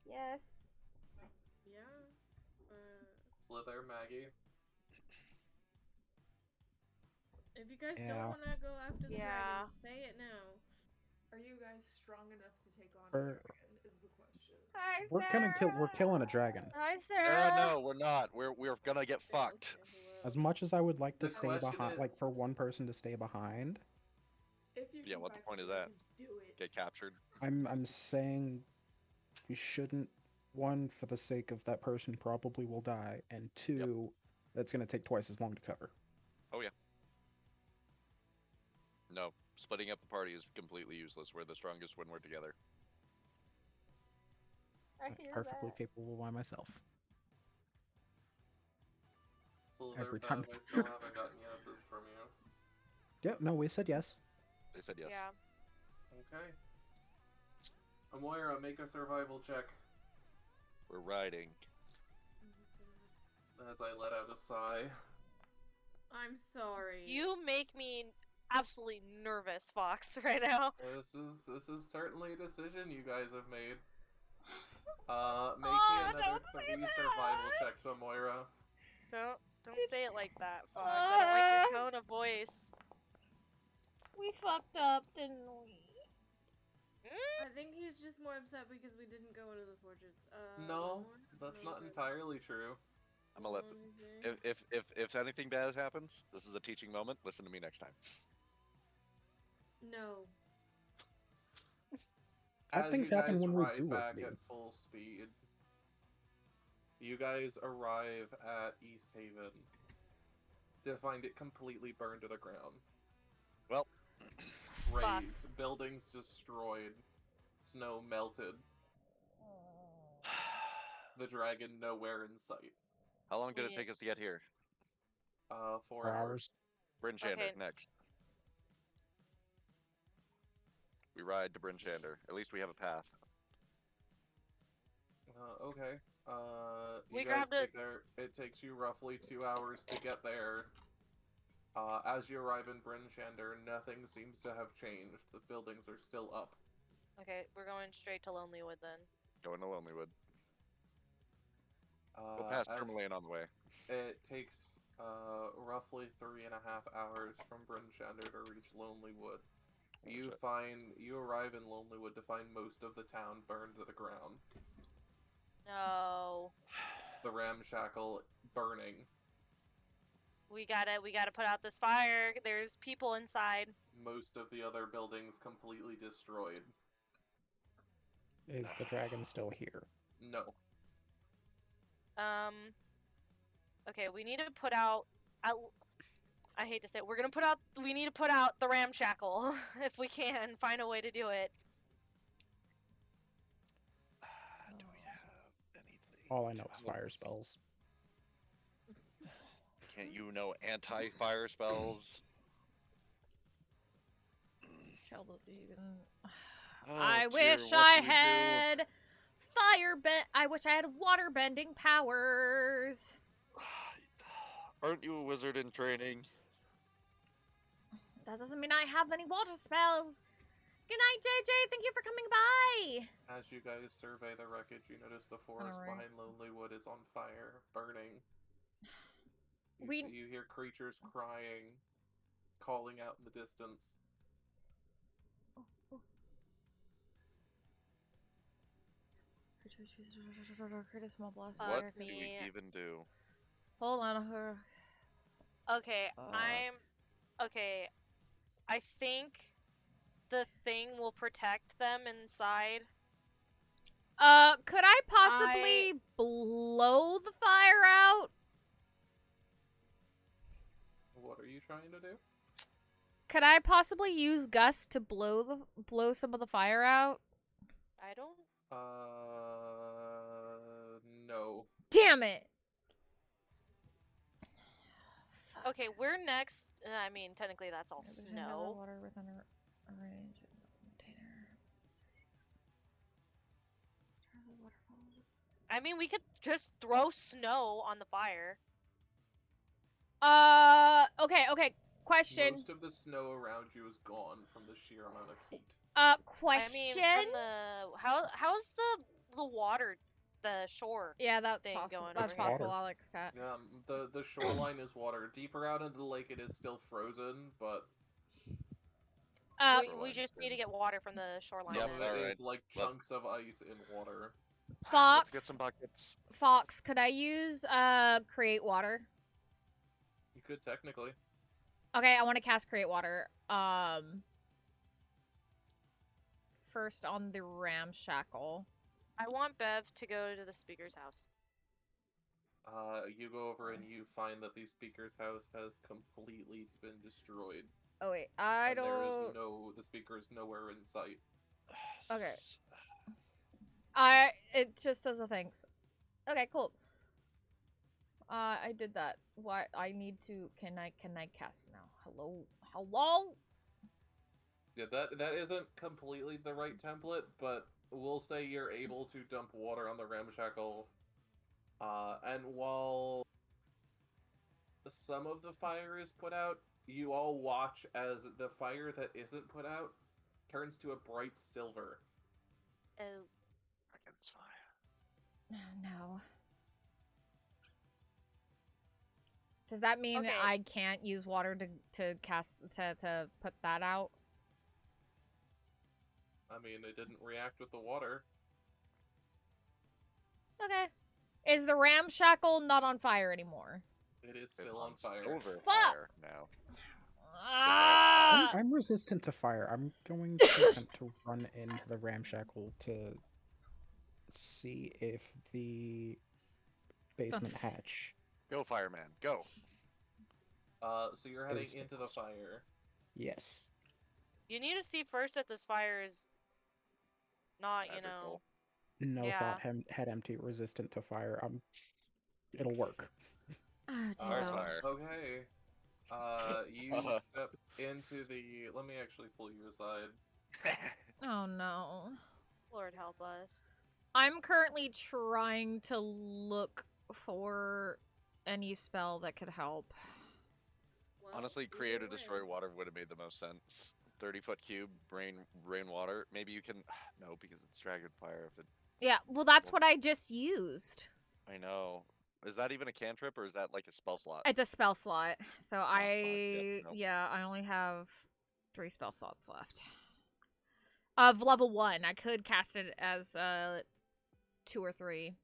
Yes. Yeah. Sliithrr, Maggie. If you guys Yeah. don't want to go after the Yeah. dragon, say it now. Are you guys strong enough to take on Er, a dragon? Is the question. Hi, We're killing a dragon. Hi, Sarah, Sarah. no, we're not. We're gonna get fucked. As much as I would like to The stay question behind, is- like for one person to stay behind, If you Yeah, can what the find point the is that? dragon, Do it. Get captured. I'm saying we shouldn't. One, for the sake of that person probably will die, and two, that's gonna take twice as long to cover. Oh yeah. No, splitting up the party is completely useless. We're the strongest when we're together. I I'm hear perfectly that. capable by myself. Sliithrr, Every time. I still haven't gotten yeses from you. Yep, no, we said yes. They said yes. Yeah. Okay. Amoira, make a survival check. We're riding. As I let out a sigh. I'm sorry. You make me absolutely nervous, Fox, right now. This is certainly a decision you guys have made. Make me another don't 3 say survival that. checks, Amoira. Don't say it like that, Fox. I don't like your tone of voice. We fucked up, didn't we? I think he's just more upset because we didn't go into the fortress. No, that's not entirely true. I'm gonna let if anything bad happens, this is a teaching moment. Listen to me next time. No. Bad things happen when we do listen back to you. at full speed. You guys arrive at East Haven to find it completely burned to the ground. Well, razed, buildings destroyed, snow melted. The dragon nowhere in sight. How long did it take us to get here? 4 hours. Bryn Shander Okay. next. We ride to Bryn Shander. At least we have a path. Okay. We you guys grabbed it. It takes you roughly 2 hours to get there. As you arrive in Bryn Shander, nothing seems to have changed. The buildings are still up. Okay, we're going straight to Lonelywood then. Going to Lonelywood. We'll pass Tourmaline on the way. It takes roughly 3.5 hours from Bryn Shander to reach Lonelywood. You arrive in Lonelywood to find most of the town burned to the ground. No. The ramshackle burning. We gotta put out this fire. There's people inside. Most of the other buildings completely destroyed. Is the dragon still here? No. Okay, we need to put out. I hate to say it. We need to put out the ramshackle if we can find a way to do it. Do we have anything? All I know is fire spells. Can't you know anti-fire spells? I wish I had I wish I had water bending powers. Aren't you a wizard in training? That doesn't mean I have any water spells. Good night, JJ. Thank you for coming by. As you guys survey the wreckage, you notice the forest behind Lonelywood is on fire, burning. You hear creatures crying, calling out in the distance. Create a small blast. What do we even do? Hold on. Okay, Okay, I think the thing will protect them inside. Could I possibly blow the fire out? What are you trying to do? Could I possibly use Gus to blow some of the fire out? I don't. No. Damn it. Okay, we're next. I mean, technically that's all snow. Water within a range of the container. I mean, we could just throw snow on the fire. Okay. Question. Most of the snow around you is gone from the sheer amount of heat. Question. I mean, from how's the water, the shore? Yeah, that's thing possible. going That's over here? possible, Alex Cat. The shoreline is water. Deeper out into the lake, it is still frozen, but we just need to get water from the shoreline. Yep, then. it is like chunks of ice in water. Fox. Let's get some buckets. Fox, could I use create water? You could technically. Okay, I want to cast create water. First on the ramshackle. I want Bev to go to the speaker's house. You go over and you find that the speaker's house has completely been destroyed. Oh wait, The speaker is nowhere in sight. Okay. It just does the things. Okay, cool. I did that. What I need to can I cast now? Hello? Yeah, that isn't completely the right template, but we'll say you're able to dump water on the ramshackle. And while some of the fire is put out, you all watch as the fire that isn't put out turns to a bright silver. Oh. Dragon's fire. Oh, no. Does that mean Okay. I can't use water to cast to put that out? I mean, it didn't react with the water. Okay. Is the ramshackle not on fire anymore? It is It's still on fire. Silver Fuck! fire now. Ah! I'm resistant to fire. I'm going to attempt to run into the ramshackle to see if the basement hatch. Go, fireman, go. So you're heading Is the into the fire. Yes. You need to see first if this fire is not, you know. Magical. No Yeah. thought head empty, resistant to fire. It'll work. Oh, Fire's dear. fire. Okay. You step into the... Let me actually pull you aside. Oh, no. Lord help us. I'm currently trying to look for any spell that could help. Well, Honestly, create either or destroy way. water would have made the most sense. 30-foot cube, rainwater. Maybe you can... No, because it's dragon fire. If it... Yeah, well, that's what I just used. I know. Is that even a cantrip, or is that like a spell slot? It's a spell slot. So fuck. yeah, I only have 3 spell slots left. Of level 1. I could cast it as 2 or 3.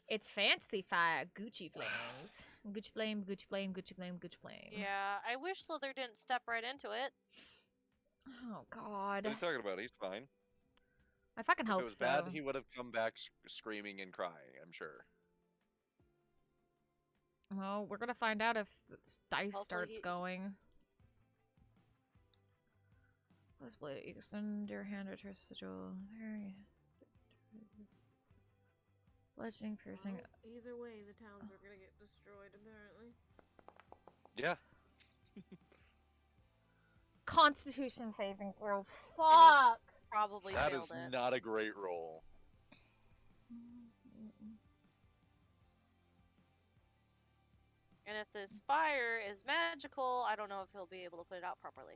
It's fancy fire, Gucci flames. Gucci flame, Gucci flame, Gucci flame, Gucci flame. Yeah, I wish Sliithrr didn't step right into it. Oh, God. What are you talking about? He's fine. I fucking If hope it was so. bad, he would have come back screaming and crying, I'm sure. Well, we're gonna find out if this dice Hopefully starts he- going. Let's blade. Extend your hand or trace the jewel. There you Bludgeoning, piercing. Well, either way, the towns are gonna get destroyed, apparently. Yeah. Constitution saving throw. Fuck! Probably That failed is it. not a great roll. And if this fire is magical, I don't know if he'll be able to put it out properly.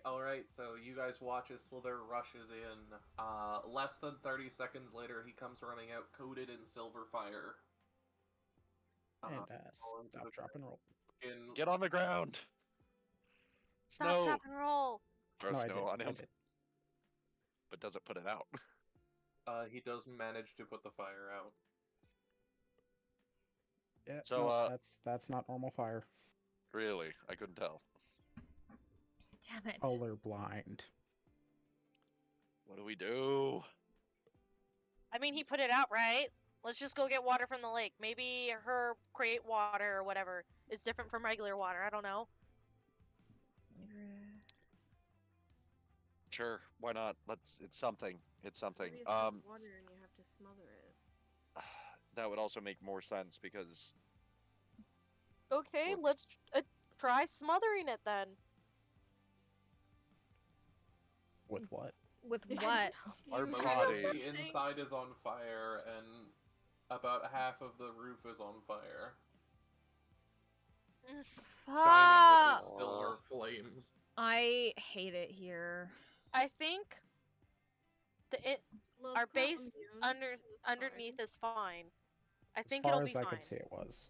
Alright, so you guys watch as Sliithrr rushes in. Less than 30 seconds later, he comes running out coated in silver fire. And falling to stop, the drop, and roll. fucking- Get on the ground! Stop, Snow! tap, and roll! Throw No, I snow did. on I him. did. But doesn't put it out. He does manage to put the fire out. Yeah. So, no, that's not normal fire. Really? I couldn't tell. Damn it. Color blind. What do we do? I mean, he put it out, right? Let's just go get water from the lake. Maybe her create water or whatever is different from regular water. I don't know. Sure, why not? It's something. It's something. Maybe it's got water and you have to smother it. That would also make more sense because Okay, Sure. let's try smothering it then. With what? With I don't what? know. Do Our you have bodies. The anything? inside is on fire, and about half of the roof is on fire. Shining Fuck! with silver flames. I hate it here. I think Look, our not base immune to the underneath fire. is fine. I As think far it'll be as I fine. could see, it was.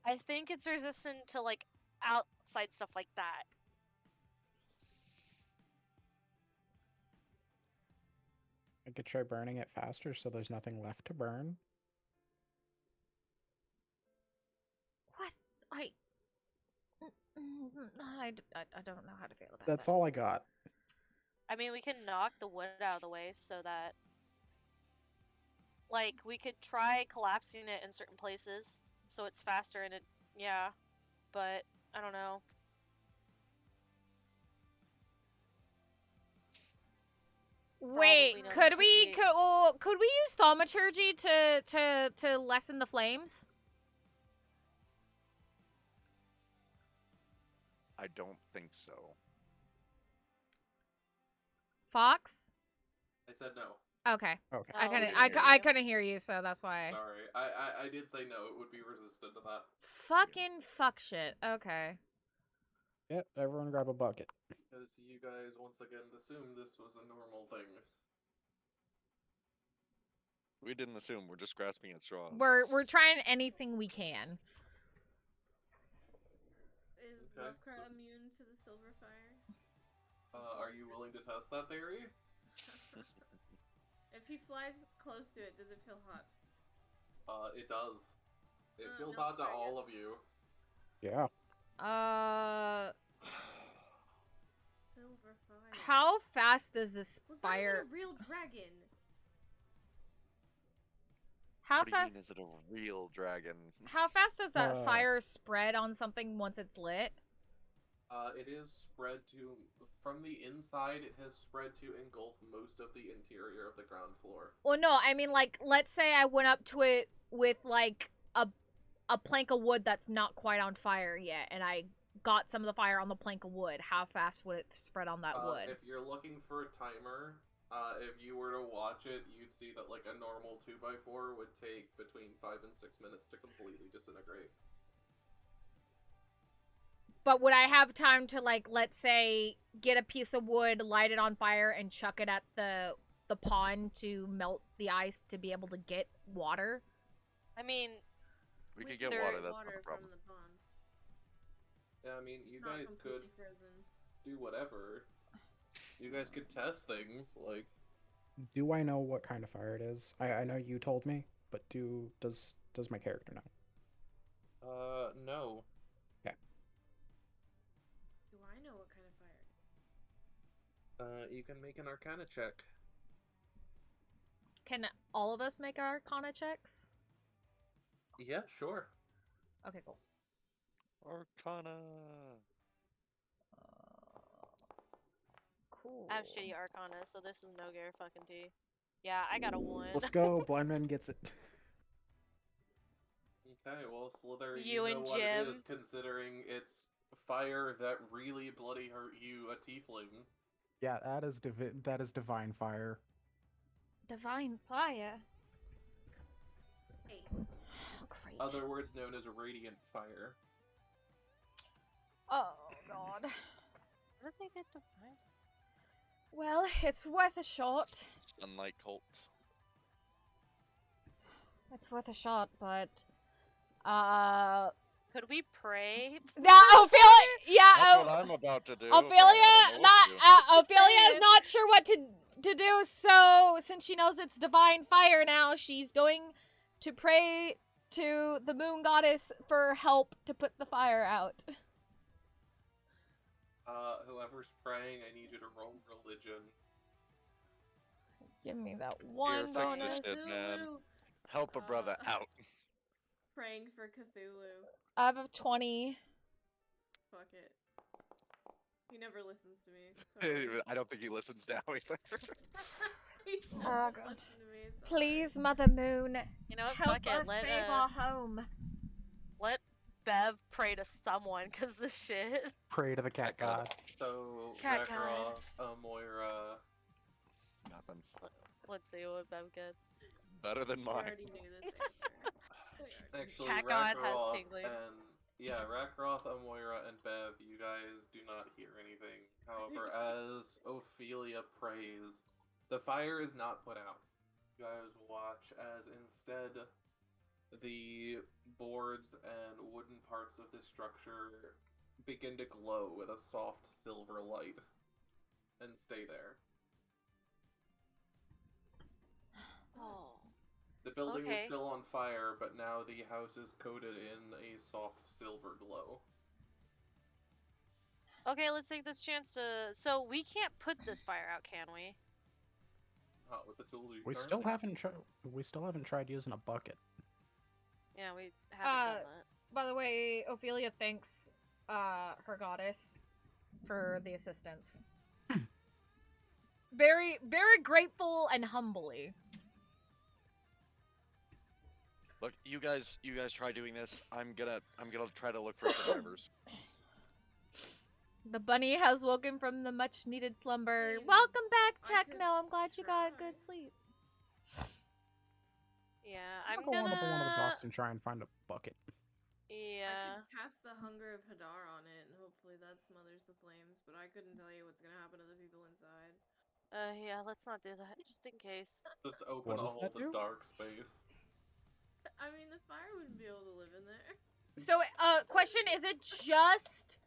I think it's resistant to like outside stuff like that. I could try burning it faster so there's nothing left to burn. What? I don't know how to feel about That's this. all I got. I mean, we can knock the wood out of the way so that, like, we could try collapsing it in certain places so it's faster and it, yeah, but I don't know. Wait, Probably not could we appreciate- could we use thaumaturgy to lessen the flames? I don't think so. Fox? I said no. Okay. Okay. I Oh, couldn't we I, didn't cou- hear I you. couldn't hear you, so that's why. Sorry. I did say no. It would be resistant to that. Fucking fuck shit. Okay. Yep, everyone grab a bucket. Because you guys once again assumed this was a normal thing. We didn't assume. We're just grasping at straws. We're trying anything we can. Is Okay, Lovecraft so- immune to the silver fire? Are you willing to test that theory? If he flies close to it, does it feel hot? It does. It feels no, hot to I all guess- of you. Yeah. Silver fire. How fast does this Was that fire? even a real dragon? How What do you fast? mean, is it a real dragon? How fast does that Uh, fire spread on something once it's lit? It is spread to, from the inside, it has spread to engulf most of the interior of the ground floor. Well, no, I mean, like, let's say I went up to it with, like, a plank of wood that's not quite on fire yet, and I got some of the fire on the plank of wood. How fast would it spread on that wood? If you're looking for a timer, if you were to watch it, you'd see that, like, a normal 2x4 would take between 5 and 6 minutes to completely disintegrate. But would I have time to, like, let's say, get a piece of wood, light it on fire, and chuck it at the pond to melt the ice to be able to get water? I mean, We could there- get water, that's water not a problem. from the pond. Yeah, I mean, you Not guys could completely frozen. do whatever. You guys could test things, like... Do I know what kind of fire it is? I know you told me, but does my character know? No. Do I know what kind of fire? You can make an Arcana check. Can all of us make our Arcana checks? Yeah, sure. Okay, cool. Arcana. Cool. I have shitty Arcana, so this is no Gare fucking tea. Yeah, I got a 1. Let's go. Blind man gets it. Okay, well, Slither, You you know and what it Jim. is, considering it's fire that really bloody hurt you, a tiefling. Yeah, that is divine fire. Divine fire. Hey. Oh, great. Other words known as radiant fire. Oh, God. How did they get to 5? Well, it's worth a shot. Sunlight cult. It's worth a shot, but... Could we pray? Yeah, Ophelia! Yeah, That's what I'm about to do. but I Ophelia, don't know what to do. Ophelia is not sure what to do, so since she knows it's divine fire now, she's going to pray to the moon goddess for help to put the fire out. Whoever's praying, I need you to roll religion. Give me that one Here, fix bonus. this shit, man. Cthulhu. Help a brother out. Praying for Cthulhu. I have a 20. Fuck it. He never listens to me. Sorry. I don't think he listens now either. He doesn't Oh, God. listen to me, sorry. Please, Mother Moon, You know what? help Fuck it. us save our home. Let Bev pray to someone, cause this shit. Pray to the cat god. So, Cat Rekra, Moira... Nothing. Let's see what Bev gets. Better than We mine. already knew this answer. We already knew. Actually, Cat God has Rakroth tingly. and... Yeah, Rakroth, Moira, and Bev, you guys do not hear anything. However, as Ophelia prays, the fire is not put out. You guys watch as instead the boards and wooden parts of the structure begin to glow with a soft silver light and stay there. Oh. The building Okay. is still on fire, but now the house is coated in a soft silver glow. Okay, let's take this chance to. So we can't put this fire out, can we? Not with the tools you We currently still have. haven't tried using a bucket. Yeah, we haven't done that. By the way, Ophelia thanks her goddess for the assistance. Very, very grateful and humbly. Look, you guys try doing this. I'm gonna try to look for survivors. The bunny has woken from the much needed slumber. Welcome back, Techno. I'm glad you got a good sleep. Yeah, I'll I'm go on up on one of the gonna. docks and try and find a bucket. Yeah. I could cast the Hunger of Hadar on it, and hopefully that smothers the flames, but I couldn't tell you what's gonna happen to the people inside. Yeah, let's not do that, just in case. Just open What a does hole that to do? dark space. I mean, the fire wouldn't be able to live in there. So, question, is it just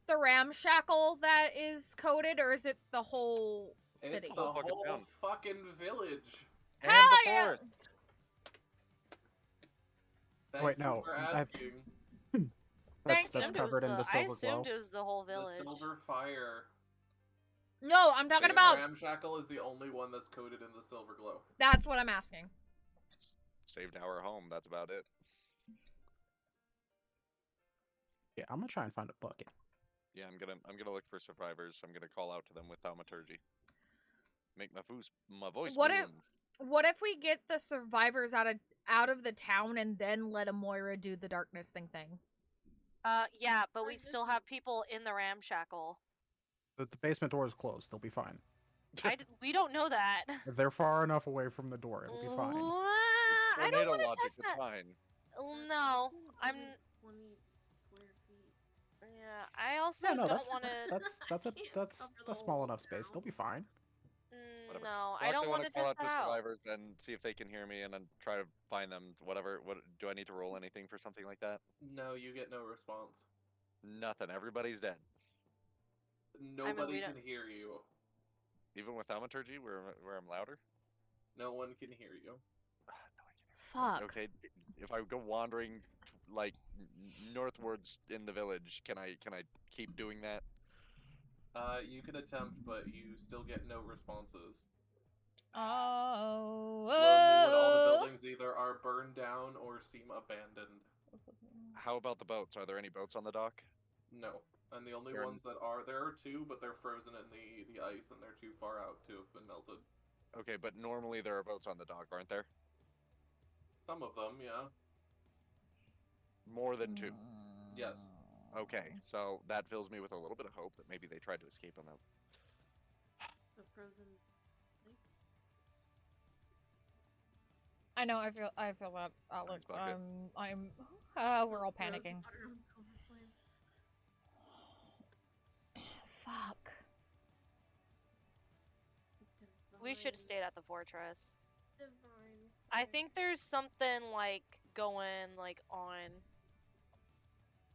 the ramshackle that is coded, or is it the whole city? It's the whole fucking whole town. fucking village. And Hell the yeah! forest. Thank Wait, you no, for I- asking. Thanks. That's covered in the I silver glow. assumed it was the whole The village. silver fire. No, I'm talking The about. ramshackle is the only one that's coated in the silver glow. That's what I'm asking. Saved our home. That's about it. Yeah, I'm gonna try and find a bucket. Yeah, I'm gonna look for survivors. I'm gonna call out to them with thaumaturgy. Make my voice What if- boom. What if we get the survivors out of the town and then let Amoira do the darkness thing? Yeah, but we still have people in the ramshackle. The basement door is closed. They'll be fine. We don't know that. If they're far enough away from the door, it'll be fine. I don't Tornado want to logic test is that. fine. No, I'm. 20 square feet. Yeah, I also Yeah, no, don't want to. that's small enough space. They'll be fine. Whatever. No, I Fox, don't want wanna to call test out that to out. survivors and see if they can hear me, and then try to find them. Whatever. What do I need to roll anything for something like that? No, you get no response. Nothing. Everybody's dead. Nobody we can don't- hear you. Even with thaumaturgy, where I'm louder. No one can hear you. Fuck. Okay, if I go wandering like northwards in the village, can I keep doing that? You can attempt, but you still get no responses. Oh. Lonelywood, all the buildings either are burned down or seem abandoned. How about the boats? Are there any boats on the dock? No. And the only There- ones that are, there are two, but they're frozen in the ice and they're too far out to have been melted. Okay, but normally there are boats on the dock, aren't there? Some of them, yeah. More than two. Yes. Okay, so that fills me with a little bit of hope that maybe they tried to escape on that. The frozen lake? I know. I feel that, Alex. bucket. We're all Frozen panicking. water on Silver Flame. Fuck. We should have stayed at the fortress. Divine. I think there's something like going like on,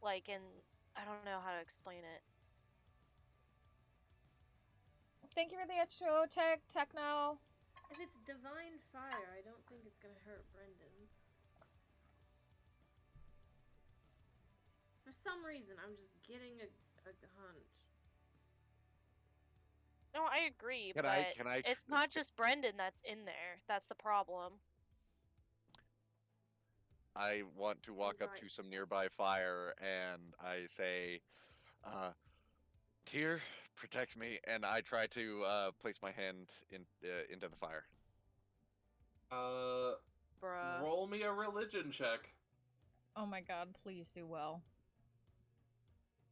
like in I don't know how to explain it. Thank you for the extra techno. If it's divine fire, I don't think it's gonna hurt Brendan. For some reason, I'm just getting a hunch. No, I agree, Can but I- it's not just Brendan that's in there. That's the problem. I want to walk up Right. to some nearby fire and I say, Tyr, protect me, and I try to place my hand into the fire. Bruh. Roll me a religion check. Oh my god, please do well.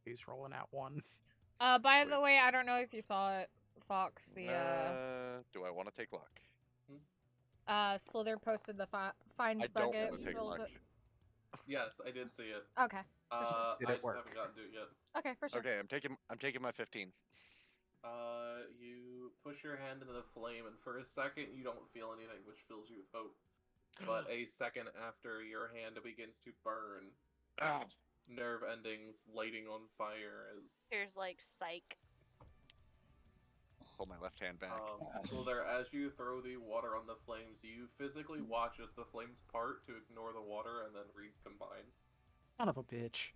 He's rolling out one. By the way, I don't know if you saw it, Fox. The Do I want to take luck? Sliithrr posted the finds I don't bucket. want to take rolls luck. it. Yes, I did see it. Okay. Did I it just work? haven't gotten to it yet. Okay, for sure. Okay, I'm taking my 15. You push your hand into the flame, and for a second you don't feel anything, which fills you with hope. But a second after, your hand begins to burn. Ah. Nerve endings lighting on fire as Here's like psych. Pull my left hand back. so there, as you throw the water on the flames, you physically watch as the flames part to ignore the water and then recombine. Son of a bitch.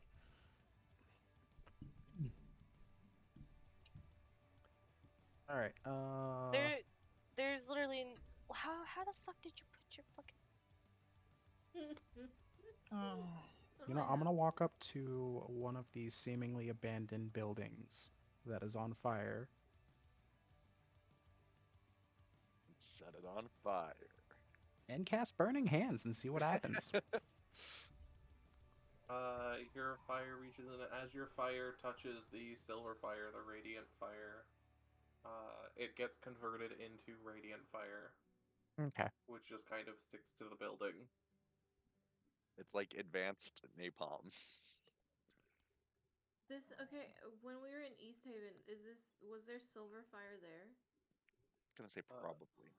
All right. There's literally how the fuck did you put your fucking You know, I'm gonna walk up to one of these seemingly abandoned buildings that is on fire. Set it on fire. And cast Burning Hands and see what happens. Your fire reaches in, as your fire touches the silver fire, the radiant fire, it gets converted into radiant fire. Okay. Which just kind of sticks to the building. It's like advanced napalm. Okay, when we were in East Haven, was there silver fire there? I'm gonna say probably.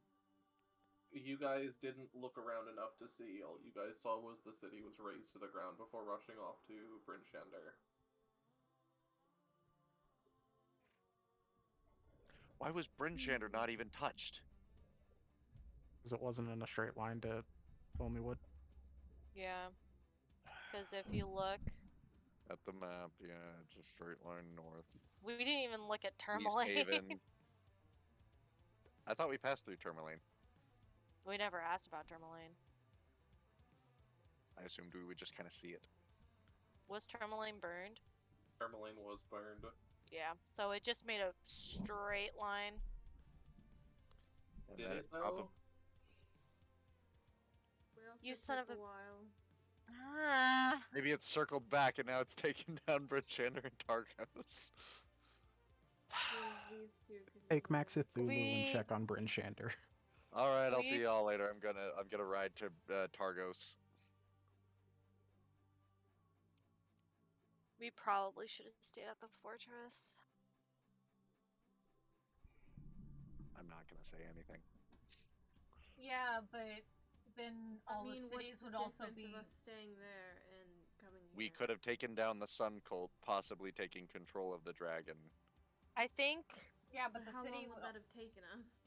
You guys didn't look around enough to see. All you guys saw was the city was razed to the ground before rushing off to Bryn Shander. Why was Bryn Shander not even touched? Because it wasn't in a straight line to Lonelywood. Yeah. Because if you look at the map, yeah, it's a straight line north. We didn't even look at East Tourmaline. Haven. I thought we passed through Tourmaline. We never asked about Tourmaline. I assumed we would just kind of see it. Was Tourmaline burned? Tourmaline was burned. Yeah, so it just made a straight line. Did it though? You son of a... Maybe it's circled back and now it's taken down Bryn Shander and Targos. Take Maxith Thulu and check on Bryn Shander. All right, I'll see y'all later. I'm gonna ride to Targos. We probably should have stayed at the fortress. I'm not gonna say anything. Yeah, but then all the what's cities the would also difference be. of us staying there and coming We here? could have taken down the Sun Cult, possibly taking control of the dragon. I think. Yeah, but the how city long would that have taken us?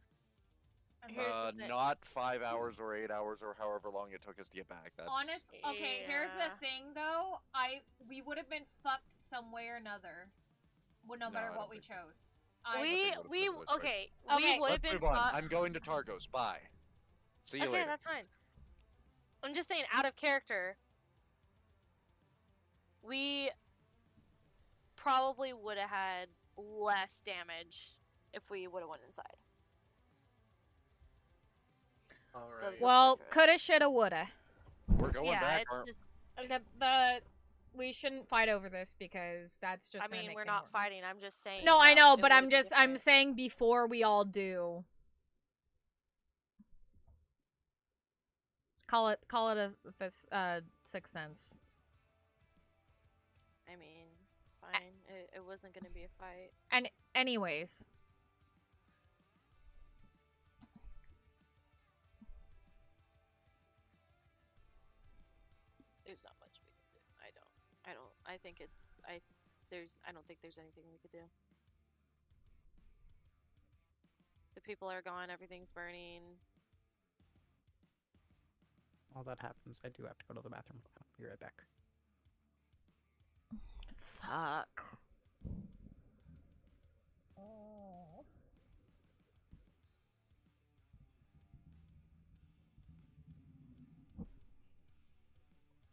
Not 5 hours or 8 hours or however long it took us to get back. That's... Okay, here's the thing though. We would have been fucked some way or another. Well, no matter what we chose. We would have Let's been move on. fucked. I'm going to Targos. Bye. See you Okay, later. that's fine. I'm just saying, out of character, we probably would have had less damage if we would have went inside. All right. Well, coulda, shoulda, woulda. We're going back. We shouldn't fight over this because that's just. I mean, we're not fighting. I'm just saying. No, I know, but I'm saying before we all do. Call it a Sixth Sense. I mean, fine. It wasn't gonna be a fight. And anyways. There's not much we can do. I think I don't think there's anything we could do. The people are gone, everything's burning. While that happens, I do have to go to the bathroom. I'll be right back. Fuck. Oh.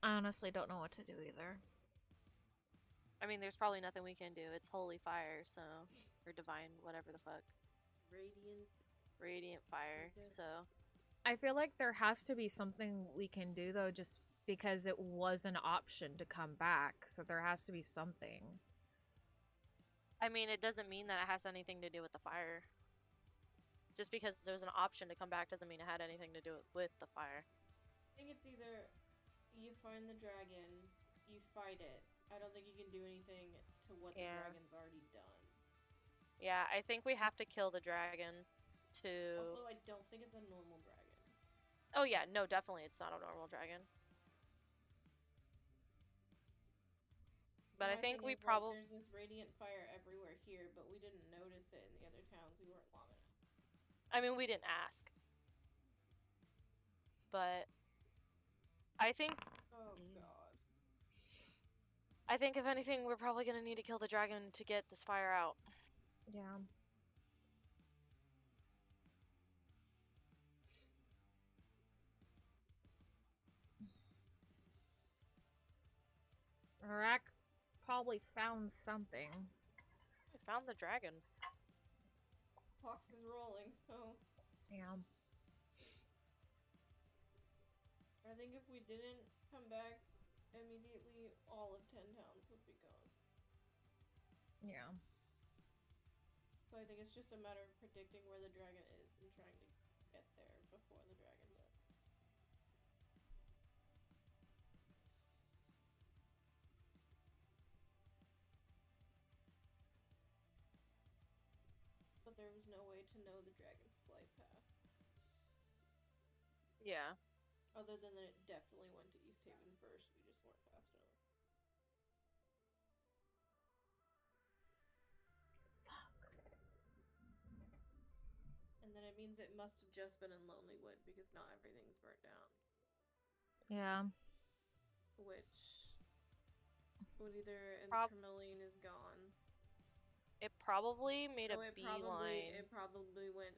I honestly don't know what to do either. I mean, there's probably nothing we can do. It's holy fire, so... Or divine, whatever the fuck. Radiant fire, so... I feel like there has to be something we can do, though, just because it was an option to come back. So there has to be something. I mean, it doesn't mean that it has anything to do with the fire. Just because there was an option to come back doesn't mean it had anything to do with the fire. I think it's either you find the dragon, you fight it. I don't think you can do anything to what the dragon's already done. Yeah, I think we have to kill the dragon to... Also, I don't think it's a normal dragon. Oh yeah, no, definitely it's not a normal dragon. But I think we probably... There's this radiant fire everywhere here, but we didn't notice it in the other towns. We weren't long enough. I mean, we didn't ask. But... I think... Oh god. I think if anything, we're probably gonna need to kill the dragon to get this fire out. Yeah. Rack probably found something. I found the dragon. Fox is rolling, so... Yeah. I think if we didn't come back immediately, all of 10 towns would be gone. Yeah. So I think it's just a matter of predicting where the dragon is and trying to get there before the dragon does. But there was no way to know the dragon's flight path. Yeah. Other than that it definitely went to East Haven first, we just weren't fast enough. And then it means it must have just been in Lonelywood because not everything's burnt down. Yeah. Which would either Tourmaline is gone. It probably made So a it beeline. probably went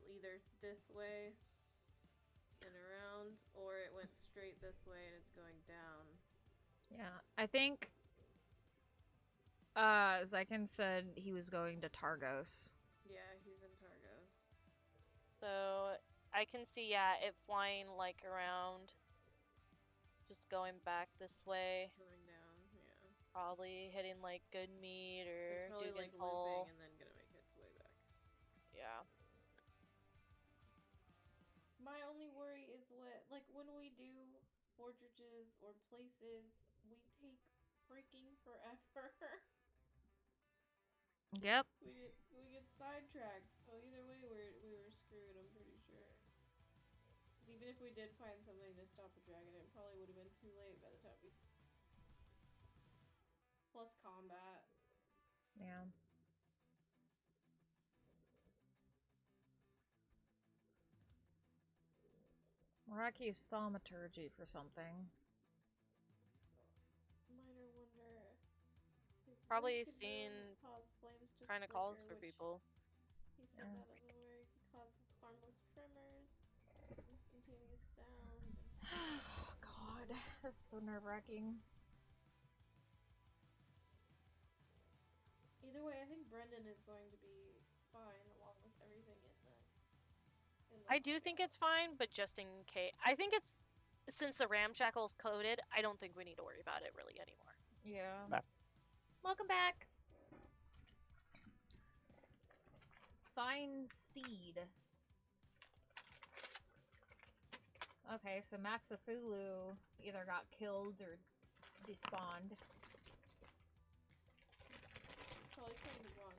either this way and around, or it went straight this way and it's going down. Yeah. I think Xyken said he was going to Targos. Yeah, he's in Targos. So I can see, yeah, it flying like around, just going back this way. Going down, yeah. Probably hitting like Goodmead or It's probably Dugan's like Hole. looping and then gonna make its way back. Yeah. My only worry is when we do fortresses or places, we take freaking forever. Yep. We get sidetracked, so either way we were screwed, I'm pretty sure. 'Cause even if we did find something to stop the dragon, it probably would have been too late by the time we... Plus combat. Yeah. Or I could use thaumaturgy for something. Minor wonder. Probably seen kind of calls for people. He said that doesn't work. It causes harmless tremors, instantaneous sound. Oh god, this is so nerve-wracking. Either way, I think Brendan is going to be fine along with everything in the I do think it's fine, but just in case. I think it's, since the ramshackle's coded, I don't think we need to worry about it really anymore. Yeah. Nah. Welcome back. Fine steed. Okay, so Max Cthulhu either got killed or despawned. Probably trying to run.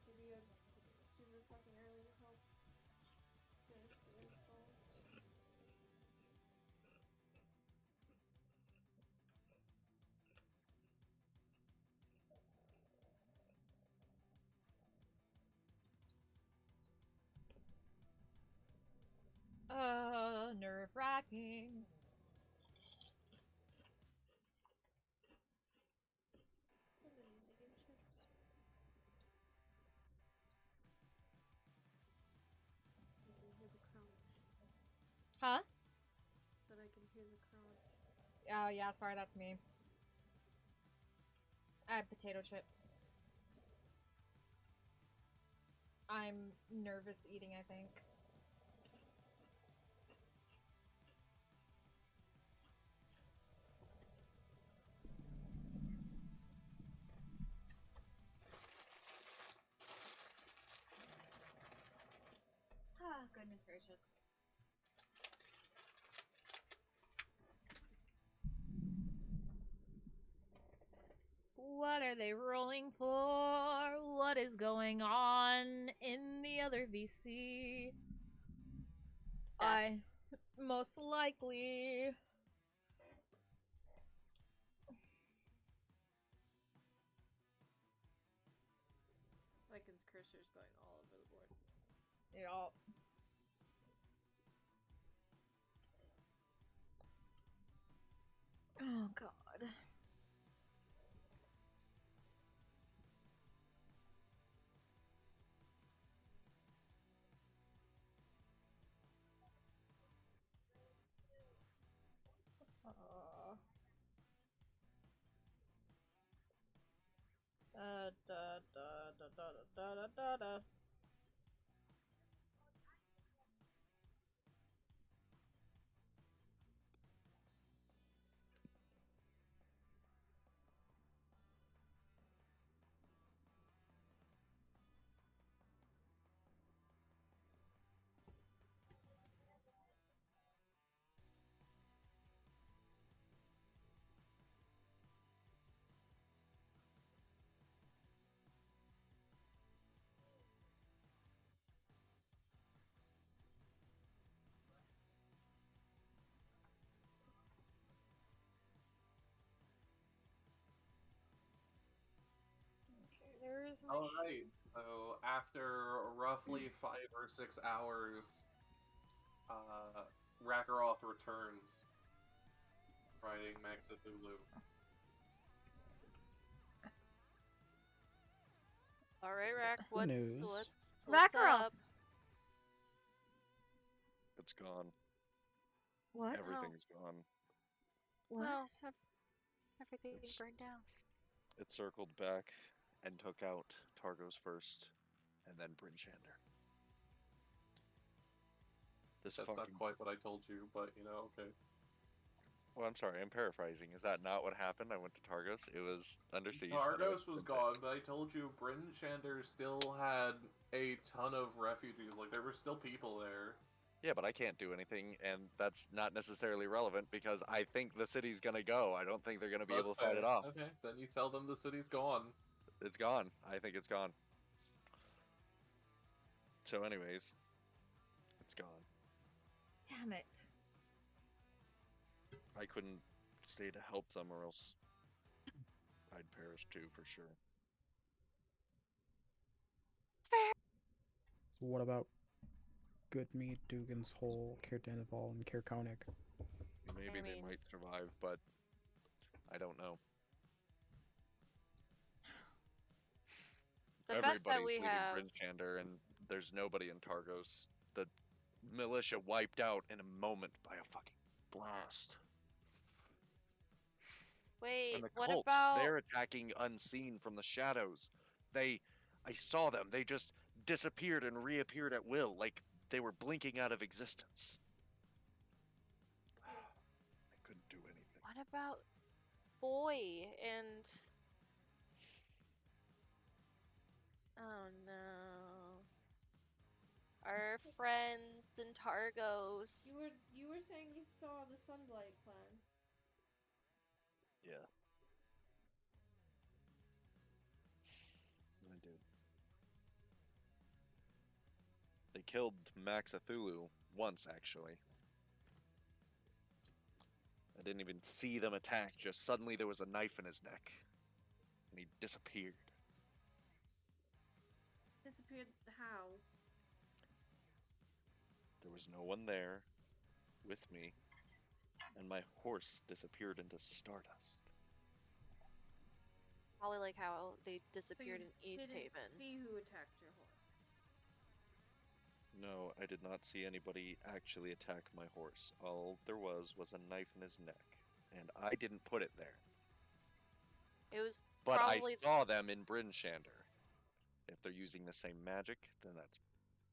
To be super fucking early to help finish the install. Nerve-wracking. Somebody's eating chips. I can hear the crunch. Huh? Said I can hear the crunch. Oh yeah, sorry, that's me. I had potato chips. I'm nervous eating, I think. Ah, goodness gracious. What are they rolling for? what is going on in the other VC. I most likely. Xyken's cursor's going all over the board. Yeah. Oh God. Da. There is my Alright, so after roughly 5 or 6 hours, Rakaroth returns, riding Max Cthulhu. Alright, Rack, what's Rakaroth! up? It's gone. What? Everything's gone. What? Well, everything's burned down. It circled back and took out Targos first, and then Brinchander. That's not quite what I told you, but you know, okay. Well, I'm sorry, I'm paraphrasing. Is that not what happened? I went to Targos. It was under siege. Targos was gone, but I told you Brinchander still had a ton of refugees. Like, there were still people there. Yeah, but I can't do anything, and that's not necessarily relevant because I think the city's gonna go. I don't think they're gonna be able to fight it off. Okay, then you tell them the city's gone. It's gone. I think it's gone. So anyways, it's gone. Damn it. I couldn't stay to help them or else I'd perish too, for sure. So what about Goodmead, Dugan's Hole, Kirdanival, and Kirkonic? Maybe they might survive, but I don't know. The best bet we leaving have. Brinchander, and there's nobody in Targos. The militia wiped out in a moment by a fucking blast. Wait, And the what cult, about? they're attacking unseen from the shadows. I saw them. They just disappeared and reappeared at will, like they were blinking out of existence. I couldn't do anything. What about Boy and? Oh no. Our friends in Targos. You were saying you saw the Sunblight clan. Yeah. I did. They killed Max Cthulhu once, actually. I didn't even see them attack, just suddenly there was a knife in his neck. And he disappeared. Disappeared how? There was no one there with me, and my horse disappeared into stardust. Probably like how they disappeared So in you East didn't Haven. see who attacked your horse. No, I did not see anybody actually attack my horse. All there was a knife in his neck, and I didn't put it there. It was But probably. I saw them in Brinchander. If they're using the same magic, then that's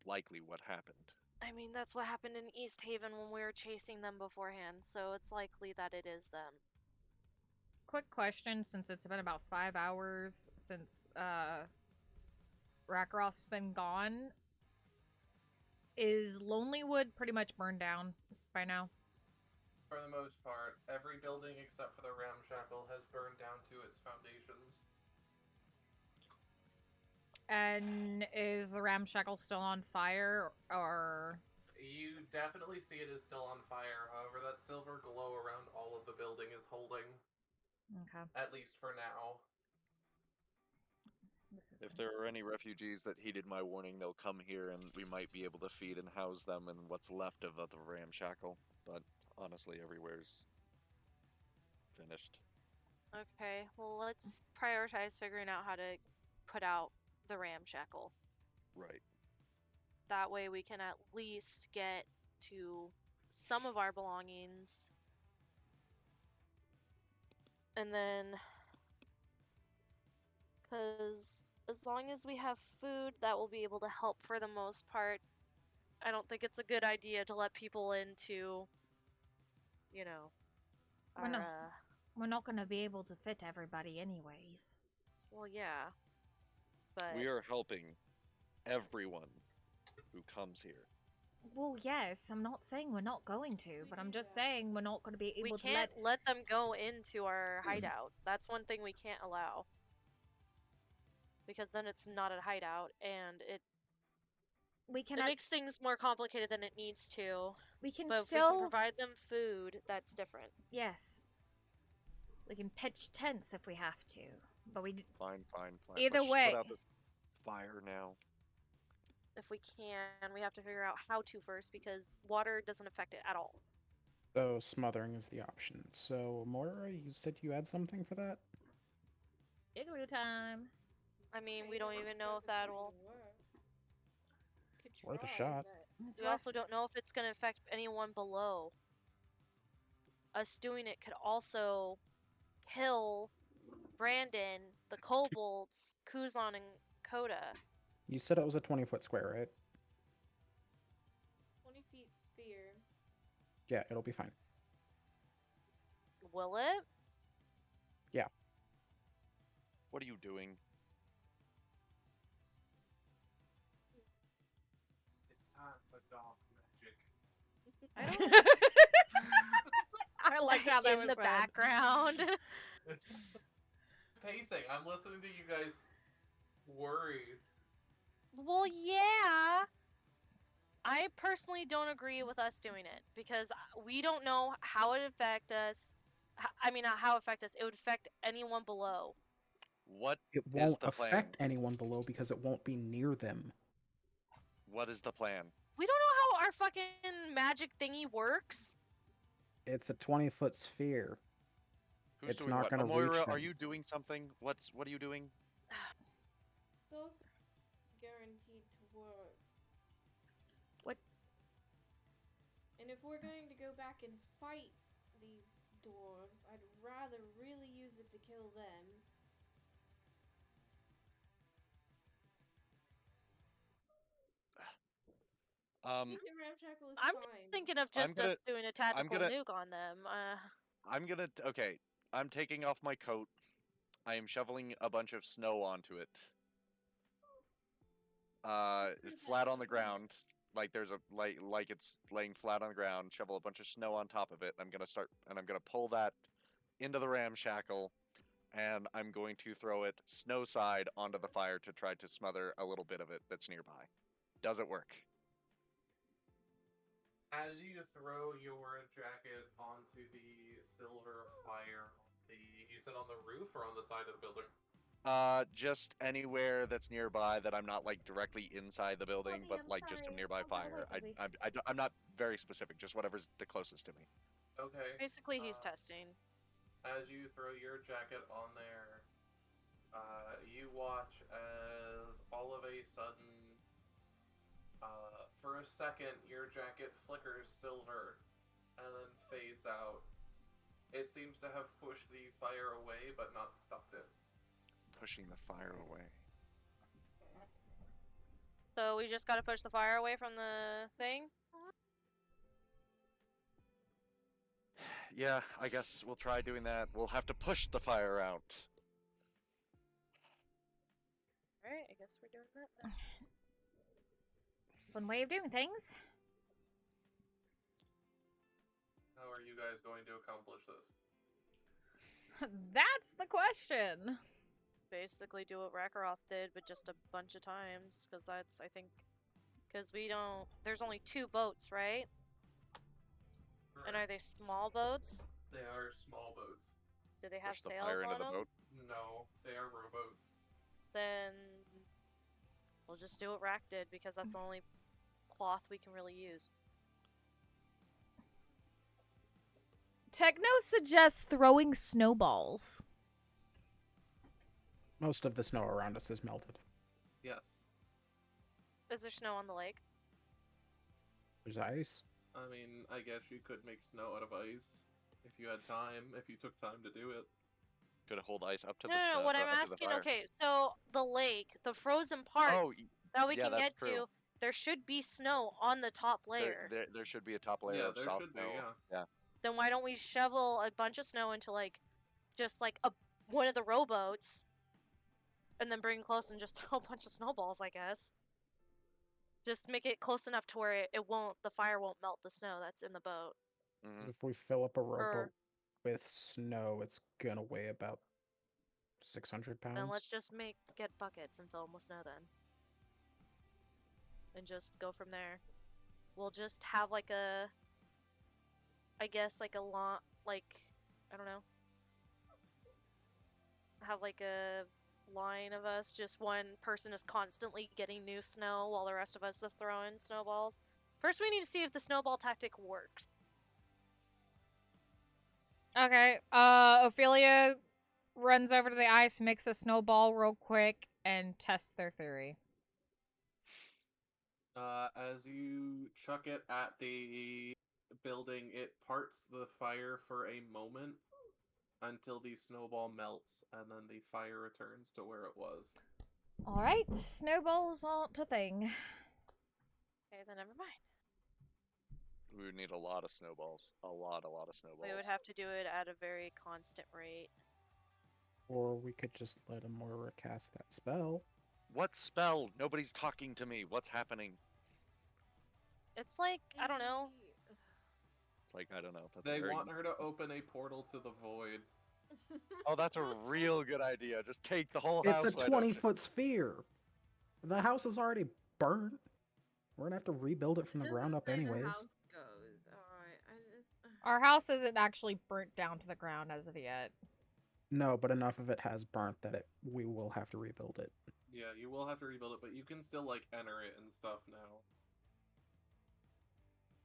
likely what happened. I mean, that's what happened in East Haven when we were chasing them beforehand, so it's likely that it is them. Quick question, since it's been about 5 hours since Rakaroth's been gone. Is Lonelywood pretty much burned down by now? For the most part, every building except for the Ramshackle has burned down to its foundations. And is the ramshackle still on fire, or? You definitely see it is still on fire. However, that silver glow around all of the building is holding. Okay. At least for now. If there are any refugees that heeded my warning, they'll come here and we might be able to feed and house them in what's left of the ramshackle. But honestly, everywhere's finished. Okay, well, let's prioritize figuring out how to put out the ramshackle. Right. That way we can at least get to some of our belongings. And then, because as long as we have food, that will be able to help for the most part. I don't think it's a good idea to let people into, you know, We're not gonna be able to fit everybody anyways. well, yeah. But We are helping everyone who comes here. Well, yes, I'm not saying we're not going to, but I'm just saying we're not going to be able we to can't let them go into our hideout. That's one thing we can't allow. Because then it's not a hideout, and it makes things more complicated than it needs to. We can but still if we can provide them food, that's different. Yes. We can pitch tents if we have to, but we. Fine. Either Let's way. just put out the fire now. If we can, we have to figure out how to first, because water doesn't affect it at all. So smothering is the option. So Moira, you said you had something for that? Igloo time. I mean, we don't even know if that'll. Worth a shot. We also don't know if it's going to affect anyone below. Us doing it could also kill Brandon, the kobolds, Kuzan, and Coda. You said it was a 20-foot square, right? 20 feet sphere. Yeah, it'll be fine. Will it? Yeah. What are you doing? It's time for dark magic. I like how that in was the said. background. Pacing. I'm listening to you guys worried. Well, yeah. I personally don't agree with us doing it because we don't know how it affect us. I mean, not how it affect us. It would affect anyone below. What It is won't the affect plan? anyone below because it won't be near them. What is the plan? We don't know how our fucking magic thingy works. It's a 20-foot sphere. Who's It's doing not what? going to Amoira, reach them. are you doing something? What are you doing? Those guaranteed to work. What? And if we're going to go back and fight these dwarves, I'd rather really use it to kill them. I think the ramshackle is I'm fine. thinking of just us doing a tactical gonna- nuke on them. Okay, I'm taking off my coat. I am shoveling a bunch of snow onto it. Flat on the ground. Like there's a like it's laying flat on the ground, shovel a bunch of snow on top of it. I'm gonna pull that into the ramshackle, and I'm going to throw it snow side onto the fire to try to smother a little bit of it that's nearby. Does it work? As you throw your jacket onto the silver fire, you said on the roof or on the side of the building? Just anywhere that's nearby that I'm not like directly inside the building, but like just a nearby fire. I'm not very specific, just whatever's the closest to me. Okay. Basically, he's testing. As you throw your jacket on there, you watch as all of a sudden, for a second, your jacket flickers silver and then fades out. It seems to have pushed the fire away, but not stopped it. Pushing the fire away. So we just gotta push the fire away from the thing? Yeah, I guess we'll try doing that. We'll have to push the fire out. Alright, I guess we're doing that then. It's one way of doing things. How are you guys going to accomplish this? That's the question. basically do what Rakaroth did, but just a bunch of times, because that's, I think, because we don't, there's only 2 boats, right? And are they small boats? They are small boats. Do they have Push the sails fire into on the them? boat. No, they are rowboats. Then we'll just do what Rack did, because that's the only cloth we can really use. Techno suggests throwing snowballs. Most of the snow around us is melted. Yes. Is there snow on the lake? There's ice. I mean, I guess you could make snow out of ice if you had time, if you took time to do it. Could hold ice up to No, the no, snow. no, what I'm up to the asking, fire. okay, so the lake, the frozen parts Oh, that we yeah, can that's get true. to, there should be snow on the top layer. There should be a top layer Yeah, of there soft should be, snow. Yeah. Then why don't we shovel a bunch of snow into, like, just like one of the rowboats, and then bring close and just throw a bunch of snowballs, I guess. Just make it close enough to where it won't, the fire won't melt the snow that's in the boat. 'Cause if we fill up a rowboat with snow, it's gonna weigh about 600 pounds. Then let's just get buckets and fill them with snow then. And just go from there. We'll just have like a, I guess like a lot, like, I don't know. Have like a line of us, just one person is constantly getting new snow while the rest of us is throwing snowballs. First we need to see if the snowball tactic works. Okay, Ophelia runs over to the ice, makes a snowball real quick, and tests their theory. As you chuck it at the building, it parts the fire for a moment until the snowball melts, and then the fire returns to where it was. Alright, snowballs aren't a thing. Okay, then never mind. We would need a lot of snowballs. A lot of snowballs. We would have to do it at a very constant rate. Or we could just let Amora cast that spell. What spell? Nobody's talking to me. What's happening? It's like, I don't know. It's like, I don't know. That's They very... want her to open a portal to the void. Oh, that's a real good idea. Just take the whole It's house. a 20-foot sphere. The house is already burnt. We're gonna have to rebuild it from the ground up anyways. Our house isn't actually burnt down to the ground as of yet. No, but enough of it has burnt that we will have to rebuild it. Yeah, you will have to rebuild it, but you can still, like, enter it and stuff now.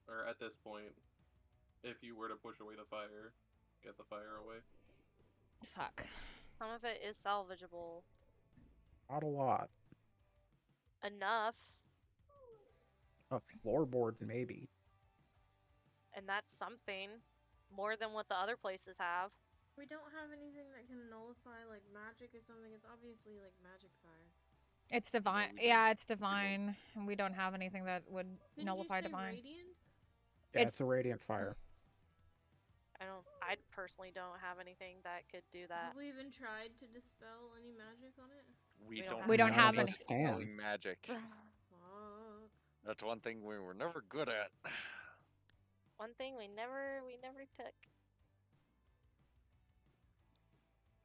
Or at this point, if you were to push away the fire, get the fire away. Fuck. Some of it is salvageable. Not a lot. Enough. A floorboard, maybe. And that's something. More than what the other places have. We don't have anything that can nullify, like, magic or something. It's obviously, like, magic fire. It's divine. Yeah, it's divine. And we don't have anything that would nullify divine. Radiant? Yeah, it's a radiant fire. I personally don't have anything that could do that. Have we even tried to dispel any magic on it? We don't have any. Dispelling magic. Fuck. That's one thing we were never good at. One thing we never took.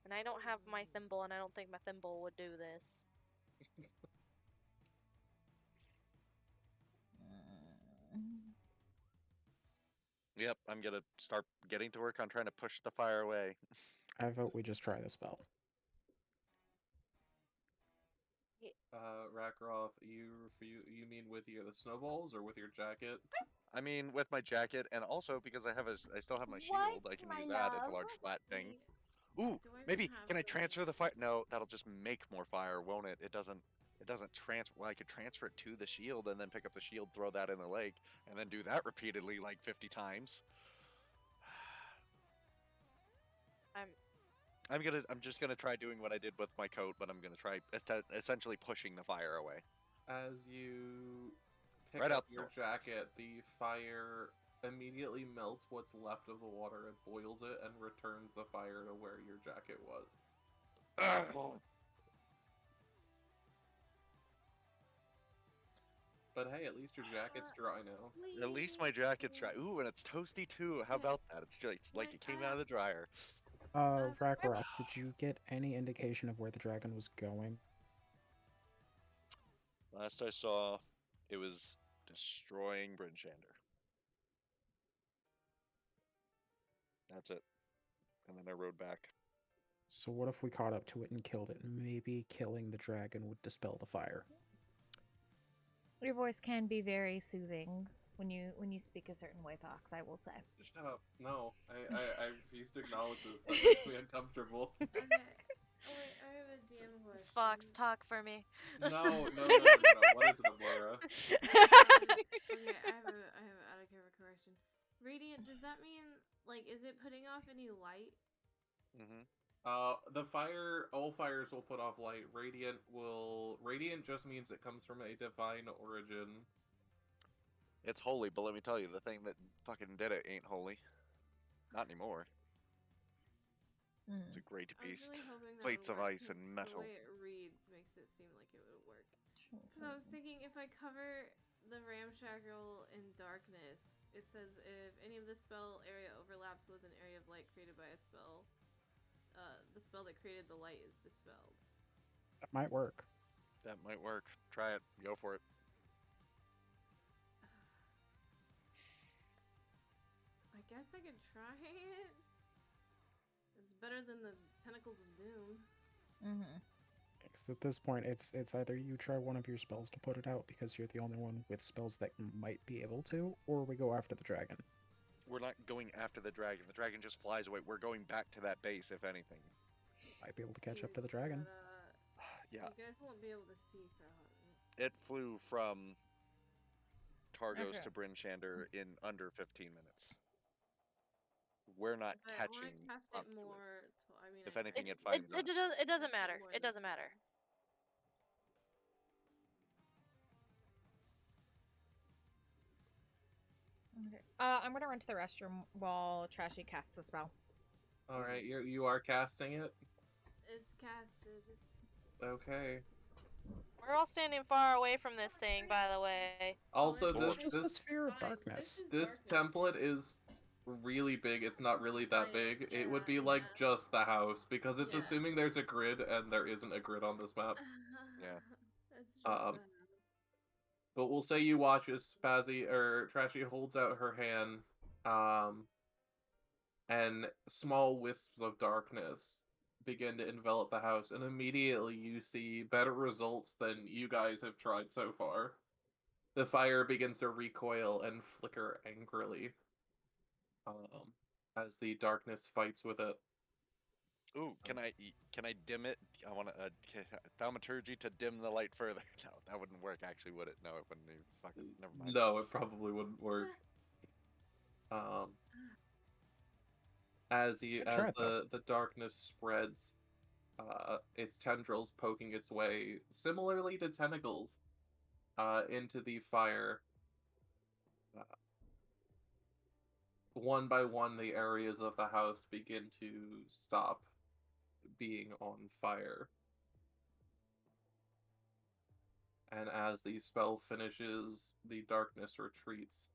And I don't have my thimble, and I don't think my thimble would do this. Yep, I'm gonna start getting to work on trying to push the fire away. I vote we just try the spell. Rakroth, you mean with the snowballs or with your jacket? I mean, with my jacket, and also because I still have my shield. I can use that. It's a large flat thing. Ooh, maybe can I transfer the fire? No, that'll just make more fire, won't it? It doesn't transfer. Well, I could transfer it to the shield and then pick up the shield, throw that in the lake, and then do that repeatedly like 50 times. I'm just gonna try doing what I did with my coat, but I'm gonna try essentially pushing the fire away. As you pick Right up out the your jacket, the fire immediately melts what's left of the water. It boils it and returns the fire to where your jacket was. But hey, at least your jacket's dry now. At least my jacket's dry. Ooh, and it's toasty too. How about that? It's just like it came out of the dryer. Ragnarok, did you get any indication of where the dragon was going? Last I saw, it was destroying Brinchander. That's it. And then I rode back. So what if we caught up to it and killed it? Maybe killing the dragon would dispel the fire. Your voice can be very soothing when you speak a certain way, Fox, I will say. Shut up. No, I refuse to acknowledge this. That makes me uncomfortable. Okay. Oh wait, I have a DM question. Fox, talk for me. No. What is it, Aurora? Okay, I have an out of character correction. Radiant, does that mean, like, is it putting off any light? Mm-hmm. The fire, all fires will put off light. Radiant just means it comes from a divine origin. It's holy, but let me tell you, the thing that fucking did it ain't holy. Not anymore. It's a great beast. I was really hoping that Plates would of work, ice 'cause and metal. The way it reads makes it seem like it would work. Because I was thinking if I cover the ramshackle in darkness, it says if any of the spell area overlaps with an area of light created by a spell, the spell that created the light is dispelled. That might work. That might work. Try it. Go for it. I guess I could try it. It's better than the Tentacles of Doom. Mm-hmm. Because at this point, it's either you try one of your spells to put it out because you're the only one with spells that might be able to, or we go after the dragon. We're not going after the dragon. The dragon just flies away. We're going back to that base, if anything. Might be able to catch up to the dragon. But, Yeah. You guys won't be able to see for a hot minute. It flew from Targos Okay. to Brinchander in under 15 minutes. We're not But catching I want to cast up it to more. If anything, it finds us. It doesn't matter. It doesn't matter. Okay. I'm gonna run to the restroom while Trashy casts the spell. All right, you are casting it. It's casted. Okay. We're all standing far away from this thing, by the way. Also, Just the sphere of darkness. This template is really big. It's not really that big. It would be like just the house because it's assuming there's a grid and there isn't a grid on this map. Yeah. It's just the house. But we'll say you watch as Trashy holds out her hand, and small wisps of darkness begin to envelop the house, and immediately you see better results than you guys have tried so far. The fire begins to recoil and flicker angrily, as the darkness fights with it. Ooh, can I dim it? I want to thaumaturgy to dim the light further. No, that wouldn't work. Actually, would it? No, it wouldn't. Fucking never mind. No, it probably wouldn't work. As the darkness spreads, its tendrils poking its way, similarly to tentacles, into the fire. One by one, the areas of the house begin to stop being on fire. And as the spell finishes, the darkness retreats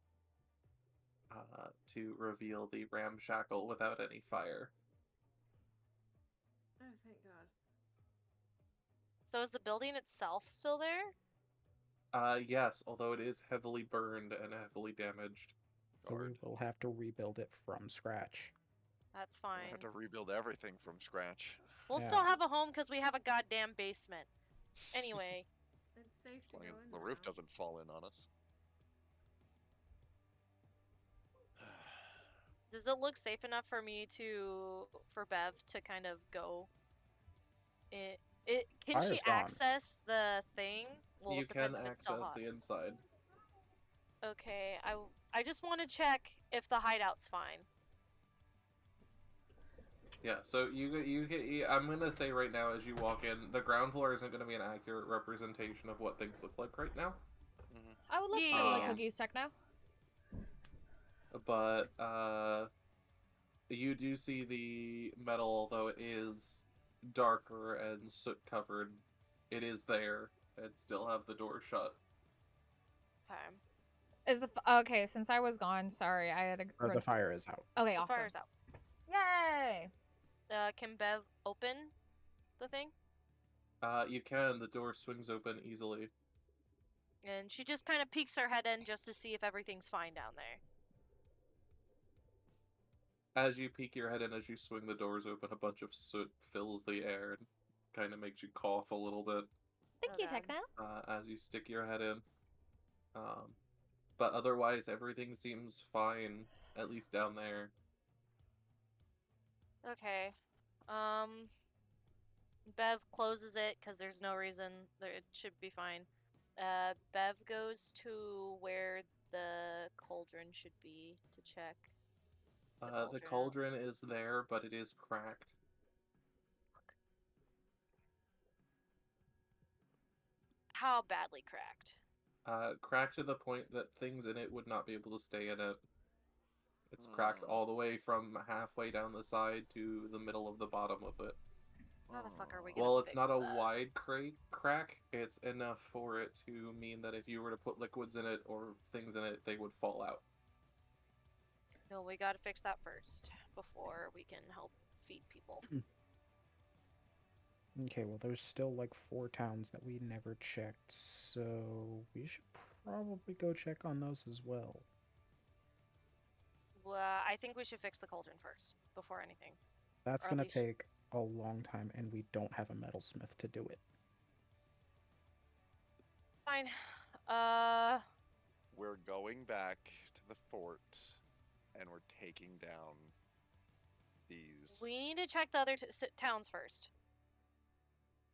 to reveal the ramshackle without any fire. Oh, thank God. So is the building itself still there? Yes, although it is heavily burned and heavily damaged. So we will have to rebuild it from scratch. That's I fine. have to rebuild everything from scratch. We'll still have a home because we have a goddamn basement. Anyway. It's safe As to long go as in the now. roof doesn't fall in on us. Does it look safe enough for me for Bev to kind of go? Can she Fire's gone. access the thing? Well, You it depends can if it's still access hot. the inside. Okay, I just want to check if the hideout's fine. Yeah, so I'm gonna say right now, as you walk in, the ground floor isn't gonna be an accurate representation of what things look like right now. I would love to see what Cookies Techno. But you do see the metal, although it is darker and soot covered. It is there and still have the door shut. Okay. Is the okay? Since I was gone, sorry, I had a. Or the fire is out. Okay, The awesome. fire's out. Yay! Can Bev open the thing? You can. The door swings open easily. And she just kind of peeks her head in just to see if everything's fine down there. As you peek your head in, as you swing the doors open, a bunch of soot fills the air and kind of makes you cough a little bit. Thank you, Techno. As you stick your head in. But otherwise, everything seems fine, at least down there. Okay. Bev closes it because there's no reason. It should be fine. Bev goes to where the cauldron should be to check. The cauldron is there, but it is cracked. How badly cracked? Cracked to the point that things in it would not be able to stay in it. It's cracked all the way from halfway down the side to the middle of the bottom of it. How the fuck are we gonna Well, it's fix not a that? wide crack. It's enough for it to mean that if you were to put liquids in it or things in it, they would fall out. No, we gotta fix that first before we can help feed people. Okay, well, there's still like 4 towns that we never checked, so we should probably go check on those as well. Well, I think we should fix the cauldron first before anything. That's Or at gonna least- take a long time, and we don't have a metalsmith to do it. Fine. We're going back to the fort, and we're taking down these. We need to check the other towns first.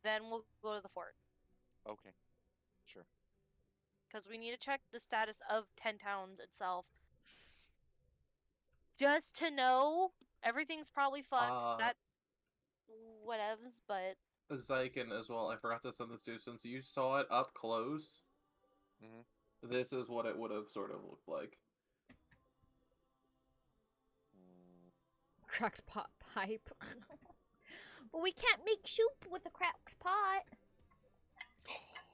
Then we'll go to the fort. Okay, sure. Because we need to check the status of 10 towns itself. Just to know everything's probably fucked. That whatevs, but Xyken as well. I forgot to send this to you. Since you saw it up close, this is what it would have sort of looked like. Cracked pot pipe. Well, we can't make soup with a cracked pot.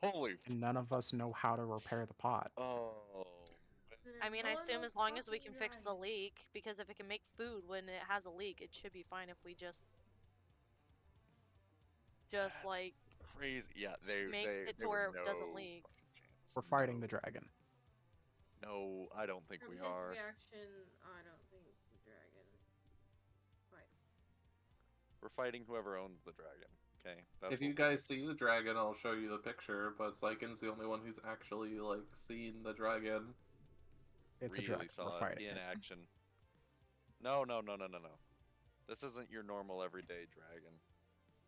Holy! None of us know how to repair the pot. Oh. I mean, I assume as long as we can fix the leak, because if it can make food when it has a leak, it should be fine if we just That's like crazy. Yeah, they make it they to would where it doesn't no leak. chance. We're fighting the dragon. No, I don't think From we his are. reaction, I don't think the dragon's quite. We're fighting whoever owns the dragon. Okay. That's If what you guys see the dragon, I'll show you the picture. But Xyken's the only one who's actually like seen the dragon. It's really a dragon. saw We're it fighting in it. action. No. This isn't your normal everyday dragon.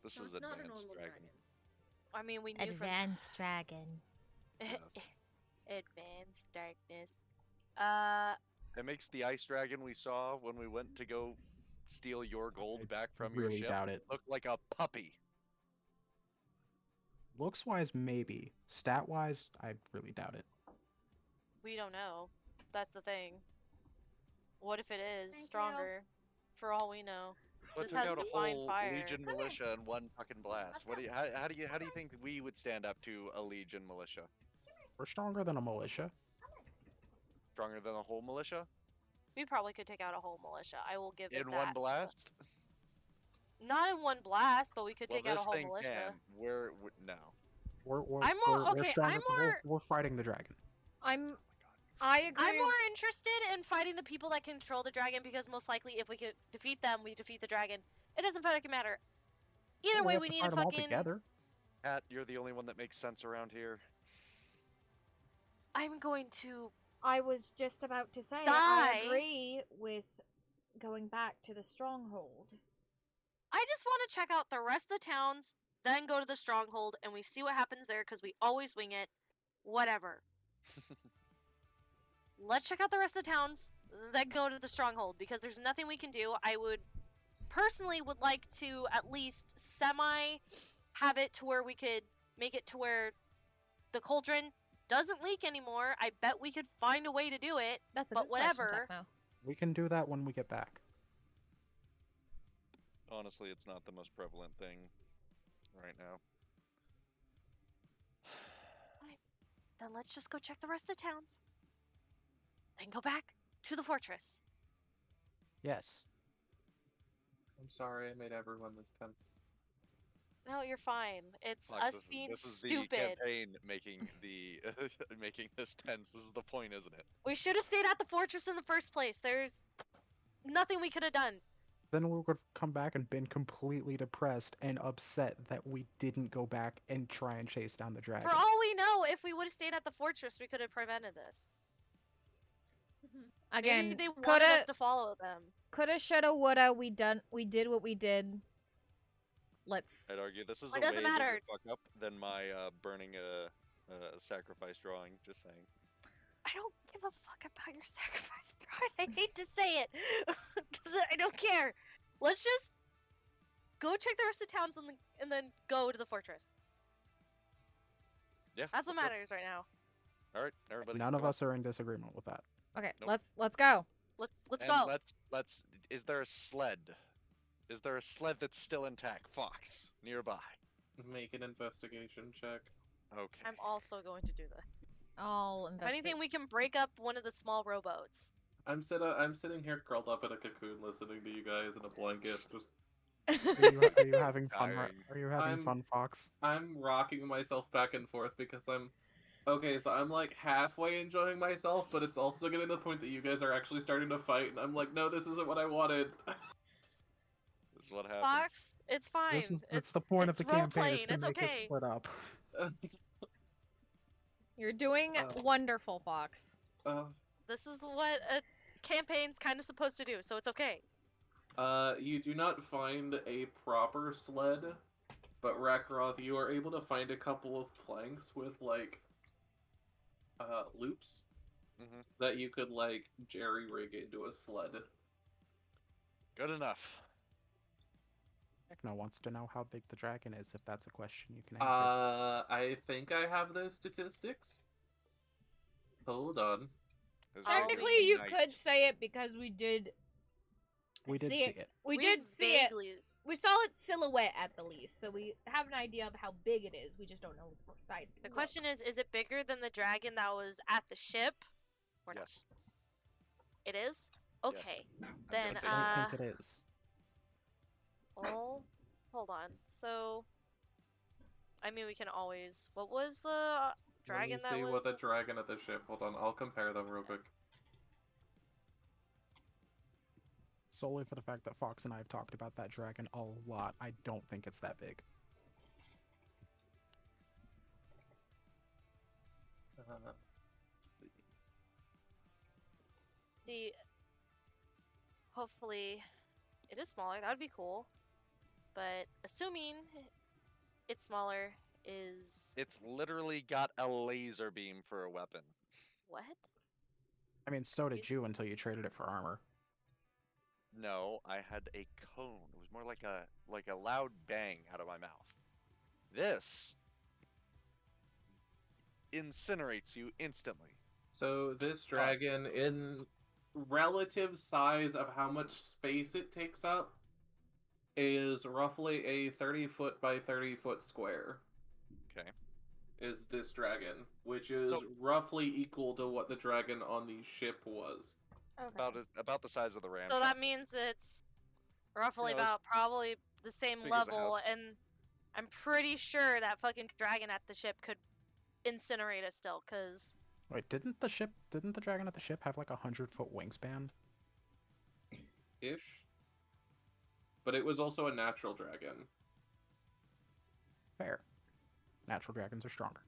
This No, is it's not a advanced normal dragon. I mean, we knew Advanced dragon. Yes. Advanced darkness. It makes the ice dragon we saw when we went to go steal your gold back from your really ship doubt it. look like a puppy. Looks wise, maybe. Stat wise, I really doubt it. We don't know. That's the thing. What if it is Thank you. stronger? For all we know. But This took has out a divine whole fire. Legion militia in one fucking blast. What do you, how do you think we would stand up to a Legion militia? We're stronger than a militia. Stronger than a whole militia? We probably could take out a whole militia. I will give it In that. one blast? Not in one blast, but we could Well, take out a this whole thing militia. can. We're no. I'm more- we're okay, stronger, I'm more- we're fighting the dragon. I agree. I'm more interested in fighting the people that control the dragon because most likely if we could defeat them, we defeat the dragon. It doesn't fucking matter. Either way, have we to need fight to 'em all fucking. together. Pat, you're the only one that makes sense around here. I'm going to. I was just about to say Die. I agree with going back to the stronghold. I just want to check out the rest of the towns, then go to the stronghold, and we see what happens there because we always wing it. Whatever. Let's check out the rest of the towns, then go to the stronghold because there's nothing we can do. I would personally would like to at least semi have it to where we could make it to where the cauldron doesn't leak anymore. I bet we could find a way to do it. That's a but good question, whatever. Techno. We can do that when we get back. Honestly, it's not the most prevalent thing right now. Then let's just go check the rest of the towns. Then go back to the fortress. Yes. I'm sorry I made everyone this tense. No, you're fine. It's Fox, us this being this is stupid. the campaign making the making this tense. This is the point, isn't it? We should have stayed at the fortress in the first place. There's nothing we could have done. Then we would come back and been completely depressed and upset that we didn't go back and try and chase down the dragon. For all we know, if we would have stayed at the fortress, we could have prevented this. Again, Maybe they wanted coulda, us to follow them. coulda, shoulda, woulda. We did what we did. Let's. I'd argue this is It a doesn't way bigger matter. fuck up than my burning a sacrifice drawing. Just saying. I don't give a fuck about your sacrifice, Brian. I hate to say it. I don't care. Let's just go check the rest of towns and then go to the fortress. Yeah. That's what sure. matters right now. All right, everybody. None of go on. us are in disagreement with that. Okay, Nope. let's go. Let's And go. Let's. Is there a sled? Is there a sled that's still intact, Fox, nearby? Make an investigation check. Okay. I'm also going to do this. I'll If investigate. anything, we can break up one of the small rowboats. I'm sitting here curled up in a cocoon, listening to you guys in a blanket. Just Are you having fun? Dying. Are you having I'm- fun, Fox? I'm rocking myself back and forth because I'm okay. So I'm like halfway enjoying myself, but it's also getting to the point that you guys are actually starting to fight, and I'm like, no, this isn't what I wanted. This is what happens. Fox, it's fine. This is, that's the point of the it's role campaign, is playing, to it's make us okay. split up. You're doing wonderful, Fox. This is what a campaign's kind of supposed to do, so it's okay. You do not find a proper sled, but Rakroth, you are able to find a couple of planks with like loops Mhm. that you could like jerry rig into a sled. Good enough. Techno wants to know how big the dragon is, if that's a question you can answer. I think I have those statistics. Hold on. There's Technically, always you night. could say it because we did. We did see it. We did see it. vaguely... We saw its silhouette at the least, so we have an idea of how big it is. We just don't know the precise. The question is it bigger than the dragon that was at the ship? Or not? Yes. It is? Okay. I'm Then, gonna say I don't think it is. oh, hold on. So, I mean, we can always... What was the dragon Let me see that what was... the dragon at the ship. Hold on, I'll compare them real quick. Solely for the fact that Fox and I have talked about that dragon a lot, I don't think it's that big. Let's see. See, hopefully it is smaller. That would be cool. But assuming it's smaller is... It's literally got a laser beam for a weapon. What? I mean, so did Excuse you until you traded it for armor. No, I had a cone. It was more like a loud bang out of my mouth. This incinerates you instantly. So this dragon, in relative size of how much space it takes up, is roughly a 30-foot by 30-foot square. Okay. Is this dragon, which is So- roughly equal to what the dragon on the ship was. Okay. About the size of the ram. So shot. that means it's roughly You know, it's about probably the same big as a level, house. and I'm pretty sure that fucking dragon at the ship could incinerate us still, cause Wait, didn't the dragon at the ship have like 100-foot wingspan? Ish. But it was also a natural dragon. Fair. Natural dragons are stronger.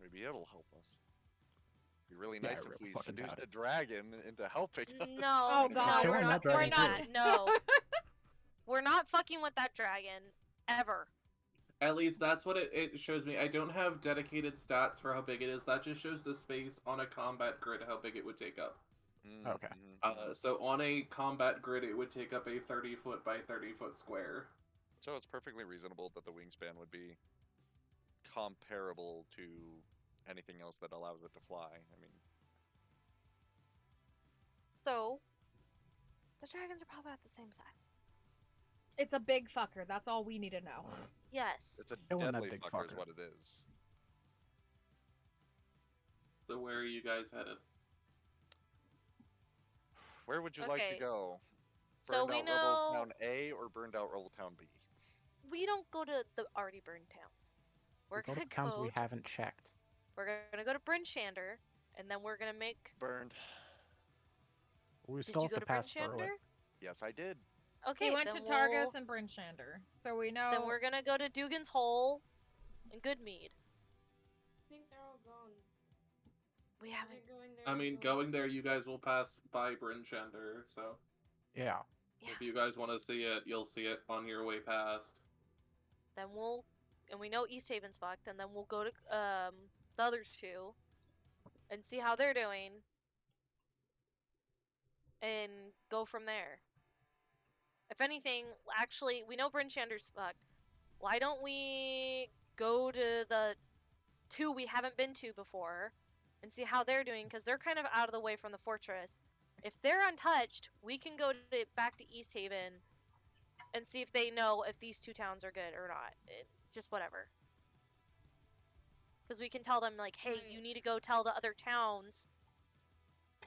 Maybe it'll help us. Be really Yeah, nice I if really we fucking seduced doubt a it. dragon into helping us. no, Oh, no, God. we're Killing not that doing dragon that. No, we're not fucking with that dragon ever. At least that's what it shows me. I don't have dedicated stats for how big it is. That just shows the space on a combat grid, how big it would take up. Mm, Okay. So on a combat grid, it would take up a 30-foot by 30-foot square. So it's perfectly reasonable that the wingspan would be comparable to anything else that allows it to fly. I mean, So the dragons are probably about the same size. It's a big fucker. That's all we need to know. Yes. it's a Killing that deadly big fucker is fucker. what it is. So where are you guys headed? Where would you like Okay. to go? So burned we out Rebel know Town A or burned out Rebel Town B? we don't go to the already burned towns. We're We go gonna to towns we go. haven't checked. We're gonna go to Bryn Shander, and then we're gonna make. Burned. We Did still you have go to to Bryn pass through Shander? it. Yes, I did. Okay, He went then to Targos we'll- and Bryn Shander, so we know. Then we're gonna go to Dugan's Hole and Goodmead. I think they're all gone. We Are haven't. they going there I as mean, well? going there, you guys will pass by Bryn Shander, so Yeah. Yeah. if you guys want to see it, you'll see it on your way past. Then we'll, and we know East Haven's fucked, and then we'll go to the other two, and see how they're doing, and go from there. If anything, actually, we know Bryn Shander's fucked. Why don't we go to the two we haven't been to before, and see how they're doing? Because they're kind of out of the way from the fortress. If they're untouched, we can go back to East Haven and see if they know if these two towns are good or not. Just whatever. Because we can tell them, like, hey, you need to go tell the other towns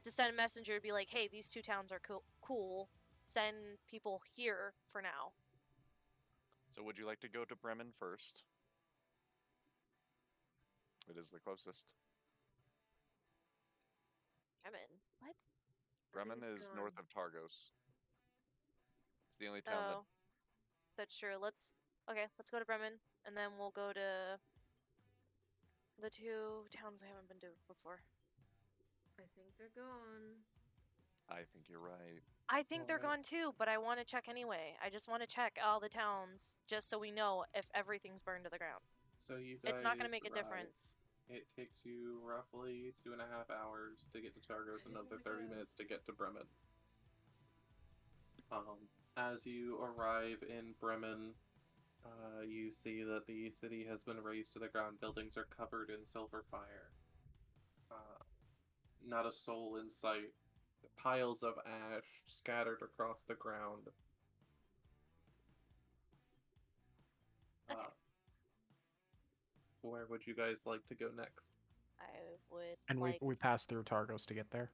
to send a messenger to be like, hey, these two towns are cool. Send people here for now. So would you like to go to Bremen first? It is the closest. Bremen? What? Bremen is gone. north of Targos. It's the only town Oh, that's true. Okay, let's go to Bremen, and then we'll go to the two towns I haven't been to before. I think they're gone. that I think you're right. I think they're Alright. gone too, but I want to check anyway. I just want to check all the towns just so we know if everything's burned to the ground. So you guys It's not going to make a arrive. difference. It takes you roughly 2.5 hours to get to Targos, another 30 minutes to get to Bremen. As you arrive in Bremen, you see that the city has been razed to the ground. Buildings are covered in silver fire. Not a soul in sight. Piles of ash scattered across the ground. Okay. Where would you guys like to go next? I would And like. we passed through Targos to get there.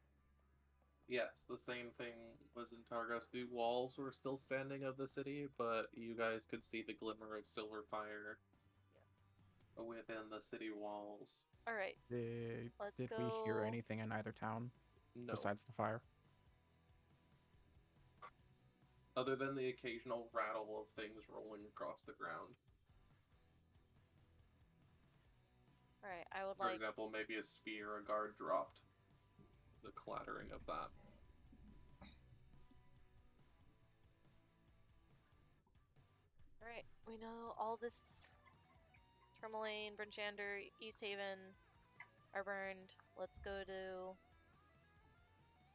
Yes, the same thing was in Targos. The walls were still standing of the city, but you guys could see the glimmer of silver fire within the city walls. All right. Let's Did we hear go- anything in either town No. besides the fire? Other than the occasional rattle of things rolling across the ground. All right. I would For like. example, maybe a spear a guard dropped. The clattering of that. All right. We know all this. Tourmaline, Bryn Shander, East Haven are burned. Let's go to.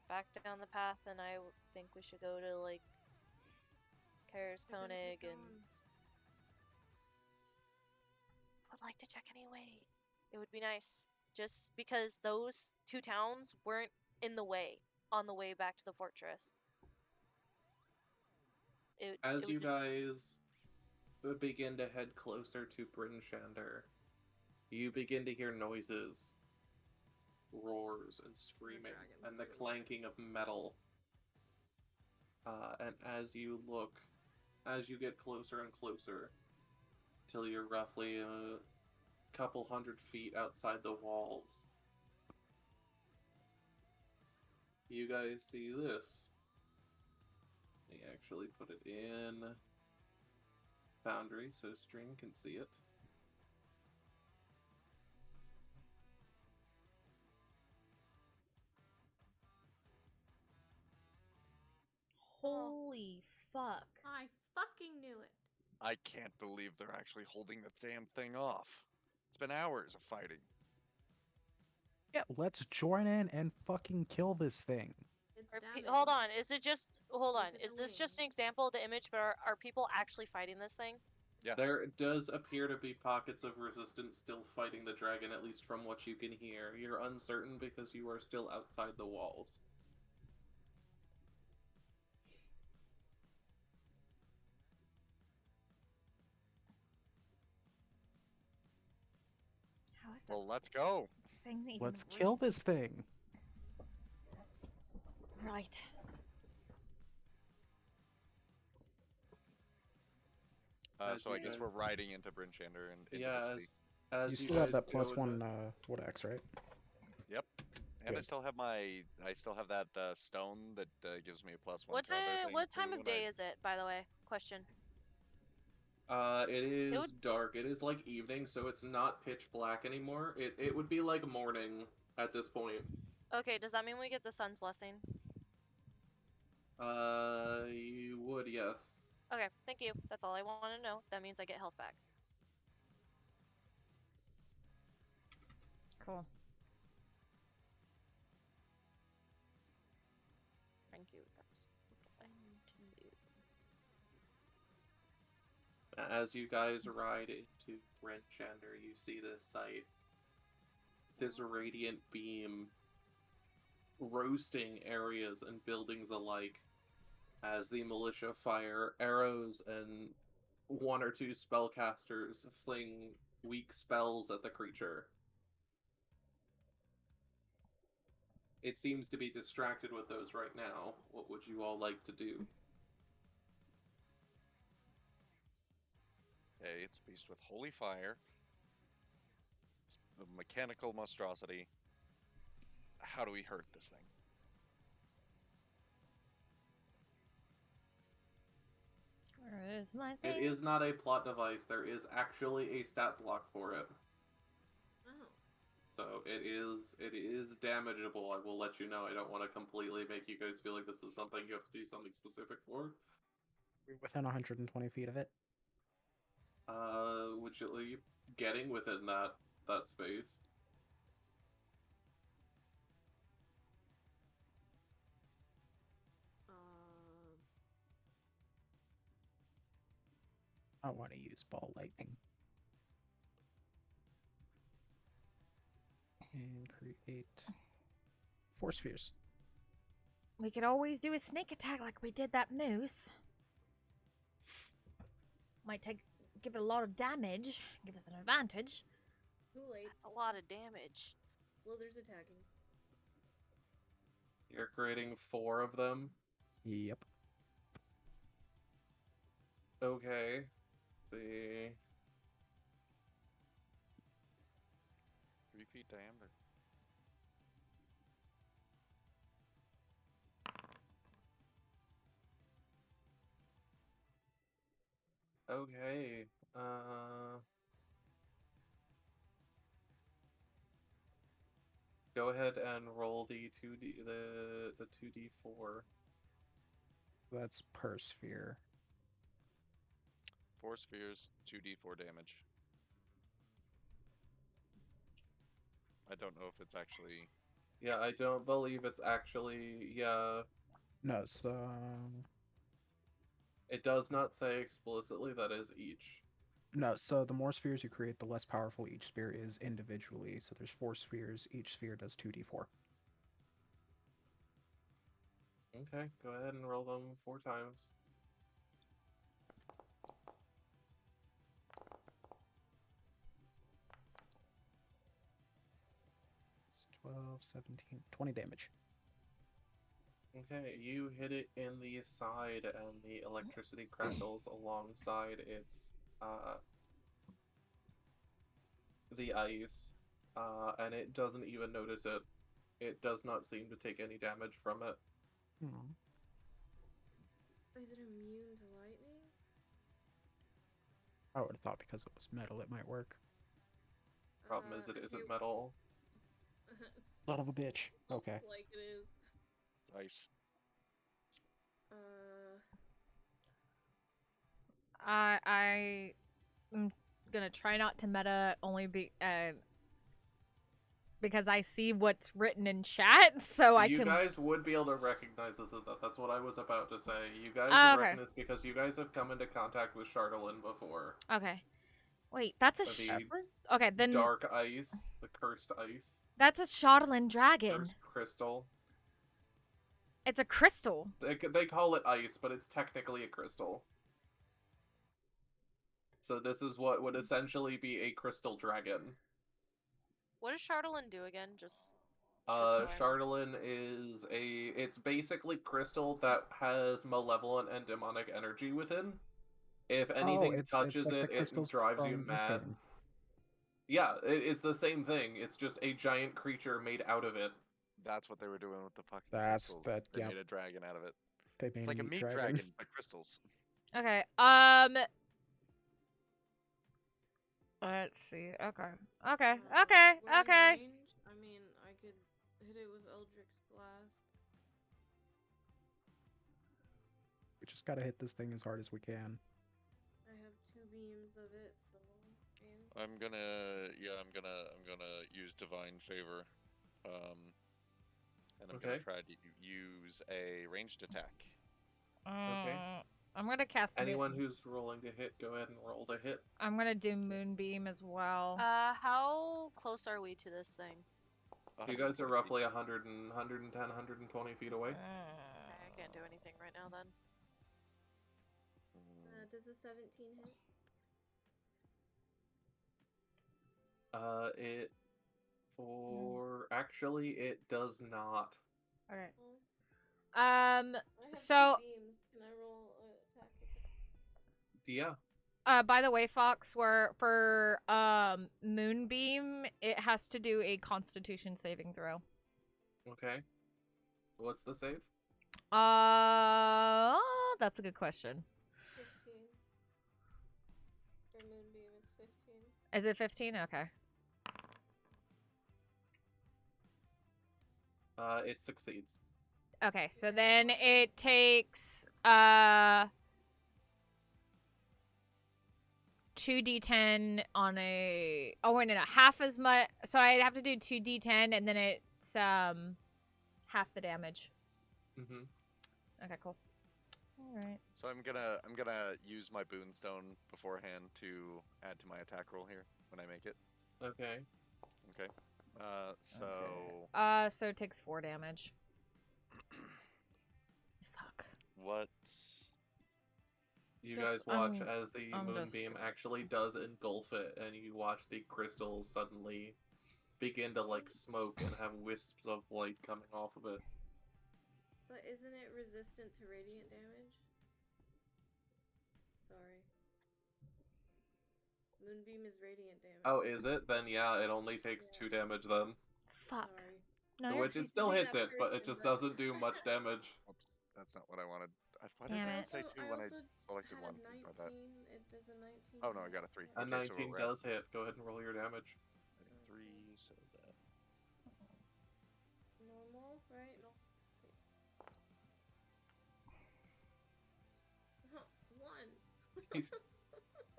Back down the path, and I think we should go to, like, Karis Koenig and. I'd like to check anyway. It would be nice. Just because those two towns weren't in the way on the way back to the fortress. As it you would just- guys begin to head closer to Bryn Shander, you begin to hear noises, roars, and screaming, and the clanking of metal. And as you look, as you get closer and closer, till you're roughly a couple 100 feet outside the walls, you guys see this. They actually put it in Foundry so Stream can see it. Holy fuck. I fucking knew it. I can't believe they're actually holding the damn thing off. It's been hours of fighting. Yeah, let's join in and fucking kill this thing. It's Hold on, is it just hold on? Look at Is the this just an example of the image, but are people actually fighting this thing? Yes. There does appear to be pockets of resistance still fighting the dragon, at least from what you can hear. You're uncertain because you are still outside the walls. How is that Well, let's go. thing even Let's working? kill this thing. Right. As So you I guess guys- we're riding into Brynchander and into Yeah, the sea. as You you still have guys that plus go one to- wood axe, right? Yep. And I Good. still have I still have that stone that gives me a +1 What to other time? things What too, time of and day is it? By the way, question. It is would- dark. It is like evening, so it's not pitch black anymore. It would be like morning at this point. Okay, does that mean we get the sun's blessing? You would, yes. Okay, thank you. That's all I want to know. That means I get health back. Cool. Thank you. That's what I need to do. As you guys ride into Brynchander, you see this sight. This radiant beam roasting areas and buildings alike as the militia fire arrows and one or two spellcasters fling weak spells at the creature. It seems to be distracted with those right now. What would you all like to do? Okay, it's a beast with holy fire. It's a mechanical monstrosity. How do we hurt this thing? Where is my It thing? is not a plot device. There is actually a stat block for it. Oh. So it is damageable. I will let you know. I don't want to completely make you guys feel like this is something you have to do something specific for. We're within 120 feet of it. Which are you getting within that space? I want to use ball lightning. And create 4 spheres. We could always do a sneak attack like we did that moose. Might give it a lot of damage, give us an advantage. Too late. That's a lot of damage. Slither's attacking. You're creating 4 of them. Yep. Okay. See. 3 feet diameter. Okay. Go ahead and roll the 2d4. That's per sphere. 4 spheres, 2d4 damage. I don't know if it's actually... Yeah, I don't believe it's actually... Yeah. No, it's It does not say explicitly that is each. no. So the more spheres you create, the less powerful each sphere is individually. So there's 4 spheres. Each sphere does 2d4. Okay, go ahead and roll them 4 times. It's 12, 17, 20 damage. Okay, you hit it in the side, and the electricity crackles alongside its the ice, and it doesn't even notice it. It does not seem to take any damage from it. Hmm. Is it immune to lightning? I would have thought because it was metal, it might work. Problem is, it If isn't you- metal. Son of a bitch. Okay. Looks like it is. Ice. I am gonna try not to meta only because I see what's written in chat, so I You can. guys would be able to recognize this. That's what I was about to say. You guys Oh, would okay. reckon this because you guys have come into contact with Chardolin before. Okay. Wait, that's a The okay. Then dark ice, the cursed ice, that's a Shardlin dragon. cursed crystal. It's a crystal. They call it ice, but it's technically a crystal. So this is what would essentially be a crystal dragon. What does Chardolin do again? Just so I know. Chardolin is it's basically crystal that has malevolent and demonic energy within. If anything it's touches like the it, it crystals drives you from mad. Misthaven. Yeah, it's the same thing. It's just a giant creature made out of it. That's what they were doing with the fucking That's crystals. that. They Yep. made a dragon out of it. They made It's like a meat dragon, but crystals. Okay. Let's see. Okay. Okay. Okay. We're in Okay. range. I mean, I could hit it with Eldritch Blast. We just gotta hit this thing as hard as we can. I have 2 beams of it, so. I'm gonna use divine favor, and I'm gonna try to use a ranged attack. Okay. I'm gonna cast. Anyone who's rolling to hit, go ahead and roll to hit. I'm gonna do Moonbeam as well. How close are we to this thing? You guys are roughly 110, 120 feet away. I can't do anything right now then. Does a 17 hit? Actually, it does not. Okay. I have So. 2 beams. Can I roll attack? Yeah. By the way, Fox, for Moonbeam, it has to do a Constitution saving throw. Okay. What's the save? That's a good question. 15. For Moonbeam, it's 15. Is it 15? Okay. It succeeds. Okay, so then it takes 2d10 on a. Oh wait, no, half as much. So I'd have to do 2d10, and then it's half the damage. Mhm. Okay, cool. All right. So I'm gonna use my boonstone beforehand to add to my attack roll here when I make it. Okay. Okay. So. Okay. So it takes 4 damage. Fuck. What? You guys watch as the moonbeam actually does engulf it, and you watch the crystals suddenly begin to like smoke and have wisps of light coming off of it. But isn't it resistant to radiant damage? Sorry. Moonbeam is radiant damage. Oh, is it? Then yeah, it only takes 2 damage then. Fuck. Sorry. No, Which it still hits it, but it just doesn't do much damage. Oops, that's not what I wanted. Why Damn did I it. say 2 when I selected 1? It does a 19. Oh no, I got a 3. A Okay, 19 so does hit. Go ahead and roll your damage. 3, so that. Normal, right? No. Please. 1.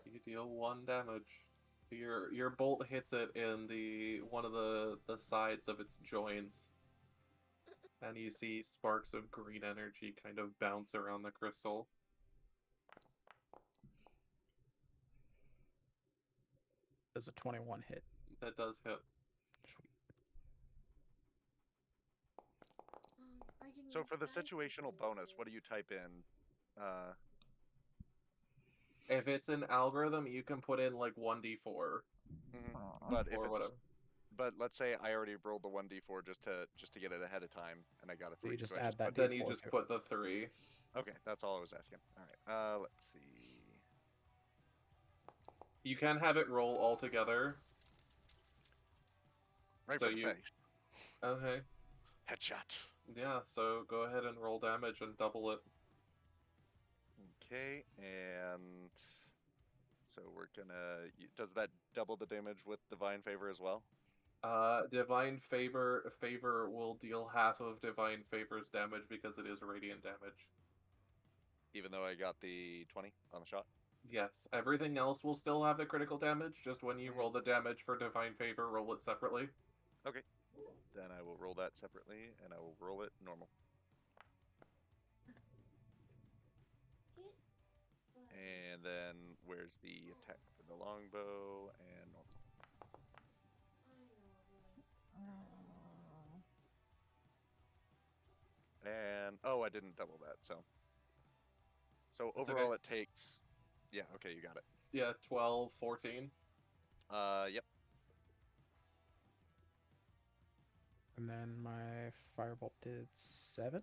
You deal 1 damage. Your bolt hits it in one of the sides of its joints, and you see sparks of green energy kind of bounce around the crystal. Does a 21 hit? That does hit. So for the situational bonus, what do you type in? If it's an algorithm, you can put in like 1d4. But if or it's, whatever. But let's say I already rolled the 1d4 just to get it ahead of time, and I got a 3. You just Do I add that Then D4 you just to it. put the 3. Okay, that's all I was asking. All right. Let's see. You can have it roll all together. Right so for the face. Okay. Headshot. Yeah, so go ahead and roll damage and double it. Okay, and so we're gonna. Does that double the damage with divine favor as well? Divine favor will deal half of divine favor's damage because it is radiant damage. Even though I got the 20 on the shot. Yes, everything else will still have the critical damage. Just when you roll the damage for divine favor, roll it separately. Okay. Then I will roll that separately, and I will roll it normal. And then where's the attack for the longbow and normal? And oh, I didn't double that, so That's overall okay. it takes. Yeah, okay, you got it. Yeah, 12, 14. Yep. And then my firebolt did 7.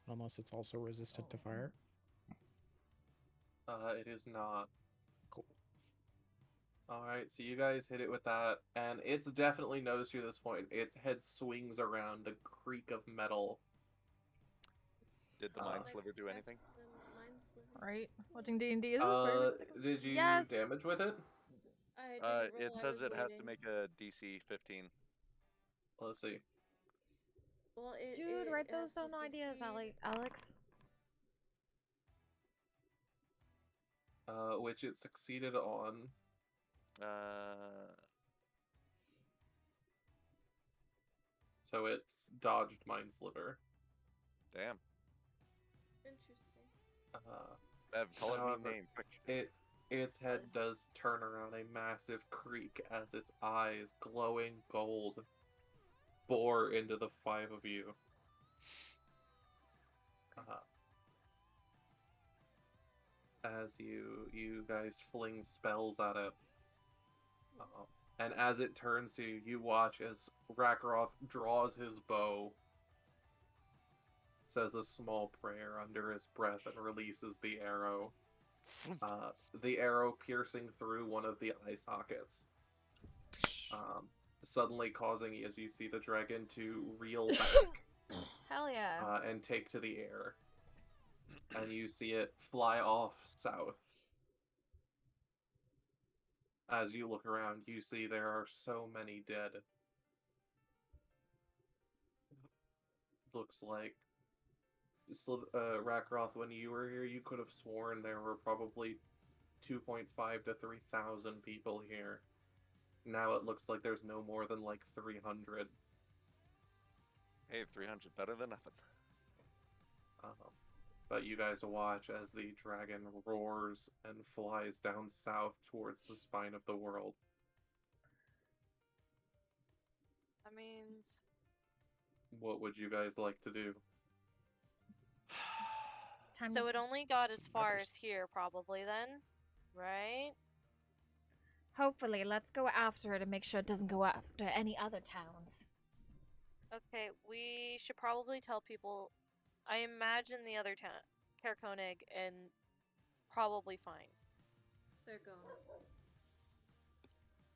Unless it's also resistant to fire. It is not. Cool. Alright, so you guys hit it with that, and it's definitely noticed you at this point. Its head swings around, the creak of metal. Did the Mind Sliver do anything? Right? Watching D&D is this very much like Did you Yes. damage with it? I didn't roll, It I says was it has to waiting. make a DC 15. Let's see. Well, Dude, write has those to down ideas, succeed. Alex. Which it succeeded on. So it's dodged Mind Sliver. Damn. Interesting. Bev, call it me However, name. Quick. its head does turn around a massive creak as its eyes, glowing gold, bore into the five of you. As you guys fling spells at it. And as it turns to you, you watch as Rakaroth draws his bow, says a small prayer under his breath, and releases the arrow. The arrow piercing through one of the eye sockets. Suddenly causing, as you see the dragon, to reel back. Hell yeah. And take to the air. And you see it fly off south. As you look around, you see there are so many dead. Looks like Rakaroth, when you were here, you could have sworn there were probably 2.5 to 3,000 people here. Now it looks like there's no more than like 300. Hey, 300 better than nothing. But you guys watch as the dragon roars and flies down south towards the spine of the world. That means... What would you guys like to do? So it only got as far as here, probably, then? Right? Hopefully, let's go after it and make sure it doesn't go after any other towns. Okay, we should probably tell people... I imagine the other town, Kerkonig, and probably fine. They're gone.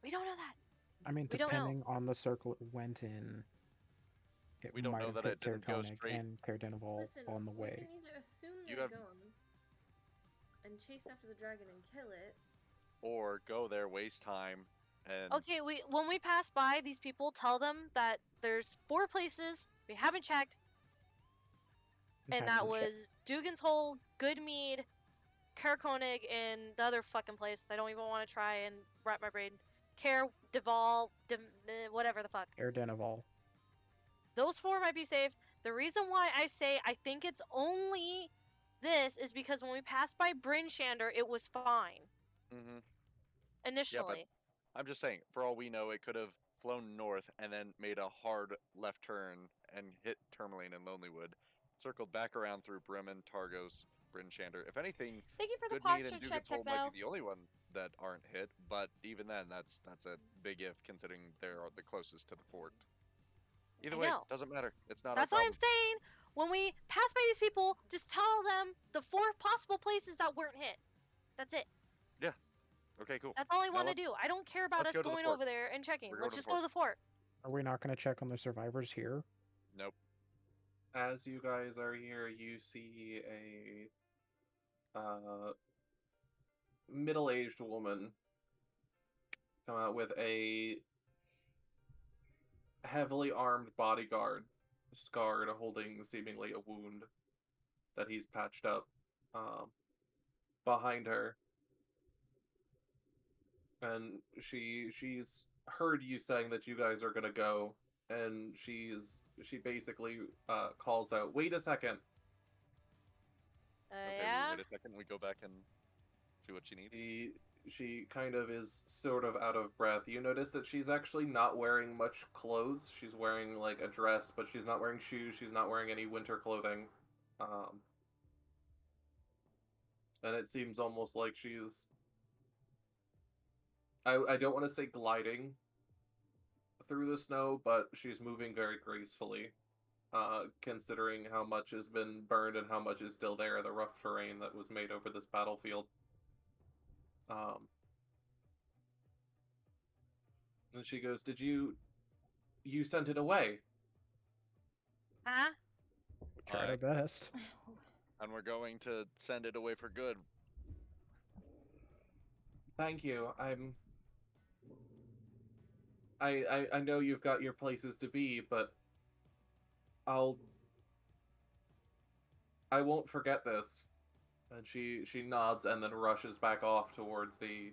We don't know that. I mean, depending on the circle it went in, we don't might know have that hit it didn't go Kerkonig straight. and Caerdinival on the We way. can either assume You they're have- gone and chase after the dragon and kill it. Or go there, waste time, and... Okay, when we pass by these people, tell them that there's 4 places we haven't checked, and that was Dugan's Hole, Goodmead, Kerkonig, and the other fucking place I don't even want to try and wrap my brain. Deval, whatever the fuck. Caerdinival. Those 4 might be safe. The reason why I say I think it's only this is because when we passed by Bryn Shander, it was fine. Mm-hmm. Initially. Yeah, but I'm just saying, for all we know, it could have flown north and then made a hard left turn and hit Tourmaline and Lonelywood, circled back around through Bremen, Targos, Bryn Shander. If anything, Thank you for the Goodmead posture and check, Dugan's Hole might Techbell. be the only one that aren't hit, but even then, that's a big if, considering they're the closest to the fort. Either way, doesn't matter. It's not. That's why I'm saying when we pass by these people, just tell them the 4 possible places that weren't hit. That's it. Yeah. Okay, cool. That's all I Now want to let's- do. I don't care about let's us go to the going fort. over there and checking. We're Let's going just to go to the fort. Are we not going to check on the survivors here? Nope. As you guys are here, you see a middle-aged woman come out with a heavily armed bodyguard, scarred, holding seemingly a wound that he's patched up behind her. And she's heard you saying that you guys are gonna go, and she basically calls out, "Wait a second." Okay, Yeah? wait a second. We go back and see what she needs. She kind of is sort of out of breath. You notice that she's actually not wearing much clothes. She's wearing like a dress, but she's not wearing shoes. She's not wearing any winter clothing. And it seems almost like she's... I don't want to say gliding through the snow, but she's moving very gracefully. considering how much has been burned and how much is still there, the rough terrain that was made over this battlefield. And she goes, "Did you sent it away?" Huh? We tried Aye. our best. And we're going to send it away for good. Thank you. I know you've got your places to be, but I won't forget this. And she nods and then rushes back off towards the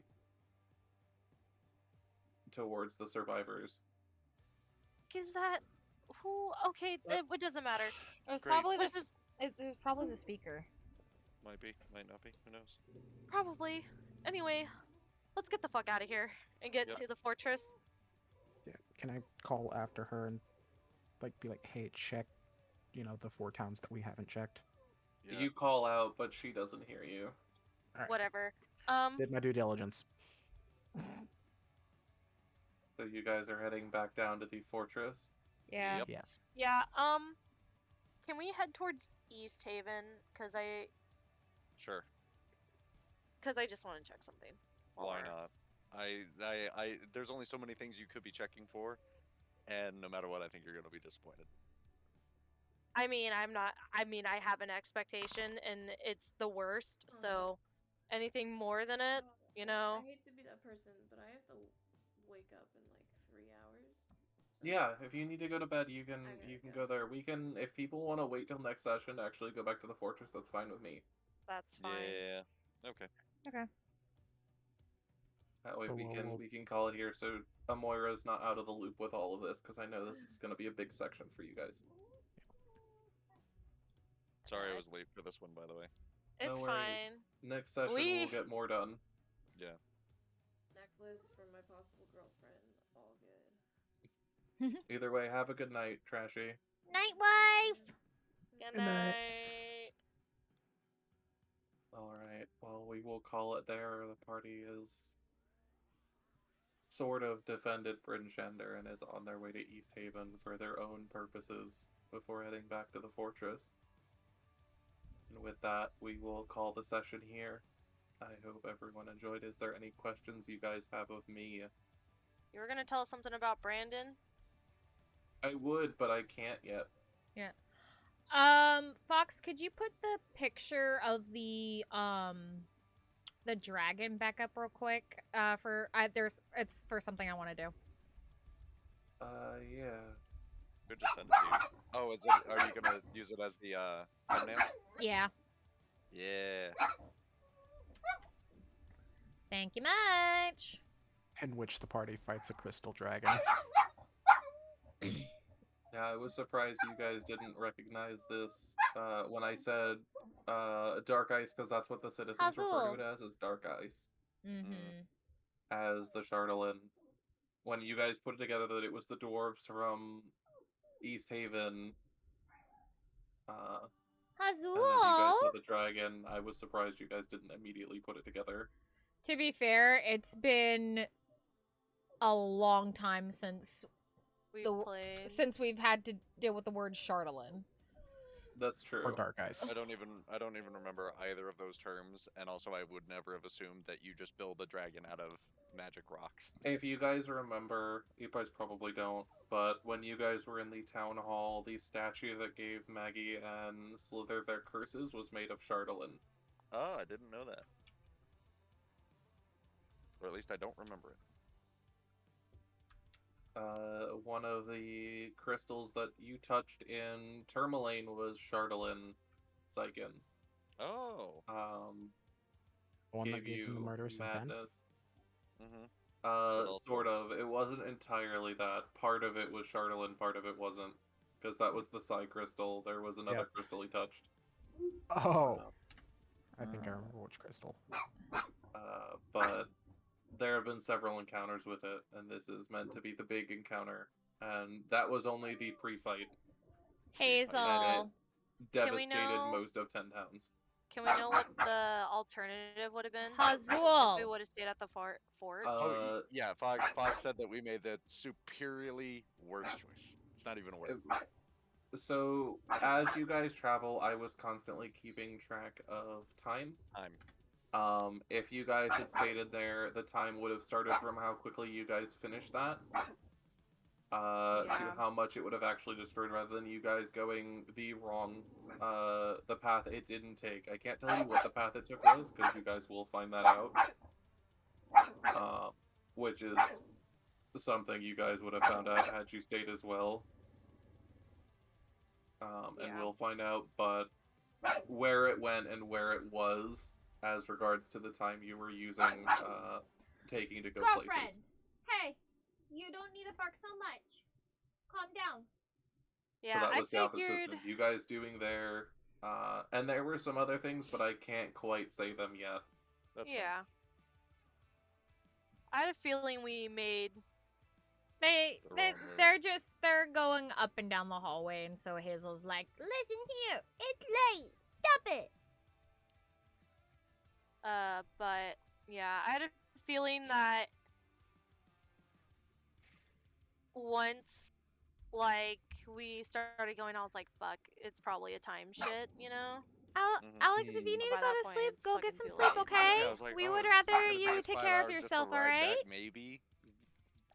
survivors. Is that who? Okay, it doesn't matter. It was Great. probably Let's the just it was probably the speaker. Might be, might not be. Who knows? probably. Anyway, let's get the fuck out of here and get Yep. to the fortress. Yeah. Can I call after her and be like, hey, check, the 4 towns that we haven't checked? Yeah. You call out, but she doesn't hear you. All right. Whatever. Did my due diligence. So you guys are heading back down to the fortress. Yeah. Yep. Yes. Yeah. Can we head towards East Haven? Cause I Sure. just want to check something. while Why we're- not? There's only so many things you could be checking for, and no matter what, I think you're gonna be disappointed. I mean, I have an expectation, and it's the worst. So, anything more than it, you know. I hate to be that person, but I have to wake up in like 3 hours. So Yeah, if you need to go to bed, you can I gotta go go. there. We can, if people want to wait till next session to actually go back to the fortress, that's fine with me. That's fine. Yeah. Okay. Okay. That way So we can call it here, so Amoira's not out of the loop with all of this, because I know this is going to be a big section for you guys. Sorry I was late for this one, by the way. It's No worries. fine. Next session We- we'll get more done. Yeah. necklace for my possible girlfriend. All good. Either way, have a good night, Trashy. Night wife. Good Good night. night. Alright, well, we will call it there. The party is sort of defended Bryn Shender and is on their way to East Haven for their own purposes before heading back to the fortress. And with that, we will call the session here. I hope everyone enjoyed. Is there any questions you guys have of me? You were gonna tell us something about Brandon? I would, but I can't yet. Yeah. Fox, could you put the picture of the dragon back up real quick? It's for something I want to do. Yeah. Could just send it to you. Oh, are you gonna use it as the thumbnail? Yeah. Yeah. Thank you much. In which the party fights a crystal dragon. Yeah, I was surprised you guys didn't recognize this when I said Dark Ice, because that's what the citizens refer to it as Dark Ice. Mm-hmm. As the Charlatan. When you guys put it together that it was the dwarves from East Haven, and then you guys saw the dragon, I was surprised you guys didn't immediately put it together. To be fair, it's been a long time since we've had to deal with the word Charlatan. That's true. Or Dark Ice. I don't even remember either of those terms, and also I would never have assumed that you just build a dragon out of magic rocks. If you guys remember, you guys probably don't, but when you guys were in the town hall, the statue that gave Maggie and Sliithrr their curses was made of Charlatan. Oh, I didn't know that. Or at least I don't remember it. One of the crystals that you touched in Tourmaline was Charlatan Xyken. Oh. The one that Gave gave him the you murderous intent? madness. Mm-hmm. Sort of. It wasn't entirely that. Part of it was Charlatan, part of it wasn't. Because that was the Psy crystal. There was another crystal he touched. Oh! I think I remember which crystal. But there have been several encounters with it, and this is meant to be the big encounter. And that was only the pre-fight. Hazel. And it Can we devastated know- most of 10 towns. Can we know what the alternative would have been? Hazul. If we would have stayed at the fort? Yeah, Fox said that we made the superiorly worse choice. It's not even a word. So, as you guys travel, I was constantly keeping track of time. If you guys had stated there, the time would have started from how quickly you guys finished that, to how much it would have actually destroyed, rather than you guys going the the path it didn't take. I can't tell you what the path it took was, because you guys will find that out. Which is something you guys would have found out had you stayed as well. And we'll find out, but where it went and where it was as regards to the time you were using, taking to go places. Hey, you don't need to bark so much. Calm down. Yeah, So that was the I opposite figured. of you guys doing there. And there were some other things, but I can't quite say them yet. Yeah. I had a feeling we made. They're going up and down the hallway, and so Hazel's like, "Listen here, it's late. Stop it." But yeah, I had a feeling that once, like, we started going, I was like, fuck, it's probably a time shit, you know? Alex, if you need to By go that to point, sleep, it's go fucking get some too sleep, late. okay? Yeah, I was like, We oh, would it's rather gonna you take take us care 5 of hours just to yourself, ride alright? back, maybe.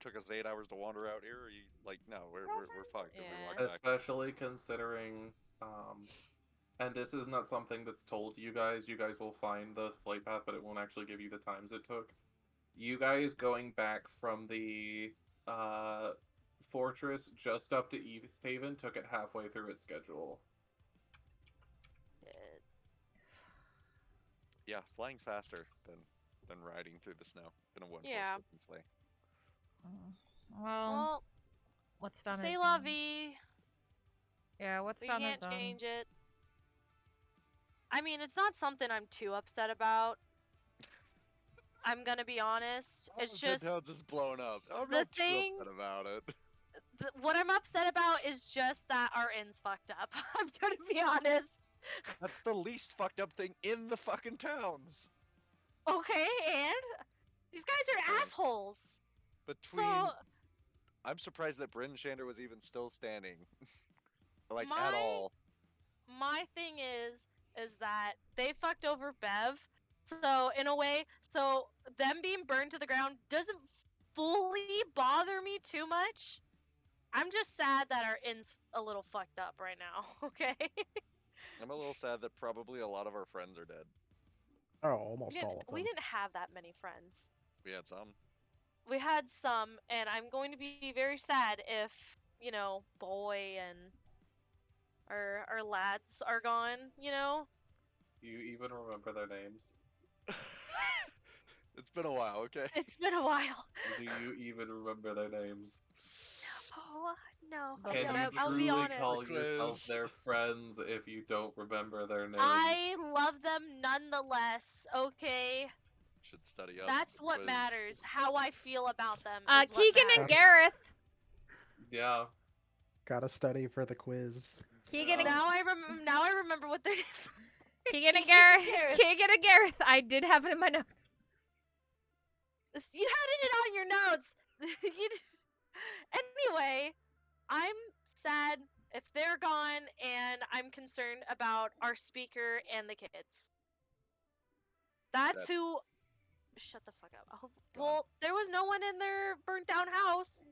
Took us 8 hours to wander out here. Or you, like, no, we're fucked. If we walk back. Especially considering, and this is not something that's told to you guys. You guys will find the flight path, but it won't actually give you the times it took. You guys going back from the fortress just up to East Haven took it halfway through its schedule. Yeah, flying's faster than riding through the snow in a one-horse open sleigh. Well, what's done C'est is la done. vie. Yeah, what's We done is can't done. change it. I mean, it's not something I'm too upset about. I'm gonna be honest. It's just Town's is blown up. I'm the not too thing. upset about it. What I'm upset about is just that our inn's fucked up. I'm gonna be honest. That's the least fucked up thing in the fucking towns. Okay, and these guys are assholes. Between, I'm surprised that Bryn Shander was even still standing, like at all. My thing is that they fucked over Bev. So in a way, them being burned to the ground doesn't fully bother me too much. I'm just sad that our inn's a little fucked up right now. Okay. I'm a little sad that probably a lot of our friends are dead. Oh, almost all of them. We didn't have that many friends. We had some. We had some, and I'm going to be very sad if, you know, Boy and our lads are gone, you know? Do you even remember their names? It's been a while, okay? It's been a while. Do you even remember their names? Oh, no. Can you I'll be truly honest. call yourself their friends if you don't remember their names? I love them nonetheless, okay? Should study up. That's what matters. How I feel about them. Is what Keegan and matters. Gareth. Yeah. Gotta study for the quiz. Keegan and Now I remember what their names are. Keegan and Gareth. Keegan and Gareth. I did have it in my notes. You had it on your notes. Anyway, I'm sad if they're gone, and I'm concerned about our speaker and the kids. That's who. Shut the fuck up. Well, there was no one in their burnt down house.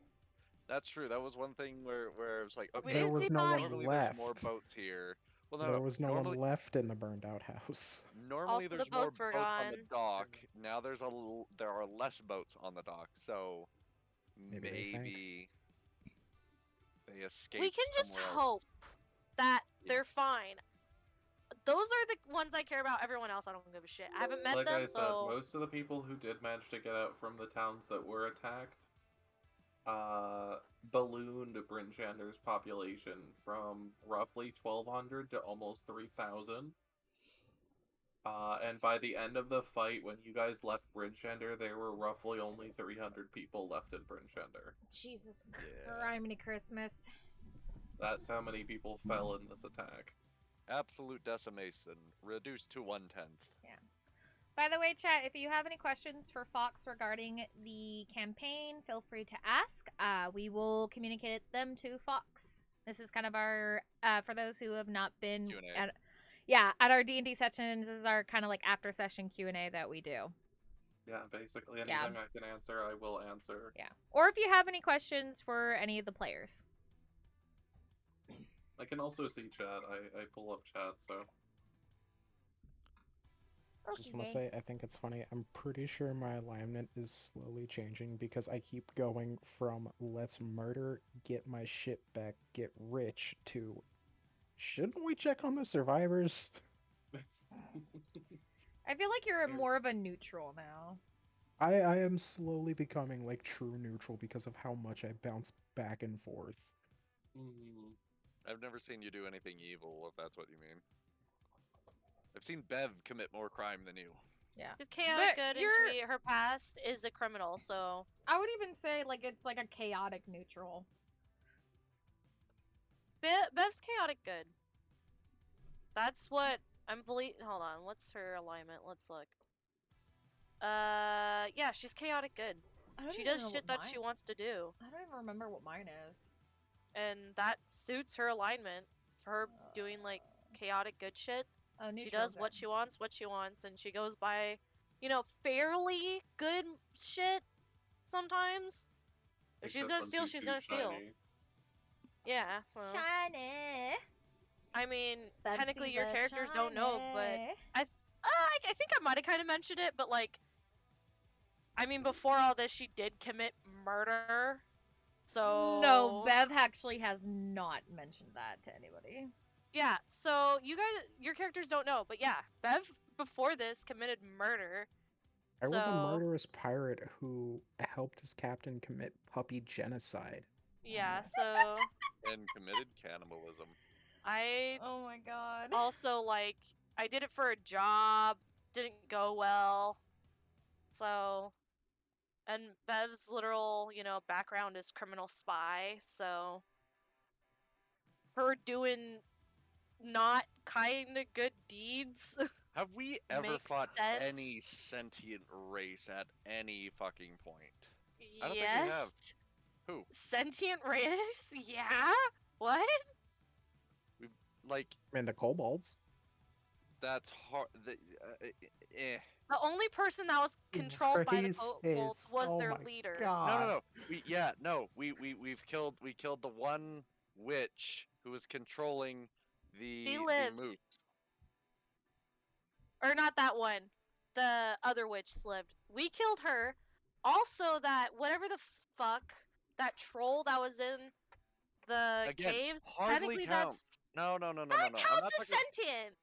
That's true. That was one thing where it was like, okay, There was no one normally left. there's more boats here. Well, no, There was no normally, one left in the burned out house. Normally Also, there's the more boats were boats on the gone. dock. Now there are less boats on the dock, so Maybe they sank. they escaped. We can just somewhere else. hope that they're fine. Those are the ones I care about. Everyone else, I don't give a shit. I haven't met Like them, I said, so most of the people who did manage to get out from the towns that were attacked, ballooned Bryn Shander's population from roughly 1,200 to almost 3,000. And by the end of the fight, when you guys left Bryn Shander, there were roughly only 300 people left in Bryn Shander. Jesus criminy Christmas. That's how many people fell in this attack. Absolute decimation, reduced to 1/10. Yeah. By the way, chat, if you have any questions for Fox regarding the campaign, feel free to ask. We will communicate them to Fox. This is kind of our for those who have not been Q&A. at our D&D sessions. This is our kind of like after session Q&A that we do. Yeah, basically anything I can answer, I will answer. Yeah. Or if you have any questions for any of the players. I can also see chat. I pull up chat, so. I just want to say, I think it's funny. I'm pretty sure my alignment is slowly changing because I keep going from let's murder, get my shit back, get rich to shouldn't we check on the survivors? I feel like you're more of a neutral now. I am slowly becoming like true neutral because of how much I bounce back and forth. I've never seen you do anything evil, if that's what you mean. I've seen Bev commit more crime than you. Yeah. She's chaotic good, and her past is a criminal, so... I would even say, like, it's like a chaotic neutral. Bev's chaotic good. That's what I'm hold on, what's her alignment? Let's look. Yeah, she's chaotic good. She does shit that she wants to do. I don't even remember what mine is. And that suits her alignment for her doing, like, chaotic good shit. Oh, she does what she wants, and she goes by, you know, fairly good shit sometimes. If she's gonna steal, she's gonna steal. Yeah, so... Shiny! I mean, Bubsy's technically your characters don't know, but... I think I might have kind of mentioned it, but, like... I mean, before all this, she did commit murder, so... No, Bev actually has not mentioned that to anybody. Yeah, so you guys, your characters don't know, but yeah, Bev, before this, committed murder. I was a murderous pirate who helped his captain commit puppy genocide. Yeah, so... And committed cannibalism. Oh my god. Also, like, I did it for a job, didn't go well, so... And Bev's literal, you know, background is criminal spy, so... Her doing not kind of good deeds. Have we ever fought any sentient race at any fucking point? I don't think we have. Who? Sentient race? Yeah? What? We like. I mean, the kobolds. That's hard. The only person that was controlled by the kobolds was their leader. No. We've killed the one witch who was controlling the moose. Or not that one. The other witch lived. We killed her. Also, that whatever the fuck, that troll that was in the caves. Technically, counts. No. That counts as sentient.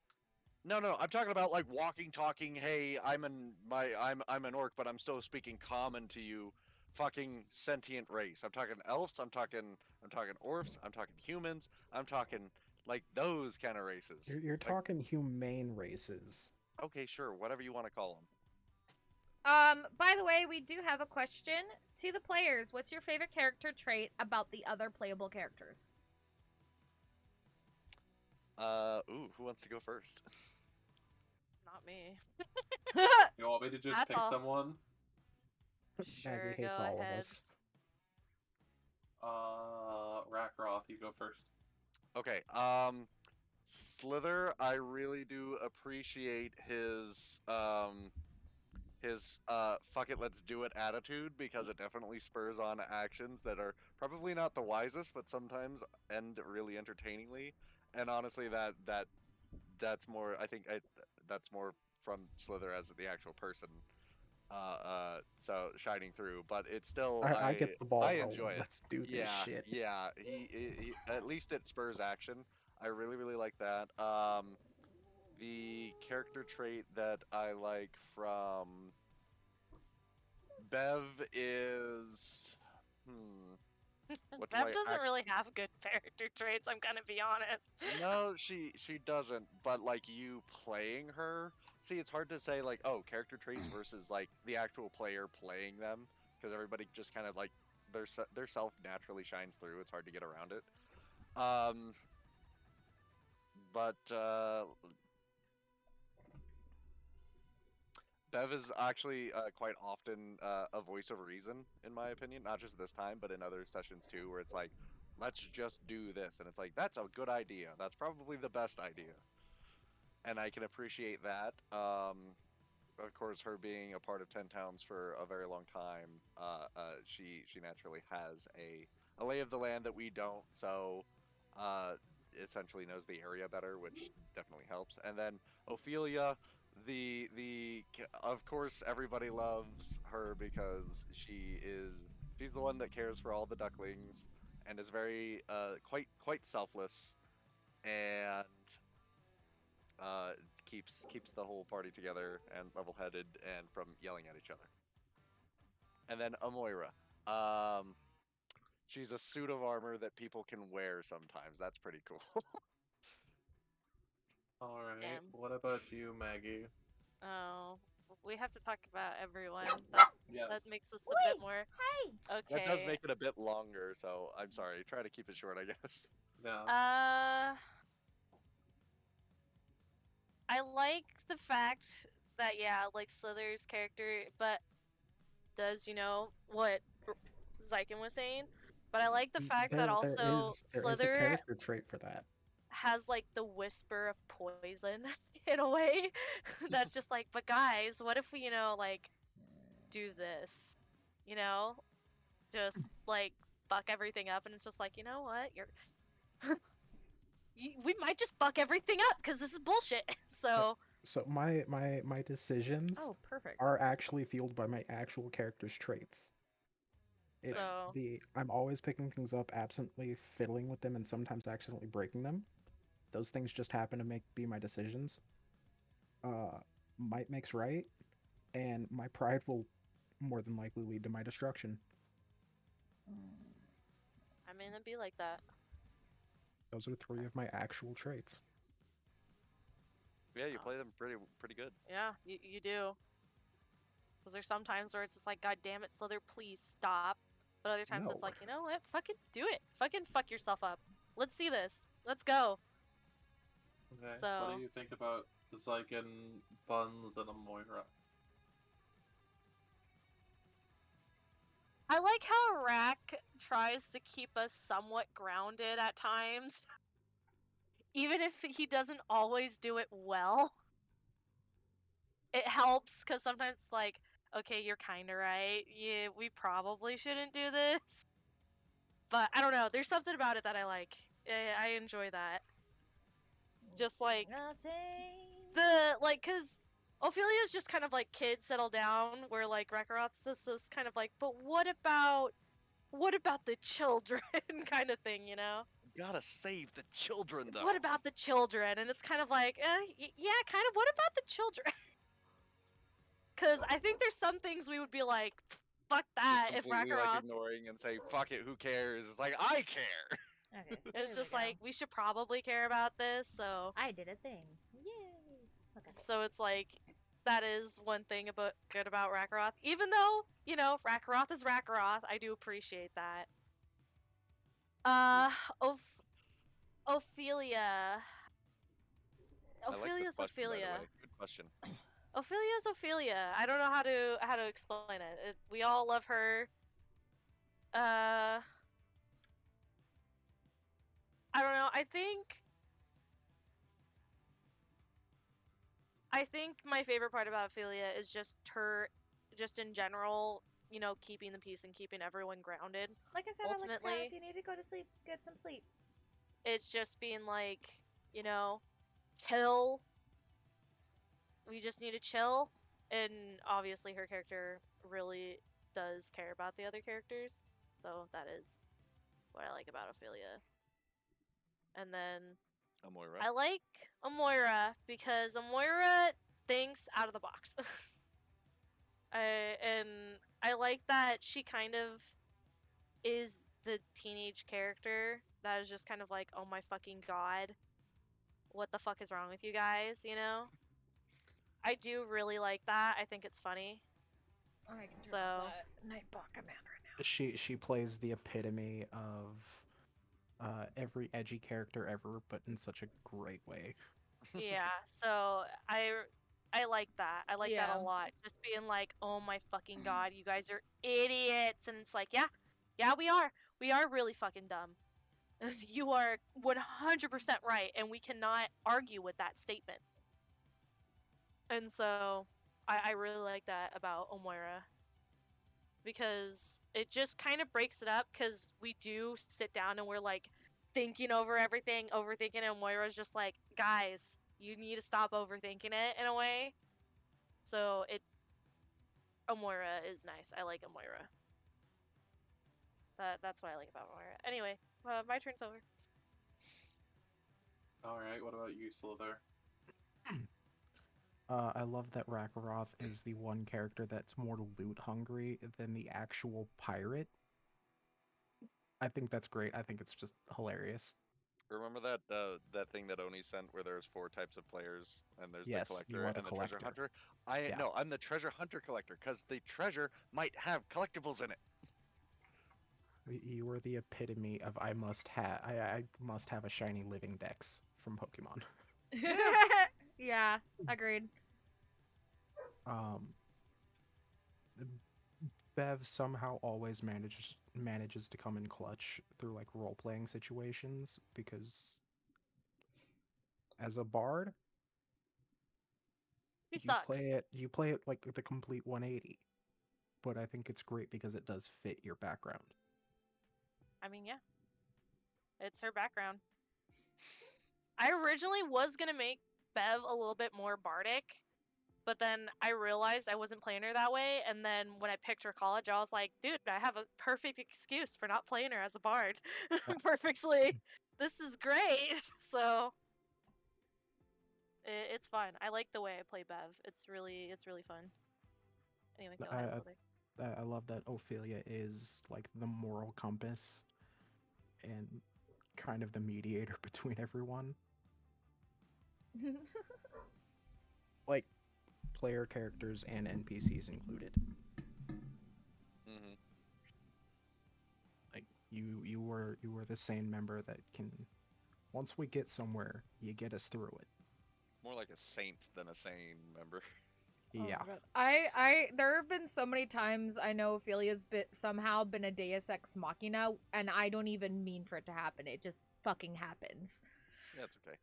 No. I'm talking about like walking, talking. Hey, I'm an orc, but I'm still speaking common to you. Fucking sentient race. I'm talking elves. I'm talking orcs. I'm talking humans. I'm talking like those kind of races. You're talking humane races. Okay, sure. Whatever you want to call them. By the way, we do have a question to the players. What's your favorite character trait about the other playable characters? Who wants to go first? Not me. You want me to just pick someone? Sure, Maggie hates all of us. Rackroth, you go first. Okay, Sliithrr, I really do appreciate his fuck it, let's do it attitude, because it definitely spurs on actions that are probably not the wisest, but sometimes end really entertainingly. And honestly, that's more, I think that's more from Sliithrr as the actual person. So shining through, but it's still I get the ball. I enjoy it. Let's do this shit. Yeah. He at least it spurs action. I really like that. The character trait that I like from Bev is Bev doesn't really have good character traits. I'm gonna be honest. No, she doesn't. But like you playing her. See, it's hard to say, like, oh, character traits versus, like, the actual player playing them, because everybody just kind of, like, their self naturally shines through. It's hard to get around it. Bev is actually quite often a voice of reason, in my opinion. Not just this time, but in other sessions, too, where it's like, let's just do this. And it's like, that's a good idea. That's probably the best idea. And I can appreciate that. Of course, her being a part of 10 Towns for a very long time, she naturally has a lay of the land that we don't, so essentially knows the area better, which definitely helps. And then Ophelia, of course everybody loves her because she's the one that cares for all the ducklings and is very quite selfless and keeps the whole party together and level-headed and from yelling at each other. And then Amoira. She's a suit of armor that people can wear sometimes. That's pretty cool. Alright, Damn. what about you, Maggie? Oh, we have to talk about everyone. That Yes. makes us a bit more. Hey! Okay. That does make it a bit longer, so I'm sorry. Try to keep it short, I guess. Yeah. I like the fact that, yeah, like, Slither's character, but does, what Xyken was saying, but I like the fact that also there is a Sliithrr character trait for that. has, like, the whisper of poison in a way that's just like, but guys, what if we, like, do this? Just, like, fuck everything up, and it's just like, you know what, we might just fuck everything up, because this is bullshit, so... So my decisions Oh, perfect. are actually fueled by my actual character's traits. It's So- I'm always picking things up, absently fiddling with them, and sometimes accidentally breaking them. Those things just happen to be my decisions. Might makes right, and my pride will more than likely lead to my destruction. I mean, it'd be like that. Those are 3 of my actual traits. Yeah, you play them pretty good. Yeah, you do. Because there's some times where it's just like, God damn it, Sliithrr, please stop. But other times it's No. like, you know what? Fucking do it. Fucking fuck yourself up. Let's see this. Let's go. Okay, So- what do you think about Xyken, Buns, and Amoira? I like how Rack tries to keep us somewhat grounded at times. Even if he doesn't always do it well. It helps, because sometimes it's like, okay, you're kinda right. Yeah, we probably shouldn't do this. But I don't know, there's something about it that I like. I enjoy that. Just like, cause Ophelia's just kind of like, kid, settle down, where like Rekaroth's just kind of like, but what about the children kind of thing, Gotta save the children, though. What about the children? And it's kind of like, yeah, kind of, what about the children? Because I think there's some things we would be like, fuck that, if Completely, Rekaroth... like, ignoring and say, fuck it, who cares? It's like, I care! Okay. It's just like, we should probably care about this, so... I did a thing. Yay! Okay. So it's like, that is one thing good about Rekaroth. Even though, Rekaroth is Rekaroth, I do appreciate that. Ophelia. I like this Ophelia's question, by the Ophelia. way. Good question. Ophelia's Ophelia. I don't know how to explain it. We all love her. I don't know. I think my favorite part about Ophelia is just her, just in general, keeping the peace and keeping everyone grounded. Like I said, ultimately, Alex, if you need to go to sleep, get some sleep. It's just being like, chill. We just need to chill. And obviously her character really does care about the other characters. So that is what I like about Ophelia. And then Amoira. I like Amoira because Amoira thinks out of the box. And I like that she kind of is the teenage character that is just kind of like, oh my fucking god, what the fuck is wrong with you guys, I do really like that. I think it's funny. Oh, I can turn So off that Nightbot command right now. She plays the epitome of every edgy character ever, but in such a great way. yeah, so I like that. I like that Yeah. a lot. Just being like, oh my fucking god, you guys are idiots. And it's like, yeah, we are. We are really fucking dumb. You are 100% right, and we cannot argue with that statement. And so, I really like that about Omoira. Because it just kind of breaks it up, because we do sit down and we're, like, thinking over everything, overthinking, and Moira's just like, guys, you need to stop overthinking it, in a way. So, Omoira is nice. I like Omoira. That's what I like about Omoira. Anyway, my turn's over. Alright, what about you, Sliithrr? I love that Rakaroth is the one character that's more loot hungry than the actual pirate. I think that's great. I think it's just hilarious. Remember that thing that Oni sent where there's 4 types of players and there's Yes, the you collector are and the the treasure collector. hunter? Yeah. No, I'm the treasure hunter collector because the treasure might have collectibles in it. You were the epitome of I must have a shiny living dex from Pokemon. Yeah, agreed. Bev somehow always manages to come in clutch through like role-playing situations because as a bard, you play it like the complete 180. But I think it's great because it does fit your background. I mean, yeah. It's her background. I originally was gonna make Bev a little bit more bardic, but then I realized I wasn't playing her that way, and then when I picked her college, I was like, dude, I have a perfect excuse for not playing her as a bard. Perfectly. This is great. So it's fun. I like the way I play Bev. It's really fun. Anyway, go ahead, Sliithrr. I love that Ophelia is like the moral compass and kind of the mediator between everyone. Like player characters and NPCs included. Mm-hmm. Like you were the sane member that can, once we get somewhere, you get us through it. More like a saint than a sane member. Yeah. I there have been so many times I know Ophelia's somehow been a Deus Ex Machina, and I don't even mean for it to happen. It just fucking happens. Yeah, it's okay.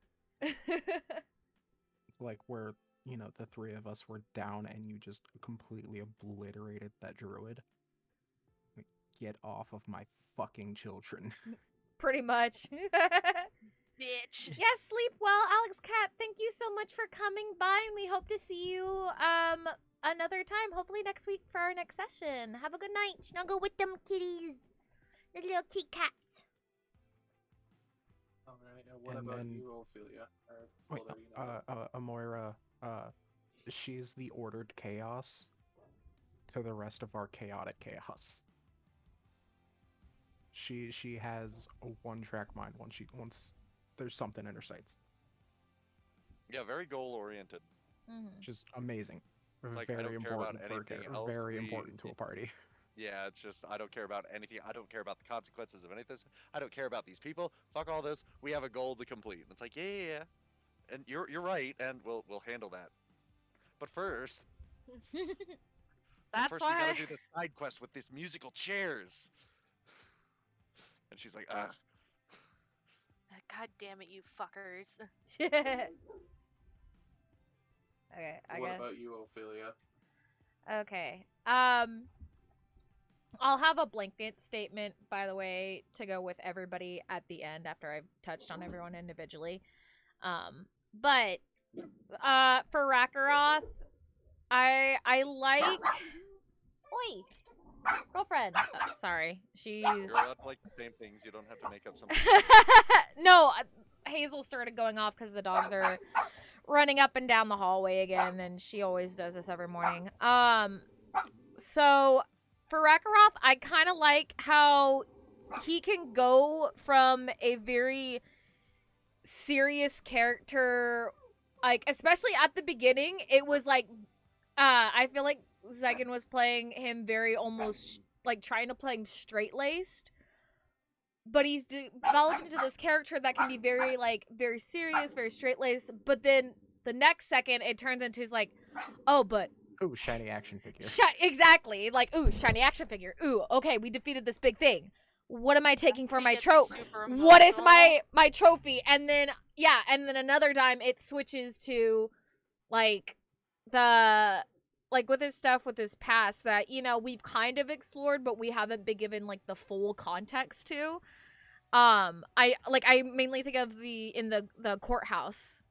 Like where, you know, the 3 of us were down and you just completely obliterated that druid. Like, get off of my fucking children. Pretty much. Bitch. Yes, sleep well, Alex Cat. Thank you so much for coming by, and we hope to see you another time, hopefully next week for our next session. Have a good night. Snuggle with them kitties. The little kitty cats. Alright, what about you, Ophelia? Amoira, she's the ordered chaos to the rest of our chaotic chaos. She has a one-track mind once there's something in her sights. Yeah, very goal-oriented. Which is amazing. Like, very I don't care about important anything else. very important to a party. Yeah, it's just, I don't care about anything. I don't care about the consequences of anything. I don't care about these people. Fuck all this. We have a goal to complete. And it's like, yeah. And you're right, and we'll handle that. But first, That's we why gotta do this side quest with these musical chairs. And she's like, ugh. God damn it, you fuckers. Okay, What about you, Ophelia? Okay. I'll have a blanket statement, by the way, to go with everybody at the end after I've touched on everyone individually. But for Rakaroth, I like. Oi, girlfriend. Sorry, she's. You're allowed to like the same things. You don't have to make up something. No, Hazel started going off because the dogs are running up and down the hallway again, and she always does this every morning. So for Rakaroth, I kind of like how he can go from a very serious character, like, especially at the beginning, it was like, I feel like Xyken was playing him very almost, like, trying to play him straight-laced, but he's developed into this character that can be very, like, very serious, very straight-laced, but then the next second, it turns into, he's like, oh, but... Ooh, shiny action figure. Exactly. Like, ooh, shiny action figure. Ooh, okay, we defeated this big thing. what am I taking for my gets trophy? super What is emotional. my trophy? And then another time it switches to like with his stuff with his past that, you know, we've kind of explored but we haven't been given like the full context to. I mainly think of the courthouse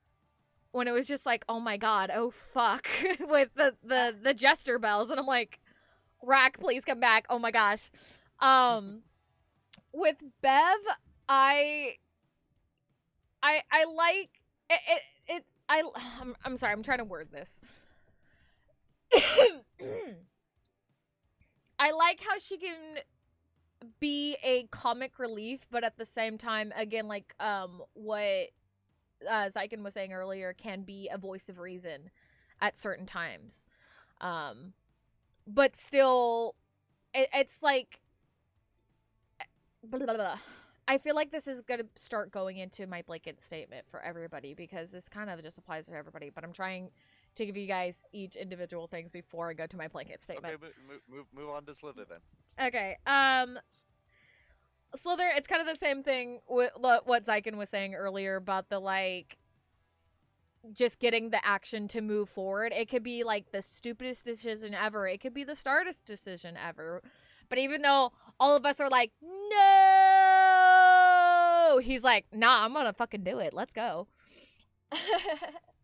when it was just like, oh my god, oh fuck, with the jester bells, and I'm like, Rack, please come back. Oh my gosh. With Bev, I like it. I'm sorry, I'm trying to word this. I like how she can be a comic relief, but at the same time, again, like what Xyken was saying earlier, can be a voice of reason at certain times. But still, it's like, blah, blah, blah. I feel like this is going to start going into my blanket statement for everybody, because this kind of just applies to everybody, but I'm trying to give you guys each individual things before I go to my blanket statement. Okay, move on to Sliithrr then. Okay, Sliithrr, it's kind of the same thing with what Xyken was saying earlier about the, like, just getting the action to move forward. It could be, like, the stupidest decision ever. It could be the smartest decision ever. But even though all of us are like, no, he's like, nah, I'm gonna fucking do it. Let's go.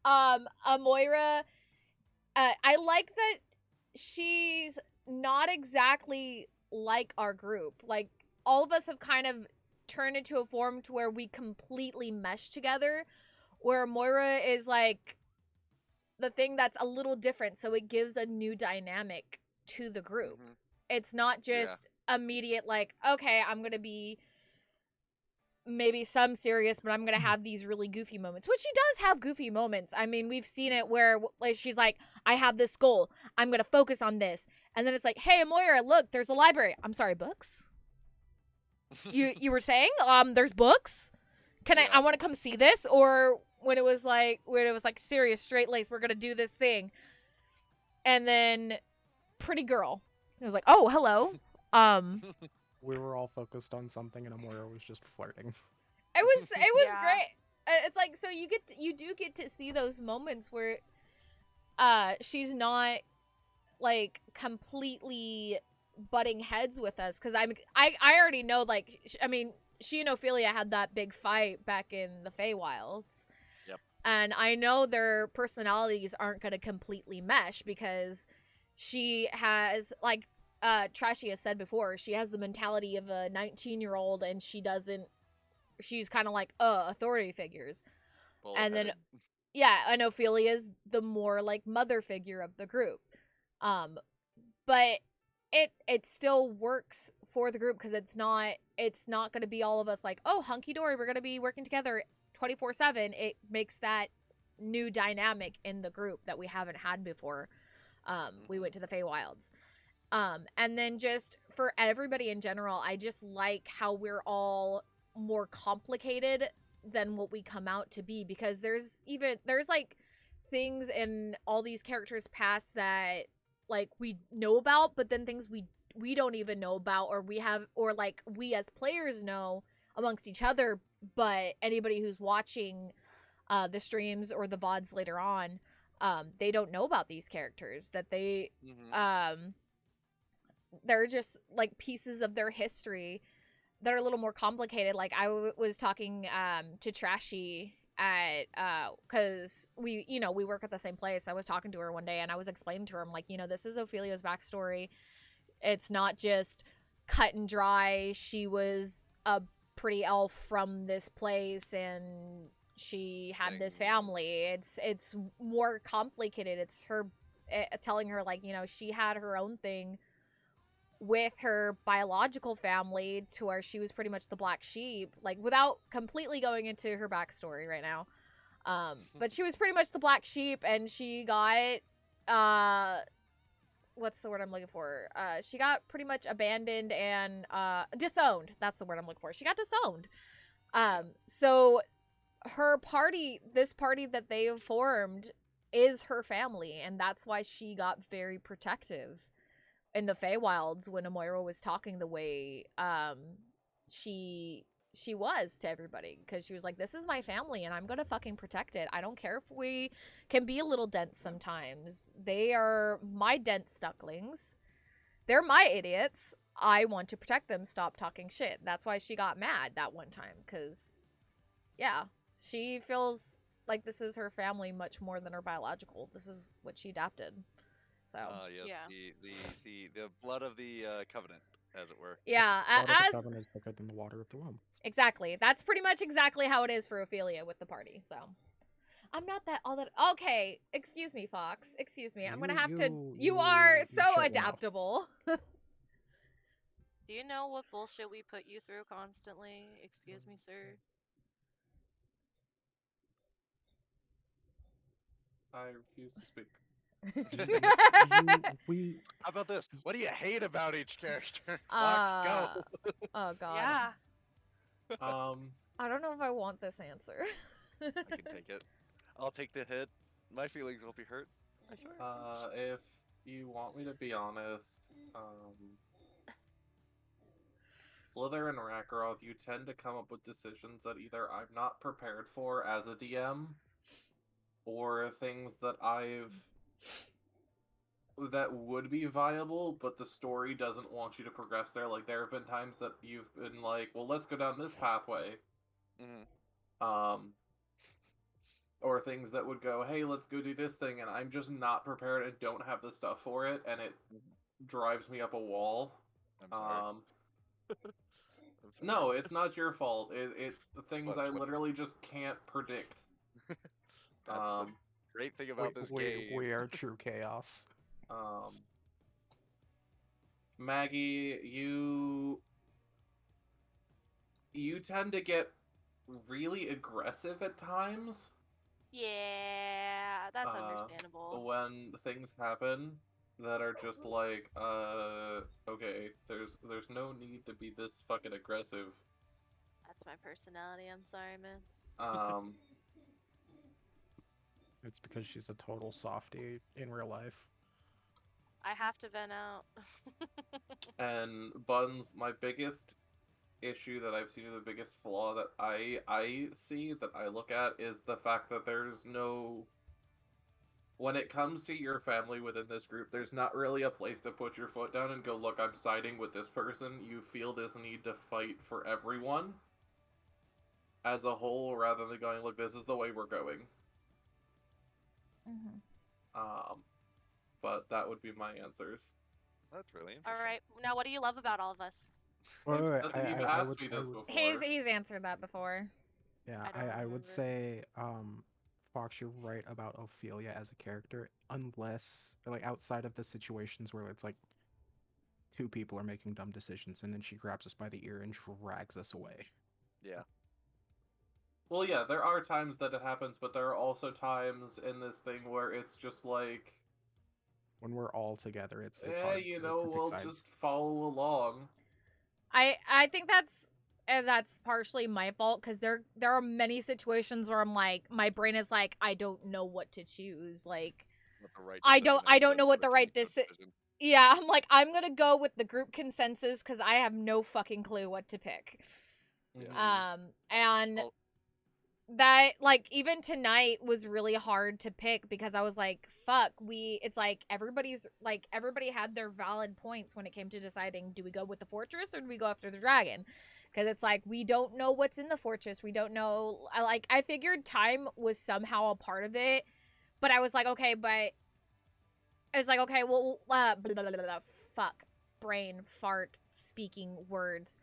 Moira, I like that she's not exactly like our group. Like, all of us have kind of turned into a form to where we completely mesh together, where Moira is like the thing that's a little different, so it gives a new dynamic to the group. Mm-hmm. It's not just immediate, like, okay, I'm gonna be maybe some serious, but I'm gonna have these really goofy moments, which she does have goofy moments. I mean, we've seen it where, like, she's like, I have this goal, I'm gonna focus on this, and then it's like, hey, Moira, look, there's a library. I'm sorry, books? you were saying there's books? Can I want to come see this? Or when it was like serious, straight lace, we're gonna do this thing, and then pretty girl, it was like, oh, hello. We were all focused on something, and Amora was just flirting. It was Yeah. great. It's like, so you do get to see those moments where she's not like completely butting heads with us, because I already know, like, I mean, she and Ophelia had that big fight back in the Feywilds. Yep. And I know their personalities aren't going to completely mesh, because she has, like, Trashy has said before, she has the mentality of a 19-year-old, and she's kind of like, authority figures. And then, yeah, and Ophelia's the more, like, mother figure of the group. But it still works for the group, because it's not going to be all of us like, oh, hunky-dory, we're going to be working together 24/7. It makes that new dynamic in the group that we haven't had before. We went to the Feywilds. And then just for everybody in general, I just like how we're all more complicated than what we come out to be, because there's like things in all these characters past that, like, we know about, but then things we don't even know about, or we as players know amongst each other, but anybody who's watching the streams or the VODs later on, they don't know about these characters, that they they're just like pieces of their history that are a little more complicated. Like, I was talking to Trashy at because we work at the same place. I was talking to her one day, and I was explaining to her, I'm like, this is Ophelia's backstory. It's not just cut and dry. She was a pretty elf from this place, and she had this family. It's more complicated. It's her telling her, like, she had her own thing with her biological family, to where she was pretty much the black sheep, like, without completely going into her backstory right now. But she was pretty much the black sheep, and she got what's the word I'm looking for? She got pretty much abandoned and disowned. That's the word I'm looking for. She got disowned. So her party, this party that they have formed, is her family, and that's why she got very protective in the Feywilds when Amoira was talking the way she was to everybody, because she was like, this is my family and I'm gonna fucking protect it. I don't care if we can be a little dense sometimes. They are my dense ducklings. They're my idiots. I want to protect them. Stop talking shit. That's why she got mad that one time, because, yeah, she feels like this is her family much more than her biological. This is what she adapted. So, Yes, yeah. the blood of the covenant, as it were. Yeah, Water of the as covenant is thicker than the water of the womb. exactly. That's pretty much exactly how it is for Ophelia with the party. So, I'm not that all that. Okay, excuse me, Fox. Excuse me. I'm gonna have to. You are so shut one off. adaptable. Do you know what bullshit we put you through constantly? Excuse me, sir. I refuse to speak. How about this? What do you hate about each character? Fox, go. Oh god. Yeah. I don't know if I want this answer. I can take it. I'll take the hit. My feelings will be hurt. I swear. If you want me to be honest, Sliithrr and Rakarov, you tend to come up with decisions that either I'm not prepared for as a DM, or things that that would be viable, but the story doesn't want you to progress there. Like, there have been times that you've been like, well, let's go down this pathway. Or things that would go, hey, let's go do this thing, and I'm just not prepared and don't have the stuff for it, and it drives me up a wall. I'm sorry. No, it's not your fault. It's the things I literally just can't predict. That's the great thing about this game. We are true chaos. Maggie, you tend to get really aggressive at times. Yeah, that's understandable. When things happen that are just like, okay, there's no need to be this fucking aggressive. That's my personality. I'm sorry, man. It's because she's a total softie in real life. I have to vent out. And Buns, my biggest issue that I've seen, the biggest flaw that I see, that I look at, is the fact that there's no... When it comes to your family within this group, there's not really a place to put your foot down and go, look, I'm siding with this person. You feel this need to fight for everyone as a whole, rather than going, look, this is the way we're going. But that would be my answers. That's really interesting. All right. Now, what do you love about all of us? Wait, You've asked me this before. He's answered that before. Yeah, I would say, Fox, you're right about Ophelia as a character, unless, like, outside of the situations where it's like two people are making dumb decisions and then she grabs us by the ear and drags us away. Yeah. Well, yeah, there are times that it happens, but there are also times in this thing where it's just like... When we're all together, it's yeah, hard you to know, pick we'll sides. just follow along. I think that's partially my fault, because there are many situations where I'm like, my brain is like, I don't know what to choose. Like, I don't know what the right decision. Yeah, I'm like, I'm gonna go with the group consensus because I have no fucking clue what to pick. Yeah. And that, like, even tonight was really hard to pick because I was like, fuck, it's like everybody had their valid points when it came to deciding, do we go with the fortress or do we go after the dragon? Because it's like, we don't know what's in the fortress. We don't know. I figured time was somehow a part of it, but I was like, okay, but it's like, okay, well, blah, blah, blah, blah, blah, fuck, brain fart speaking words.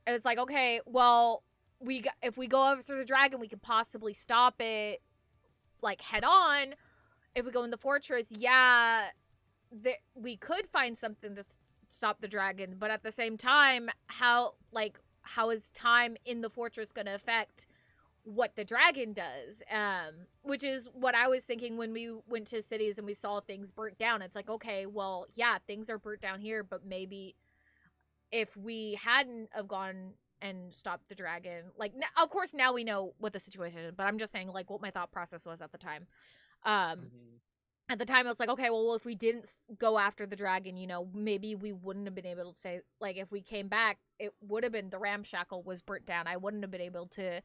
It's like, okay, well, if we go after the dragon, we could possibly stop it, like, head on. If we go in the fortress, yeah, we could find something to stop the dragon, but at the same time, how is time in the fortress going to affect what the dragon does? Which is what I was thinking when we went to cities and we saw things burnt down. It's like, okay, well, yeah, things are burnt down here, but maybe if we hadn't have gone and stopped the dragon, like, of course now we know what the situation is, but I'm just saying, like, what my thought process was at the time. at the time, I was like, okay, well, if we didn't go after the dragon, you know, maybe we wouldn't have been able to say, like, if we came back, it would have been the ramshackle was burnt down. I wouldn't have been able to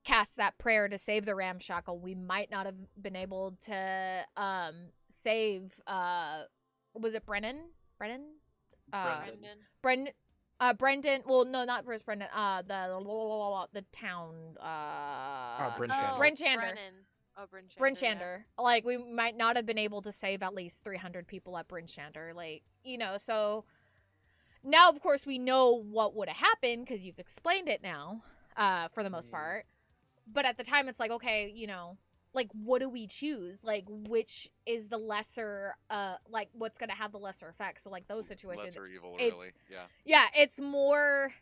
cast that prayer to save the ramshackle. We might not have been able to save was it Brennan? Brendan. Well, no, not Bruce Brendan. The town. Bryn Oh, Bryn Shander. Brennan. Oh, Bryn Shander. Like, we might not have been able to save at least 300 people at Bryn Shander. Like, you know, so now, of course, we know what would have happened because you've explained it now, for the most part. But at the time, it's like, okay, you know, like, what do we choose? Like, which is the lesser, like, what's going to have the lesser effect? So, like, those situations. Lesser evil, it's, really. Yeah. Yeah, it's more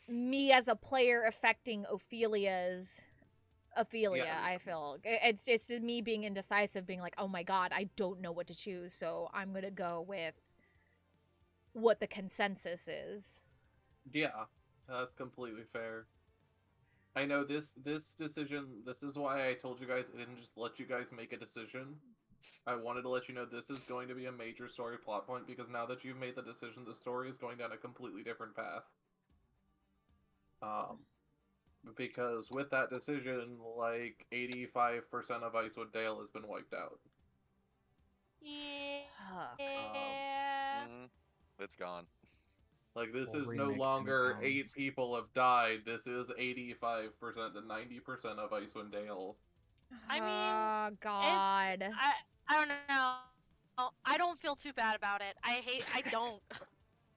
me as a player affecting Ophelia, I feel. It's just me being indecisive, being like, oh my god, I don't know what to choose, so I'm gonna go with what the consensus is. Yeah, that's completely fair. I know this decision, this is why I told you guys I didn't just let you guys make a decision. I wanted to let you know this is going to be a major story plot point, because now that you've made the decision, the story is going down a completely different path. Because with that decision, like, 85% of Icewood Dale has been wiped out. Yeah. It's gone. Like, this We'll is no remake longer 10 8 people have died. This is 85% to 90% of Icewind Dale. I mean, oh god. I don't know. I don't feel too bad about it. I don't.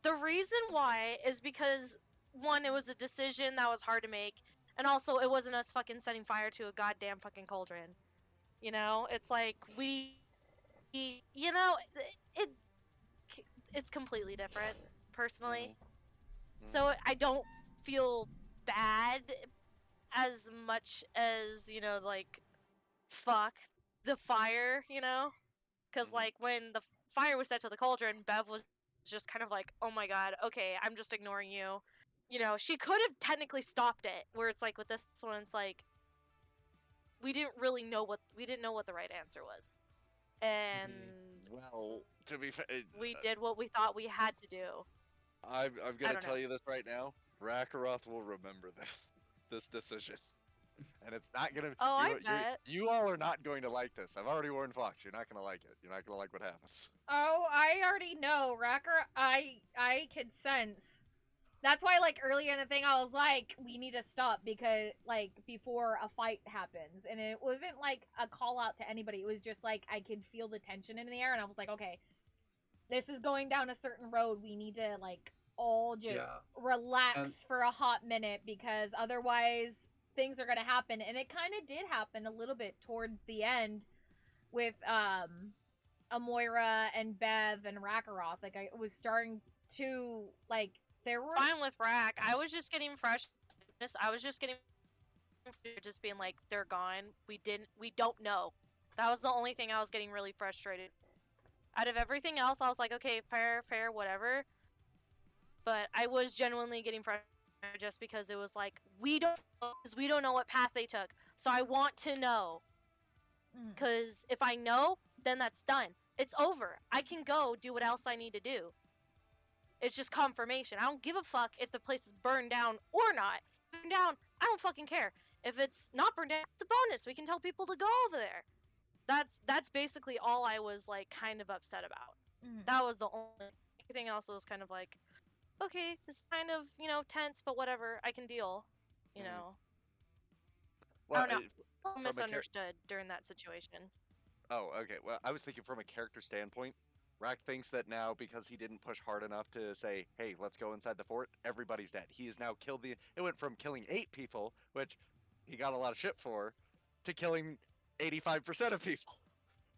The reason why is because, one, it was a decision that was hard to make, and also it wasn't us fucking setting fire to a goddamn fucking cauldron. You know, it's like you know, it's completely different, personally. So I don't feel bad as much as, you know, like, fuck the fire, you know? Because, like, when the fire was set to the cauldron, Bev was just kind of like, oh my god, okay, I'm just ignoring you. You know, she could have technically stopped it, where it's like, with this one, it's like, we didn't know what the right answer was. And well, to be fair, we did what we thought we had to do. I'm gonna tell you this right now. Rakaroth will remember this decision, and it's not gonna. Oh, I bet. You all are not going to like this. I've already warned Fox. You're not gonna like it. You're not gonna like what happens. Oh, I already know, Racker. I could sense. That's why, like, earlier in the thing, I was like, we need to stop, because, like, before a fight happens. And it wasn't, like, a call out to anybody. It was just, like, I could feel the tension in the air, and I was like, okay, this is going down a certain road. We need to, like, all just relax for a hot minute, because otherwise things are going to happen. And it kind of did happen a little bit towards the end with, Amoira and Bev and Rakaroth. Like, I was starting to, like, there were... Fine with Rack. I was just getting fresh. I was just getting just being like, they're gone. We don't know. That was the only thing I was getting really frustrated. Out of everything else, I was like, okay, fair, whatever. But I was genuinely getting frustrated just because it was like, we don't know what path they took. So I want to know. Because if I know, then that's done. It's over. I can go do what else I need to do. It's just confirmation. I don't give a fuck if the place is burned down or not. Burned down, I don't fucking care. If it's not burned down, it's a bonus. We can tell people to go over there. That's basically all I was, like, kind of upset about. That was the only... Everything else was kind of like, okay, this is kind of, you know, tense, but whatever. I can deal. You know. Well, I don't know. I misunderstood during that situation. Oh, okay. Well, I was thinking from a character standpoint. Rack thinks that now, because he didn't push hard enough to say, hey, let's go inside the fort, everybody's dead. He has now killed it went from killing 8 people, which he got a lot of shit for, to killing 85% of people,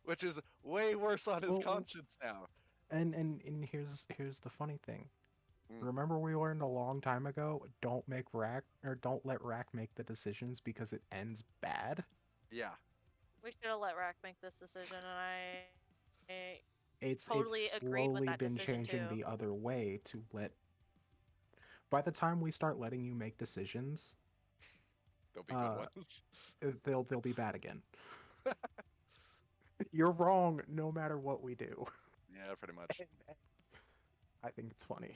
which is way worse on his conscience now. And here's the funny thing. Remember, we learned a long time ago, don't let Rack make the decisions because it ends bad? Yeah. We should have let Rack make this decision, and I It's totally agreed with slowly that been decision changing too. the other way to let... By the time we start letting you make decisions, they'll be good ones. They'll be bad again. You're wrong no matter what we do. Yeah, pretty much. I think it's funny.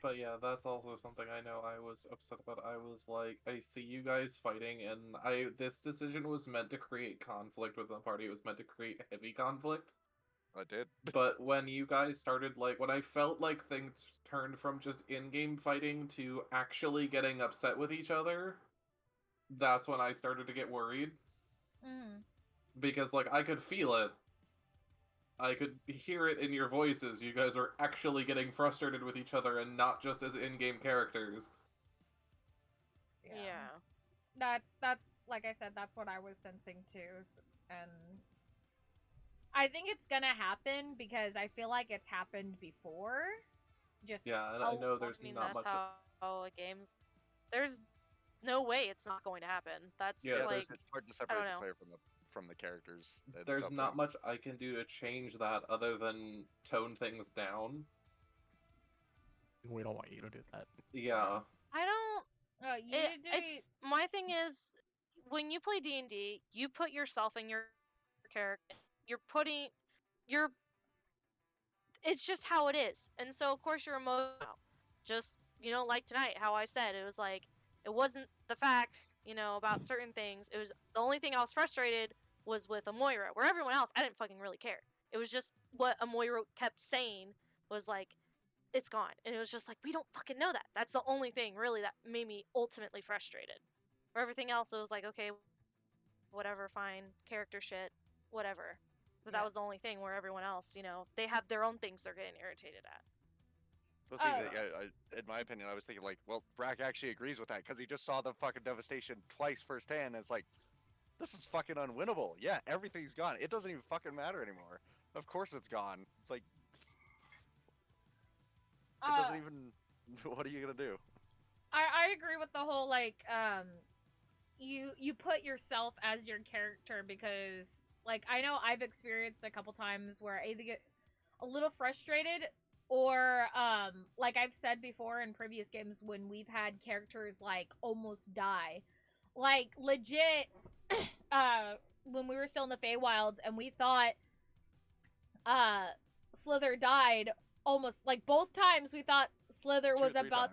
But yeah, that's also something I know I was upset about. I was like, I see you guys fighting, and this decision was meant to create conflict with the party. It was meant to create heavy conflict. I did. But when you guys started, like, when I felt like things turned from just in-game fighting to actually getting upset with each other, that's when I started to get worried. Mm. Because, like, I could feel it. I could hear it in your voices. You guys are actually getting frustrated with each other and not just as in-game characters. Yeah. That's like I said, that's what I was sensing too. And I think it's gonna happen because I feel like it's happened before. Just yeah, and I know there's not that's much. how a game's. There's no way it's not going to happen. That's Yeah, like it's hard to I separate don't the know. player from the characters. at There's some not point. much I can do to change that other than tone things down. We don't want you to do that. Yeah. I don't. You It's my thing is when you play D&D, you put yourself in your character. You're it's just how it is. And so of course you're emotional. Just, like tonight, how I said, it was like it wasn't the fact, about certain things. It was the only thing I was frustrated was with Amoira, where everyone else I didn't fucking really care. It was just what Amoira kept saying was like it's gone. And it was just like we don't fucking know that. That's the only thing really that made me ultimately frustrated. For everything else it was like okay, whatever, fine, character shit, whatever. But that was the only thing where everyone else, they have their own things they're getting irritated at. Well, see, in my opinion, I was thinking like, well, Brack actually agrees with that because he just saw the fucking devastation twice firsthand. And it's like, this is fucking unwinnable. Yeah, everything's gone. It doesn't even fucking matter anymore. Of course it's gone. It's like, it doesn't even. What are you gonna do? I agree with the whole like you put yourself as your character because like I know I've experienced a couple times where I either get a little frustrated or like I've said before in previous games when we've had characters like almost die. Like legit when we were still in the Feywilds and we thought Sliithrr died almost like both times we thought Sliithrr was about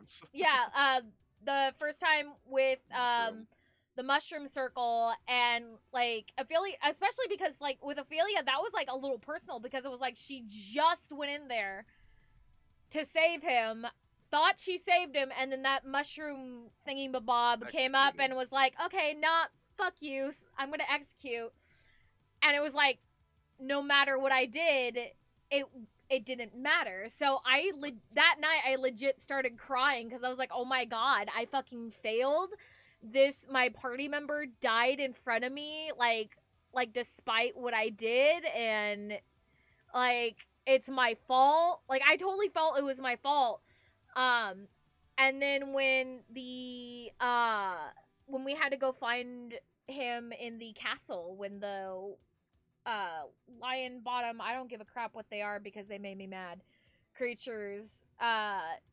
the first time with the mushroom circle and like Ophelia, especially because like with Ophelia that was like a little personal because it was like she just went in there to save him, thought she saved him, and then that mushroom thingy bob came up and was like, okay, nah, fuck you, I'm gonna execute. And it was like no matter what I did, it didn't matter. So that night I legit started crying because I was like, oh my god, I fucking failed. My party member died in front of me, like despite what I did, and like it's my fault. Like I totally felt it was my fault. And then when we had to go find him in the castle, when the lion bottom, I don't give a crap what they are because they made me mad, creatures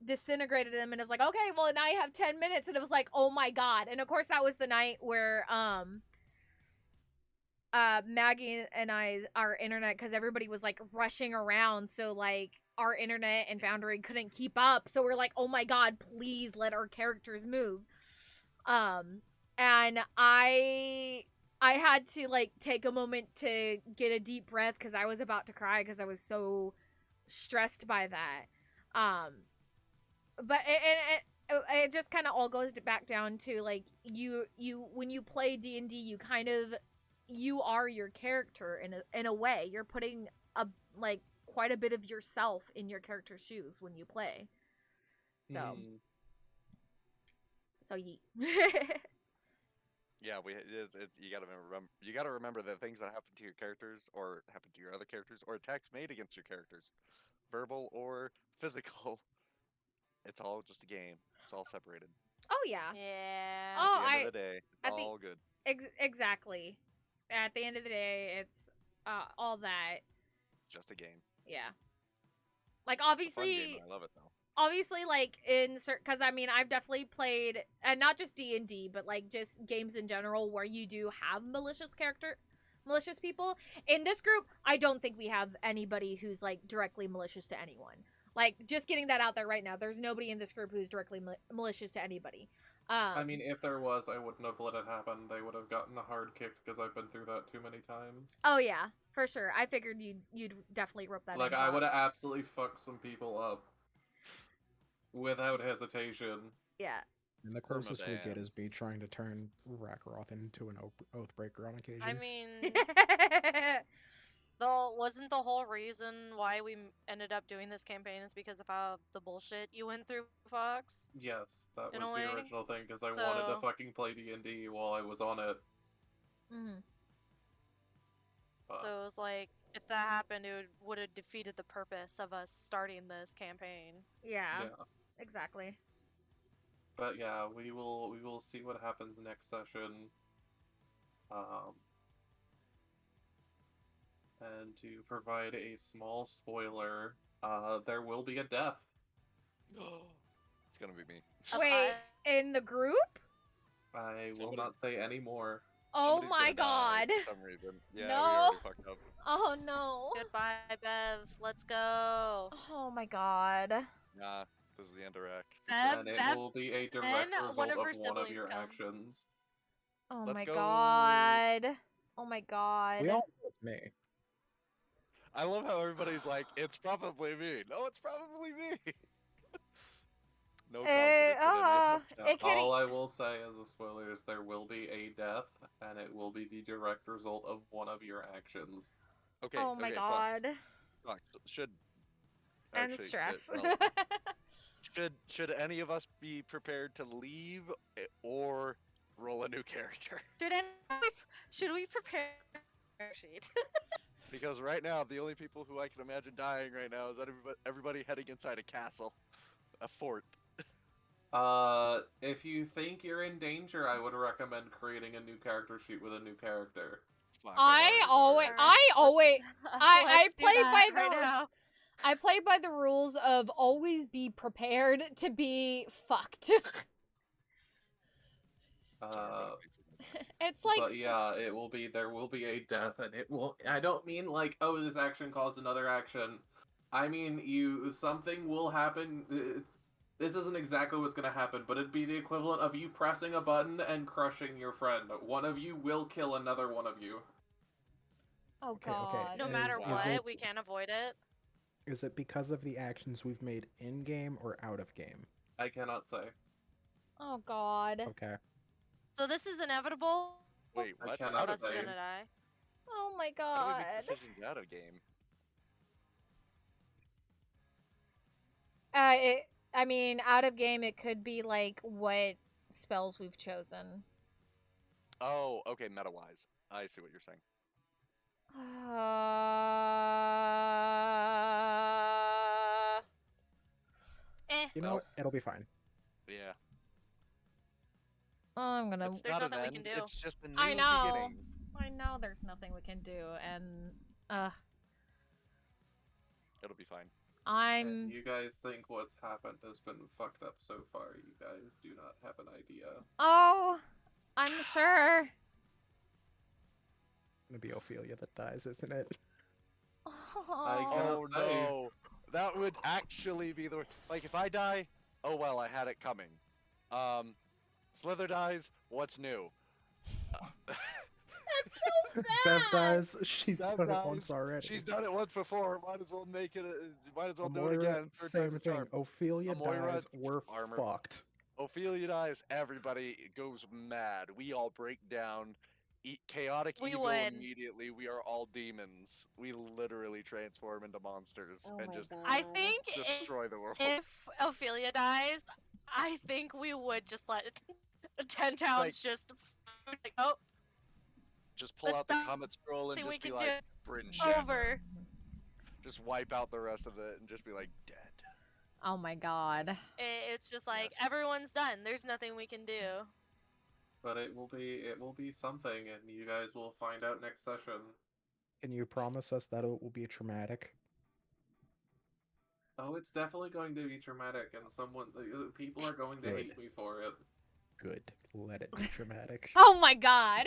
disintegrated him, and it was like, okay, well now you have 10 minutes, and it was like, oh my god. And of course that was the night where Maggie and our internet, because everybody was like rushing around, so like our internet and Foundry couldn't keep up, so we're like, oh my god, please let our characters move. And I had to like take a moment to get a deep breath because I was about to cry because I was so stressed by that. But it just kind of all goes back down to like you when you play D&D, you are your character in a way. You're putting quite a bit of yourself in your character's shoes when you play. So Yeah, you gotta remember the things that happen to your characters or happen to your other characters or attacks made against your characters, verbal or physical. It's all just a game. It's all separated. Oh yeah. Yeah. Oh, at the end of the day, it's all good. Exactly. At the end of the day, it's all that. Just a game. Yeah. Like It's obviously, a fun game, I love it though. Obviously, like in certain, because I mean, I've definitely played, and not just D&D, but like just games in general where you do have malicious malicious people. In this group, I don't think we have anybody who's like directly malicious to anyone. Like, just getting that out there right now. There's nobody in this group who's directly malicious to anybody. I mean, if there was, I wouldn't have let it happen. They would have gotten a hard kick because I've been through that too many times. Oh yeah, for sure. I figured you'd definitely rope that in. Like, I would have absolutely fucked some people up without hesitation. Yeah. And the closest we get is me trying to turn Rakaroth into an Oathbreaker on occasion. I mean, wasn't the whole reason why we ended up doing this campaign is because of how the bullshit you went through, Fox? Yes, that was In a the way. original thing, because I wanted to fucking play D&D while I was on it. Mm-hmm. So it was like, if that happened, it would have defeated the purpose of us starting this campaign. Yeah. Exactly. But yeah, we will see what happens next session. And to provide a small spoiler, there will be a death. It's gonna be me. Wait, in the group? I will not say any more. Oh Somebody's my gonna die god. for some reason. Yeah, No. we already fucked up. Oh no. Goodbye, Bev. Let's go. Oh my god. Nah, this is the end of Rack. And it will be a direct result one of of her one of siblings your come. actions. Oh Let's my go. god. Oh my god. We all know it's me. I love how everybody's like, it's probably me. No, it's probably me. No confidence in it. All I will say as a spoiler is there will be a death, and it will be the direct result of one of your actions. Okay. Oh my okay, god. Fox, should And actually, stress. should any of us be prepared to leave or roll a new character? Should we prepare a sheet? Because right now, the only people who I can imagine dying right now is everybody heading inside a castle, a fort. If you think you're in danger, I would recommend creating a new character sheet with a new character. Fuck, I always I play by the I play by the rules of always be prepared to be fucked. It's like, but yeah, there will be a death, and it will. I don't mean like, oh, this action caused another action. I mean, something will happen. This isn't exactly what's gonna happen, but it'd be the equivalent of you pressing a button and crushing your friend. One of you will kill another one of you. Oh god. No matter what, we can't avoid it. Is it because of the actions we've made in-game or out of game? I cannot say. Oh god. Okay. So this is inevitable? Wait, what? cannot One of us is say. gonna die. Oh my How do we god. make decisions out of game? I mean, out of game, it could be like what spells we've chosen. Oh, okay, meta-wise. I see what you're saying. You know what? It'll be fine. Yeah. I'm gonna. It's There's not nothing an we end, can do. It's just a new I know. beginning. I know there's nothing we can do, and It'll be fine. I'm. You guys think what's happened has been fucked up so far. You guys do not have an idea. Oh, I'm sure. It's gonna be Ophelia that dies, isn't it? I cannot Oh say. no, that would actually be the like if I die. Oh well, I had it coming. Sliithrr dies. What's new? Bev dies. She's Bev done it dies. once already. She's done it once before. Might as well make it. Might as well do it Amoira, again. Third same time's a thing. charm. Ophelia Amoira, dies. We're armor. fucked. Ophelia dies. Everybody goes mad. We all break down. Eat chaotic We evil win. immediately. We are all demons. We literally transform into monsters and just I think destroy the world. if Ophelia dies, I think we would just let 10 towns just like, oh, Just pull out the comet scroll and thing we just be can like, do Bryn over. Just wipe out the rest of it and just be like, dead. Oh my god. It's just like everyone's done. There's nothing we can do. But it will be something, and you guys will find out next session. Can you promise us that it will be traumatic? Oh, it's definitely going to be traumatic, and people are going to Good. hate me for it. Good. Let it be traumatic. Oh my god.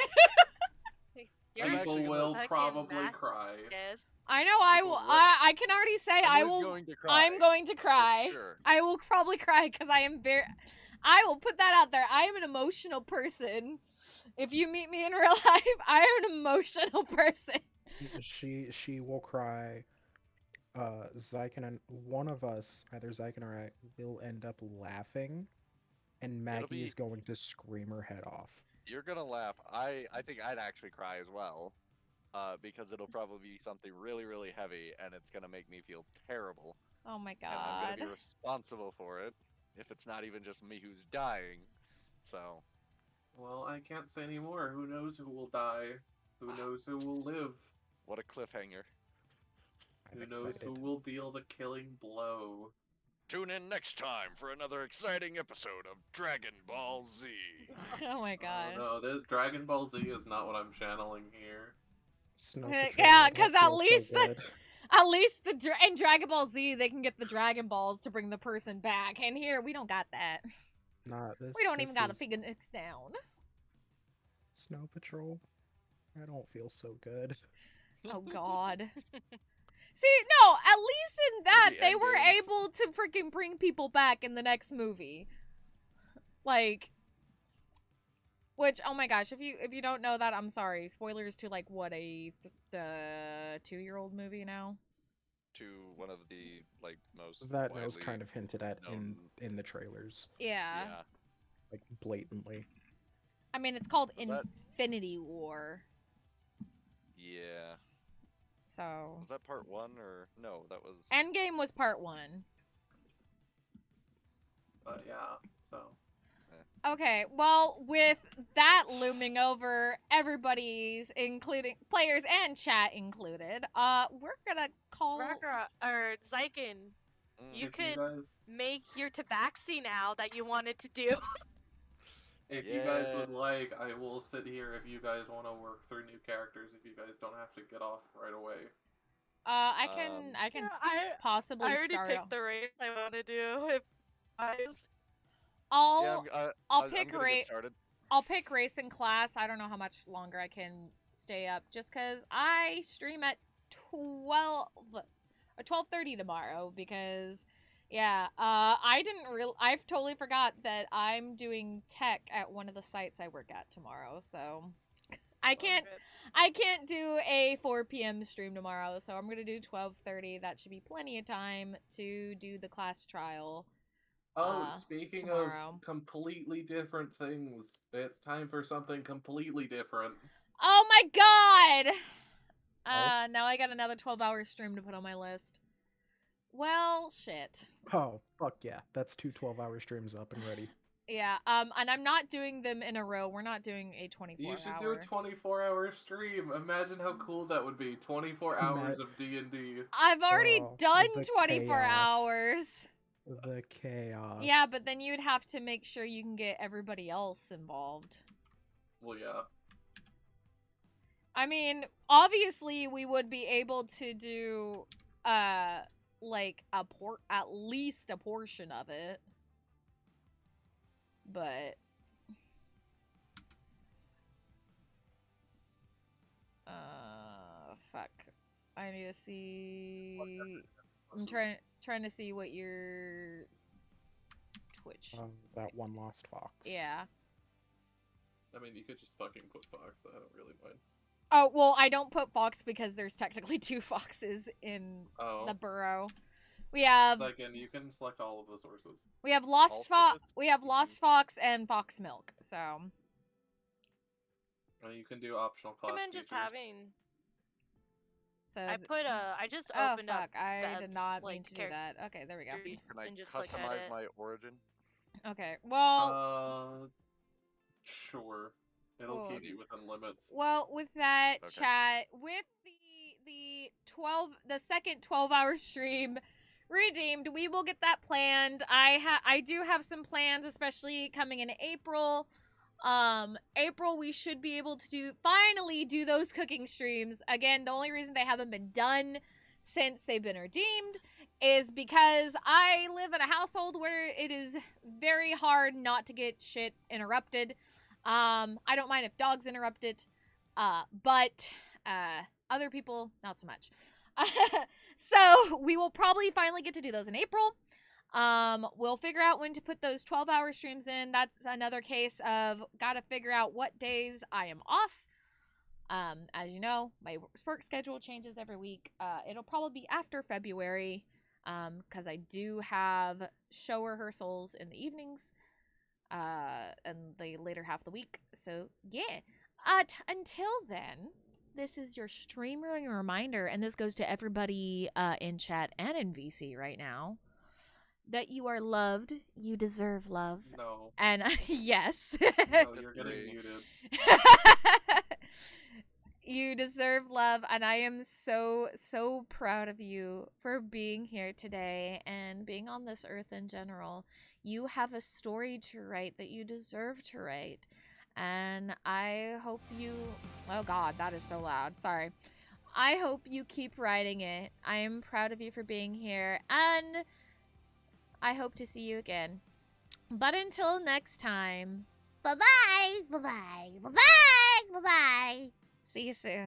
You're a People will fucking probably cry. masochist. I know I People will. will- I can already say I Emily's will. going to cry, I'm going to cry. sure. I will probably cry because I am very. I will put that out there. I am an emotional person. If you meet me in real life, I am an emotional person. She will cry. Xyken and one of us, either Xyken or I, will end up laughing, and Maggie be- is going to scream her head off. You're gonna laugh. I think I'd actually cry as well, because it'll probably be something really, really heavy, and it's gonna make me feel terrible. Oh my And I'm gonna god. be responsible for it, if it's not even just me who's dying. So, Well, I can't say anymore. Who knows who will die? Who knows who will live? what a cliffhanger. Who I'm knows excited. who will deal the killing blow? Tune in next time for another exciting episode of Dragon Ball Z. Oh my god. Oh no, this Dragon Ball Z is not what I'm channeling here. Snow Yeah, Patrol, I 'cause don't at feel so least the- good. At least in Dragon Ball Z, they can get the Dragon Balls to bring the person back. And here, we don't got that. Nah, this. We don't this even got a is Phoenix down. Snow Patrol. I don't feel so good. Oh god. See, no, at least in that, The they were endgame. able to freaking bring people back in the next movie. Like, which, oh my gosh, if you don't know that, I'm sorry. Spoilers to, like, what, the 2-year-old movie now? To one of the most That was widely kind of hinted at known- in the trailers, Yeah. Yeah. like blatantly. I mean, it's called Was that- Infinity War. Yeah. So, Was that part 1 or no? That was. Endgame was part 1. But yeah, so. Okay, well, with that looming over everybody's, including players and chat included, we're gonna call. Rakra, or Xyken, you If could guys, make your tabaxi now that you wanted to do. if you guys would Yeah. like, I will sit here if you guys want to work through new characters. If you guys don't have to get off right away. I can Yeah, possibly I already start. picked the race I want to do. If guys, I'll I'm pick gonna get started. I'll pick race and class. I don't know how much longer I can stay up, just because I stream at 12:30 tomorrow. Because yeah, I've totally forgot that I'm doing tech at one of the sites I work at tomorrow. So I can't do a 4 p.m. stream tomorrow. So I'm gonna do 12:30. That should be plenty of time to do the class trial. Oh, speaking tomorrow. of completely different things, it's time for something completely different. Oh my god! Now I got another 12-hour stream to put on my list. Well, shit. Oh, fuck yeah. That's 2 12-hour streams up and ready. Yeah, and I'm not doing them in a row. We're not doing a 24-hour. You should do a 24-hour stream. Imagine how cool that would be. 24 hours of D&D. I've already Oh, done the 24 chaos. hours. The chaos. Yeah, but then you'd have to make sure you can get everybody else involved. Well, yeah. I mean, obviously we would be able to do like at least a portion of it. But fuck. I need to see. I'm trying to see what your Twitch. That one lost fox. Yeah. I mean, you could just fucking put Fox. I don't really mind. Oh, well, I don't put Fox because there's technically 2 foxes in the burrow. We have Again, you can select all of the sources. we have Lost Fox, and Fox Milk. So You can do optional class recommend just features. having. So I just oh opened fuck! up. I did Dev's, not mean like, to do that. Okay, there we go. Can I and just click customize edit. my origin? Okay, well, Sure. It'll Well- keep you within limits. well, with that Okay. chat, with the second 12-hour stream redeemed, we will get that planned. I do have some plans, especially coming in April. April, we should be able to finally do those cooking streams. Again, the only reason they haven't been done since they've been redeemed is because I live in a household where it is very hard not to get shit interrupted. I don't mind if dogs interrupt it. But other people, not so much. So we will probably finally get to do those in April. We'll figure out when to put those 12-hour streams in. That's another case of gotta figure out what days I am off. As you know, my work schedule changes every week. It'll probably be after February, because I do have show rehearsals in the evenings, and the later half of the week. So yeah. Until then, this is your streamer reminder, and this goes to everybody in chat and in VC right now, that you are loved. You deserve love. No. And yes. No, you're getting muted. You deserve love, and I am so, so proud of you for being here today and being on this earth in general. You have a story to write that you deserve to write, and I hope you... Oh God, that is so loud. Sorry. I hope you keep writing it. I am proud of you for being here, and I hope to see you again. But until next time, bye-bye, bye-bye, bye-bye, bye-bye. See you soon.